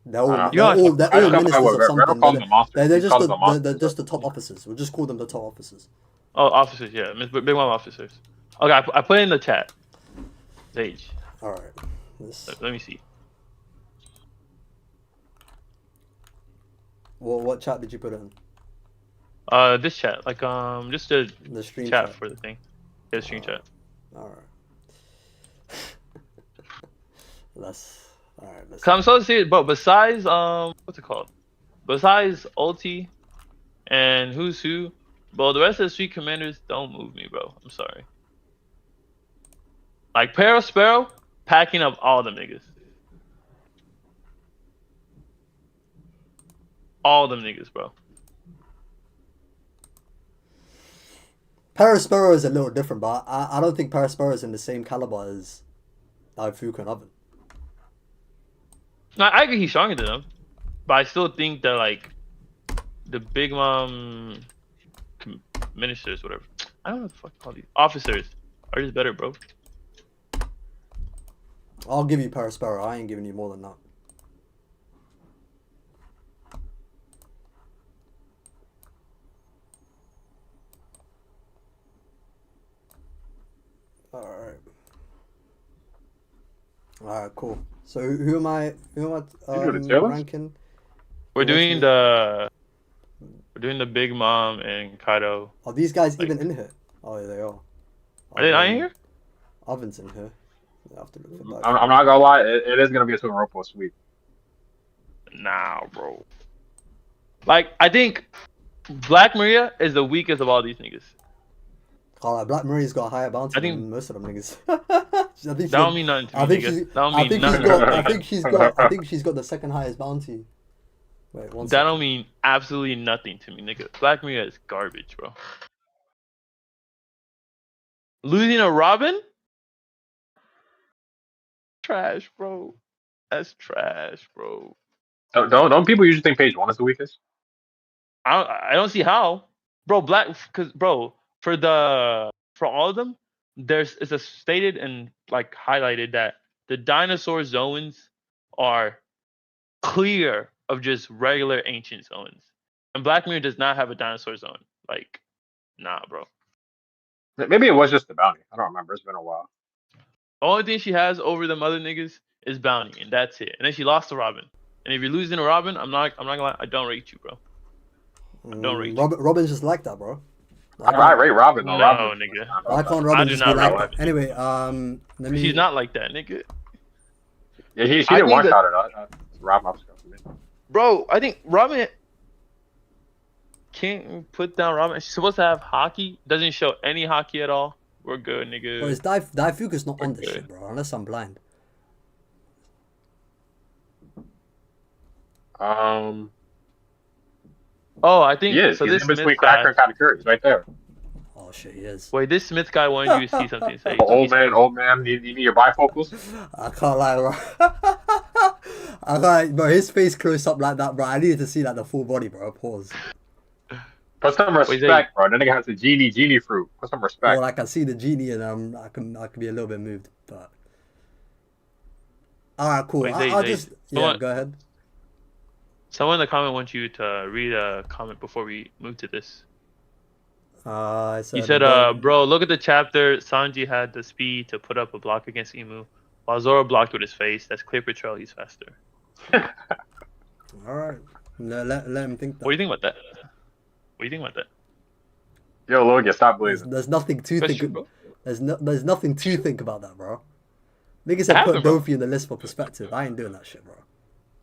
Speaker 1: They're all,
Speaker 4: I
Speaker 1: they're all, they're
Speaker 4: I
Speaker 1: all
Speaker 4: don't know
Speaker 1: ministers of
Speaker 4: what- we don't
Speaker 1: something.
Speaker 4: call them the monsters.
Speaker 1: They're
Speaker 4: We
Speaker 1: just
Speaker 4: call them the monsters.
Speaker 1: they're just the top officers. We'll just call them the top officers.
Speaker 2: Oh, officers, yeah, Big Mom officers. Okay, I put it in the chat. Zage.
Speaker 1: All right. This,
Speaker 2: Let me see.
Speaker 1: what chat did you put it in?
Speaker 2: This chat, like just a
Speaker 1: The stream
Speaker 2: chat for the thing. Yeah, stream chat.
Speaker 1: All right. Let's. All right. Let's.
Speaker 2: Cause I'm so serious, but besides what's it called? Besides Ulti and Who's Who, bro, the rest of the Street Commanders don't move me, bro. I'm sorry. Like Sparrow, packing up all them niggas. All them niggas, bro.
Speaker 1: Paraspero is a little different, but I don't think Paraspero is in the same caliber as Daifuku and Oven.
Speaker 2: I agree he's stronger than them, but I still think that like the Big Mom ministers, whatever. I don't know what the fuck all these officers are just better, bro.
Speaker 1: I'll give you Paraspero. I ain't giving you more than that. Alright, cool. So who am I ranking?
Speaker 2: We're doing the Big Mom and Kaido.
Speaker 1: Are these guys even in here? Oh, yeah, they are.
Speaker 2: Are they not in here?
Speaker 1: Oven's in here. I have to look for that.
Speaker 4: I'm not gonna lie, it is gonna be a Todoroki sweep.
Speaker 2: Nah, bro. Like I think Black Maria is the weakest of all these niggas.
Speaker 1: Alright, Black Maria's got a higher bounty
Speaker 2: I think-
Speaker 1: than most of them niggas. I think
Speaker 2: That don't mean nothing to me,
Speaker 1: I think
Speaker 2: nigga.
Speaker 1: she's-
Speaker 2: That don't
Speaker 1: I
Speaker 2: mean
Speaker 1: think
Speaker 2: nothing.
Speaker 1: I think she's got the second highest bounty. Wait, one
Speaker 2: That
Speaker 1: second.
Speaker 2: don't mean absolutely nothing to me, nigga. Black Maria is garbage, bro. Losing a Robin? Trash, bro. That's trash, bro.
Speaker 4: Don't people usually think page 1 is the weakest?
Speaker 2: I don't see how, bro. For all of them, it's a stated and like highlighted that the dinosaur zones are clear of just regular ancient zones, and Black Mirror does not have a dinosaur zone. Like, nah, bro.
Speaker 4: Maybe it was just the bounty. I don't remember. It's been a while.
Speaker 2: The only thing she has over them other niggas is bounty, and that's it. And then she lost to Robin. And if you're losing to Robin, I'm not gonna lie, I don't rate you, bro. Don't rate you.
Speaker 1: Robin's just like that, bro.
Speaker 4: I rate Robin though.
Speaker 2: No,
Speaker 4: Robin,
Speaker 2: nigga.
Speaker 1: Why can't
Speaker 2: I
Speaker 1: Robin
Speaker 2: do
Speaker 1: just
Speaker 2: not
Speaker 1: be like
Speaker 4: rate
Speaker 1: that? Anyway, let me.
Speaker 2: She's not like that, nigga.
Speaker 4: Yeah, she
Speaker 2: I
Speaker 4: did
Speaker 2: think
Speaker 4: one
Speaker 2: that-
Speaker 4: shot it. Robin up for me.
Speaker 2: Bro, I think Robin can't put down Robin. She's supposed to have hockey. Doesn't show any hockey at all. We're good, nigga.
Speaker 1: Bro, Daifuku's not on this
Speaker 2: Okay.
Speaker 1: shit, bro. Unless I'm blind.
Speaker 2: Oh, I think
Speaker 4: Yes,
Speaker 2: so.
Speaker 4: he's
Speaker 2: This
Speaker 4: in
Speaker 2: Smith
Speaker 4: between
Speaker 2: guy.
Speaker 4: Cracker and Katakuri. He's right there.
Speaker 1: Oh shit, he is.
Speaker 2: Wait, this Smith guy wanted you to see something. Say,
Speaker 4: Old man. You need your bifocals.
Speaker 1: I can't lie, bro. I can't, bro. His face close up like that, bro. I needed to see like the full body, bro. Pause.
Speaker 4: Put some respect, bro. That nigga has the genie fruit. Put some respect.
Speaker 1: Well, I can see the genie, and I can be a little bit moved, but. Alright, cool.
Speaker 2: Wait,
Speaker 1: I'll
Speaker 2: Zay,
Speaker 1: just
Speaker 2: someone-
Speaker 1: go ahead.
Speaker 2: Someone in the comment wants you to read a comment before we move to this. He said, bro, look at the chapter. Sanji had the speed to put up a block against Imu, while Zoro blocked with his face. That's clear portrayal. He's faster.
Speaker 1: All right, let him think that.
Speaker 2: What do you think about that? What do you think about that?
Speaker 4: Yo, Logan, stop blazing.
Speaker 1: There's nothing to
Speaker 2: That's
Speaker 1: think.
Speaker 2: true, bro.
Speaker 1: There's nothing to think about that, bro. Niggas said put
Speaker 2: happened, bro.
Speaker 1: Dofi in the list for perspective. I ain't doing that shit, bro.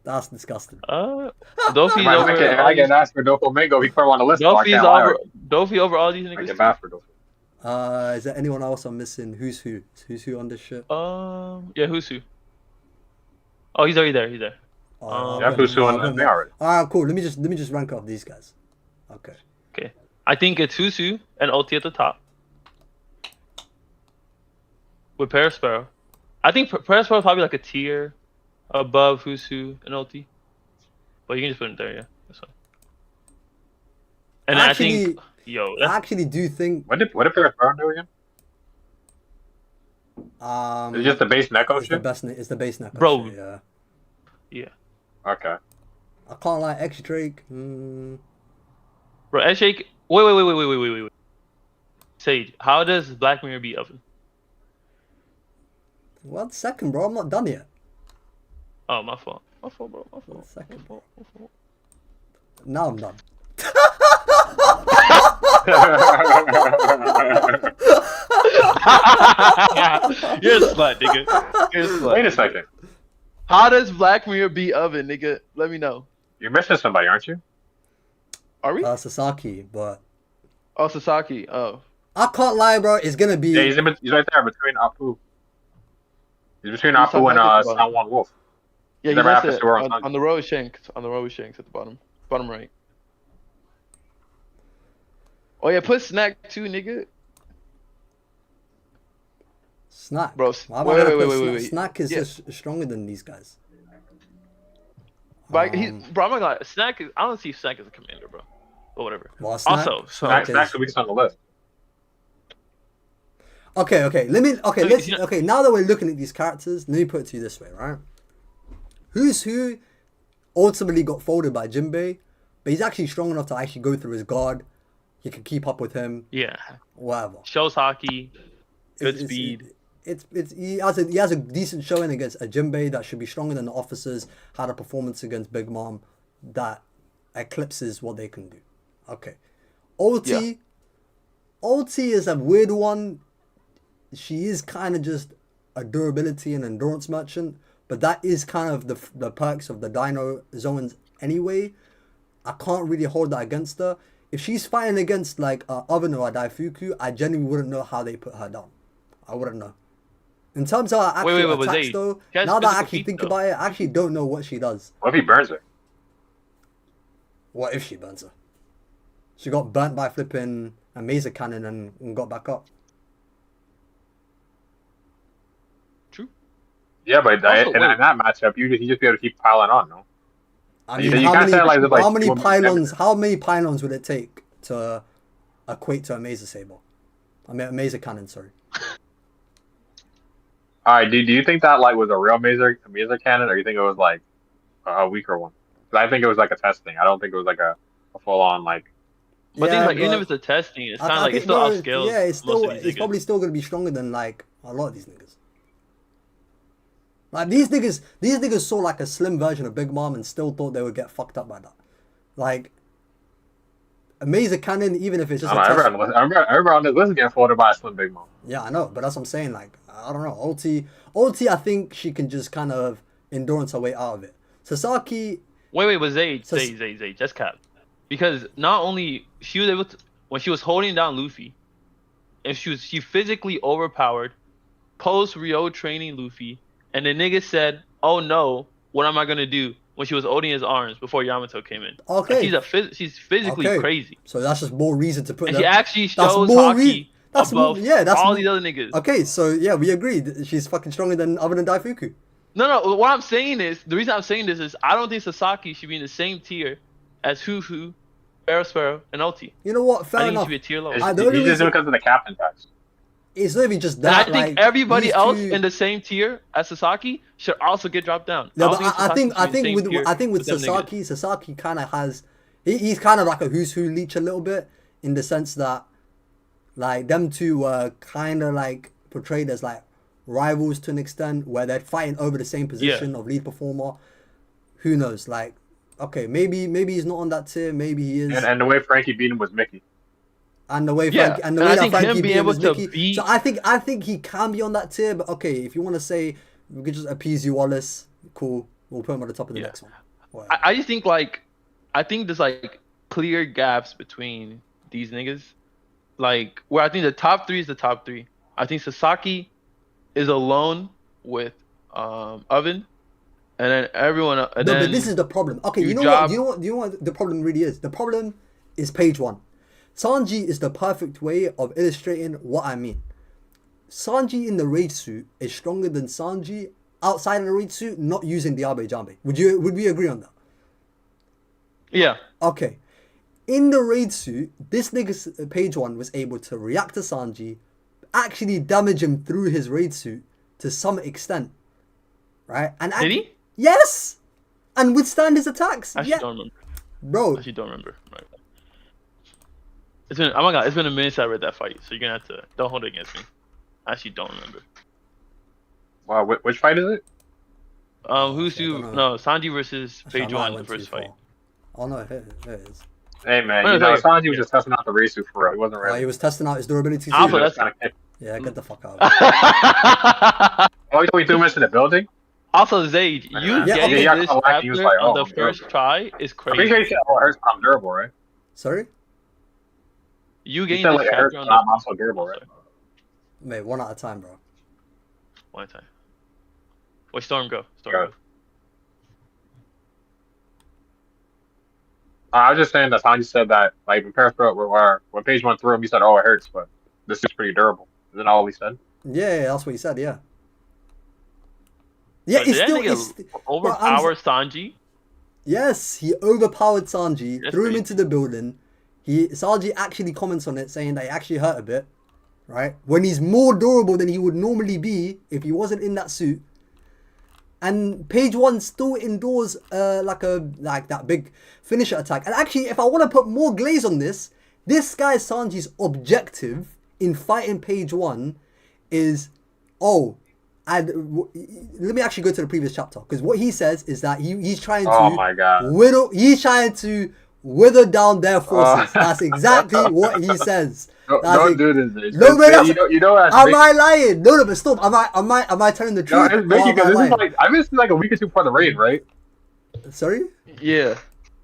Speaker 1: That's disgusting.
Speaker 2: Dofi's
Speaker 4: I get asked for Doflamingo. He put him on the list.
Speaker 2: Dofi over all these
Speaker 4: I
Speaker 2: niggas.
Speaker 4: get bad for Doflamingo.
Speaker 1: Is there anyone else I'm missing? Who's who? Who's who on this shit?
Speaker 2: Yeah, who's who? Oh, he's already there. He's there.
Speaker 4: Yeah, Fusu and me already.
Speaker 1: Alright, cool. Let me just rank up these guys. Okay.
Speaker 2: Okay. I think it's Husu and Ulti at the top. With Perisparrow. I think Perisparrow is probably like a tier above Husu and Ulti. But you can just put it there, yeah. That's fine. And I think, yo,
Speaker 1: I actually do think.
Speaker 4: What did Perisparrow do again? It's just the base Neko shit?
Speaker 1: It's the base Neko
Speaker 2: Bro.
Speaker 1: shit, yeah.
Speaker 2: Yeah.
Speaker 4: Okay.
Speaker 1: I can't lie, X Drake.
Speaker 2: Bro, Eshake. Wait. Sage, how does Black Mirror beat Oven?
Speaker 1: One second, bro. I'm not done yet.
Speaker 2: Oh, my fault. My fault, bro. My fault.
Speaker 1: One second.
Speaker 2: My fault.
Speaker 1: Now I'm done.
Speaker 2: You're a slut, nigga. You're a slut.
Speaker 4: Wait a second.
Speaker 2: How does Black Mirror beat Oven, nigga? Let me know.
Speaker 4: You're missing somebody, aren't you?
Speaker 2: Are we?
Speaker 1: Sasaki, but
Speaker 2: Oh, Sasaki. Oh.
Speaker 1: I can't lie, bro. It's gonna be.
Speaker 4: Yeah, he's right there between Apu. He's between
Speaker 2: He's
Speaker 4: Apu and
Speaker 2: Sasaki.
Speaker 4: Sanwon Wolf.
Speaker 2: Yeah,
Speaker 4: Never
Speaker 2: he's
Speaker 4: happens to her
Speaker 2: on the row of Shanks. On the row of Shanks at the bottom. Bottom right. Oh yeah, put Snack too, nigga.
Speaker 1: Snack.
Speaker 2: Bro,
Speaker 1: Why am I gonna put Snack?
Speaker 2: wait.
Speaker 1: Snack is
Speaker 2: Yeah.
Speaker 1: just stronger than these guys.
Speaker 2: But bro, I'm not gonna lie. Snack is, I don't see Snack as a commander, bro. But whatever.
Speaker 1: Well, Snack,
Speaker 2: Also, so
Speaker 4: Snack's the weakest on the list.
Speaker 1: Okay.
Speaker 2: Okay,
Speaker 1: Okay, now that we're looking at these characters, let me put it to you this way, right? Who's who ultimately got folded by Jinbei, but he's actually strong enough to actually go through his guard. He can keep up with him.
Speaker 2: yeah,
Speaker 1: Whatever.
Speaker 2: shows hockey, good
Speaker 1: It's-
Speaker 2: speed.
Speaker 1: He has a decent showing against a Jinbei that should be stronger than the officers. Had a performance against Big Mom that eclipses what they can do. Okay, Ulti is a weird one. She is kind of just a durability and endurance merchant, but that is kind of the perks of the Dino Zoans anyway. I can't really hold that against her. If she's fighting against like Oven or a Daifuku, I genuinely wouldn't know how they put her down. I wouldn't know. In terms of her actual
Speaker 2: but
Speaker 1: attacks
Speaker 2: Zay,
Speaker 1: though,
Speaker 2: she has
Speaker 1: now that I
Speaker 2: physical
Speaker 1: actually
Speaker 2: feet,
Speaker 1: think
Speaker 2: though.
Speaker 1: about it, I actually don't know what she does.
Speaker 4: What if he burns her?
Speaker 1: What if she burns her? She got burnt by flipping a Maser cannon and got back up.
Speaker 2: True.
Speaker 4: Yeah, but
Speaker 2: Also,
Speaker 4: in that matchup, you just be able to keep piling on, no?
Speaker 1: I
Speaker 4: You
Speaker 1: mean,
Speaker 4: can't
Speaker 1: how
Speaker 4: say it like this, like,
Speaker 1: many
Speaker 4: women-
Speaker 1: pylons would it take to equate to a Maser saber? I mean, a Maser cannon, sorry.
Speaker 4: All right, do you think that like was a real Maser cannon, or you think it was like a weaker one? 'Cause I think it was like a test thing. I don't think it was like a full on like.
Speaker 2: But
Speaker 1: Yeah,
Speaker 2: things like even
Speaker 1: but
Speaker 2: if it's a testing, it's
Speaker 1: I
Speaker 2: kind of like
Speaker 1: think-
Speaker 2: it's still
Speaker 1: no,
Speaker 2: upscales.
Speaker 1: Yeah, it's
Speaker 2: most
Speaker 1: still
Speaker 2: of these
Speaker 1: it's
Speaker 2: niggas.
Speaker 1: probably still gonna be stronger than like a lot of these niggas. Like these niggas saw like a slim version of Big Mom and still thought they would get fucked up by that. Like a Maser cannon, even if it's just a test.
Speaker 4: Everyone on this list is getting folded by a slim Big Mom.
Speaker 1: Yeah, I know, but that's what I'm saying. Like, I don't know. Ulti, I think she can just kind of endurance her way out of it. Sasaki,
Speaker 2: Wait, but Zay,
Speaker 1: So-
Speaker 2: just cap. Because not only she was able to, when she was holding down Luffy, and she physically overpowered post Rio training Luffy, and the nigga said, "Oh no, what am I gonna do?" When she was holding his arms before Yamato came in.
Speaker 1: Okay.
Speaker 2: Like, she's physically
Speaker 1: Okay.
Speaker 2: crazy,
Speaker 1: so that's just more reason to put
Speaker 2: and
Speaker 1: that.
Speaker 2: she actually
Speaker 1: That's
Speaker 2: shows
Speaker 1: more
Speaker 2: hockey
Speaker 1: that's
Speaker 2: above
Speaker 1: more- yeah, that's
Speaker 2: all
Speaker 1: more-
Speaker 2: these other niggas.
Speaker 1: Okay, so yeah, we agree. She's fucking stronger than other than Daifuku.
Speaker 2: No. What I'm saying is the reason I'm saying this is I don't think Sasaki should be in the same tier as Hufu, Sparrow, and Ulti.
Speaker 1: You know what?
Speaker 2: I
Speaker 1: Fair
Speaker 2: think he
Speaker 1: enough.
Speaker 2: should be a tier lower.
Speaker 1: I
Speaker 4: He's
Speaker 1: the only
Speaker 4: just
Speaker 1: reason-
Speaker 4: doing it because of the captain tax.
Speaker 1: It's not even just
Speaker 2: And I
Speaker 1: that.
Speaker 2: think
Speaker 1: like,
Speaker 2: everybody
Speaker 1: these
Speaker 2: else
Speaker 1: two-
Speaker 2: in the same tier as Sasaki should also get dropped down.
Speaker 1: No,
Speaker 2: don't
Speaker 1: but I
Speaker 2: Sasaki
Speaker 1: think
Speaker 2: should be in the same tier
Speaker 1: with
Speaker 2: them niggas.
Speaker 1: Sasaki kind of has he's kind of like a who's who leech a little bit in the sense that like them two were kind of like portrayed as like rivals to an extent where they're fighting over the same position of lead performer. Who knows? Like, okay, maybe he's not on that tier. Maybe he is.
Speaker 4: And the way Frankie beat him was Mickey.
Speaker 1: And the way
Speaker 2: Yeah,
Speaker 1: Frankie, and the
Speaker 2: and
Speaker 1: way
Speaker 2: I
Speaker 1: that
Speaker 2: think
Speaker 1: Frankie
Speaker 2: him
Speaker 1: beat
Speaker 2: being
Speaker 1: him
Speaker 2: able
Speaker 1: was
Speaker 2: to
Speaker 1: Mickey.
Speaker 2: beat-
Speaker 1: So I think he can be on that tier. But okay, if you want to say we could just appease you, Wallace, cool. We'll put him at the top of the
Speaker 2: Yeah.
Speaker 1: next one. Whatever.
Speaker 2: I just think I think there's like clear gaps between these niggas. Like where I think the top three is the top three. I think Sasaki is alone with Oven. and then everyone. And
Speaker 1: No,
Speaker 2: then
Speaker 1: but this is the problem. Okay,
Speaker 2: you
Speaker 1: you know
Speaker 2: drop-
Speaker 1: what? You know what the problem really is? The problem is page 1. Sanji is the perfect way of illustrating what I mean. Sanji in the raid suit is stronger than Sanji outside of the raid suit, not using the Abe Jambe. Would we agree on that?
Speaker 2: Yeah.
Speaker 1: Okay. In the raid suit, this nigga's page 1 was able to react to Sanji, actually damage him through his raid suit to some extent. Right? And
Speaker 2: Did he?
Speaker 1: Yes! And withstand his attacks.
Speaker 2: I actually
Speaker 1: Yeah.
Speaker 2: don't remember.
Speaker 1: Bro,
Speaker 2: I actually don't remember. Right. It's been, oh my god, it's been a minute since I read that fight, so you're gonna have to, don't hold it against me. I actually don't remember.
Speaker 4: Wow, which fight is it?
Speaker 2: Who's
Speaker 1: I
Speaker 2: who?
Speaker 1: don't know.
Speaker 2: No, Sanji versus
Speaker 1: actually, I
Speaker 2: Page
Speaker 1: might
Speaker 2: One, the
Speaker 1: went
Speaker 2: first
Speaker 1: too far.
Speaker 2: fight.
Speaker 1: Oh no, here it is.
Speaker 4: Hey man,
Speaker 2: Oh,
Speaker 4: you know
Speaker 2: sorry.
Speaker 4: Sanji was just testing out the race suit for real. He wasn't
Speaker 1: Oh,
Speaker 4: really.
Speaker 1: he was testing out his durability
Speaker 2: Alpha,
Speaker 1: too.
Speaker 2: that's-
Speaker 4: kind of
Speaker 1: Yeah, get the fuck out of here.
Speaker 4: Oh, you threw him into the building?
Speaker 2: Also, Zage, you
Speaker 4: Yeah,
Speaker 2: getting
Speaker 1: okay.
Speaker 2: this
Speaker 4: Yeah, he was
Speaker 2: chapter
Speaker 4: like,
Speaker 2: on
Speaker 4: oh,
Speaker 2: the first
Speaker 4: durable.
Speaker 2: try is
Speaker 4: I'm pretty
Speaker 2: crazy.
Speaker 4: sure he said, "Oh, it hurts, I'm durable, right?"
Speaker 1: Sorry?
Speaker 2: You
Speaker 4: He
Speaker 2: getting
Speaker 4: said
Speaker 2: this
Speaker 4: like it hurts,
Speaker 2: chapter on
Speaker 4: but I'm
Speaker 2: the
Speaker 4: also durable, right?
Speaker 1: Mate, one at a time, bro.
Speaker 2: one time. Wait, Storm go. Storm
Speaker 4: Go.
Speaker 2: go.
Speaker 4: I was just saying that Sanji said that, like, when Paris when Page 1 threw him, he said, "Oh, it hurts, but this is pretty durable." Is that all he said?
Speaker 1: Yeah, that's what he said, yeah. Yeah,
Speaker 2: But
Speaker 1: it's
Speaker 2: did
Speaker 1: still...
Speaker 2: that
Speaker 1: It's,
Speaker 2: nigga overpower Sanji?
Speaker 1: yes, he overpowered Sanji,
Speaker 2: That's
Speaker 1: threw him
Speaker 2: crazy.
Speaker 1: into the building. Sanji actually comments on it, saying that it actually hurt a bit, right? When he's more durable than he would normally be if he wasn't in that suit. And Page 1 still endures like that big finisher attack. And actually, if I want to put more glaze on this guy Sanji's objective in fighting Page 1 is, let me actually go to the previous chapter, because what he says is that he's trying to
Speaker 4: Oh my god.
Speaker 1: wither down their forces. That's exactly what he says.
Speaker 4: Don't do this, bitch.
Speaker 1: No, man, that's-
Speaker 4: you know that's
Speaker 1: Am I lying? No, but stop. Am I telling the
Speaker 4: No,
Speaker 1: truth?
Speaker 4: it's
Speaker 1: or
Speaker 4: making
Speaker 1: am I
Speaker 4: because this is
Speaker 1: lying?
Speaker 4: like I missed like a week or two before the raid, right?
Speaker 1: Sorry?
Speaker 2: Yeah.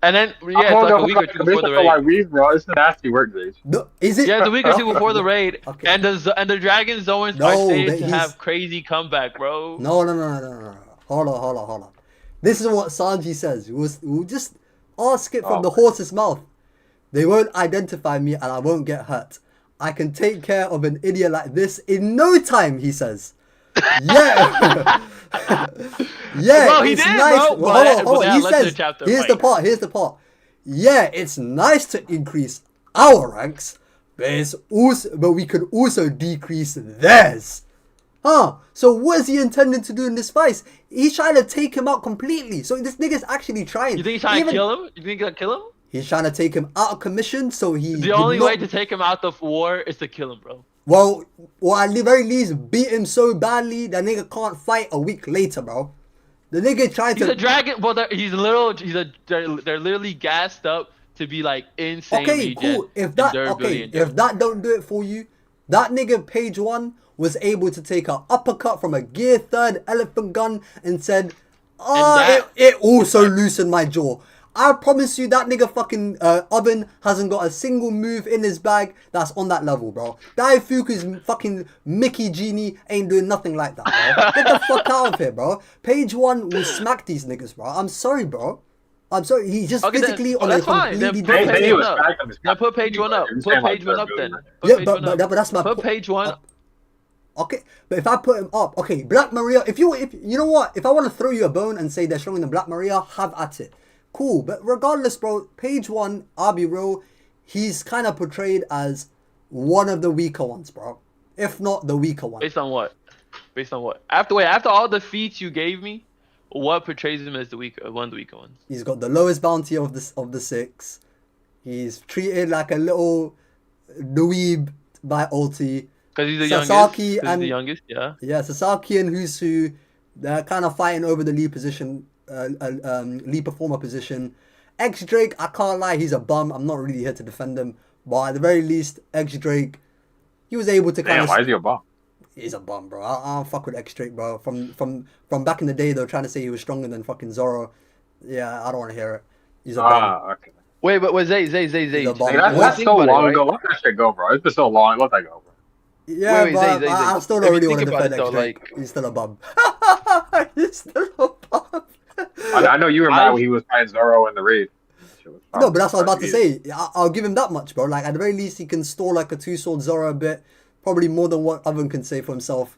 Speaker 2: And then,
Speaker 4: I'm
Speaker 2: yeah, it's
Speaker 4: on
Speaker 2: like a
Speaker 4: the
Speaker 2: week or two before the
Speaker 4: for like
Speaker 2: raid.
Speaker 4: weeks, bro. It's nasty work, Jake.
Speaker 1: No, is it?
Speaker 2: Yeah, it's a week or two before the raid.
Speaker 1: Okay.
Speaker 2: And the Dragon Zoans
Speaker 1: No,
Speaker 2: are
Speaker 1: but
Speaker 2: stated to
Speaker 1: he's-
Speaker 2: have crazy comeback, bro.
Speaker 1: No. Hold on. This is what Sanji says. We'll just ask it from the horse's mouth. They won't identify me and I won't get hurt. I can take care of an idiot like this in no time, he says. Yeah. Yeah,
Speaker 2: Bro, he
Speaker 1: it's
Speaker 2: did,
Speaker 1: nice.
Speaker 2: bro,
Speaker 1: Well,
Speaker 2: but
Speaker 1: hold on.
Speaker 2: that
Speaker 1: He
Speaker 2: led to the
Speaker 1: says,
Speaker 2: chapter
Speaker 1: here's
Speaker 2: fight.
Speaker 1: the part. Yeah, it's nice to increase our ranks, but we could also decrease theirs. Huh? So what is he intending to do in this fight? He's trying to take him out completely. So this nigga's actually trying.
Speaker 2: You think he's trying to kill him? You think he's gonna kill him?
Speaker 1: He's trying to take him out of commission, so he.
Speaker 2: The
Speaker 1: did
Speaker 2: only
Speaker 1: not-
Speaker 2: way to take him out of war is to kill him, bro.
Speaker 1: Well, at the very least, beat him so badly that nigga can't fight a week later, bro. The nigga tried
Speaker 2: He's
Speaker 1: to.
Speaker 2: a dragon. Well, they're literally gassed up to be like insane.
Speaker 1: Okay,
Speaker 2: regen
Speaker 1: cool. If
Speaker 2: and
Speaker 1: that
Speaker 2: durability and
Speaker 1: if that don't do it for you, that nigga Page 1 was able to take an uppercut from a gear 3rd elephant gun and said, it also loosened my jaw. I promise you that nigga fucking Oven hasn't got a single move in his bag that's on that level, bro. Daifuku's fucking Mickey Genie ain't doing nothing like that, bro. Get the fuck out of here, bro. Page 1 will smack these niggas, bro. I'm sorry, bro. I'm sorry. He's just
Speaker 2: Okay,
Speaker 1: physically
Speaker 2: then,
Speaker 1: on a
Speaker 2: that's fine. Then
Speaker 1: completely
Speaker 2: put
Speaker 1: different
Speaker 2: Page
Speaker 4: He
Speaker 2: one
Speaker 4: was
Speaker 2: up.
Speaker 4: back on his
Speaker 2: Now put Page 1 up.
Speaker 4: He was
Speaker 2: Put
Speaker 4: saying, like,
Speaker 2: Page 1 up then.
Speaker 4: durability.
Speaker 2: Put
Speaker 1: Yeah,
Speaker 2: Page
Speaker 1: but
Speaker 2: 1 up.
Speaker 1: that's my
Speaker 2: Put
Speaker 1: point.
Speaker 2: Page 1 up.
Speaker 1: Okay, but if I put him up, okay, Black Maria, if you know what, if I want to throw you a bone and say they're stronger than Black Maria, have at it. Cool, but regardless, bro, Page 1, I'll be real, he's kind of portrayed as one of the weaker ones, bro. If not the weaker one.
Speaker 2: Based on what? Based on what? After all the feats you gave me, what portrays him as one of the weaker ones?
Speaker 1: He's got the lowest bounty of the 6. He's treated like a little dweeb by Ulti.
Speaker 2: Because he's the
Speaker 1: Sasaki
Speaker 2: youngest. 'Cause he's
Speaker 1: and-
Speaker 2: the youngest, yeah.
Speaker 1: Yeah, Sasaki and Husu, they're kind of fighting over the lead position, lead performer position. X Drake, I can't lie, he's a bum. I'm not really here to defend him, but at the very least, X Drake, he was able to kind
Speaker 4: Damn,
Speaker 1: of.
Speaker 4: why is he a bum?
Speaker 1: He's a bum, bro. I don't fuck with X Drake, bro. From back in the day, they were trying to say he was stronger than fucking Zoro. Yeah, I don't want to hear it. He's a bum.
Speaker 4: Okay.
Speaker 2: Wait, but Zay.
Speaker 1: He's a bum.
Speaker 4: Like,
Speaker 1: Well,
Speaker 4: that's
Speaker 2: think
Speaker 4: so
Speaker 2: about it,
Speaker 4: long
Speaker 2: right?
Speaker 4: ago. Let that shit go, bro. It's been so long. Let that go, bro.
Speaker 1: Yeah,
Speaker 2: wait,
Speaker 1: but
Speaker 2: Zay.
Speaker 1: I still
Speaker 2: If
Speaker 1: don't
Speaker 2: you
Speaker 1: really want to
Speaker 2: think about
Speaker 1: defend
Speaker 2: it,
Speaker 1: X
Speaker 2: though,
Speaker 1: Drake.
Speaker 2: like-
Speaker 1: He's still a bum. He's still a bum.
Speaker 4: I know you were mad when he was fighting Zoro in the raid.
Speaker 1: No, but that's what I was about to say. I'll give him that much, bro. Like, at the very least, he can store like a two-sword Zoro a bit. Probably more than what Oven can say for himself.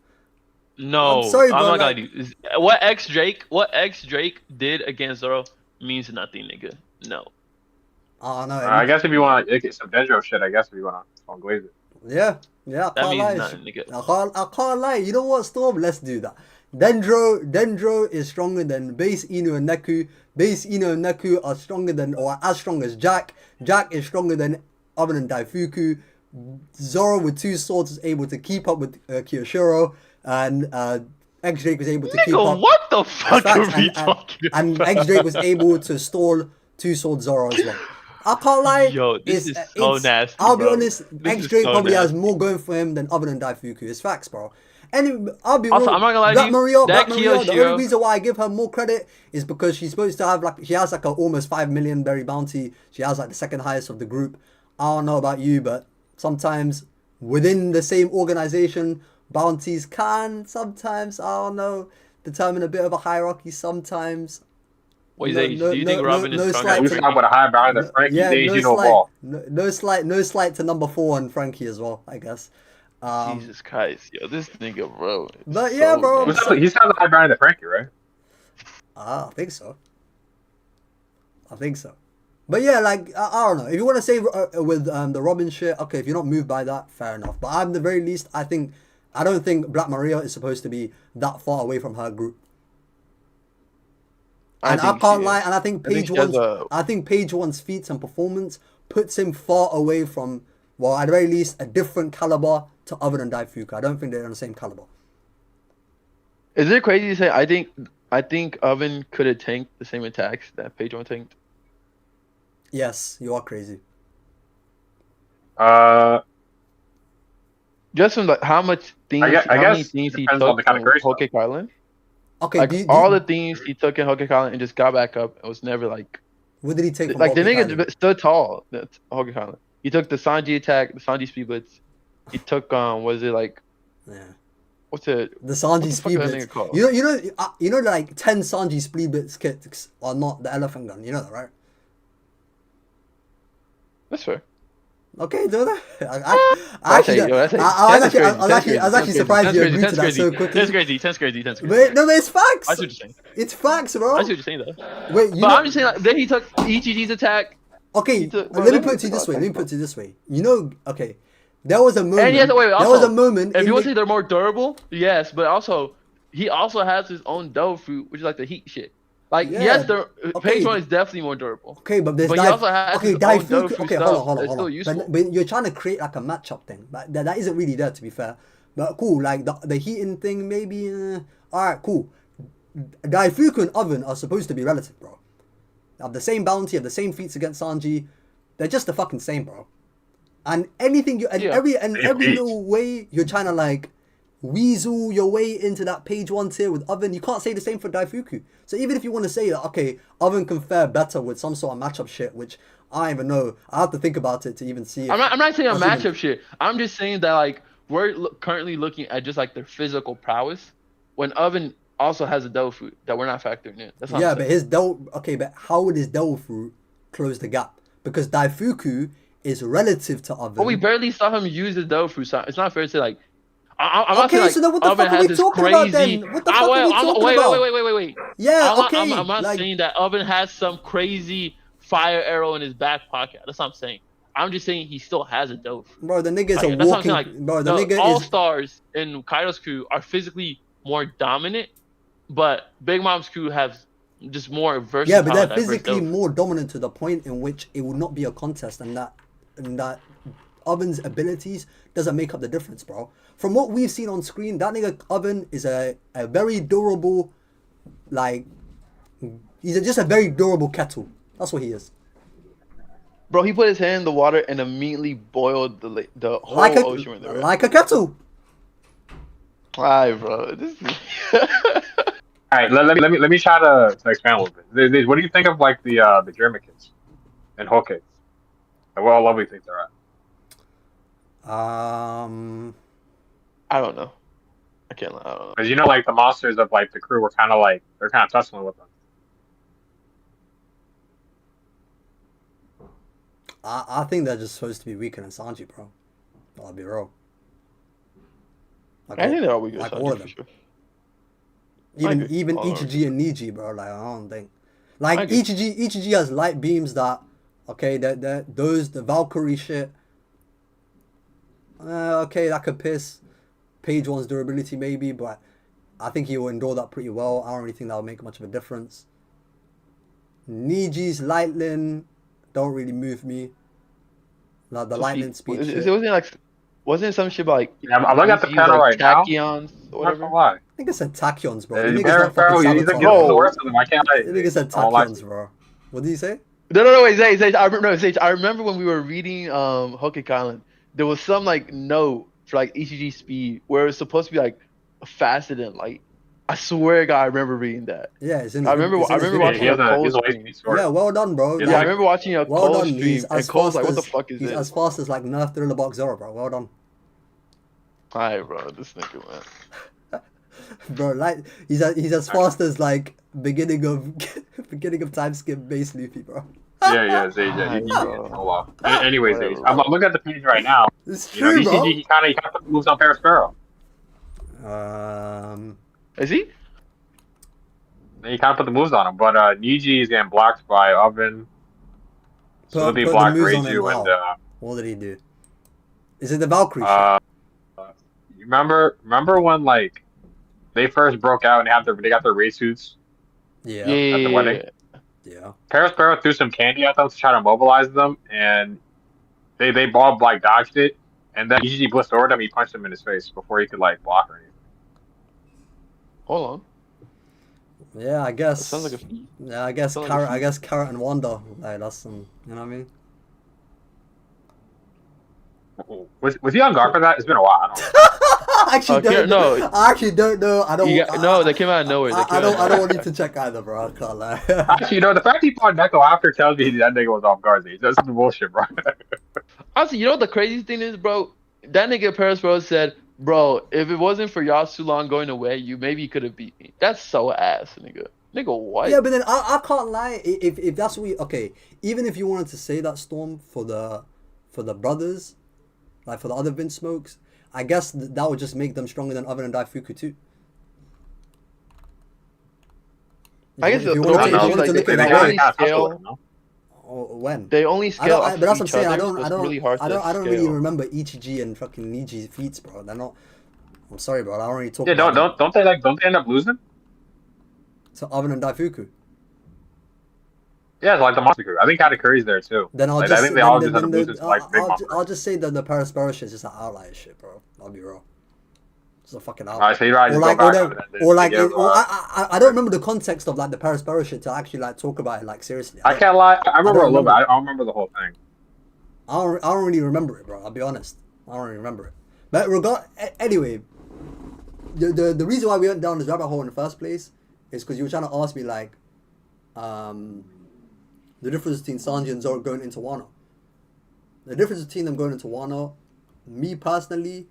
Speaker 2: No,
Speaker 1: I'm sorry, bro,
Speaker 2: I'm not
Speaker 1: like-
Speaker 2: gonna do. What X Drake did against Zoro means nothing, nigga. No.
Speaker 1: I don't know.
Speaker 4: I guess if you want to get some Dendro shit, I guess if you want to glaze it.
Speaker 1: Yeah, I
Speaker 2: That
Speaker 1: can't
Speaker 2: means
Speaker 1: lie.
Speaker 2: nothing, nigga.
Speaker 1: I can't lie. You know what, Storm? Let's do that. Dendro is stronger than base Inu and Neku. Base Inu and Neku are stronger than, or as strong as Jack. Jack is stronger than Oven and Daifuku. Zoro with two swords is able to keep up with Kiyoshiro, and X Drake was able to keep
Speaker 2: Nigga,
Speaker 1: up.
Speaker 2: what the fuck
Speaker 1: Facts,
Speaker 2: are we talking
Speaker 1: and
Speaker 2: about?
Speaker 1: X Drake was able to stall two sword Zoro as well. I can't lie.
Speaker 2: Yo, this is so nasty,
Speaker 1: I'll be
Speaker 2: bro.
Speaker 1: honest.
Speaker 2: This
Speaker 1: X
Speaker 2: is
Speaker 1: Drake
Speaker 2: so
Speaker 1: probably has
Speaker 2: nasty.
Speaker 1: more going for him than Oven and Daifuku. It's facts, bro. And I'll be
Speaker 2: Also,
Speaker 1: real.
Speaker 2: I'm not gonna lie to
Speaker 1: Black
Speaker 2: you,
Speaker 1: Maria,
Speaker 2: that
Speaker 1: the only
Speaker 2: Kiyoshiro-
Speaker 1: reason why I give her more credit is because she's supposed to have she has like a almost 5 million berry bounty. She has like the second highest of the group. I don't know about you, but sometimes within the same organization, bounties can sometimes, I don't know, determine a bit of a hierarchy sometimes.
Speaker 2: What do you think Robin is stronger?
Speaker 4: We talking about a high bounty than Frankie, Daisy, no ball.
Speaker 1: No slight to number 4 and Frankie as well, I guess.
Speaker 2: Jesus Christ, yo, this nigga, bro.
Speaker 1: But yeah, bro.
Speaker 4: He's has a high bounty than Frankie, right?
Speaker 1: I think so. But yeah, like, I don't know. If you want to say with the Robin shit, okay, if you're not moved by that, fair enough. But at the very least, I don't think Black Maria is supposed to be that far away from her group. And I can't lie, and I think Page One's feats and performance puts him far away from, well, at the very least, a different caliber to Oven and Daifuku. I don't think they're on the same caliber.
Speaker 2: Is it crazy to say I think Oven could have tanked the same attacks that Page One tanked?
Speaker 1: Yes, you are crazy.
Speaker 2: Just from how much things,
Speaker 4: I
Speaker 2: how
Speaker 4: guess
Speaker 2: many things he
Speaker 4: depends
Speaker 2: took
Speaker 4: on the kind of
Speaker 2: from
Speaker 4: grace,
Speaker 2: Hoke Island.
Speaker 1: Okay,
Speaker 2: Like all the things he took in Hoke Island and just got back up. It was never like
Speaker 1: what did he take from
Speaker 2: like the
Speaker 1: Hoke
Speaker 2: nigga
Speaker 1: Island?
Speaker 2: stood tall. That's Hoke Island. He took the Sanji attack, the Sanji speed blitz. He took was it like
Speaker 1: Yeah.
Speaker 2: what's it?
Speaker 1: The Sanji
Speaker 2: What the fuck
Speaker 1: speed
Speaker 2: is that
Speaker 1: blitz.
Speaker 2: nigga called?
Speaker 1: You know, like 10 Sanji speed blitz kits are not the elephant gun. You know that, right?
Speaker 2: That's fair.
Speaker 1: Okay, do that.
Speaker 2: That's
Speaker 1: I was actually surprised you agreed to that so quickly.
Speaker 2: That's crazy. That's crazy.
Speaker 1: Wait, no, it's facts.
Speaker 2: I see what you're saying.
Speaker 1: It's facts, bro.
Speaker 2: I see what you're saying though.
Speaker 1: Wait,
Speaker 2: But I'm just saying, like, then he took Ichiji's attack.
Speaker 1: Okay,
Speaker 2: bro,
Speaker 1: let me put it to you this way. You know, okay, there was a moment.
Speaker 2: And he has to wait.
Speaker 1: There
Speaker 2: Also,
Speaker 1: was a moment.
Speaker 2: If you want to say they're more durable, yes, but also he also has his own dough fruit, which is like the heat shit. Like
Speaker 1: Yeah,
Speaker 2: yes,
Speaker 1: okay.
Speaker 2: Page One is definitely more durable.
Speaker 1: Okay, but there's
Speaker 2: But he also has his own
Speaker 1: Daifuku.
Speaker 2: Dofu
Speaker 1: Okay,
Speaker 2: stuff
Speaker 1: hold
Speaker 2: that's still
Speaker 1: on.
Speaker 2: useful.
Speaker 1: But you're trying to create like a matchup thing, but that isn't really there, to be fair. But cool, like the heating thing, maybe. All right, cool. Daifuku and Oven are supposed to be relative, bro. They have the same bounty, have the same feats against Sanji. They're just the fucking same, bro. And anything every little way you're trying to like weasel your way into that Page One tier with Oven, you can't say the same for Daifuku. So even if you want to say that, okay, Oven can fare better with some sort of matchup shit, which I don't even know. I have to think about it to even see.
Speaker 2: I'm not saying a matchup shit. I'm just saying that like we're currently looking at just like their physical prowess, when Oven also has a dough fruit that we're not factoring in. That's
Speaker 1: Yeah, but his dough. Okay, but how would his dough fruit close the gap? Because Daifuku is relative to Oven.
Speaker 2: But we barely saw him use the dough fruit, so it's not fair to say like. I'm not
Speaker 1: Okay,
Speaker 2: saying, like,
Speaker 1: so then what the
Speaker 2: Oven
Speaker 1: fuck are
Speaker 2: has
Speaker 1: we
Speaker 2: this
Speaker 1: talking about then? What the fuck are we talking about?
Speaker 2: Wait.
Speaker 1: Yeah, okay.
Speaker 2: I'm not saying that Oven has some crazy fire arrow in his back pocket. That's what I'm saying. I'm just saying he still has a dough fruit.
Speaker 1: Bro, the nigga is
Speaker 2: Like,
Speaker 1: a
Speaker 2: that's what I'm
Speaker 1: walking.
Speaker 2: saying,
Speaker 1: Bro, the nigga
Speaker 2: all
Speaker 1: is.
Speaker 2: stars in Kaido's crew are physically more dominant, but Big Mom's crew has just more versatile.
Speaker 1: Yeah, but they're
Speaker 2: diverse
Speaker 1: physically
Speaker 2: dough fruit.
Speaker 1: more dominant to the point in which it would not be a contest, and that Oven's abilities doesn't make up the difference, bro. From what we've seen on screen, that nigga Oven is a very durable, like, he's just a very durable kettle. That's what he is.
Speaker 2: Bro, he put his hand in the water and immediately boiled the whole ocean with it.
Speaker 1: Like a kettle.
Speaker 2: Alright, bro. This is...
Speaker 4: All right, let me try to expand a little bit. What do you think of like the German kids and Hoke? Like, what all level you think they're at?
Speaker 2: I don't know. I can't lie. I don't know.
Speaker 4: Because you know, like the monsters of like the crew were kind of like they're kind of tussling with them.
Speaker 1: I think they're just supposed to be weaker than Sanji, bro. I'll be real. Like,
Speaker 2: I think they're all weaker
Speaker 1: like
Speaker 2: than
Speaker 1: all
Speaker 2: Sanji
Speaker 1: of
Speaker 2: for
Speaker 1: them.
Speaker 2: sure.
Speaker 1: Even
Speaker 2: agree.
Speaker 1: even
Speaker 2: All are
Speaker 1: Ichiji and Niji, bro. Like I don't think.
Speaker 2: I
Speaker 1: Like
Speaker 2: agree.
Speaker 1: Ichiji has light beams that, okay, that those the Valkyrie shit. Okay, that could piss Page One's durability maybe, but I think he will endure that pretty well. I don't really think that will make much of a difference. Niji's Lightning don't really move me. Like the
Speaker 2: So
Speaker 1: lightning
Speaker 2: see,
Speaker 1: speed shit.
Speaker 2: wasn't it some shit about like
Speaker 4: Yeah, I'm looking at the
Speaker 2: use
Speaker 4: panel
Speaker 2: like
Speaker 4: right now.
Speaker 2: tachyons or
Speaker 4: I'm not gonna
Speaker 2: whatever?
Speaker 4: lie.
Speaker 1: I think it said tachyons, bro. The nigga's
Speaker 4: Paris
Speaker 1: not fucking
Speaker 4: Sparrow, he's like
Speaker 1: sabotage.
Speaker 4: the worst of them. I can't lie.
Speaker 1: The nigga said
Speaker 4: I won't lie to
Speaker 1: tachyons,
Speaker 4: you.
Speaker 1: bro. What did he say?
Speaker 2: No, wait, Sage, I remember when we were reading Hokkaido Island, there was some like note for like ECG speed where it's supposed to be like faster than light. I swear to God, I remember reading that.
Speaker 1: Yeah, it's in
Speaker 2: I
Speaker 1: his,
Speaker 2: remember
Speaker 1: it's in his video.
Speaker 2: watching
Speaker 4: He has
Speaker 2: a Cole
Speaker 4: he's a light
Speaker 2: stream.
Speaker 4: speed sword.
Speaker 1: Yeah, well done, bro.
Speaker 4: Yeah,
Speaker 2: Yeah, I
Speaker 1: Like,
Speaker 2: remember watching a
Speaker 1: well
Speaker 2: Cole
Speaker 1: done.
Speaker 2: stream,
Speaker 1: He's
Speaker 2: and
Speaker 1: as
Speaker 2: Cole's
Speaker 1: fast
Speaker 2: like, "What the
Speaker 1: as
Speaker 2: fuck is
Speaker 1: he's
Speaker 2: this?"
Speaker 1: as fast as like Nerf Thriller Box Zero, bro. Well done,
Speaker 2: Alright, bro, this nigga, man.
Speaker 1: bro. Like he's as fast as like beginning of time skip base Luffy, bro.
Speaker 4: Yeah, Zage. Yeah, oh well. Anyways, Zage, I'm looking at the page right now.
Speaker 1: It's
Speaker 4: You know,
Speaker 1: true,
Speaker 4: ECG, he kind of moves on Paris Sparrow.
Speaker 1: bro.
Speaker 2: Is he?
Speaker 4: He kind of put the moves on him, but Niji is getting blocked by Oven. So
Speaker 1: Put
Speaker 4: they
Speaker 1: the
Speaker 4: blocked
Speaker 1: moves on him.
Speaker 4: Reiju and
Speaker 1: How? What did he do? Is it the Valkyrie
Speaker 4: you remember when like they first broke out and they got their race suits
Speaker 1: shit?
Speaker 2: Yeah,
Speaker 1: Yeah,
Speaker 4: at the wedding?
Speaker 1: yeah.
Speaker 4: Paris Sparrow threw some candy at them to try to mobilize them, and they all like dodged it, and then ECG blitzed over them. He punched him in his face before he could like block or anything.
Speaker 2: Hold on.
Speaker 1: Yeah, I
Speaker 2: That
Speaker 1: guess.
Speaker 2: sounds like a feat.
Speaker 1: Yeah, I guess
Speaker 2: sounds like a
Speaker 1: Carrot. I
Speaker 2: feat.
Speaker 1: guess Carrot and Wanda. Like that's some. You know what I mean?
Speaker 4: Was he on guard for that? It's been a while. I don't know.
Speaker 1: I actually don't know.
Speaker 2: no.
Speaker 1: I actually don't know. I don't.
Speaker 2: No, they came out of nowhere.
Speaker 1: I don't want you to check either, bro. I can't lie.
Speaker 4: Actually, the fact he fought Neko after tells me that nigga was off guard. That's some bullshit, bro.
Speaker 2: Honestly, you know what the craziest thing is, bro? That nigga Paris Bro said, "Bro, if it wasn't for Yasulan going away, you maybe could have beat me." That's so ass, nigga. Nigga, what?
Speaker 1: Yeah, but then I can't lie. If that's what even if you wanted to say that Storm for the brothers, like for the other Vince Smokes, I guess that would just make them stronger than Oven and Daifuku too.
Speaker 2: I guess
Speaker 1: If you
Speaker 2: the
Speaker 1: wanted
Speaker 2: only
Speaker 1: to
Speaker 2: thing, like,
Speaker 1: look at
Speaker 2: they
Speaker 1: that way,
Speaker 2: only scale.
Speaker 1: when?
Speaker 2: They only scale off
Speaker 1: but that's what I'm
Speaker 2: each
Speaker 1: saying.
Speaker 2: other, so it's really hard to
Speaker 1: I don't really
Speaker 2: scale.
Speaker 1: remember Ichiji and fucking Niji feats, bro. They're not. I'm sorry, bro. I don't really talk.
Speaker 4: Yeah,
Speaker 1: about
Speaker 4: don't they end up losing?
Speaker 1: So Oven and Daifuku.
Speaker 4: Yeah, it's like the monster crew. I think Katakuri's there too.
Speaker 1: Then I'll
Speaker 4: Like,
Speaker 1: just.
Speaker 4: I think they all just end up losing to like big monster.
Speaker 1: I'll just say that the Paris Sparrow shit is just an outlier shit, bro. I'll be real. It's a fucking outlier.
Speaker 4: Alright, so you're right.
Speaker 1: Or
Speaker 4: Just
Speaker 1: like,
Speaker 4: go back
Speaker 1: or,
Speaker 4: over that,
Speaker 1: or like,
Speaker 4: give,
Speaker 1: or I don't remember the context of like the Paris Sparrow shit to actually like talk about it like seriously.
Speaker 4: I can't lie. I remember a little bit.
Speaker 1: remember.
Speaker 4: I don't remember the whole thing.
Speaker 1: I don't really remember it, bro. I'll be honest. I don't really remember it. But anyway, the reason why we went down this rabbit hole in the first place is because you were trying to ask me like, the difference between Sanji and Zoro going into Wano. The difference between them going into Wano, me personally,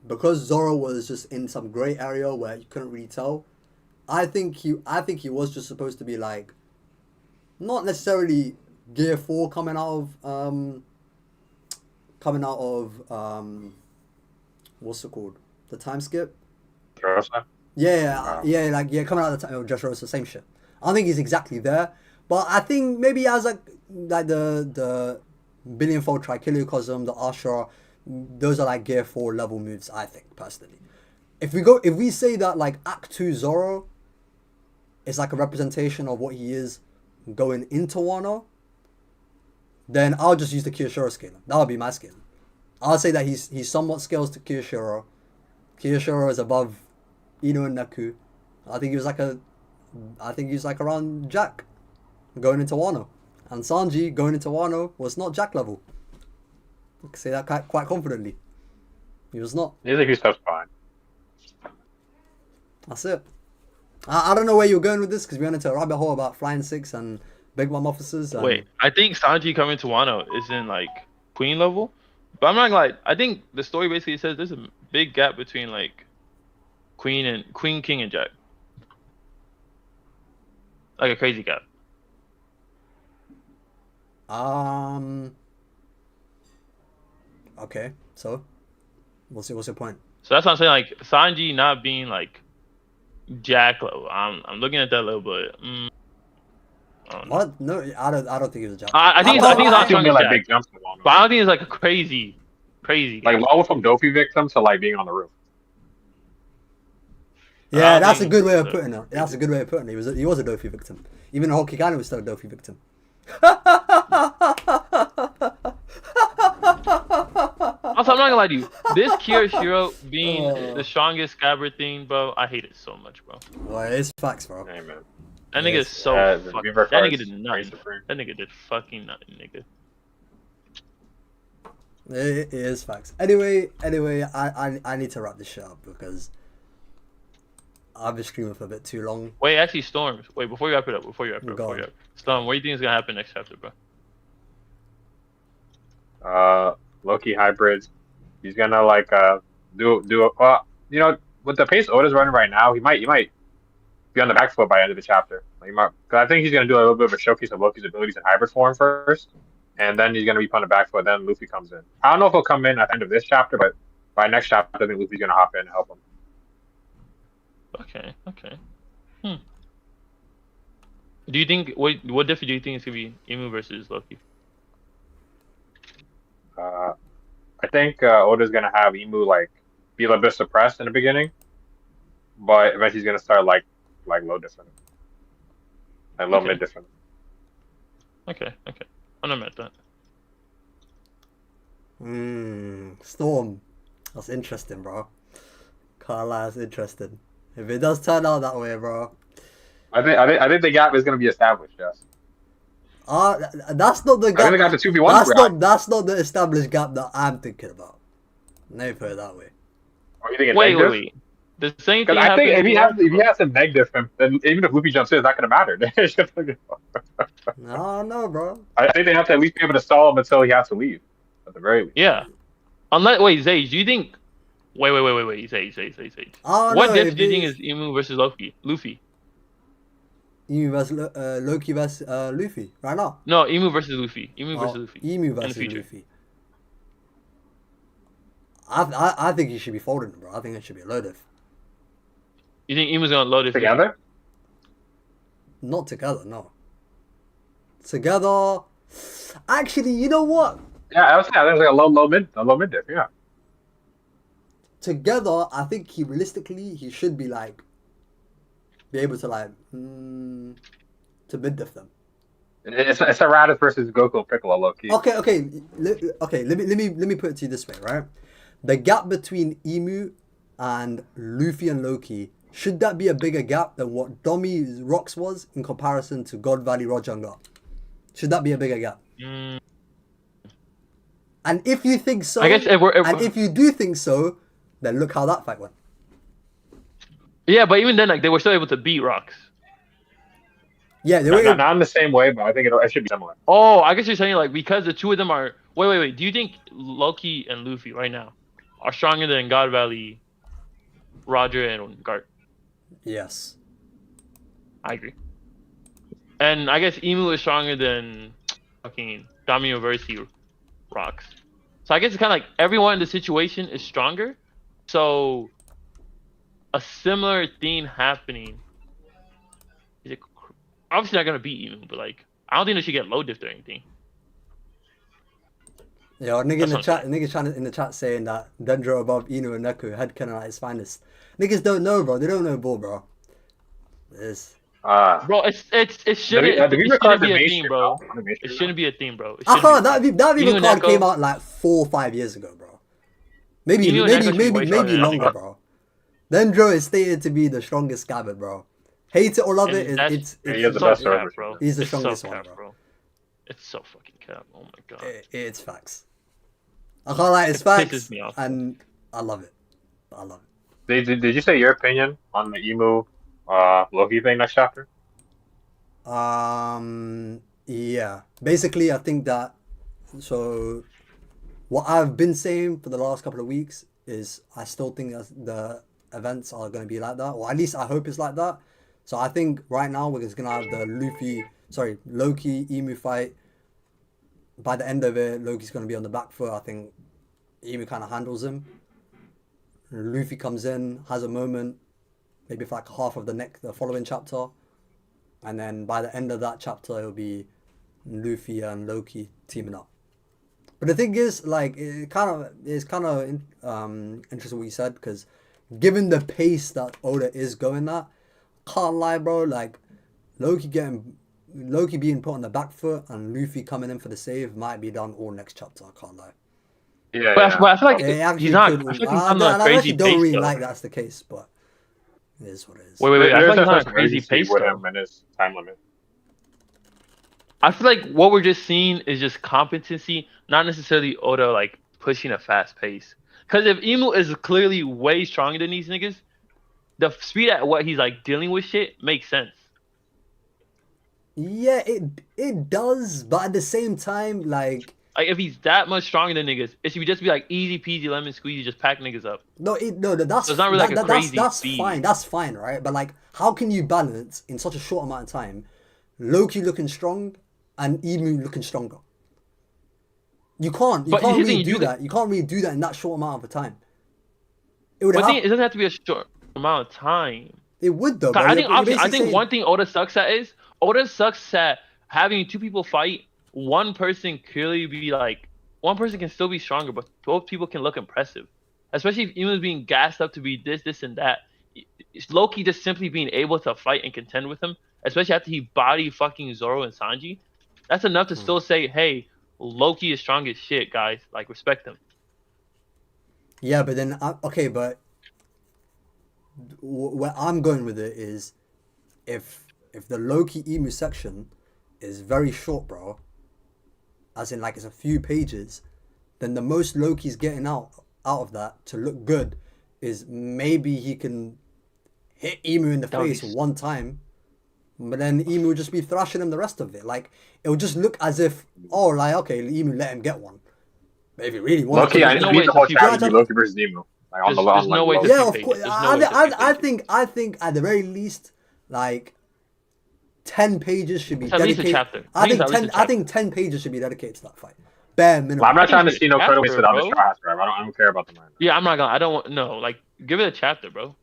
Speaker 1: because Zoro was just in some gray area where you couldn't really tell, I think he was just supposed to be like, not necessarily Gear 4 coming out of what's it called? The time skip?
Speaker 4: Dressrosa?
Speaker 1: Yeah, coming out of the time of Dressrosa, same shit. I don't think he's exactly there, but I think maybe as like the Billionfold Trichiliocosm, the Ashura, those are like Gear 4 level moves, I think, personally. If we say that like Act 2 Zoro is like a representation of what he is going into Wano, then I'll just use the Kyushiro scale. That would be my scale. I'll say that he's somewhat scales to Kyushiro. Kyushiro is above Ino and Naku. I think he was like around Jack going into Wano. And Sanji going into Wano was not Jack level. I can say that quite confidently. He was not.
Speaker 4: He's a few steps behind.
Speaker 1: That's it. I don't know where you're going with this because we went into a rabbit hole about Flying Six and Big Mom officers. And...
Speaker 2: Wait, I think Sanji coming to Wano is in like Queen level, but I'm not like I think the story basically says there's a big gap between like Queen, King, and Jack, like a crazy gap.
Speaker 1: Okay, so what's your point?
Speaker 2: So that's what I'm saying. Like Sanji not being like Jack level. I'm looking at that level, but I don't know.
Speaker 1: What? No, I don't think it was Jack.
Speaker 2: I think it's
Speaker 1: can't
Speaker 2: not
Speaker 1: lie.
Speaker 2: as strong
Speaker 4: made
Speaker 2: as
Speaker 4: like
Speaker 2: Jack,
Speaker 4: big jumps along the
Speaker 2: but I
Speaker 4: way.
Speaker 2: don't think it's like a crazy
Speaker 4: Like
Speaker 2: gap.
Speaker 4: Law from Dopey victim to like being on the roof.
Speaker 1: Yeah,
Speaker 2: I
Speaker 1: that's a
Speaker 2: think
Speaker 1: good way of
Speaker 2: so.
Speaker 1: putting it. That's a good way of putting it. He was a Dofi victim. Even Hokigane was still a Dofi victim.
Speaker 2: Also, I'm not gonna lie to you. This Kirishiro being the strongest scabbard thing, bro, I hate it so much, bro.
Speaker 1: Well, it's facts, bro.
Speaker 4: Hey man.
Speaker 2: That nigga is
Speaker 1: Yes.
Speaker 2: so
Speaker 4: The
Speaker 2: fucking.
Speaker 4: Beaver
Speaker 2: That nigga
Speaker 4: cards,
Speaker 2: did
Speaker 4: reign
Speaker 2: nothing.
Speaker 4: supreme.
Speaker 2: That nigga did fucking nothing, nigga.
Speaker 1: It is facts. Anyway, I need to wrap this shit up because I've been screaming for a bit too long.
Speaker 2: Wait, actually, Storms. Wait, before you wrap it up.
Speaker 1: Go on.
Speaker 2: Storm, what do you think is gonna happen next chapter, bro?
Speaker 4: Loki hybrids. He's gonna like do you know, with the pace Oda's running right now, he might be on the back foot by the end of the chapter. Like, cause I think he's gonna do a little bit of a showcase of Loki's abilities in hybrid form first, and then he's gonna be on the back foot. Then Luffy comes in. I don't know if he'll come in at the end of this chapter, but by next chapter, I think Luffy's gonna hop in and help him.
Speaker 2: Okay. Do you think what difference do you think it's gonna be Imu versus Loki?
Speaker 4: I think Oda's gonna have Imu like be a little bit suppressed in the beginning, but eventually he's gonna start like low different, like low
Speaker 2: Okay.
Speaker 4: mid different.
Speaker 2: Okay. I'm not mad at that.
Speaker 1: Storm. That's interesting, bro. Can't lie, that's interesting. If it does turn out that way, bro.
Speaker 4: I think the gap is gonna be established. Yes.
Speaker 1: That's not the
Speaker 4: I
Speaker 1: gap.
Speaker 4: think they got the 2v1.
Speaker 1: That's not the established gap that I'm thinking about. Let me put it that way.
Speaker 4: Or you think it's
Speaker 2: Wait.
Speaker 4: negative?
Speaker 2: The same thing
Speaker 4: Because I think
Speaker 2: happened.
Speaker 4: if he has some neg difference, then even if Luffy jumps in, it's not gonna matter.
Speaker 1: No, bro.
Speaker 4: I think they have to at least be able to stall him until he has to leave, at the very least.
Speaker 2: Yeah. Unless Zage, do you think? Wait, Zage.
Speaker 1: Oh,
Speaker 2: What
Speaker 1: no,
Speaker 2: diff
Speaker 1: if
Speaker 2: do you think
Speaker 1: it's
Speaker 2: is Imu versus Luffy?
Speaker 1: Emu versus Loki versus Luffy right now?
Speaker 2: No, Imu versus Luffy. Emu
Speaker 1: Oh,
Speaker 2: versus Luffy.
Speaker 1: Emu
Speaker 2: in the
Speaker 1: versus
Speaker 2: future.
Speaker 1: Luffy. I think he should be folding, bro. I think it should be a load of.
Speaker 2: You think Imu's gonna load it
Speaker 4: Together?
Speaker 1: Not together, no. Together. Actually, you know what?
Speaker 4: Yeah, I was saying there's like a low mid diff. Yeah.
Speaker 1: Together, I think he should be like, be able to like, to mid diff them.
Speaker 4: It's a Raditz versus Goku Piccolo low key.
Speaker 1: Okay. Let me put it to you this way, right? The gap between Emu and Luffy and Loki, should that be a bigger gap than what Domi's Rocks was in comparison to God Valley Roger and God? Should that be a bigger gap? And if you think so,
Speaker 2: I guess
Speaker 1: and if you do think so, then look how that fight went.
Speaker 2: Yeah, but even then, like they were still able to beat Rocks.
Speaker 1: Yeah, they were.
Speaker 4: Not in the same way, but I think it should be similar.
Speaker 2: Oh, I guess you're saying like because the two of them are. Wait. Do you think Loki and Luffy right now are stronger than God Valley, Roger and Garp?
Speaker 1: Yes.
Speaker 2: I agree. And I guess Emu is stronger than fucking Dami University Rocks. So I guess it's kind of like everyone in the situation is stronger. So a similar thing happening. Is it obviously not gonna beat Emu, but like I don't think they should get low diff or anything.
Speaker 1: Yeah, nigga in
Speaker 2: That's
Speaker 1: the
Speaker 2: what
Speaker 1: chat, niggas trying in the chat saying that Dendro above Inu and Neku, head canon at his finest. Niggas don't know, bro. They don't know ball, bro. This.
Speaker 2: Bro, it shouldn't
Speaker 4: the Beaver card
Speaker 2: be a
Speaker 4: animation,
Speaker 2: theme, bro.
Speaker 4: animation,
Speaker 2: It shouldn't be a theme, bro. It
Speaker 1: I
Speaker 2: shouldn't be a
Speaker 1: can't.
Speaker 2: theme.
Speaker 1: That Beaver
Speaker 2: Inu
Speaker 1: card
Speaker 2: and
Speaker 1: came
Speaker 2: Neko-
Speaker 1: out like 4 or 5 years ago, bro. Maybe
Speaker 2: Inu and Neko should be way stronger than
Speaker 1: longer,
Speaker 2: Neko.
Speaker 1: bro. Dendro is stated to be the strongest scabbard, bro. Hate it or love it, it's
Speaker 4: he is the
Speaker 2: so
Speaker 4: best
Speaker 2: cap,
Speaker 4: server.
Speaker 2: bro.
Speaker 1: He's the
Speaker 2: It's
Speaker 1: strongest
Speaker 2: so
Speaker 1: one,
Speaker 2: cap,
Speaker 1: bro.
Speaker 2: It's so fucking cap. Oh my god.
Speaker 1: it's facts. I can't lie, it's
Speaker 2: It
Speaker 1: facts,
Speaker 2: pisses me off.
Speaker 1: and I love it. I love it.
Speaker 4: Did you say your opinion on the Emu Loki thing next chapter?
Speaker 1: Yeah. Basically, I think that. So, what I've been saying for the last couple of weeks is I still think that the events are going to be like that, or at least I hope it's like that. So I think right now we're just going to have the Loki Emu fight. by the end of it, Loki's gonna be on the back foot. I think Emu kind of handles him. Luffy comes in, has a moment, maybe for like half of the following chapter, and then by the end of that chapter, it'll be Luffy and Loki teaming up. But the thing is, like, it's kind of interesting what you said, because given the pace that Oda is going at, can't lie, bro. Like, Loki being put on the back foot and Luffy coming in for the save might be done all next chapter. I can't lie.
Speaker 4: Yeah,
Speaker 2: But I feel like
Speaker 1: It actually
Speaker 2: he's not.
Speaker 1: could.
Speaker 2: I feel like he's on a
Speaker 1: I
Speaker 2: crazy
Speaker 1: actually don't
Speaker 2: pace,
Speaker 1: really
Speaker 2: though.
Speaker 1: like that's the case, but it is what it is.
Speaker 2: Wait. I feel
Speaker 4: There's
Speaker 2: like he's on a
Speaker 4: some
Speaker 2: crazy
Speaker 4: urgency
Speaker 2: pace,
Speaker 4: with
Speaker 2: though.
Speaker 4: him and his time limit.
Speaker 2: I feel like what we're just seeing is just competency, not necessarily Oda like pushing a fast pace. Because if Emu is clearly way stronger than these niggas, the speed at what he's like dealing with shit makes sense.
Speaker 1: Yeah, it does, but at the same time, like
Speaker 2: if he's that much stronger than niggas, it should just be like easy peasy lemon squeezy, just pack niggas up.
Speaker 1: that's
Speaker 2: So it's not really like a crazy
Speaker 1: that's
Speaker 2: speed.
Speaker 1: fine. That's fine, right? But like, how can you balance in such a short amount of time, Loki looking strong and Emu looking stronger? You can't
Speaker 2: But
Speaker 1: really
Speaker 2: here's the thing,
Speaker 1: do that. You can't really do that in that short amount of time. It would
Speaker 2: But
Speaker 1: have,
Speaker 2: it doesn't have to be a short amount of time.
Speaker 1: it would though.
Speaker 2: 'Cause
Speaker 1: But
Speaker 2: I think
Speaker 1: you're
Speaker 2: obviously, I
Speaker 1: basically
Speaker 2: think
Speaker 1: saying-
Speaker 2: one thing Oda sucks at having two people fight. One person clearly be like, one person can still be stronger, but both people can look impressive. Especially if Emun's being gassed up to be this, and that. Loki just simply being able to fight and contend with him, especially after he body fucking Zoro and Sanji, that's enough to still say, hey, Loki is strong as shit, guys. Like, respect him.
Speaker 1: Yeah, but then okay, but where I'm going with it is, if the Loki Emu section is very short, bro, as in like it's a few pages, then the most Loki's getting out of that to look good is maybe he can hit Emu in the face one time, but then Emu will just be thrashing him the rest of it. Like, it will just look as if, oh, like, okay, Emu let him get one. But if he really wants
Speaker 4: Loki,
Speaker 1: to,
Speaker 4: I
Speaker 2: no
Speaker 4: need
Speaker 2: way
Speaker 4: the whole
Speaker 2: to
Speaker 4: chapter
Speaker 2: keep
Speaker 4: to be Loki versus Emu. Like, on the
Speaker 2: There's no way to
Speaker 1: yeah,
Speaker 2: few
Speaker 1: of
Speaker 2: pages.
Speaker 1: course.
Speaker 2: There's no way to few
Speaker 1: I think at the very least, like 10 pages should be
Speaker 2: It's at least
Speaker 1: dedicated.
Speaker 2: a chapter.
Speaker 1: I think
Speaker 2: It's at least
Speaker 1: 10.
Speaker 2: a
Speaker 1: I think 10 pages should be dedicated to that fight. Bare minimum.
Speaker 4: I'm not trying to
Speaker 2: think
Speaker 4: see no
Speaker 2: chapter,
Speaker 4: cutaways without the
Speaker 2: bro.
Speaker 4: Straw Hats, bro. I don't care about the manga.
Speaker 2: Yeah, I'm not gonna. I don't want. No, like, give it a chapter, bro.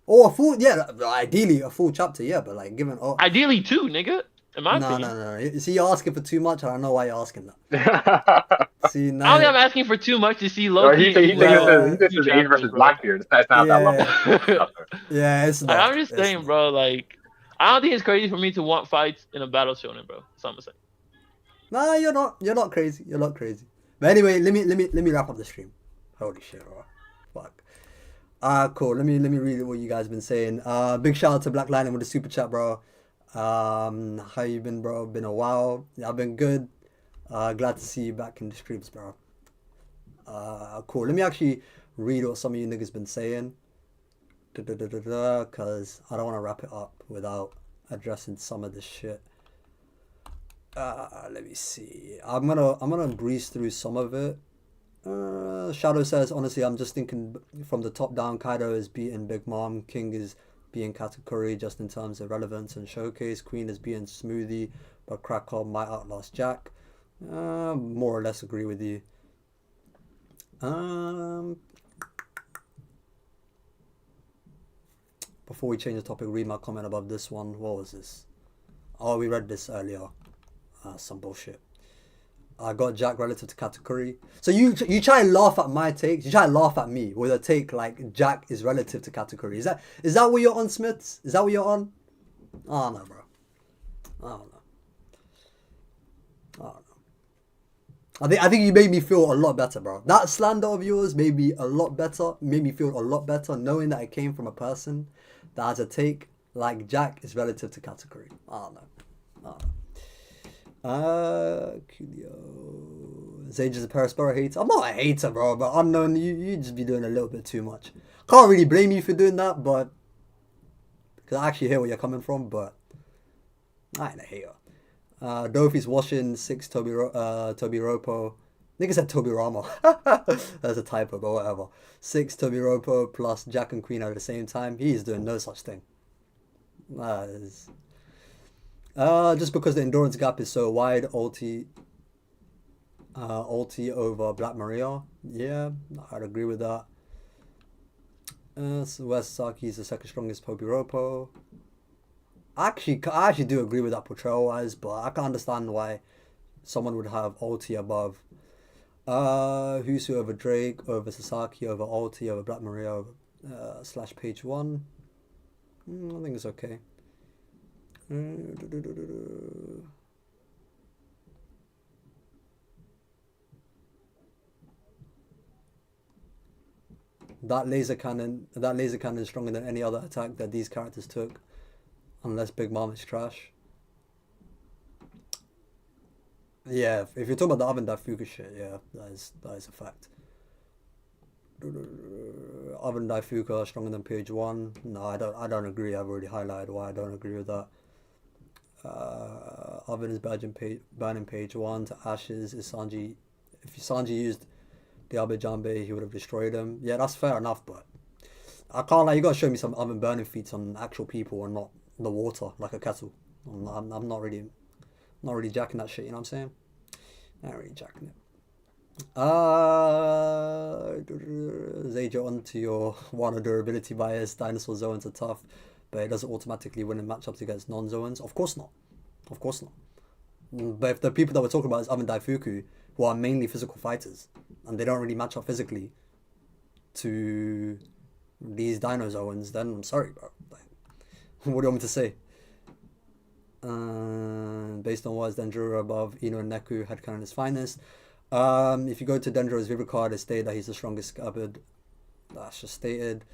Speaker 1: Or a full, yeah, ideally a full chapter, yeah, but like given. Oh,
Speaker 2: Ideally, two, nigga. In my opinion.
Speaker 1: no. See, you're asking for too much. I don't know why you're asking that. See,
Speaker 2: I
Speaker 1: now.
Speaker 2: don't think I'm asking for too much to see
Speaker 4: Bro,
Speaker 2: Loki.
Speaker 4: he thinks this is Ace versus
Speaker 2: chapters, bro.
Speaker 4: Blackbeard. It's not that level.
Speaker 1: Yeah, it's not.
Speaker 2: Like, I'm just
Speaker 1: it's
Speaker 2: saying,
Speaker 1: not.
Speaker 2: bro. Like, I don't think it's crazy for me to want fights in a battle shonen, bro. That's all I'm saying.
Speaker 1: Nah, you're not. You're not crazy. You're not crazy. But anyway, let me wrap up the stream. Holy shit, bro. Fuck. Cool. Let me read what you guys have been saying. Big shout out to Black Lightning with the super chat, bro. How you been, bro? Been a while. Yeah, I've been good. Glad to see you back in the streams, bro. Cool. Let me actually read what some of you niggas been saying. Cause I don't want to wrap it up without addressing some of this shit. Let me see. I'm gonna breeze through some of it. Shadow says, honestly, I'm just thinking from the top down, Kaido is beating Big Mom, King is being Katakuri just in terms of relevance and showcase, Queen is being Smoothie, but Krakow might outlast Jack. More or less agree with you. Before we change the topic, read my comment above this one. What was this? Oh, we read this earlier. Some bullshit. I got Jack relative to Katakuri. So you try and laugh at my takes. You try and laugh at me with a take like Jack is relative to Katakuri. Is that what you're on, Smiths? Is that what you're on? Oh no, bro. I don't know. I think you made me feel a lot better, bro. That slander of yours made me a lot better. Made me feel a lot better knowing that it came from a person that has a take like Jack is relative to Katakuri. I don't know. Coolio. Zage is a Perispero hater. I'm not a hater, bro, but unknown, you just be doing a little bit too much. Can't really blame you for doing that, but because I actually hear where you're coming from, but I ain't a hater. Dofi's washing 6 Toby Ropo. Nigga said Toby Rama. That's a typo, but whatever. 6 Toby Ropo plus Jack and Queen at the same time. He is doing no such thing. Just because the endurance gap is so wide, ulti Ulti over Black Maria. Yeah, I'd agree with that. So West Saki is the second strongest Popiropo. I actually do agree with that portrayal wise, but I can understand why someone would have Ulti above. Husu over Drake, over Sasaki, over Ulti, over Black Maria, over, slash page 1. I think it's okay. That laser cannon is stronger than any other attack that these characters took, unless Big Mom is trash. Yeah, if you're talking about the Oven Daifuku shit, yeah, that is a fact. Oven Daifuku are stronger than page 1. No, I don't agree. I've already highlighted why I don't agree with that. Oven is burning page 1 to ashes. Is Sanji? If Sanji used the Abe Jambe, he would have destroyed him. Yeah, that's fair enough, but I can't, like, you gotta show me some oven burning feats on actual people and not the water like a kettle. I'm not really jacking that shit, you know what I'm saying? Not really jacking it. Zage, onto your Wano durability bias. Dinosaur zones are tough, but it doesn't automatically win in matchups against non-zones. Of course not. But if the people that we're talking about is Oven Daifuku, who are mainly physical fighters, and they don't really match up physically to these dino zones, then I'm sorry, bro. Like, what do you want me to say? Based on what is Denjiro above Ino and Neku, headcanon is finest. If you go to Denjiro's Vivid card, it stated that he's the strongest scabbard. That's just stated.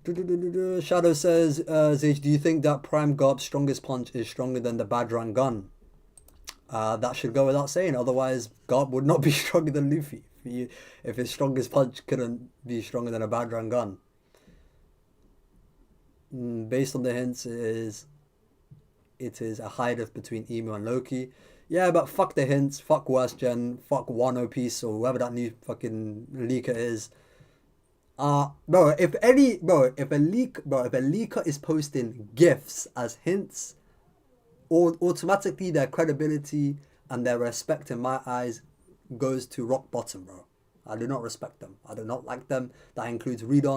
Speaker 1: Shadow says, Zage, do you think that Prime Garb's strongest punch is stronger than the Badran gun? That should go without saying. Otherwise, Garp would not be stronger than Luffy. If his strongest punch couldn't be stronger than a Badran gun. Based on the hints, it is a hideout between Emu and Loki. Yeah, but fuck the hints. Fuck Worst Gen. Fuck Wano Piece or whoever that new fucking leaker is. If a leaker is posting GIFs as hints, automatically their credibility and their respect in my eyes goes to rock bottom, bro. I do not respect them. I do not like them. That includes Redon.